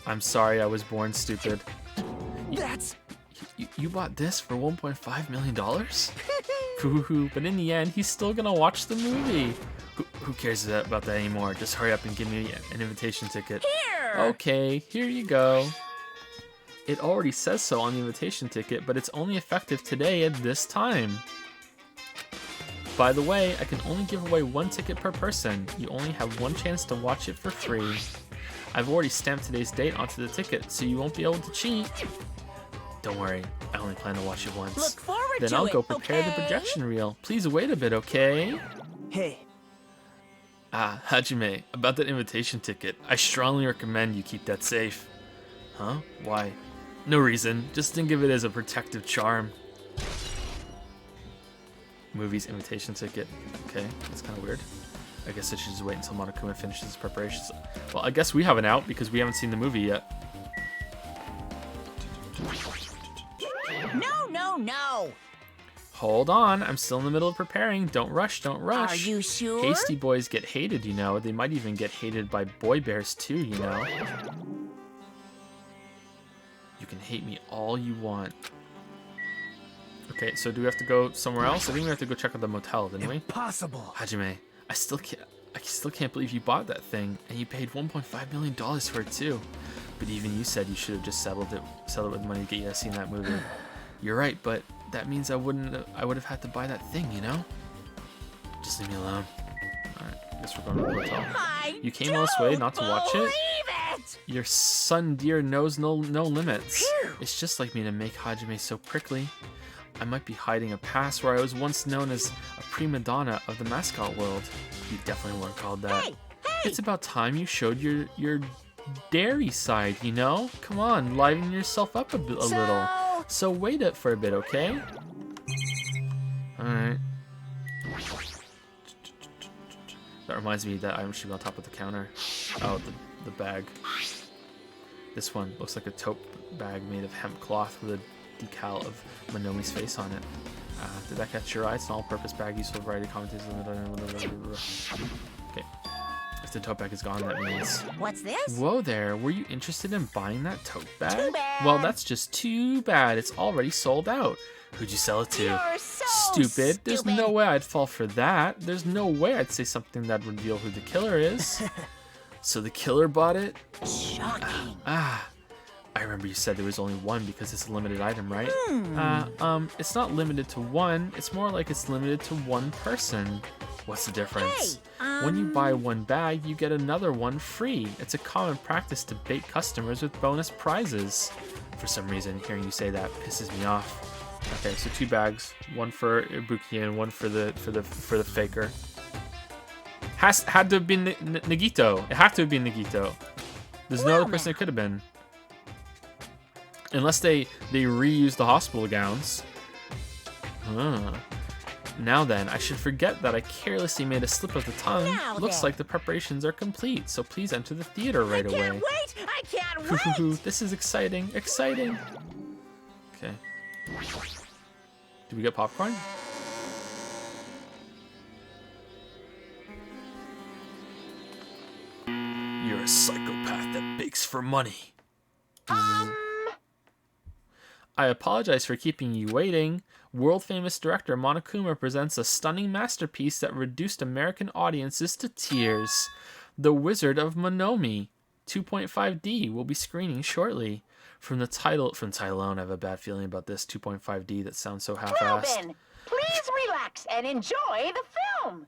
J: I'm sorry I was born stupid. You bought this for $1.5 million? Hoo-hoo, but in the end, he's still gonna watch the movie. Who cares about that anymore? Just hurry up and give me an invitation ticket.
G: Here!
J: Okay, here you go. It already says so on the invitation ticket, but it's only effective today at this time. By the way, I can only give away 1 ticket per person. You only have 1 chance to watch it for free. I've already stamped today's date onto the ticket, so you won't be able to cheat. Don't worry, I only plan to watch it once.
G: Look forward
J: then
G: to
J: I'll
G: it,
J: go prepare
G: okay?
J: the projection reel. Please wait a bit, okay?
D: Hey.
J: Ah, Hajime, about that invitation ticket. I strongly recommend you keep that safe. Huh? Why? No reason. Just think of it as a protective charm. Movie's invitation ticket. Okay, that's kind of weird. I guess I should just wait until Monokuma finishes his preparations. Well, I guess we have an out because we haven't seen the movie yet.
G: No!
J: Hold on, I'm still in the middle of preparing. Don't rush, don't rush.
G: Are you sure?
J: Hasty boys get hated, you know. They might even get hated by boy bears too, you know. You can hate me all you want. Okay, so do we have to go somewhere else? I think we have to go check out the motel, didn't we?
D: Impossible.
J: Hajime, I still can't believe you bought that thing, and you paid $1.5 million for it too. But even you said you should have just settled it with money to get you to see that movie. You're right, but that means I would have had to buy that thing, you know? Just leave me alone. Alright, I guess we're going to the hotel. You came all this way not to watch it? Your son dear knows no limits. Phew. It's just like me to make Hajime so prickly. I might be hiding a past where I was once known as a prima donna of the mascot world. You definitely weren't called that. Hey! It's about time you showed your dairy side, you know? Come on, liven yourself up a little. So wait it for a bit, okay? Alright. That reminds me that item should be on top of the counter. Oh, the bag. This one looks like a taupe bag made of hemp cloth with a decal of Monomi's face on it. Did that catch your eye? It's an all-purpose bag used for a variety of commentaries. Okay. If the tote bag is gone, that means...
G: What's this?
J: Whoa there, were you interested in buying that tote bag?
G: Too bad.
J: Well, that's just too bad. It's already sold out. Who'd you sell it to?
G: You're so
J: Stupid. There's no way I'd fall for that. There's no way I'd say something that'd reveal who the killer is. So the killer bought it?
G: Shocking.
J: I remember you said there was only one because it's a limited item, right? It's not limited to one. It's more like it's limited to one person. What's the difference?
G: Hey,
J: when you buy one bag, you get another one free. It's a common practice to bait customers with bonus prizes. For some reason, hearing you say that pisses me off. Okay, so 2 bags, one for Ibuki and one for the faker. Had to have been Nagito. It had to have been Nagito. There's no other person it could have been. Unless they reused the hospital gowns. Now then, I should forget that I carelessly made a slip of the tongue.
G: Now
J: Looks
G: then.
J: like the preparations are complete, so please enter the theater right
G: I
J: away.
G: can't wait! I can't
J: Hoo-hoo-hoo,
G: wait!
J: this is exciting, exciting. Okay. Do we get popcorn? You're a psychopath that bakes for money. I apologize for keeping you waiting. World-famous director Monokuma presents a stunning masterpiece that reduced American audiences to tears. The Wizard of Monomi, 2.5D, will be screening shortly. From the title alone, I have a bad feeling about this 2.5D that sounds so
C: Now
J: half-assed.
C: then, please relax and enjoy the film.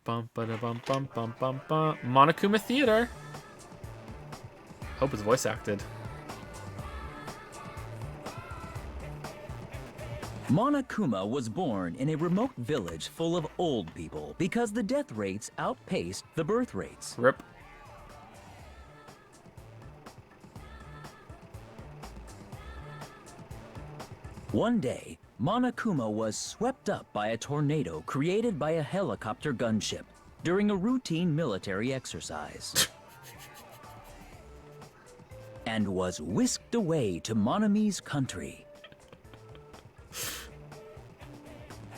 J: Bum ba da bum bum bum bum bum. Monokuma Theater. Hope it's voice acted.
M: Monokuma was born in a remote village full of old people because the death rates outpaced the birth rates.
J: Rip.
M: One day, Monokuma was swept up by a tornado created by a helicopter gunship during a routine military exercise. And was whisked away to Monomi's country.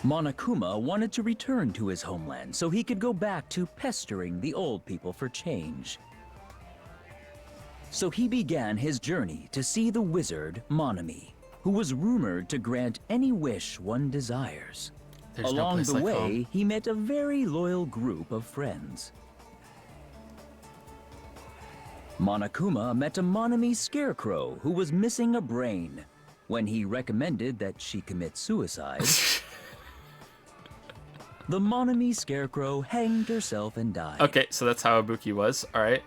M: Monokuma wanted to return to his homeland so he could go back to pestering the old people for change. So he began his journey to see the wizard Monomi, who was rumored to grant any wish one desires.
J: There's no
M: Along
J: place
M: the
J: like
M: way,
J: home.
M: he met a very loyal group of friends. Monokuma met a Monomi scarecrow who was missing a brain. When he recommended that she commit suicide, the Monomi scarecrow hanged herself and died.
J: Okay, so that's how Ibuki was. All right.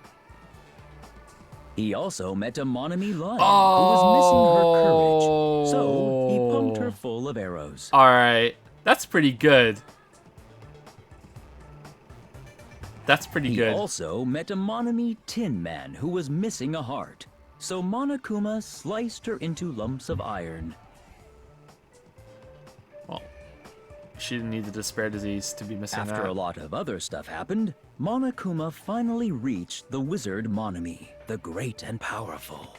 M: He also met a Monomi lion who was missing her courage, so he pumped her full of arrows.
J: All right, that's pretty good. That's pretty good.
M: He also met a Monomi Tin Man who was missing a heart, so Monokuma sliced her into lumps of iron.
J: Well, she didn't need the despair disease to be missing
M: After
J: that.
M: a lot of other stuff happened, Monokuma finally reached the wizard Monomi, the great and powerful.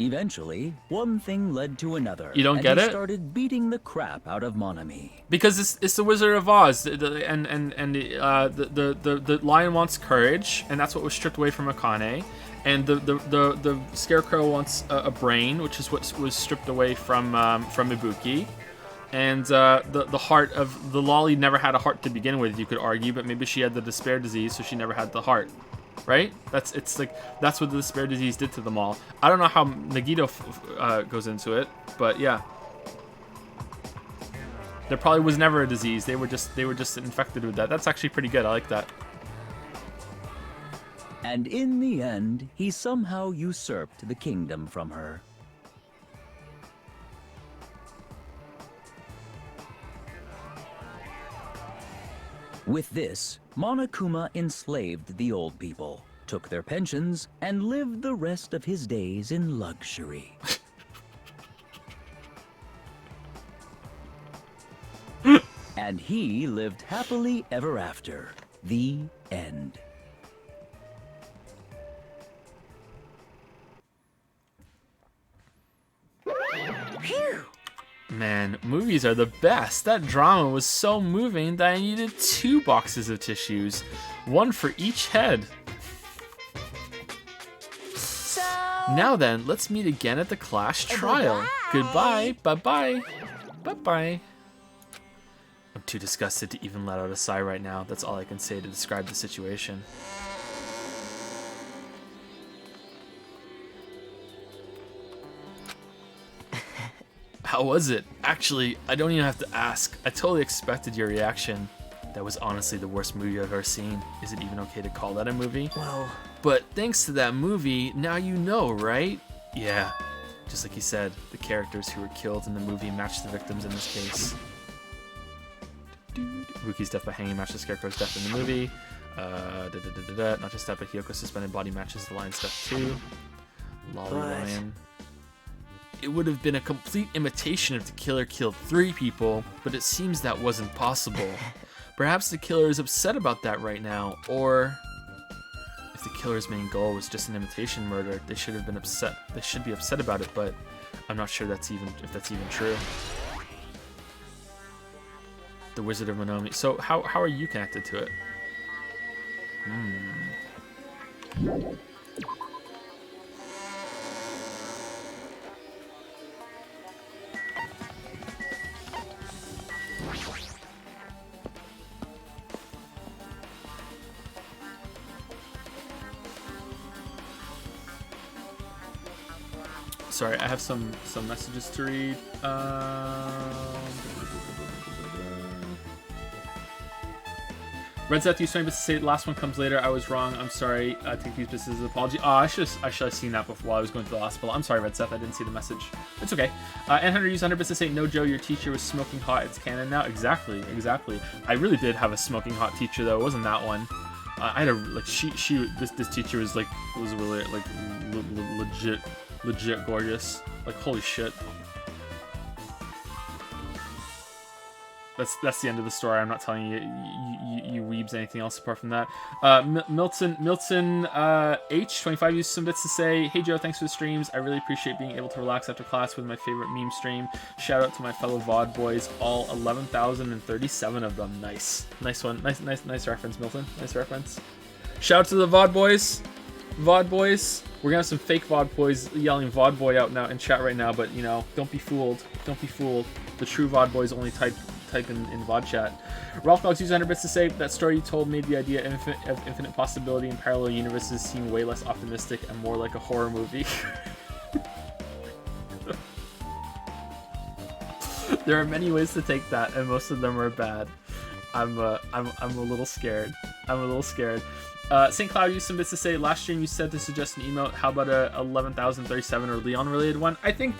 M: Eventually, one thing led to another.
J: You don't
M: and
J: get
M: he
J: it?
M: started beating the crap out of Monomi.
J: Because it's the Wizard of Oz, and the lion wants courage, and that's what was stripped away from Akane, and the scarecrow wants a brain, which is what was stripped away from Ibuki, and the heart of the lolly never had a heart to begin with, you could argue, but maybe she had the despair disease, so she never had the heart. Right? That's what the despair disease did to them all. I don't know how Nagito goes into it, but yeah. There probably was never a disease. They were just infected with that. That's actually pretty good. I like that.
M: And in the end, he somehow usurped the kingdom from her. With this, Monokuma enslaved the old people, took their pensions, and lived the rest of his days in luxury. And he lived happily ever after. The end.
G: Phew!
J: Man, movies are the best. That drama was so moving that I needed 2 boxes of tissues, one for each head.
G: So...
J: Now then, let's meet again at the Clash trial. Goodbye. Bye-bye. Bye-bye. I'm too disgusted to even let out a sigh right now. That's all I can say to describe the situation. How was it? Actually, I don't even have to ask. I totally expected your reaction. That was honestly the worst movie I've ever seen. Is it even okay to call that a movie?
L: Well,
J: but thanks to that movie, now you know, right? Yeah. Just like you said, the characters who were killed in the movie matched the victims in this case. Ruki's death by hanging matched the Scarecrow's death in the movie. Not just that, but Hyoko's suspended body matches the lion's death too. Lolly
L: But-
J: Lion. it would have been a complete imitation if the killer killed 3 people, but it seems that wasn't possible. Perhaps the killer is upset about that right now, or if the killer's main goal was just an imitation murder, they should have been upset. They should be upset about it, but I'm not sure if that's even true. The Wizard of Monomi. So how are you connected to it? Sorry, I have some messages to read. Red Zeth, you trying to say the last one comes later. I was wrong. I'm sorry. Take these bits as an apology. Oh, I should have seen that before while I was going through the last spell. I'm sorry, Red Zeth. I didn't see the message. It's okay. And Hunter used 100 bits to say, no, Joe, your teacher was smoking hot. It's canon now. Exactly. I really did have a smoking hot teacher though. It wasn't that one. I had a like this teacher was really like legit gorgeous. Like holy shit. That's the end of the story. I'm not telling you weebs anything else apart from that. Milton H 25 used some bits to say, hey Joe, thanks for the streams. I really appreciate being able to relax after class with my favorite meme stream. Shout out to my fellow VOD boys, all 11,037 of them. Nice one. Nice reference, Milton. Nice reference. Shout out to the VOD boys. VOD boys. We're gonna have some fake VOD boys yelling VOD boy out now in chat right now, but you know, don't be fooled. The true VOD boys only type in VOD chat. Ralph Dogs used 100 bits to say, that story you told made the idea of infinite possibility and parallel universes seem way less optimistic and more like a horror movie. There are many ways to take that, and most of them are bad. I'm a little scared. St. Cloud used some bits to say, last stream you said to suggest an emote. How about a 11,037 or Leon related one? I think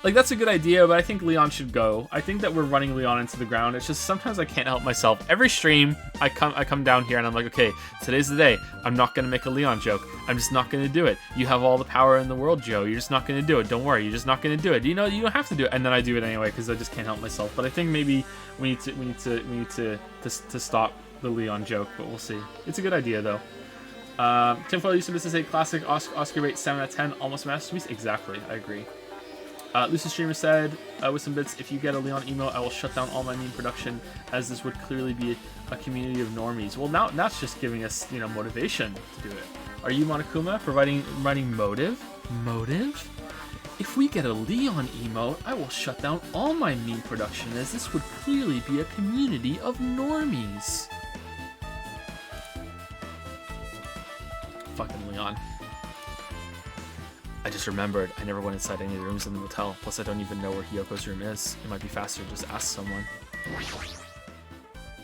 J: like that's a good idea, but I think Leon should go. I think that we're running Leon into the ground. It's just sometimes I can't help myself. Every stream I come down here and I'm like, okay, today's the day. I'm not gonna make a Leon joke. I'm just not gonna do it. You have all the power in the world, Joe. You're just not gonna do it. Don't worry. You're just not gonna do it. You know, you don't have to do it. And then I do it anyway because I just can't help myself. But I think maybe we need to stop the Leon joke. But we'll see. It's a good idea though. Tinfoil used to say classic Oscar bait 7 out of 10, almost masterpiece. Exactly, I agree. Lucid Streamer said, with some bits, if you get a Leon emo, I will shut down all my meme production, as this would clearly be a community of normies. Well, now that's just giving us, you know, motivation to do it. Are you Monokuma providing motive? Motive? If we get a Leon emo, I will shut down all my meme production, as this would clearly be a community of normies. Fucking Leon. I just remembered I never went inside any of the rooms in the motel. Plus, I don't even know where Hiyoko's room is. It might be faster to just ask someone.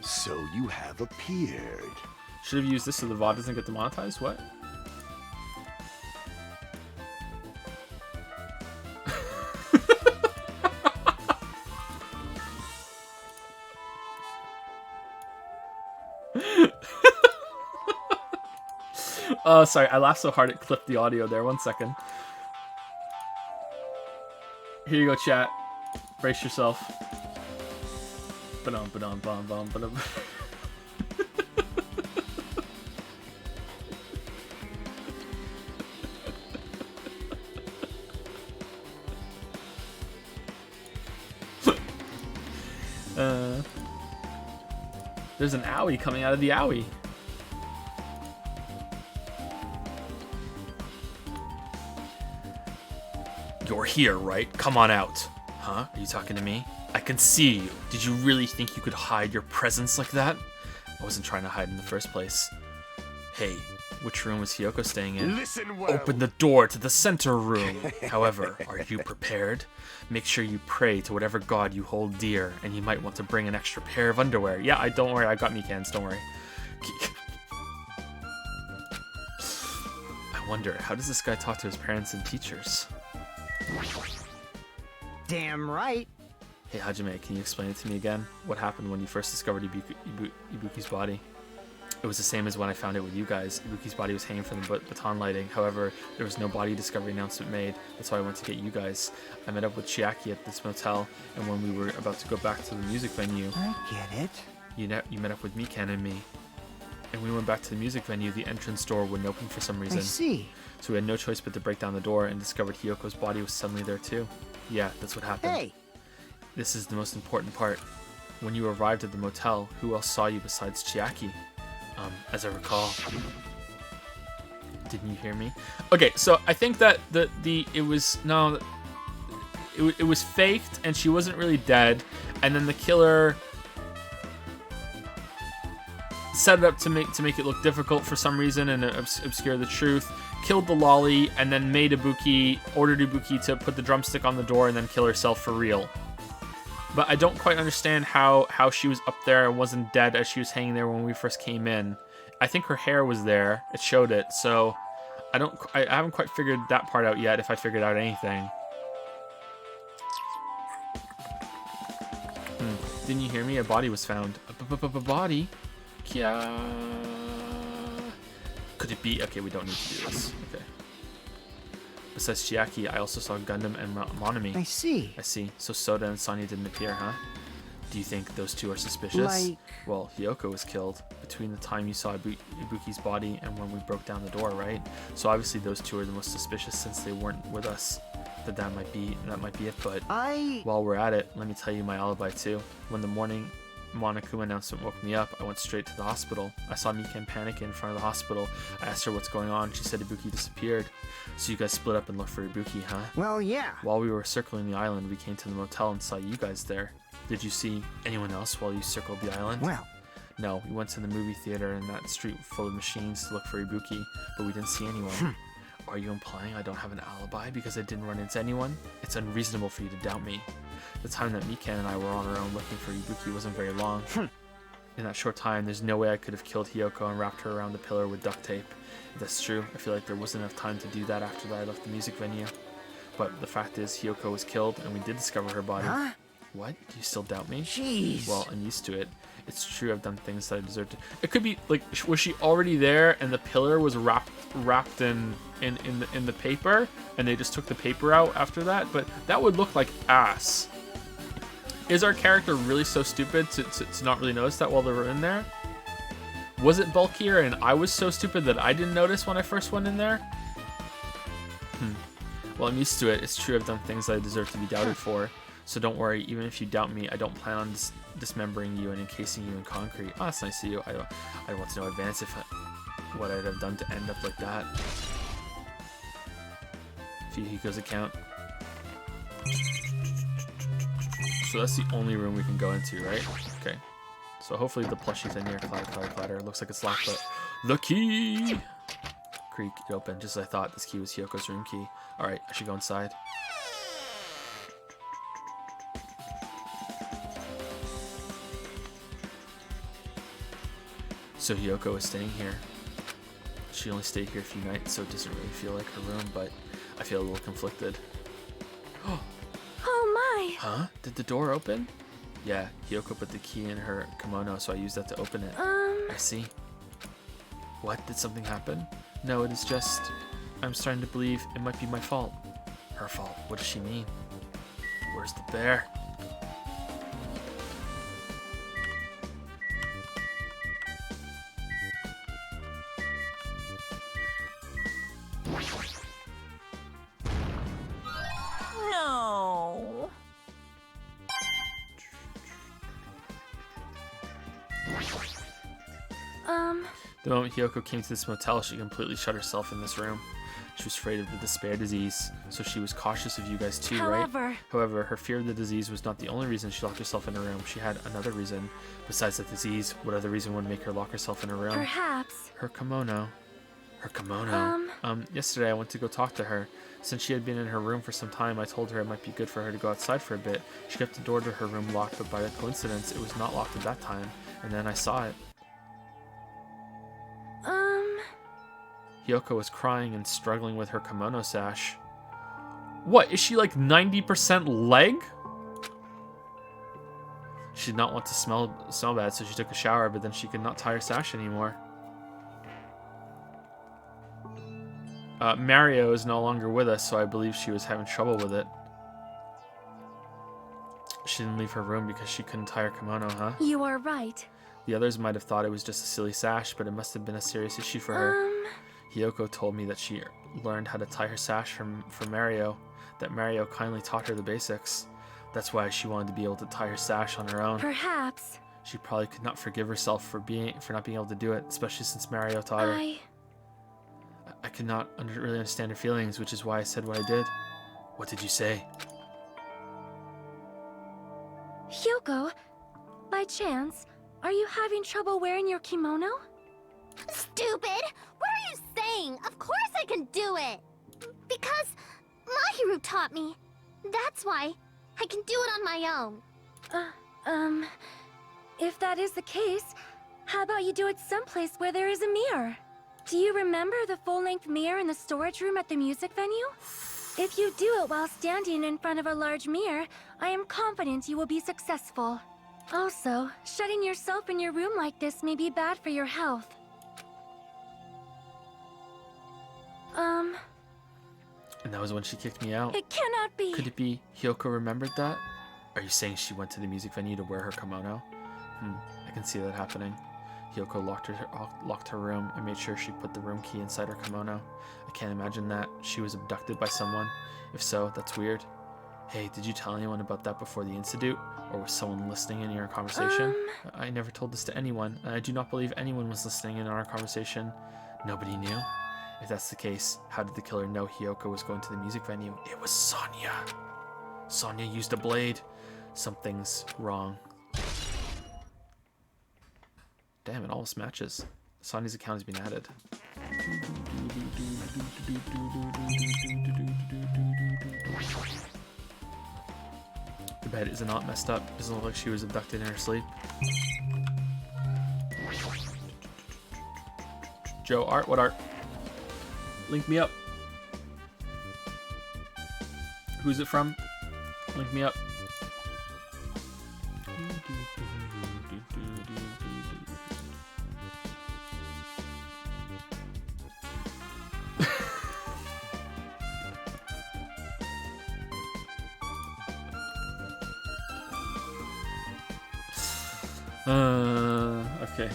I: So you have appeared.
J: Should have used this so the VOD doesn't get demonetized? What? Oh, sorry, I laughed so hard it clipped the audio there. 1 second. Here you go, chat. Brace yourself. Ba-dum, ba-dum, bum, bum, ba-dum. There's an owie coming out of the owie. You're here, right? Come on out. Huh? Are you talking to me? I can see you. Did you really think you could hide your presence like that? I wasn't trying to hide in the first place. Hey, which room was Hiyoko staying in?
I: Listen well.
J: Open the door to the center room. However, are you prepared? Make sure you pray to whatever god you hold dear, and you might want to bring an extra pair of underwear. Yeah, don't worry, I got me cans, don't worry. I wonder, how does this guy talk to his parents and teachers?
D: Damn right.
J: Hey Hajime, can you explain it to me again? What happened when you first discovered Ibuki's body? It was the same as when I found it with you guys. Ibuki's body was hanging from the baton lighting. However, there was no body discovery announcement made. That's why I went to get you guys. I met up with Chiaki at this motel, and when we were about to go back to the music venue...
L: I get it.
J: You met up with Mikan and me. And we went back to the music venue. The entrance door wouldn't open for some reason.
L: I see.
J: So we had no choice but to break down the door and discovered Hiyoko's body was suddenly there too. Yeah, that's what happened.
D: Hey!
J: This is the most important part. When you arrived at the motel, who else saw you besides Chiaki? As I recall. Didn't you hear me? Okay, so I think that it was faked and she wasn't really dead, and then the killer set it up to make it look difficult for some reason and obscure the truth. Killed the lolly and then ordered Ibuki to put the drumstick on the door and then kill herself for real. But I don't quite understand how she was up there and wasn't dead as she was hanging there when we first came in. I think her hair was there. It showed it. So I haven't quite figured that part out yet, if I figured out anything. Didn't you hear me? A body was found. A body? Kya? Could it be? Okay, we don't need to do this. Okay. Besides Chiaki, I also saw Gundam and Monami.
D: I see.
J: I see. So Soda and Sonya didn't appear, huh? Do you think those two are suspicious? Well, Hiyoko was killed between the time you saw Ibuki's body and when we broke down the door, right? So obviously those two are the most suspicious since they weren't with us. That might be it. But while we're at it, let me tell you my alibi too. When the morning Monokuma announcement woke me up, I went straight to the hospital. I saw Mikan panic in front of the hospital. I asked her what's going on. She said Ibuki disappeared. So you guys split up and looked for Ibuki, huh?
D: Well, yeah.
J: While we were circling the island, we came to the motel and saw you guys there. Did you see anyone else while you circled the island?
D: Well.
J: No, we went to the movie theater in that street full of machines to look for Ibuki, but we didn't see anyone. Are you implying I don't have an alibi because I didn't run into anyone? It's unreasonable for you to doubt me. The time that Mikan and I were on our own looking for Ibuki wasn't very long. In that short time, there's no way I could have killed Hiyoko and wrapped her around the pillar with duct tape. If that's true, I feel like there wasn't enough time to do that after that I left the music venue. But the fact is, Hiyoko was killed and we did discover her body.
D: Huh?
J: What? Do you still doubt me?
D: Jeez.
J: Well, I'm used to it. It's true I've done things that I deserve to. It could be like, was she already there and the pillar was wrapped in the paper and they just took the paper out after that? But that would look like ass. Is our character really so stupid to not really notice that while they were in there? Was it bulkier and I was so stupid that I didn't notice when I first went in there? Well, I'm used to it. It's true I've done things that I deserve to be doubted for. So don't worry, even if you doubt me, I don't plan on dismembering you and encasing you in concrete. Oh, that's nice of you. I want to know in advance what I'd have done to end up like that. Fuyuhiko's account. So that's the only room we can go into, right? Okay. So hopefully the plushie's in here. Clatter. Looks like it's locked, but the key! Creak, it opened. Just as I thought, this key was Hiyoko's room key. Alright, I should go inside. So Hiyoko is staying here. She only stayed here a few nights, so it doesn't really feel like her room, but I feel a little conflicted.
F: Oh my!
J: Huh? Did the door open? Yeah, Hiyoko put the key in her kimono, so I used that to open it. I see. What? Did something happen? No, it is just... I'm starting to believe it might be my fault. Her fault? What does she mean? Where's the bear?
G: No.
J: The moment Hiyoko came to this motel, she completely shut herself in this room. She was afraid of the despair disease, so she was cautious of you guys too, right? However, her fear of the disease was not the only reason she locked herself in her room. She had another reason. Besides the disease, what other reason would make her lock herself in her room?
F: Perhaps.
J: Her kimono. Her kimono. Yesterday I went to go talk to her. Since she had been in her room for some time, I told her it might be good for her to go outside for a bit. She kept the door to her room locked, but by a coincidence, it was not locked at that time. And then I saw it. Hiyoko was crying and struggling with her kimono sash. What, is she like 90% leg? She did not want to smell bad, so she took a shower, but then she could not tie her sash anymore. Mario is no longer with us, so I believe she was having trouble with it. She didn't leave her room because she couldn't tie her kimono, huh?
F: You are right.
J: The others might have thought it was just a silly sash, but it must have been a serious issue for her. Hiyoko told me that she learned how to tie her sash from Mario, that Mario kindly taught her the basics. That's why she wanted to be able to tie her sash on her own.
F: Perhaps.
J: She probably could not forgive herself for not being able to do it, especially since Mario taught her. I could not really understand her feelings, which is why I said what I did. What did you say?
F: Hyoko, by chance, are you having trouble wearing your kimono?
B: Stupid! What are you saying? Of course I can do it! Because Mahiru taught me. That's why I can do it on my own.
F: If that is the case, how about you do it someplace where there is a mirror? Do you remember the full-length mirror in the storage room at the music venue? If you do it while standing in front of a large mirror, I am confident you will be successful. Also, shutting yourself in your room like this may be bad for your health.
J: And that was when she kicked me out.
F: It cannot be.
J: Could it be Hiyoko remembered that? Are you saying she went to the music venue to wear her kimono? I can see that happening. Hiyoko locked her room and made sure she put the room key inside her kimono. I can't imagine that she was abducted by someone. If so, that's weird. Hey, did you tell anyone about that before the incident? Or was someone listening in your conversation? I never told this to anyone, and I do not believe anyone was listening in on our conversation. Nobody knew? If that's the case, how did the killer know Hiyoko was going to the music venue? It was Sonya. Sonya used a blade. Something's wrong. Damn, it almost matches. Sonya's account has been added. The bed is not messed up. Doesn't look like she was abducted in her sleep. Joe, art? What art? Link me up. Who's it from? Link me up. Okay.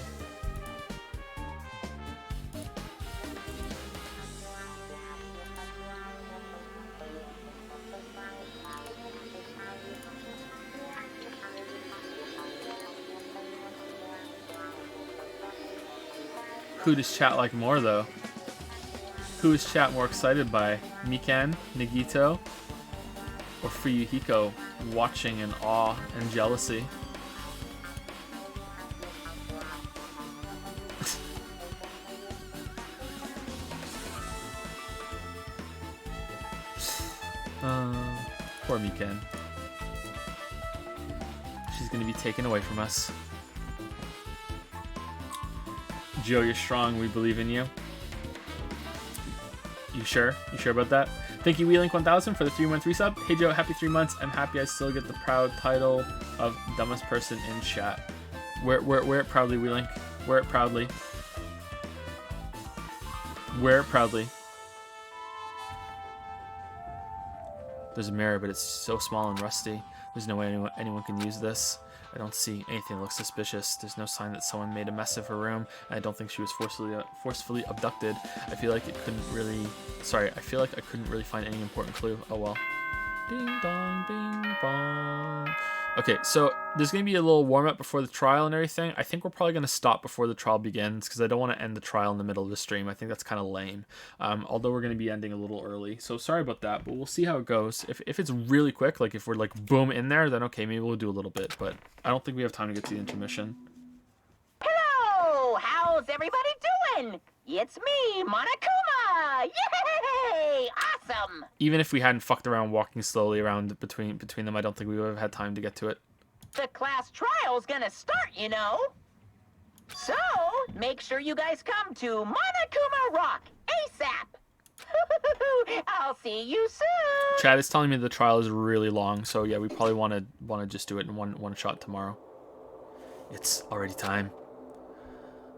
J: Who does chat like more, though? Who is chat more excited by? Mikan, Nagito, or Fuyuhiko watching in awe and jealousy? Poor Mikan. She's gonna be taken away from us. Joe, you're strong. We believe in you. You sure? You sure about that? Thank you, WeLink1000, for the 3-month resub. Hey Joe, happy 3 months. I'm happy I still get the proud title of dumbest person in chat. Wear it proudly, WeLink. Wear it proudly. Wear it proudly. There's a mirror, but it's so small and rusty. There's no way anyone can use this. I don't see anything that looks suspicious. There's no sign that someone made a mess of her room, and I don't think she was forcefully abducted. I feel like I couldn't really find any important clue. Oh well. Ding dong, bing bong. Okay, so there's going to be a little warm-up before the trial and everything. I think we're probably going to stop before the trial begins because I don't want to end the trial in the middle of the stream. I think that's kind of lame, although we're going to be ending a little early. So sorry about that, but we'll see how it goes. If it's really quick, like if we're like boom in there, then okay, maybe we'll do a little bit, but I don't think we have time to get to the intermission.
C: Hello! How's everybody doing? It's me, Monokuma! Yay! Awesome!
J: Even if we hadn't fucked around walking slowly around between them, I don't think we would have had time to get to it.
C: The class trial's gonna start, you know. So, make sure you guys come to Monokuma Rock ASAP! I'll see you soon!
J: Chad is telling me the trial is really long, so yeah, we probably want to just do it in one shot tomorrow. It's already time.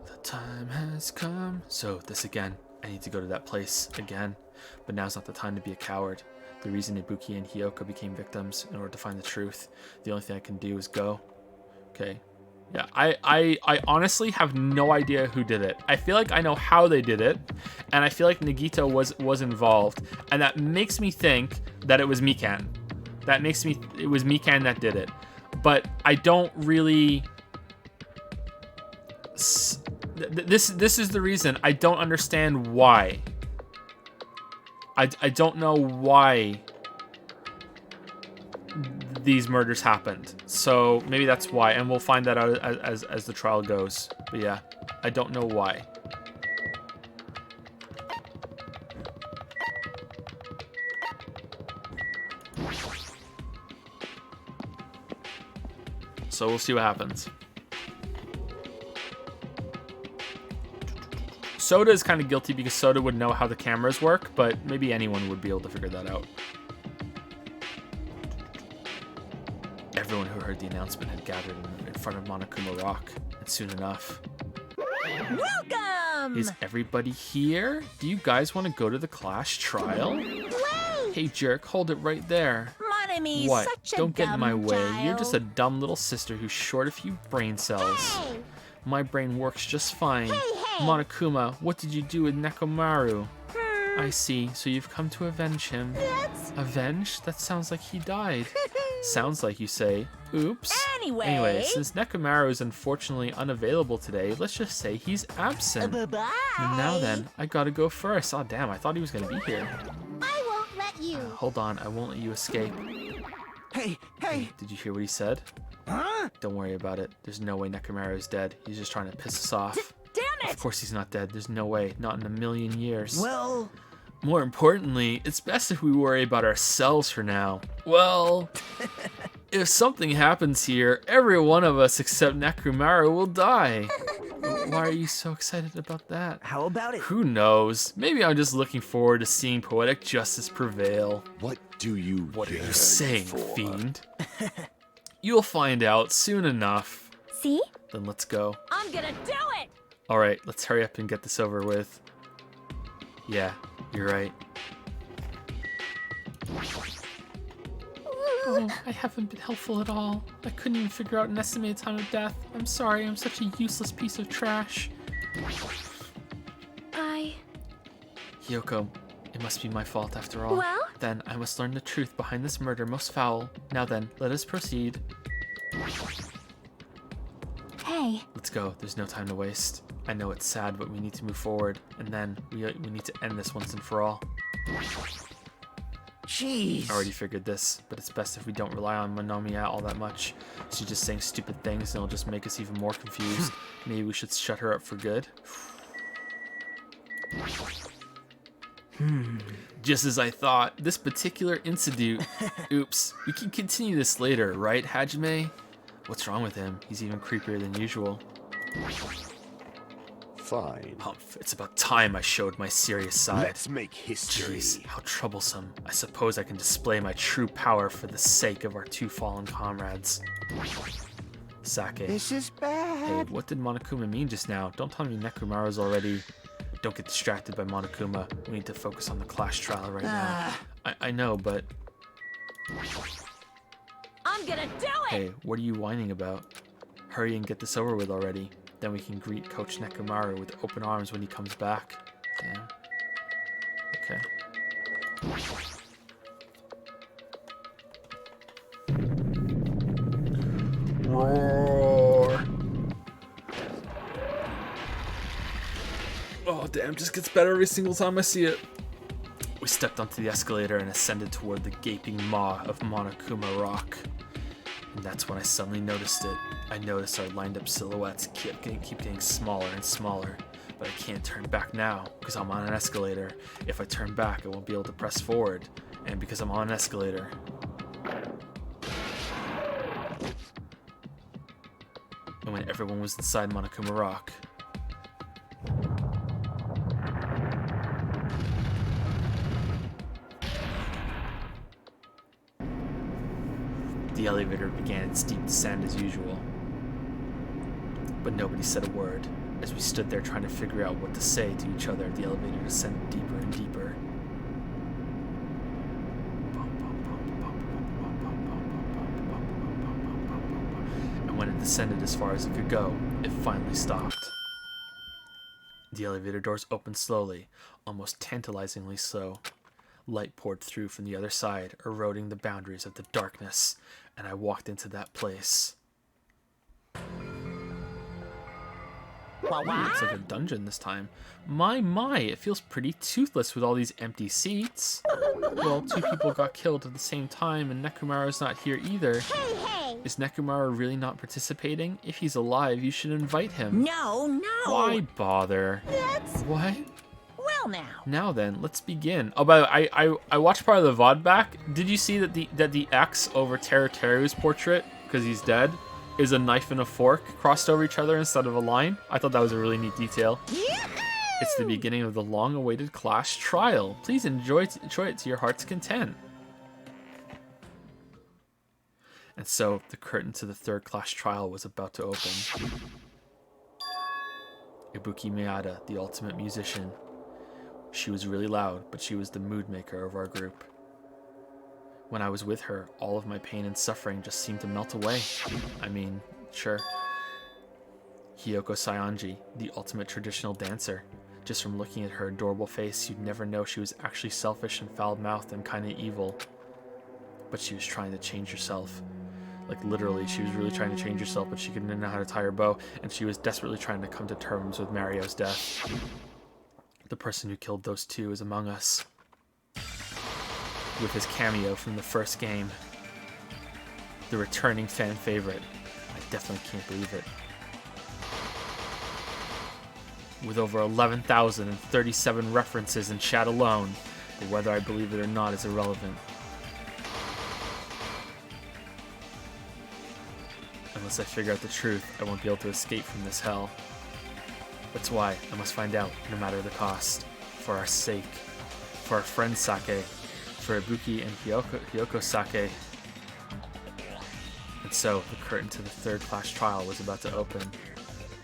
J: The time has come. So this again. I need to go to that place again, but now's not the time to be a coward. The reason Ibuki and Hiyoko became victims in order to find the truth. The only thing I can do is go. Okay. Yeah, I honestly have no idea who did it. I feel like I know how they did it, and I feel like Nagito was involved, and that makes me think that it was Mikan. It was Mikan that did it. But I don't really... This is the reason. I don't understand why. I don't know why these murders happened. So maybe that's why, and we'll find that out as the trial goes. But yeah, I don't know why. So we'll see what happens. Soda is kind of guilty because Soda would know how the cameras work, but maybe anyone would be able to figure that out. Everyone who heard the announcement had gathered in front of Monokuma Rock, and soon enough...
G: Welcome!
J: Is everybody here? Do you guys want to go to the Clash trial?
H: Wait!
J: Hey jerk, hold it right there.
G: Monomi's
J: What?
G: such a
J: Don't get in my
G: dumb
J: way.
G: child.
J: You're just a dumb little sister who's short a few brain cells.
H: Hey!
J: My brain works just fine.
H: Hey, hey!
J: Monokuma, what did you do with Nekomaru? I see, so you've come to avenge him.
H: That's...
J: Avenge? That sounds like he died. Sounds like you say. Oops.
G: Anyway,
J: since Nekomaru is unfortunately unavailable today, let's just say he's absent.
H: Bye-bye!
J: And now then, I gotta go first. Oh damn, I thought he was gonna be here.
H: I won't let you.
J: Hold on, I won't let you escape.
L: Hey, hey!
J: Did you hear what he said?
D: Huh?
J: Don't worry about it. There's no way Nekomaru is dead. He's just trying to piss us off.
G: damn
J: Of
G: it!
J: course he's not dead. There's no way. Not in a million years.
D: Well,
J: More importantly, it's best if we worry about ourselves for now. Well, if something happens here, every one of us except Nekomaru will die. Why are you so excited about that?
D: how about it?
J: Who knows? Maybe I'm just looking forward to seeing poetic justice prevail.
I: What do you
J: What are you
I: yearn
J: saying,
I: for?
J: fiend? You'll find out soon enough.
F: See?
J: Then let's go.
G: I'm gonna do it!
J: Alright, let's hurry up and get this over with. Yeah, you're right. Oh, I haven't been helpful at all. I couldn't even figure out an estimated time of death. I'm sorry, I'm such a useless piece of trash. Hiyoko, it must be my fault after all.
F: Well?
J: Then I must learn the truth behind this murder most foul. Now then, let us proceed.
F: Hey,
J: Let's go, there's no time to waste. I know it's sad, but we need to move forward, and then we need to end this once and for all.
D: Jeez.
J: I already figured this, but it's best if we don't rely on Monomiya all that much. She's just saying stupid things and it'll just make us even more confused. Maybe we should shut her up for good. Just as I thought, this particular incident... Oops, we can continue this later, right, Hajime? What's wrong with him? He's even creepier than usual.
I: Fine.
J: Humph, it's about time I showed my serious side.
I: Let's make history.
J: Jeez, how troublesome. I suppose I can display my true power for the sake of our two fallen comrades. Sake.
L: This is bad.
J: Hey, what did Monokuma mean just now? Don't tell me Nekomaru's already... Don't get distracted by Monokuma. We need to focus on the Clash trial right now. I know, but...
G: I'm gonna do it!
J: Hey, what are you whining about? Hurry and get this over with already. Then we can greet Coach Nekomaru with open arms when he comes back. Damn. Okay. Roar! Oh damn, just gets better every single time I see it. We stepped onto the escalator and ascended toward the gaping maw of Monokuma Rock. And that's when I suddenly noticed it. I noticed our lined up silhouettes keep getting smaller and smaller. But I can't turn back now, because I'm on an escalator. If I turn back, I won't be able to press forward. And because I'm on an escalator... And when everyone was inside Monokuma Rock... The elevator began its steep descent as usual. But nobody said a word. As we stood there trying to figure out what to say to each other, the elevator descended deeper and deeper. And when it descended as far as it could go, it finally stopped. The elevator doors opened slowly, almost tantalizingly slow. Light poured through from the other side, eroding the boundaries of the darkness, and I walked into that place. It's like a dungeon this time. My, it feels pretty toothless with all these empty seats. Well, 2 people got killed at the same time, and Nekomaru's not here either.
H: Hey, hey!
J: Is Nekomaru really not participating? If he's alive, you should invite him.
G: No.
J: Why bother?
G: That's...
J: What?
G: Well, now.
J: Now then, let's begin. Oh, by the way, I watched part of the VOD back. Did you see that the X over Teruteru's portrait, because he's dead, is a knife and a fork crossed over each other instead of a line? I thought that was a really neat detail. It's the beginning of the long-awaited Clash trial. Please enjoy it to your heart's content. And so, the curtain to the third Clash trial was about to open. Ibuki Miyata, the ultimate musician. She was really loud, but she was the mood maker of our group. When I was with her, all of my pain and suffering just seemed to melt away. I mean, sure. Hiyoko Saionji, the ultimate traditional dancer. Just from looking at her adorable face, you'd never know she was actually selfish and foul-mouthed and kinda evil. But she was trying to change herself. Like, literally, she was really trying to change herself, but she didn't know how to tie her bow, and she was desperately trying to come to terms with Mario's death. The person who killed those 2 is among us. With his cameo from the first game. The returning fan favorite. I definitely can't believe it. With over 11,037 references in chat alone, but whether I believe it or not is irrelevant. Unless I figure out the truth, I won't be able to escape from this hell. That's why I must find out, no matter the cost. For our sake. For our friend Sake. For Ibuki and Hiyoko Sake. And so, the curtain to the third Clash trial was about to open.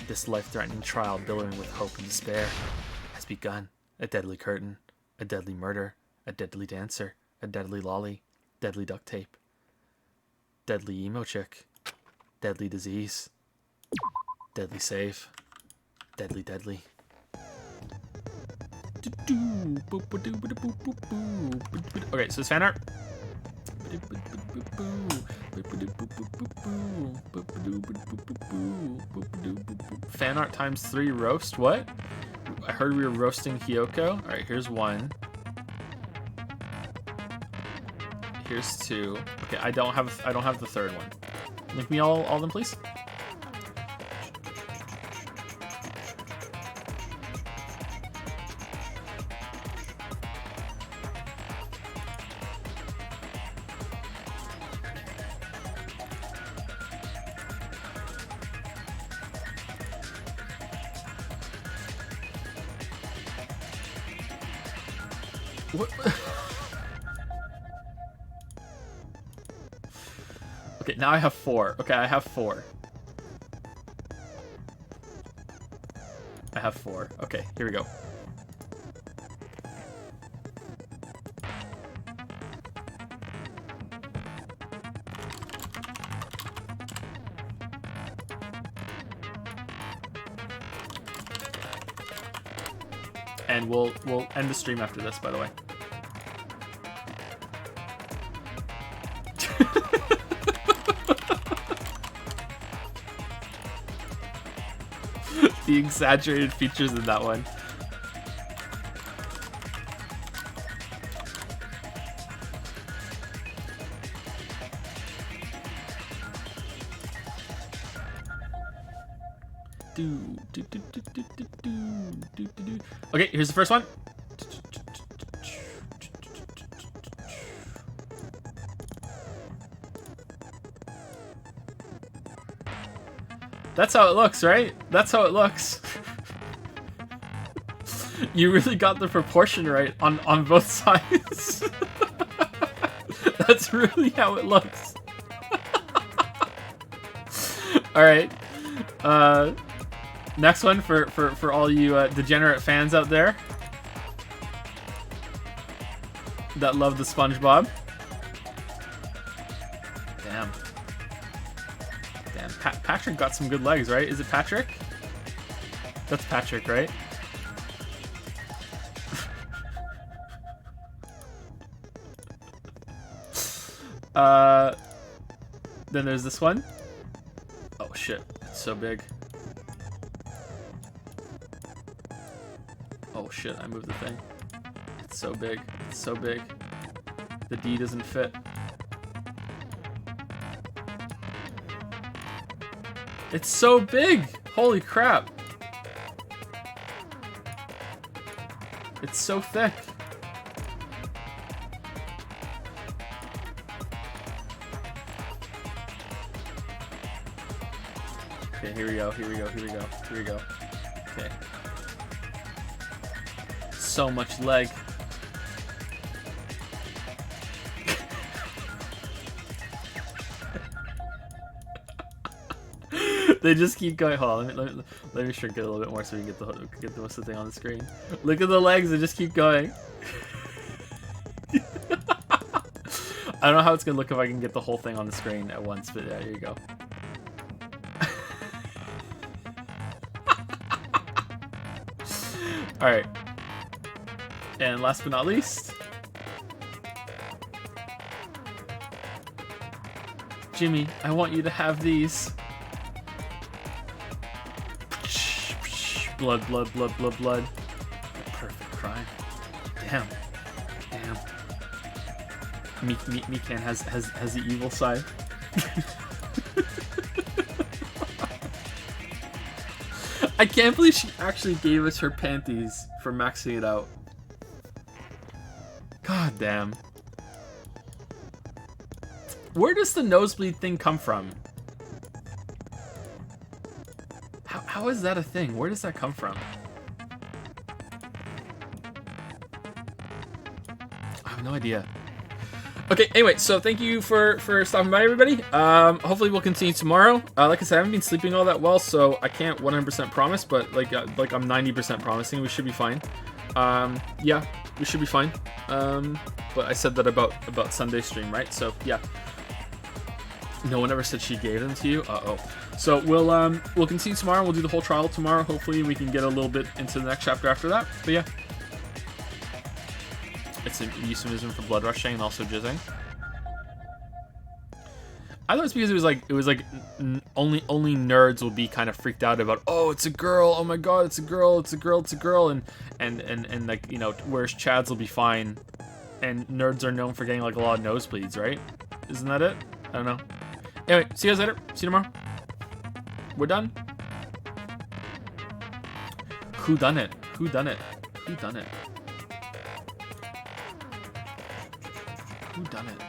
J: This life-threatening trial, billowing with hope and despair, has begun. A deadly curtain. A deadly murder. A deadly dancer. A deadly lolly. Deadly duct tape. Deadly emo chick. Deadly disease. Deadly save. Deadly, deadly. Okay, so it's fan art. Fan art times 3 roast. What? I heard we were roasting Hiyoko. All right, here's 1. Here's 2. Okay, I don't have the third one. Link me all of them, please. What? Okay, now I have 4. Okay, I have 4. I have 4. Okay, here we go. And we'll end the stream after this, by the way. The exaggerated features in that one. Okay, here's the first one. That's how it looks, right? That's how it looks. You really got the proportion right on both sides. That's really how it looks. All right. Next one for all you degenerate fans out there that love the SpongeBob. Damn. Damn. Patrick got some good legs, right? Is it Patrick? That's Patrick, right? Then there's this one. Oh shit, it's so big. Oh shit, I moved the thing. It's so big, it's so big. The D doesn't fit. It's so big! Holy crap! It's so thick. Okay, here we go, here we go, here we go, here we go. Okay. So much leg. They just keep going. Hold on, let me shrink it a little bit more so we can get the most of the thing on the screen. Look at the legs, they just keep going. I don't know how it's gonna look if I can get the whole thing on the screen at once, but yeah, here you go. Alright. And last but not least, Jimmy, I want you to have these. Blood, blood, blood, blood, blood. The perfect crime. Damn. Damn. Mikan has the evil side. I can't believe she actually gave us her panties for maxing it out. God damn. Where does the nosebleed thing come from? How is that a thing? Where does that come from? I have no idea. Okay, anyway, so thank you for stopping by, everybody. Hopefully we'll continue tomorrow. Like I said, I haven't been sleeping all that well, so I can't 100% promise, but like I'm 90% promising we should be fine. Yeah, we should be fine. But I said that about Sunday stream, right? So yeah. No one ever said she gave them to you. Uh-oh. So we'll continue tomorrow. We'll do the whole trial tomorrow. Hopefully we can get a little bit into the next chapter after that. But yeah. It's a euphemism for blood rushing and also jizzing. I thought it's because it was like only nerds will be kind of freaked out about, oh, it's a girl, oh my god, it's a girl, it's a girl, it's a girl, and like, you know, whereas Chads will be fine, and nerds are known for getting like a lot of nosebleeds, right? Isn't that it? I don't know. Anyway, see you guys later. See you tomorrow. We're done. Who done it? Who done it? Who done it? Who done it?